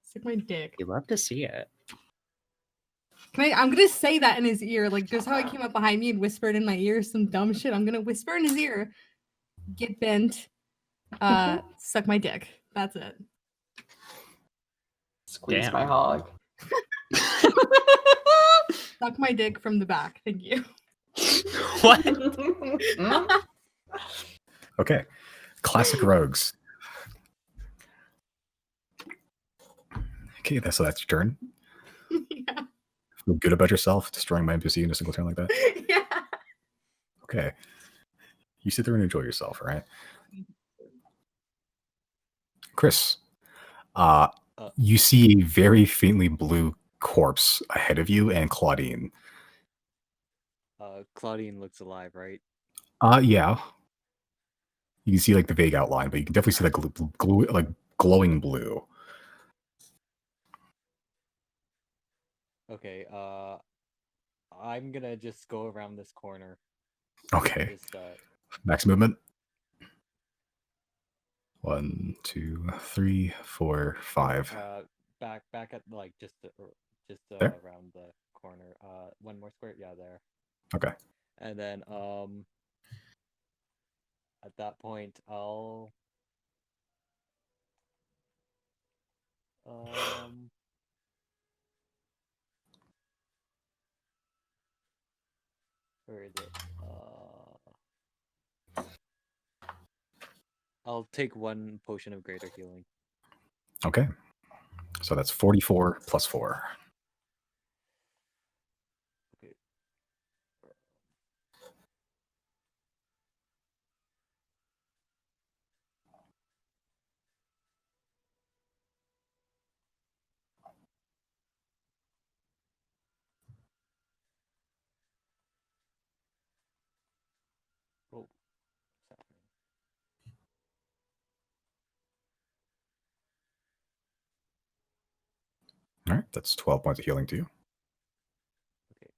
Stick my dick. You love to see it. I'm gonna say that in his ear, like just how he came up behind me and whispered in my ear some dumb shit. I'm gonna whisper in his ear, get bent, suck my dick. That's it. Squeeze Damn. my hog. Suck my dick from the back. Thank you. What? Okay. Classic rogues. Okay, so that's your turn. Yeah. Feel good about yourself destroying my NPC in a single turn like that? Yeah. Okay. You sit there and enjoy yourself, all right? Chris, you see a very faintly blue corpse ahead of you and Claudine. Claudine looks alive, right? Yeah. You can see like the vague outline, but you can definitely see like glowing blue. Okay, I'm gonna just go around this corner. Okay. Just, Max movement. 1, 2, 3, 4, 5. back at like just There? around the corner. One more square. Yeah, there. Okay. And then at that point I'll where is it? I'll take 1 potion of greater healing. Okay. So that's 44 plus 4. Okay. Oh, what's happening? All right, that's 12 points of healing to you. Okay.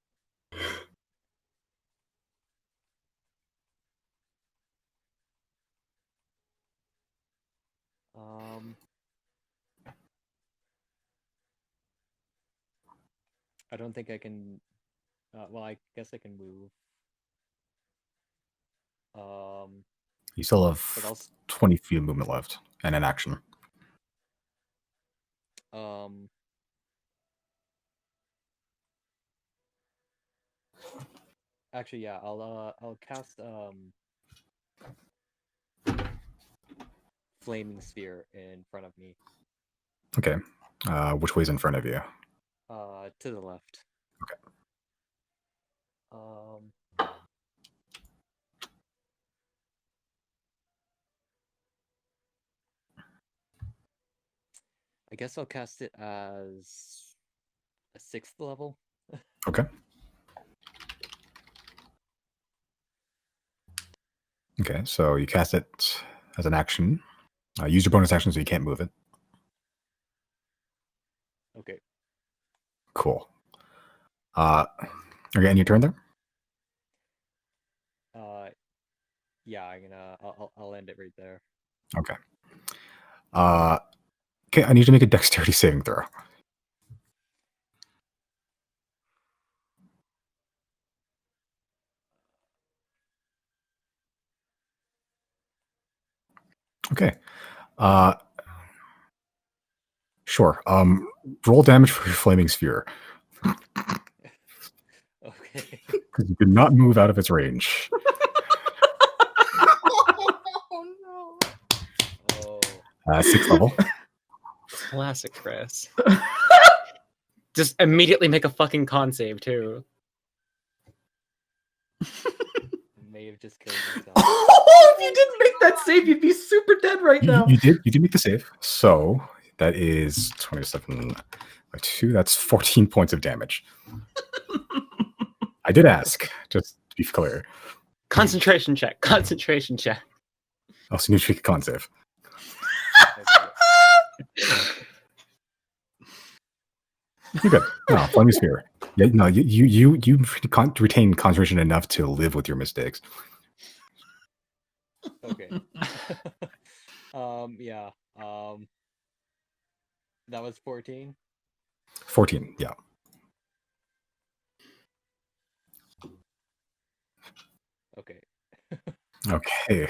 I don't think I can. Well, I guess I can move. You still But have I'll 20 feet of movement left and an action. Actually, yeah, I'll cast flaming sphere in front of me. Okay. Which way's in front of you? To the left. Okay. I guess I'll cast it as a 6th level. Okay. Okay, so you cast it as an action. Use your bonus action so you can't move it. Okay. Cool. Okay, and your turn there? Yeah, I'll end it right there. Okay. Okay, I need you to make a dexterity saving throw. Okay. Sure. Roll damage for your flaming sphere. Okay. Because you could not move out of its range. Oh no. Oh. 6th level. Classic Chris. Just immediately make a fucking con save too. May have just killed myself. Oh, if you didn't make that save, you'd be super dead right now. You did make the save. So that is 27 by 2. That's 14 points of damage. I did ask, just to be clear. Concentration check. Concentration check. Also need to make a con save. You're good. No, flaming sphere. Yeah, no, you retain concentration enough to live with your mistakes. Okay. Yeah. That was 14. 14, yeah. Okay. Okay.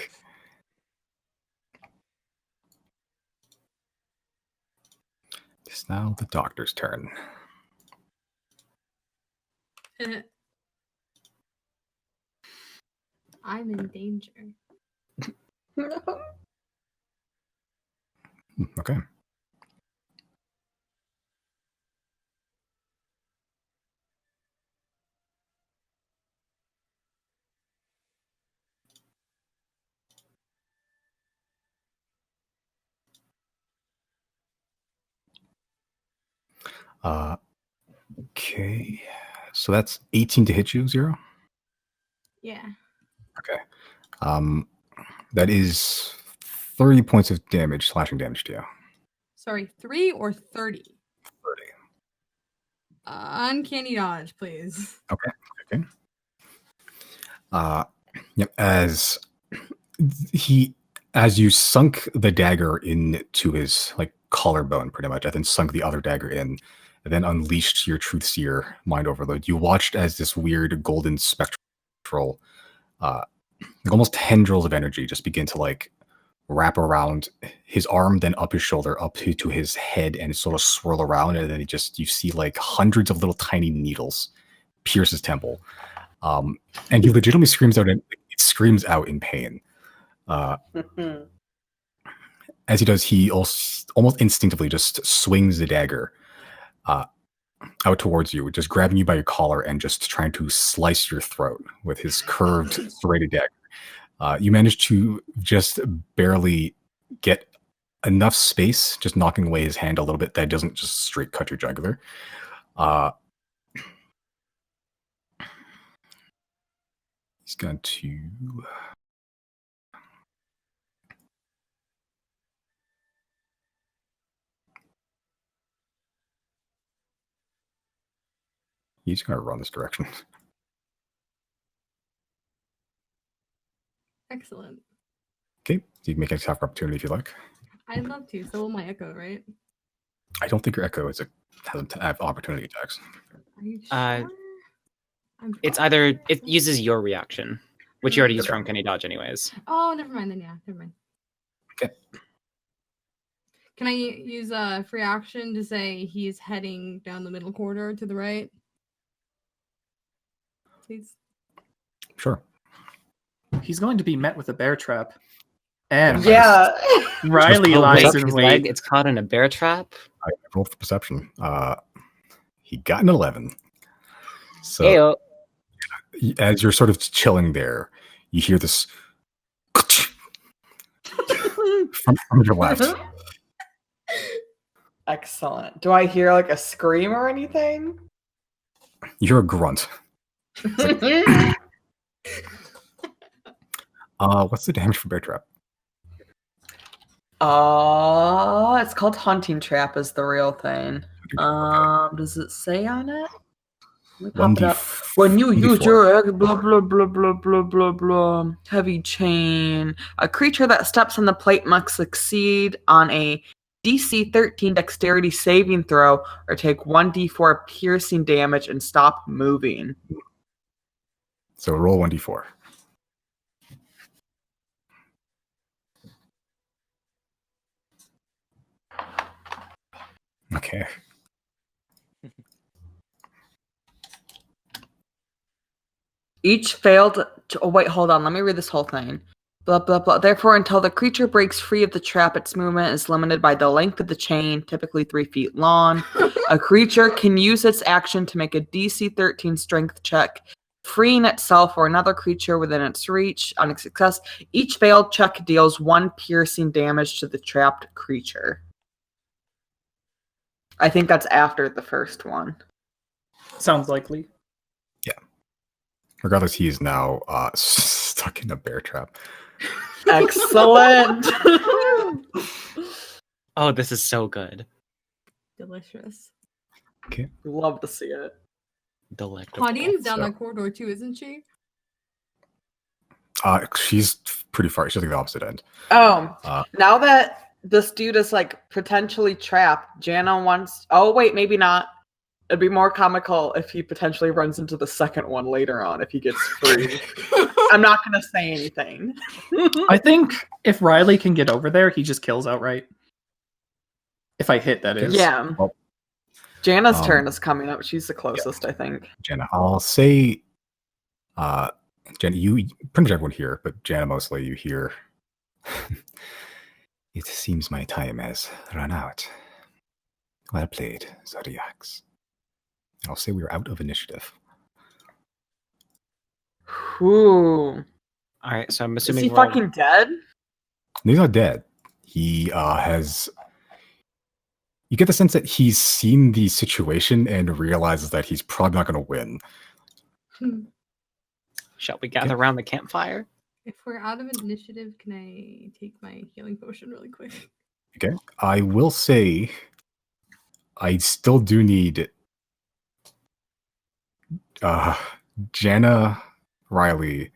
It's now the doctor's turn. I'm in danger. Okay. Okay. So that's 18 to hit you, 0? Yeah. Okay. That is 30 points of damage, slashing damage to you. Sorry, 3 or 30? 30. Uncanny dodge, please. Okay. Yep. As you sunk the dagger into his collarbone, pretty much, and then sunk the other dagger in, and then unleashed your truth seer mind overload. You watched as this weird golden spectral supernatural, almost tendrils of energy just begin to like wrap around his arm, then up his shoulder, up to his head, and sort of swirl around, and then you see like hundreds of little tiny needles pierce his temple, and he legitimately screams out in pain. As he does, he also, almost instinctively just swings the dagger out towards you, just grabbing you by your collar and just trying to slice your throat with his curved, serrated dagger. You manage to just barely get enough space, just knocking away his hand a little bit, that doesn't just straight cut your jugular. He's going to... He's going to run this direction. Excellent. Okay, you can make an attack for opportunity if you like. I'd love to. So will my echo, right? I don't think your echo doesn't have opportunity attacks. Are you sure? It's either it uses your reaction, which you already used for Uncanny Dodge anyways. Oh, never mind then. Yeah, never mind. Okay. Can I use a free action to say he's heading down the middle corridor to the right? Please. Sure. He's going to be met with a bear trap. And Yeah. Riley lies in his wait. leg, it's caught in a bear trap. I rolled for perception. He got an 11. So Ayo. as you're sort of chilling there, you hear this from your left. Excellent. Do I hear like a scream or anything? You hear a grunt. What's the damage for bear trap? It's called hunting trap is the real thing. Does it say on it? Let me pop it up. When you use your blah blah blah blah blah blah blah heavy chain, a creature that steps on the plate must succeed on a DC 13 dexterity saving throw or take 1d4 piercing damage and stop moving. So roll 1d4. Okay. Each failed. Oh, wait, hold on. Let me read this whole thing. Blah, blah, blah. Therefore, until the creature breaks free of the trap, its movement is limited by the length of the chain, typically 3 feet long. A creature can use its action to make a DC 13 strength check, freeing itself or another creature within its reach. On a success, each failed check deals 1 piercing damage to the trapped creature. I think that's after the first one. Sounds likely. Yeah. Regardless, he is now stuck in a bear trap. Excellent. Oh, this is so good. Delicious. Okay. Love to see it. Delectable. Claudine's down So- that corridor too, isn't she? She's pretty far. She's like the opposite end. Now that this dude is like potentially trapped, Jana wants. Oh wait, maybe not. It'd be more comical if he potentially runs into the second one later on if he gets free. I'm not gonna say anything. I think if Riley can get over there, he just kills outright. If I hit, that is. Yeah. Well, Jana's turn is coming up. She's the closest, I think. Jenna, I'll say, Jenna, you pretty much everyone here, but Jenna mostly you hear. It seems my time has run out. Well played, Zodiacs. I'll say we're out of initiative. Ooh. All right, so I'm Is assuming he we're all- fucking dead? He's not dead. He has. You get the sense that he's seen the situation and realizes that he's probably not going to win. Shall we gather around the campfire? If we're out of initiative, can I take my healing potion really quick? Okay. I will say, I still do need Jana, Riley,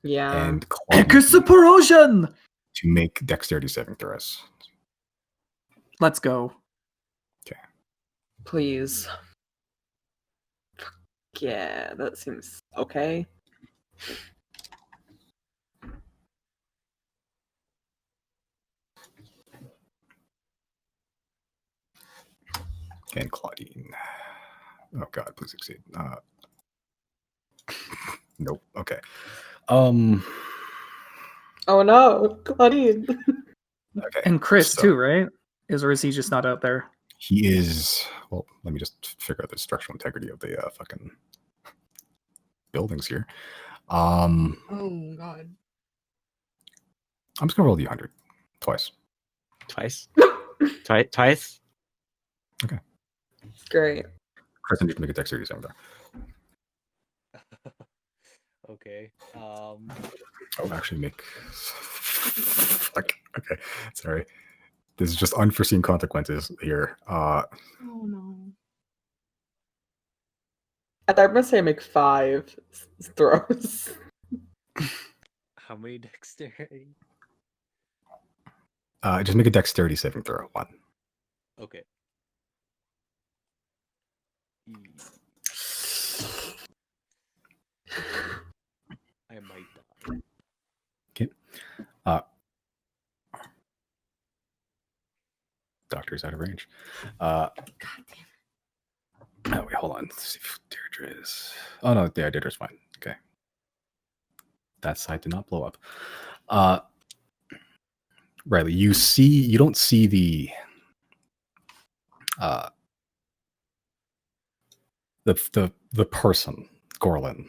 Yeah. and Claudia Explosion! to make dexterity saving throws. Let's go. Please. Yeah, that seems okay. And Claudine. Oh God, please succeed. Nope. Okay. Oh no, Claudine. Okay. And Chris so too, right? Or is he just not out there? He is. Well, let me just figure out the structural integrity of the fucking buildings here. Oh God. I'm just gonna roll the 100 twice. Twice. Twice. Great. Chris, I need to make a dexterity saving throw. Okay. Oh, actually, make. Fuck. Okay, sorry. This is just unforeseen consequences here. Oh no. I thought I was gonna say make 5 throws. How many dexterity? Just make a dexterity saving throw. 1. Okay. I might die. Okay. Doctor's out of range. God damn it. Oh wait, hold on. Let's see if Deirdre is. Oh no, yeah, Deirdre's fine. Okay. That side did not blow up. Riley, you don't see the person, Gorlin.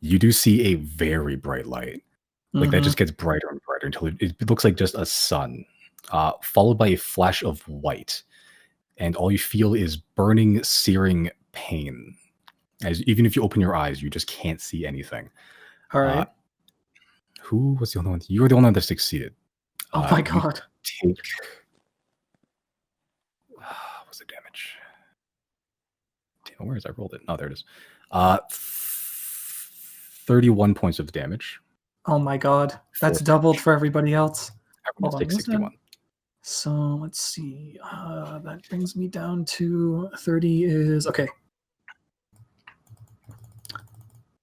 You do see a very bright light. Like that just gets brighter and brighter until it looks like just a sun, followed by a flash of white. And all you feel is burning, searing pain. As even if you open your eyes, you just can't see anything. All right. Who was the only one? You were the only one that succeeded. Oh my you God. Take. What's the damage? Damn, where is I rolled it? Oh, there it is. 31 points of damage. Oh my God. That's doubled for everybody else. Everyone Hold on, takes what's that? 61. So let's see. That brings me down to 30 is okay.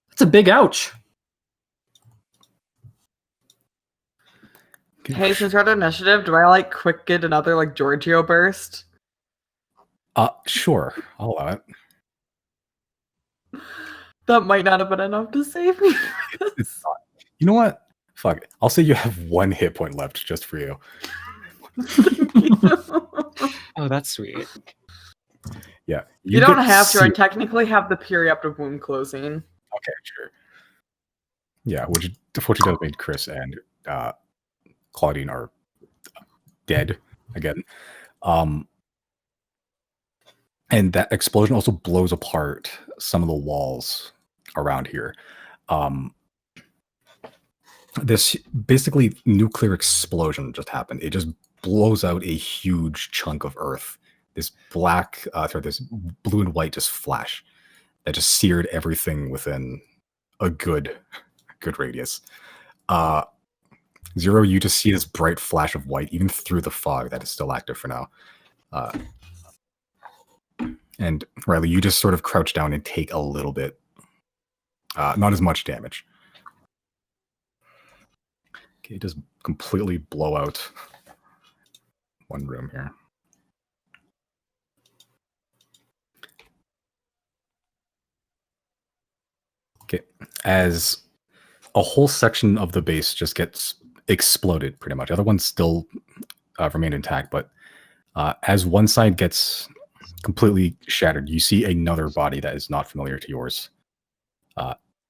That's a big ouch. Hey, since we're at initiative, do I like quick get another like Giorgio burst? Sure. I'll allow it. That might not have been enough to save me. It's not. You know what? Fuck it. I'll say you have 1 hit point left just for you. Oh, that's sweet. Yeah. You don't get have to. I seared. technically have the perioperative wound closing. Okay, sure. Yeah, which unfortunately does mean Chris and Claudine are dead again. And that explosion also blows apart some of the walls around here. This basically nuclear explosion just happened. It just blows out a huge chunk of earth. This black, this blue and white just flash that just seared everything within a good radius. Zero, you just see this bright flash of white even through the fog that is still active for now. And Riley, you just sort of crouch down and take a little bit, not as much damage. Okay, just completely blow out one room here. Okay, as a whole section of the base just gets exploded, pretty much. Other ones still remain intact, but as one side gets completely shattered, you see another body that is not familiar to yours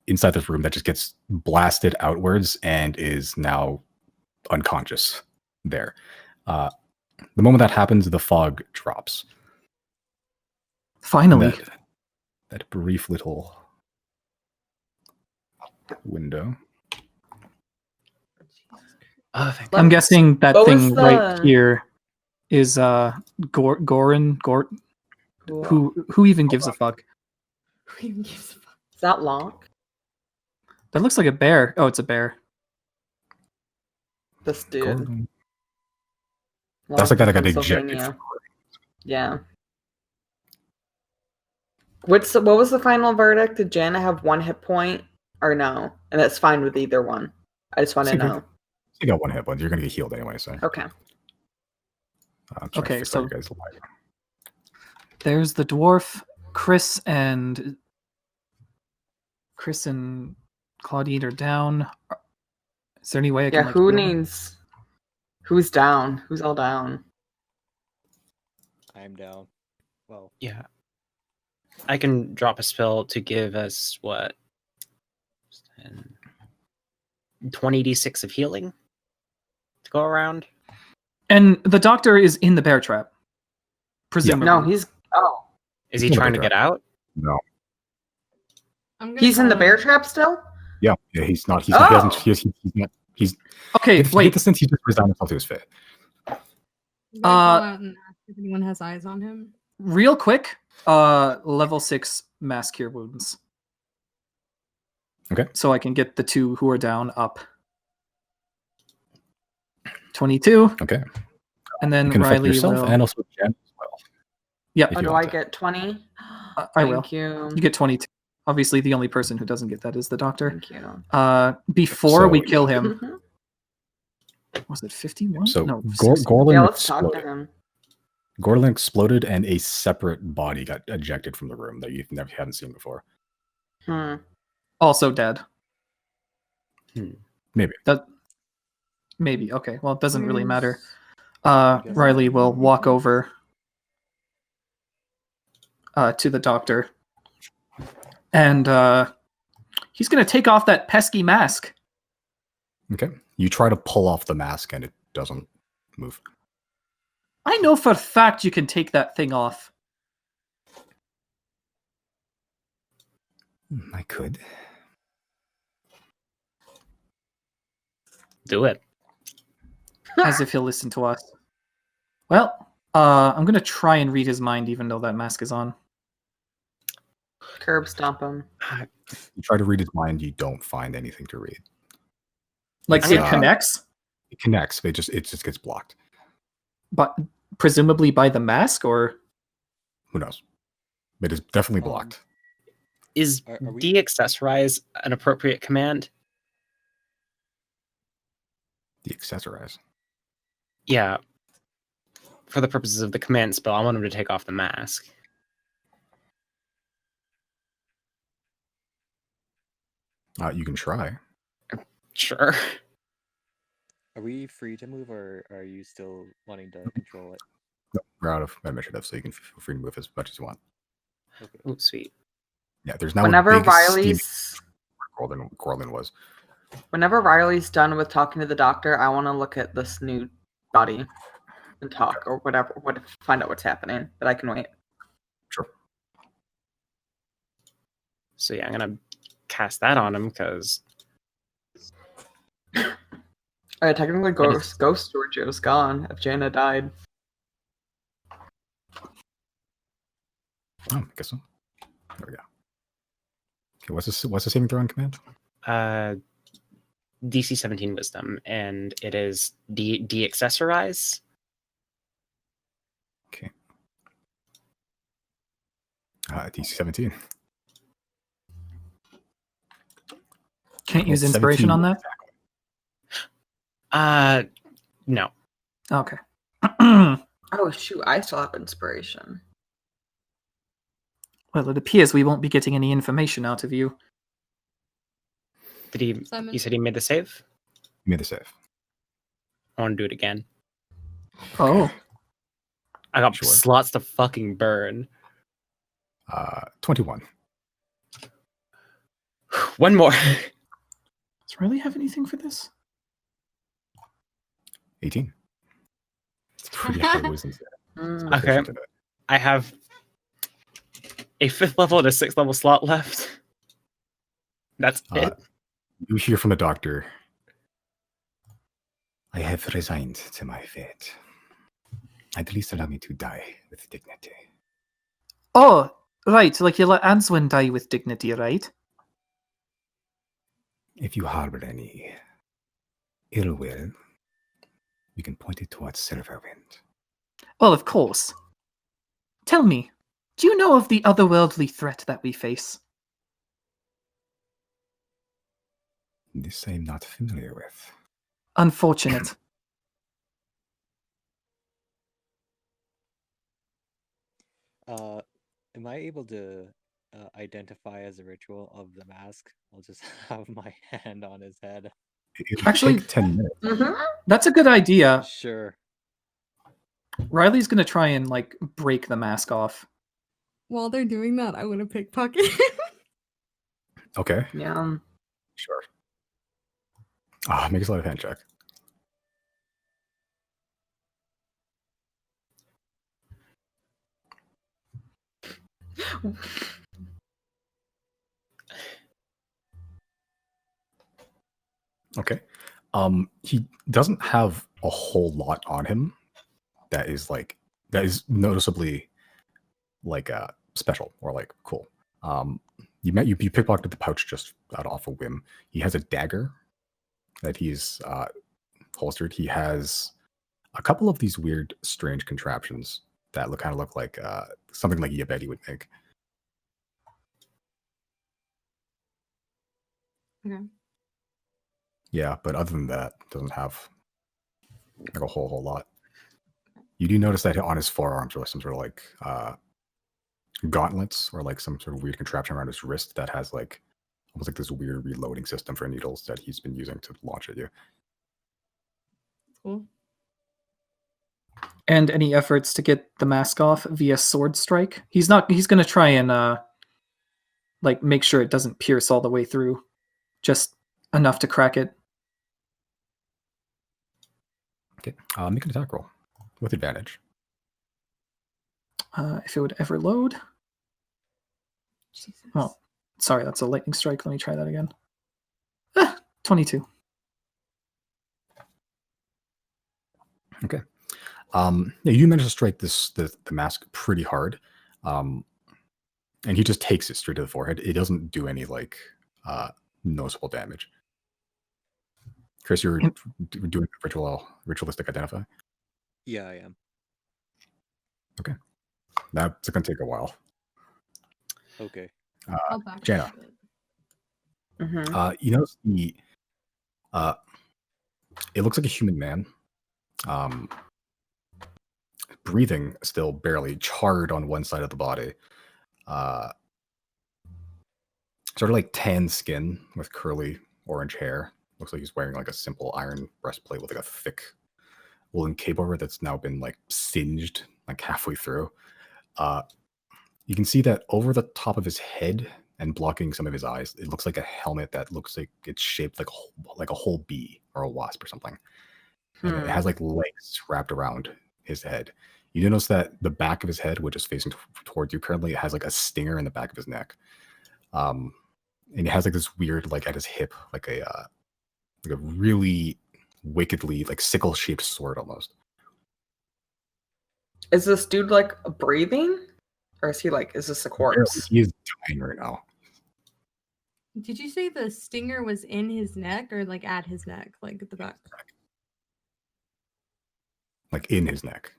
inside this room that just gets blasted outwards and is now unconscious there. The moment that happens, the fog drops. Finally. That brief little window. Oh, thank I'm guessing that What thing was right the- here is Gorin. Who even gives a fuck? Who even gives a fuck? Is that Locke? That looks like a bear. Oh, it's a bear. This dude. Gordon. Locke That's the guy that from got ejected. Pennsylvania. Yeah. What was the final verdict? Did Janet have 1 hit point or no? And that's fine with either one. I just want to So know. you got 1 hit point. You're gonna get healed anyway. So Okay. I'm trying Okay, to figure so- out you guys' life. There's the dwarf, Chris and Claudine are down. Is there any way I Yeah, can who heal them? needs... Who's down? Who's all down? I'm down. Well, Yeah. I can drop a spell to give us what? 20d6 of healing to go around. And the doctor is in the bear trap. Presumably. No, he's... Oh. Is he He's in the trying to bear get out? No. I'm gonna He's in the go- bear trap still? Yeah, he's not. He's not. He hasn't. Oh. He's not. He's. Okay, He hit wait. the sense he just resigned himself to his fate. I'm gonna go out and ask if anyone has eyes on him. Real quick, level 6 mass cure wounds. Okay. So I can get the 2 who are down up. 22, Okay. and then You can affect Riley yourself will. and also Jen as well. Yep, if Or you do want I to. get 20? I will. Thank you. You get 22. Obviously, the only person who doesn't get that is the doctor. Thank you. Before So- we kill him, Mhm. was it 51? So no, Gorlin 60. Yeah, let's talk to exploded. him. Gorlin exploded, and a separate body got ejected from the room that you haven't seen before. Hmm. Also dead. Maybe. Maybe. Okay. Well, it doesn't really matter. guess Riley will walk over to the doctor, and he's going to take off that pesky mask. Okay. You try to pull off the mask, and it doesn't move. I know for a fact you can take that thing off. I could. Do it. As if he'll listen to us. Well, I'm going to try and read his mind, even though that mask is on. Curb stomp him. You try to read his mind. You don't find anything to read. Like, It's, it connects, It connects, but it just gets blocked. but presumably by the mask, or Who knows? It is definitely Um, blocked. Is Are we- de-accessorize an appropriate command? The accessorize. Yeah. For the purposes of the command spell, I want him to take off the mask. You can try. Sure. are we free to move, or are you still wanting to control it? No, we're out of initiative, so you can feel free to move as much as you want. Okay. Ooh, sweet. Yeah, there's now Whenever a big Riley's Corlin was. Whenever Riley's done with talking to the doctor, I want to look at this new body and talk or whatever, find out what's happening. But I can wait. Sure. So yeah, I'm gonna cast that on him because Technically, Ghost Giorgio's gone if Jaina died. Oh, I guess so. There we go. Okay, what's the saving throw on command? DC 17 Wisdom, and it is de-accessorize. Okay. DC 17. can't use Well, inspiration 17 on that? No. Okay. Oh shoot, I still have inspiration. Well, it appears we won't be getting any information out of you. Did he? Simon? You said he made the save. You made the save. I want to do it again. Oh, I got Sure. slots to fucking burn. 21. One more. does Riley have anything for this? 18. It's pretty high wisdom save. Mm. Okay. Proficient in it. I have a 5th level and a 6th level slot left. That's Uh, it. You hear from the doctor. I have resigned to my fate. At least allow me to die with dignity. Oh, right. Like you let Answin die with dignity, right? If you harbor any ill will, you can point it towards Silverwind. Well, of course. Tell me, do you know of the otherworldly threat that we face? This I'm not familiar with. Unfortunate. Am I able to identify as a ritual of the mask? I'll just have my hand on his head. It'll Actually- take 10 minutes. That's a good idea. Sure. Riley's gonna try and like break the mask off. While they're doing that, I want to pickpocket him. Okay, Yeah. sure. Make a sleight of hand check. Okay. He doesn't have a whole lot on him that is noticeably like special or like cool. You pickpocketed the pouch just out off a whim. He has a dagger that he's holstered. He has a couple of these weird, strange contraptions that kind of look like something like Yabedi would make. Okay. Yeah, but other than that, doesn't have like a whole lot. You do notice that on his forearms are some sort of like gauntlets or like some sort of weird contraption around his wrist that has like almost like this weird reloading system for needles that he's been using to launch at you. Cool. And any efforts to get the mask off via sword strike. He's gonna try and like make sure it doesn't pierce all the way through. Just enough to crack it. Okay, make an attack roll with advantage. If it would ever load. Jesus. Oh, sorry, that's a lightning strike. Let me try that again. 22. Okay. Yeah, you manage to strike the mask pretty hard. And he just takes it straight to the forehead. It doesn't do any like noticeable damage. Chris, you're doing ritualistic identify? Yeah, I am. Okay. That's going to take a while. Okay. I'll back Jana. up a bit. Mm-hmm. You notice it looks like a human man. Breathing still barely, charred on one side of the body. Sort of like tan skin with curly orange hair. Looks like he's wearing like a simple iron breastplate with like a thick woolen cape over it that's now been like singed like halfway through. You can see that over the top of his head and blocking some of his eyes, it looks like a helmet that looks like it's shaped like a whole bee or a wasp or something. And it has like legs wrapped around his head. You notice that the back of his head, which is facing towards you currently, it has like a stinger in the back of his neck. And he has like this weird, like at his hip, like a really wickedly like sickle-shaped sword almost. Is this dude like breathing? Or is he like, is this a corpse? He is dying right now. Did you say the stinger was in his neck or like at his neck, like at the back? Like in his neck.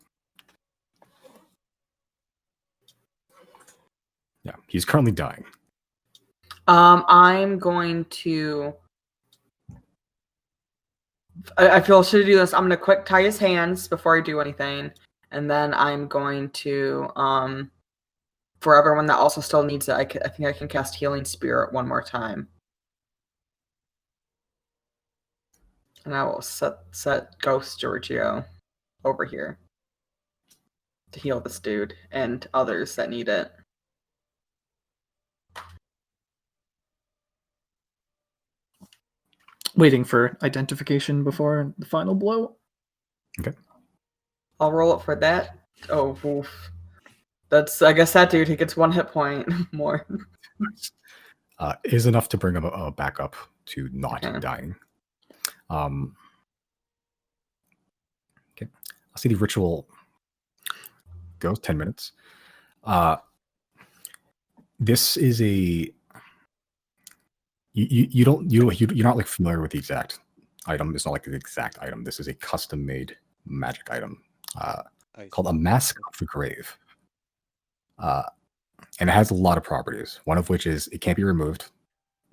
Yeah, he's currently dying. I'm going to. I feel I should do this. I'm going to quick tie his hands before I do anything. And then I'm going to, for everyone that also still needs it, I think I can cast Healing Spirit one more time. And I will set Ghost Giorgio over here to heal this dude and others that need it. Waiting for identification before the final blow. Okay. I'll roll it for that. Oh, oof. That's, I guess that dude, he gets 1 hit point more. Is enough to bring him back up to not Okay. dying. Okay. I'll see the ritual goes 10 minutes. This is a you're not like familiar with the exact item. It's not like the exact item. This is a custom made magic item called a Mask of the Grave. And it has a lot of properties. One of which is it can't be removed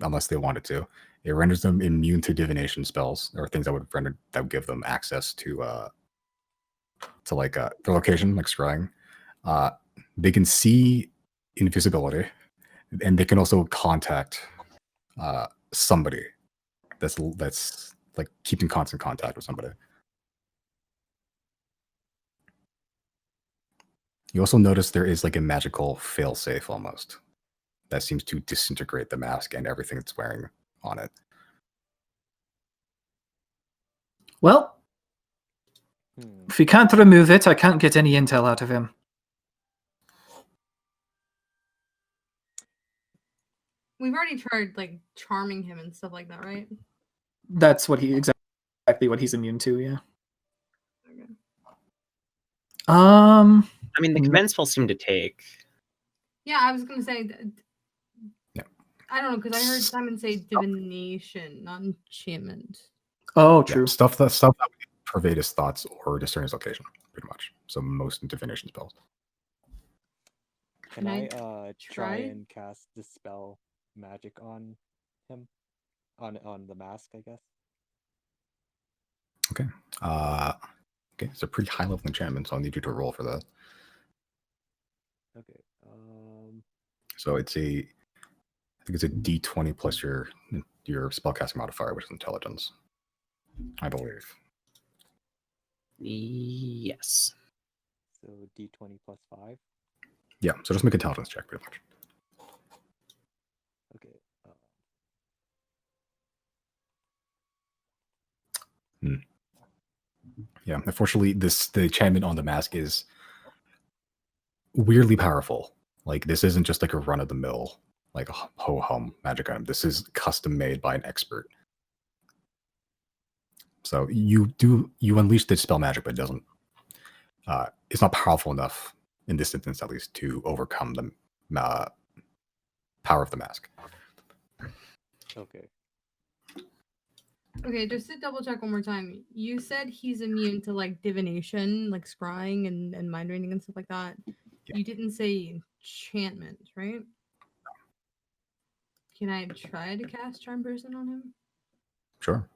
unless they want it to. It renders them immune to divination spells or things that would give them access to like their location, like scrying. They can see invisibility, and they can also contact somebody that's like keeping constant contact with somebody. You also notice there is like a magical failsafe almost that seems to disintegrate the mask and everything it's wearing on it. Well, if we can't remove it, I can't get any intel out of him. We've already tried like charming him and stuff like that, right? That's what exactly what he's immune to, yeah. Okay. I mean, the command spells seem to take. Yeah, I was gonna say. Yeah. I don't know because I heard Simon say divination, not enchantment. Oh, true. Yeah, stuff that would pervade his thoughts or discern his location, pretty much. So most divination spells. Can I try and cast dispel magic on him? On the mask, I guess. Okay. Okay, it's a pretty high level enchantment, so I'll need you to roll for that. Okay. So I think it's a D20 plus your spellcasting modifier, which is intelligence, I believe. Yes. So D20 plus 5. Yeah. So just make an intelligence check, pretty much. Okay. Yeah. Unfortunately, the enchantment on the mask is weirdly powerful. Like this isn't just like a run of the mill, like a ho hum magic item. This is custom made by an expert. So you unleash the dispel magic, but it doesn't. It's not powerful enough in this instance, at least, to overcome the power of the mask. Okay. Okay, just to double check one more time. You said he's immune to like divination, like scrying and mind reading and stuff like that. Yeah. You didn't say enchantment, right? Can I try to cast Charm Person on him? Sure.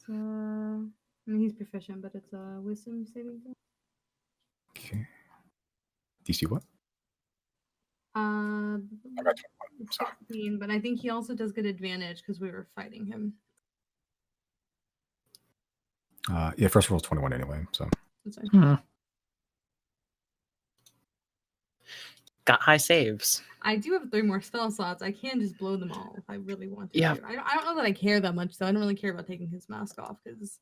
So, I mean, he's proficient, but it's a wisdom saving throw. Okay. DC what? Uh, I got 21. 16, but I think he also does get advantage because we were fighting him. Yeah, first roll is 21 anyway, so. That's fine. Got high saves. I do have 3 more spell slots. I can just blow them all if I really wanted Yeah. to. I don't know that I care that much, though. I don't really care about taking his mask off because.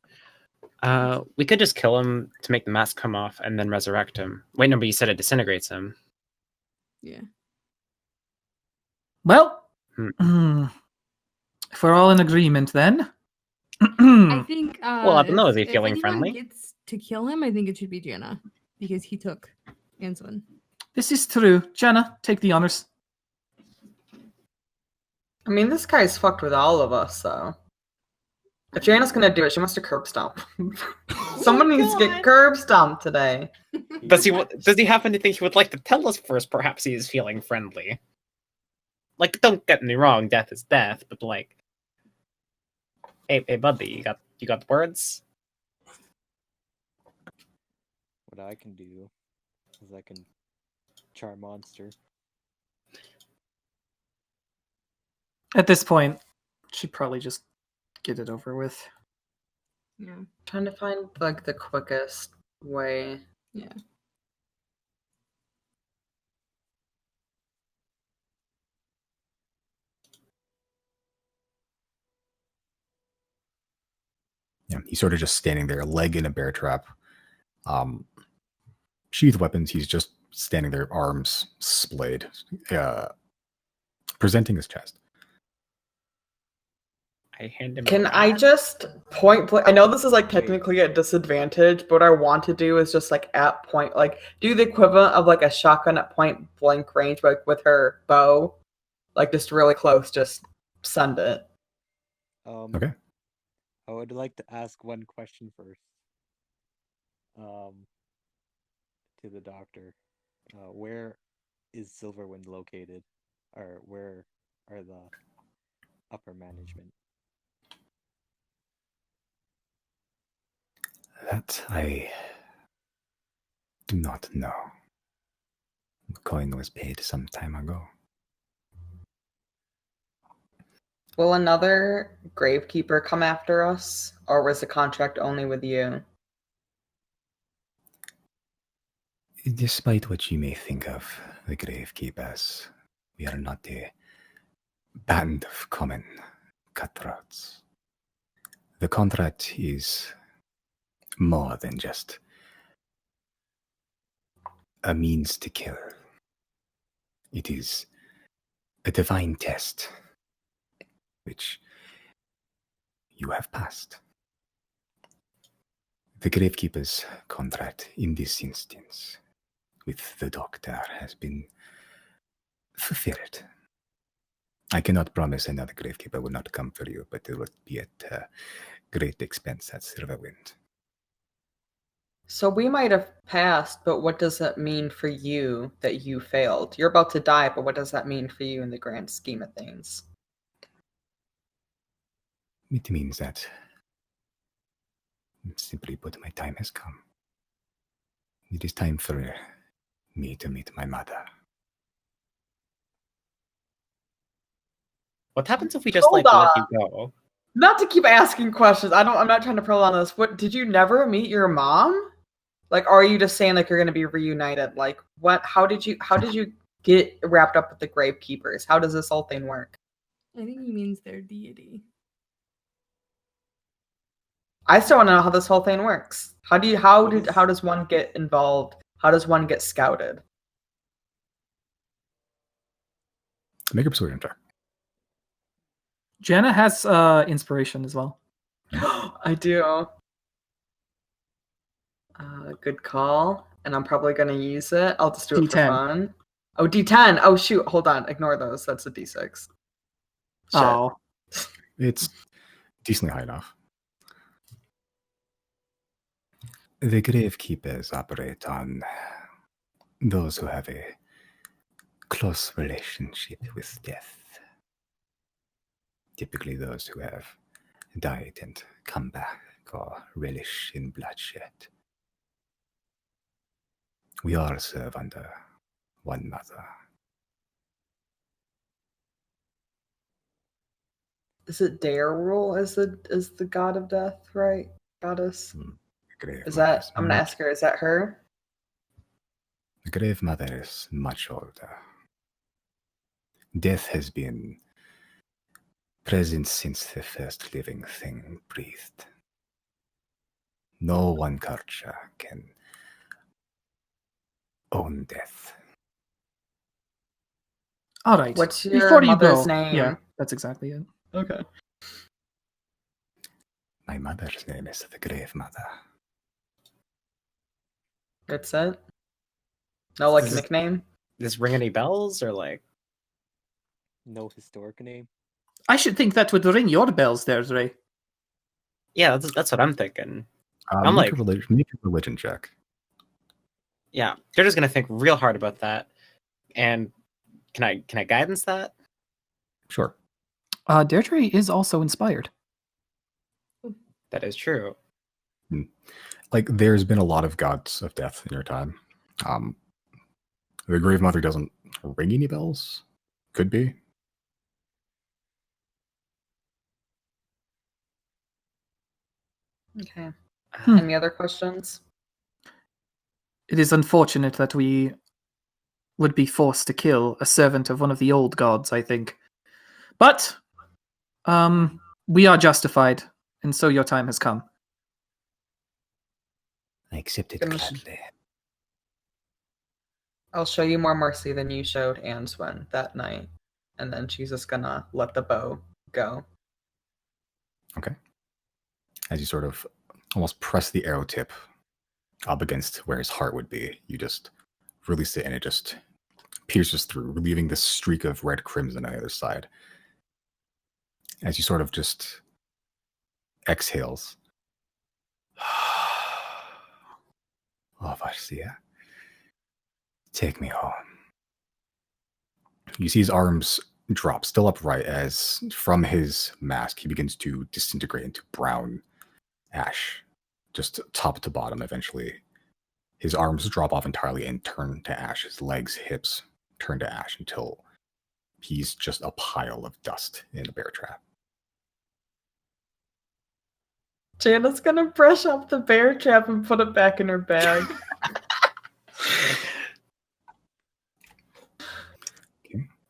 We could just kill him to make the mask come off and then resurrect him. Wait, no, but you said it disintegrates him. Yeah. Well, if we're all in agreement, then. I think. Well, I don't know. Is he if feeling anyone friendly? gets to kill him, I think it should be Jana because he took Answin. This is true. Jenna, take the honors. I mean, this guy's fucked with all of us, so. If Jana's gonna do it, she wants to curb stomp. Someone needs to get curb stomped today. Does he happen to think he would like to tell us first? Perhaps he is feeling friendly. Like, don't get me wrong, death is death, but like, hey, buddy, you got the words? What I can do is I can charm monster. At this point, should probably just get it over with. Yeah. Trying to find like the quickest way. Yeah. Yeah, he's sort of just standing there, leg in a bear trap. Sheathed weapons, he's just standing there, arms splayed, presenting his chest. I hand him. Can I just point blank? I know this is like technically a disadvantage, but what I want to do is just like at point, like do the equivalent of like a shotgun at point blank range, but like with her bow, like just really close, just send it. Okay. I would like to ask one question first. To the doctor, where is Silverwind located? Or where are the upper management? That I do not know. The coin was paid some time ago. Will another gravekeeper come after us, or was the contract only with you? Despite what you may think of the gravekeepers, we are not a band of common cutthroats. The contract is more than just a means to kill. It is a divine test, which you have passed. The gravekeeper's contract in this instance with the doctor has been fulfilled. I cannot promise another gravekeeper will not come for you, but it would be at great expense at Silverwind. So we might have passed, but what does that mean for you that you failed? You're about to die, but what does that mean for you in the grand scheme of things? It means that, simply put, my time has come. It is time for me to meet my mother. What happens if we just Hold let on. you go? Not to keep asking questions. I'm not trying to prolong this. What did you never meet your mom? Like, are you just saying like you're gonna be reunited? Like, what? How did you get wrapped up with the gravekeepers? How does this whole thing work? I think he means their deity. I still want to know how this whole thing works. How does one get involved? How does one get scouted? Make a persuasion check. Jenna has inspiration as well. I do. Good call. And I'm probably going to use it. I'll just do it for D10. fun. Oh, D10. Oh, shoot. Hold on. Ignore those. That's a D6. Shit. Oh, It's decently high enough. The gravekeepers operate on those who have a close relationship with death. Typically those who have died and come back or relish in bloodshed. We all serve under one mother. Is it Darerul as the god of death, right? Goddess? Is that, I'm going to ask her, is that her? The grave mother is much older. Death has been present since the first living thing breathed. No one culture can own death. all right. What's your Before you mother's go, name? yeah, that's exactly it. Okay. My mother's name is the Grave Mother. That's it? No, like, Does this- nickname? Does this ring any bells or like? No historic name? I should think that would ring your bells there, Ray. Yeah, that's what I'm thinking. Make like- a religion check. Yeah, they're just gonna think real hard about that. And can I guidance that? Sure. Deirdre is also inspired. That is true. Like, there's been a lot of gods of death in your time. The Grave Mother doesn't ring any bells. Could be. Okay. Hmm. Any other questions? It is unfortunate that we would be forced to kill a servant of one of the old gods, I think. But we are justified, and so your time has come. I accept it Finish. gladly. I'll show you more mercy than you showed Answen that night. And then she's just gonna let the bow go. Okay. As you sort of almost press the arrow tip up against where his heart would be, you just release it and it just pierces through, leaving this streak of red crimson on the other side. As you sort of just exhales. Oh, Varsia, take me home. You see his arms drop, still upright, as from his mask he begins to disintegrate into brown ash, just top to bottom. Eventually, his arms drop off entirely and turn to ash. His legs, hips turn to ash until he's just a pile of dust in a bear trap. Jana's gonna brush up the bear trap and put it back in her bag.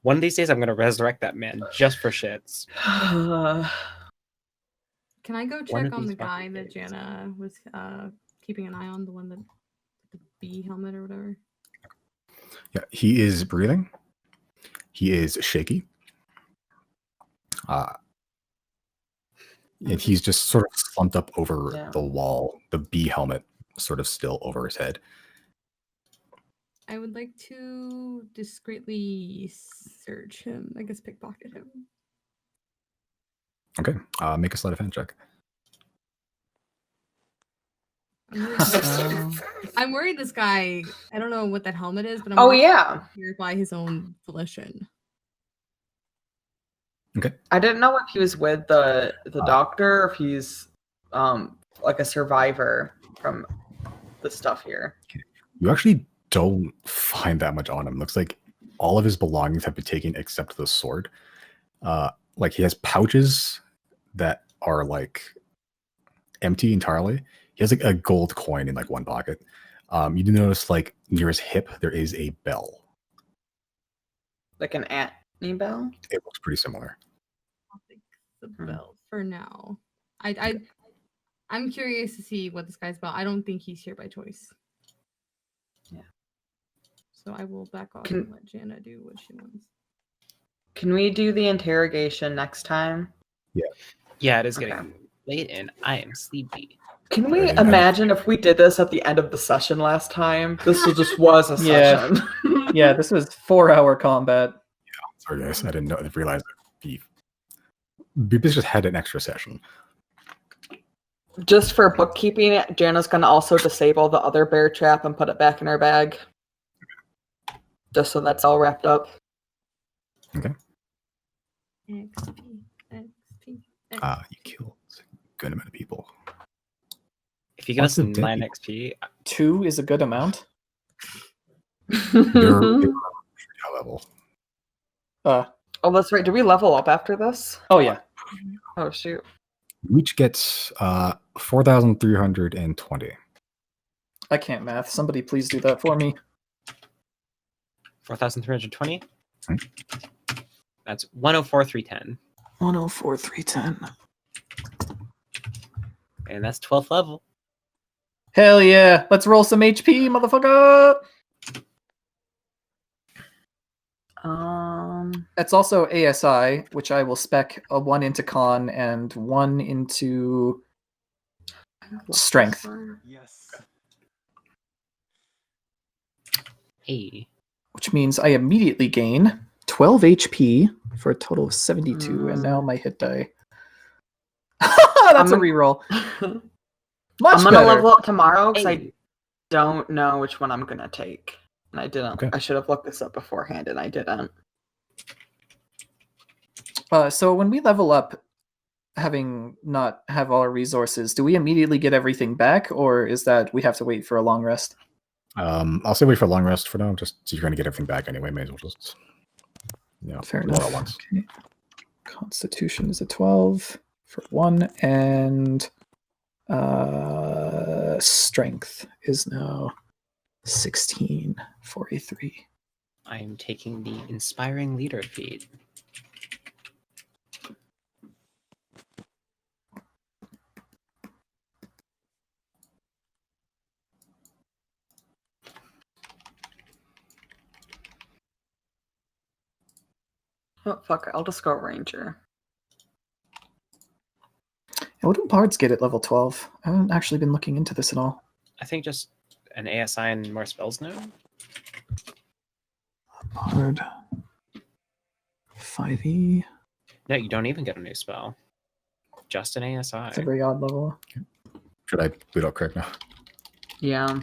One of these days, I'm going to resurrect that man just for shits. Can I go One of check on these the guy fucking that days. Jana was keeping an eye on, the one that the bee helmet or whatever? Yeah, he is breathing. He is shaky. And he's just sort of slumped up over Yeah. the wall, the bee helmet sort of still over his head. I would like to discreetly search him. I guess pickpocket him. Okay, make a sleight of hand check. I'm worried this guy. I don't know what that helmet is, but I'm Oh worried yeah, here by his own volition. Okay. I didn't know if he was with the doctor or if he's like a survivor from the stuff here. You actually don't find that much on him. Looks like all of his belongings have been taken except the sword. Like he has pouches that are like empty entirely. He has like a gold coin in like one pocket. You do notice like near his hip there is a bell. Like an Atney bell? It looks pretty similar. I'll take the bell for now. I'm curious to see what this guy's about. I don't think he's here by choice. Yeah. So I will back off and let Jana do what she wants. Can we do the interrogation next time? Yeah, it is Okay. getting late and I am sleepy. Can we Right. imagine if we did this at the end of the session last time? This just was a Yeah. session. Yeah, this was 4-hour combat. Sorry guys, I didn't realize that Beepus just had an extra session. Just for bookkeeping, Jana's gonna also disable the other bear trap and put it back in her bag. Just so that's all wrapped up. Okay. XP, XP, You killed a good amount of people. If you give us Lots of 9 dead XP, 2 is a good amount. They're high level. Oh that's right. Do we level up after this? yeah. Oh shoot. You each get 4,320. I can't math. Somebody please do that for me. 4,320. Hmm. That's 104,310. 104,310. And that's 12th level. Hell yeah! Let's roll some HP, motherfucker! That's also ASI, which I will spec a 1 into con and 1 into strength, Yes. Hey. which means I immediately gain 12 HP for a total of 72, and now my hit die. That's a reroll. Much I'm gonna better. level up tomorrow because I Hey. don't know which one I'm gonna take. And I didn't. Okay. I should have looked this up beforehand, and I didn't. So when we level up, having not have all our resources, do we immediately get everything back, or is that we have to wait for a long rest? I'll say wait for a long rest for now. Just so you're going to get everything back anyway. May as well just Fair do it all enough. at once. Okay. Constitution is a 12 for 1, and strength is now 16 for a 3. I am taking the inspiring leader feat. Oh fuck! I'll just go ranger. And what do bards get at level 12? I haven't actually been looking into this at all. I think just an ASI and more spells now. Bard 5e. No, you don't even get a new spell. Just an ASI. It's a very odd level. Should I bleed out correct now? Yeah.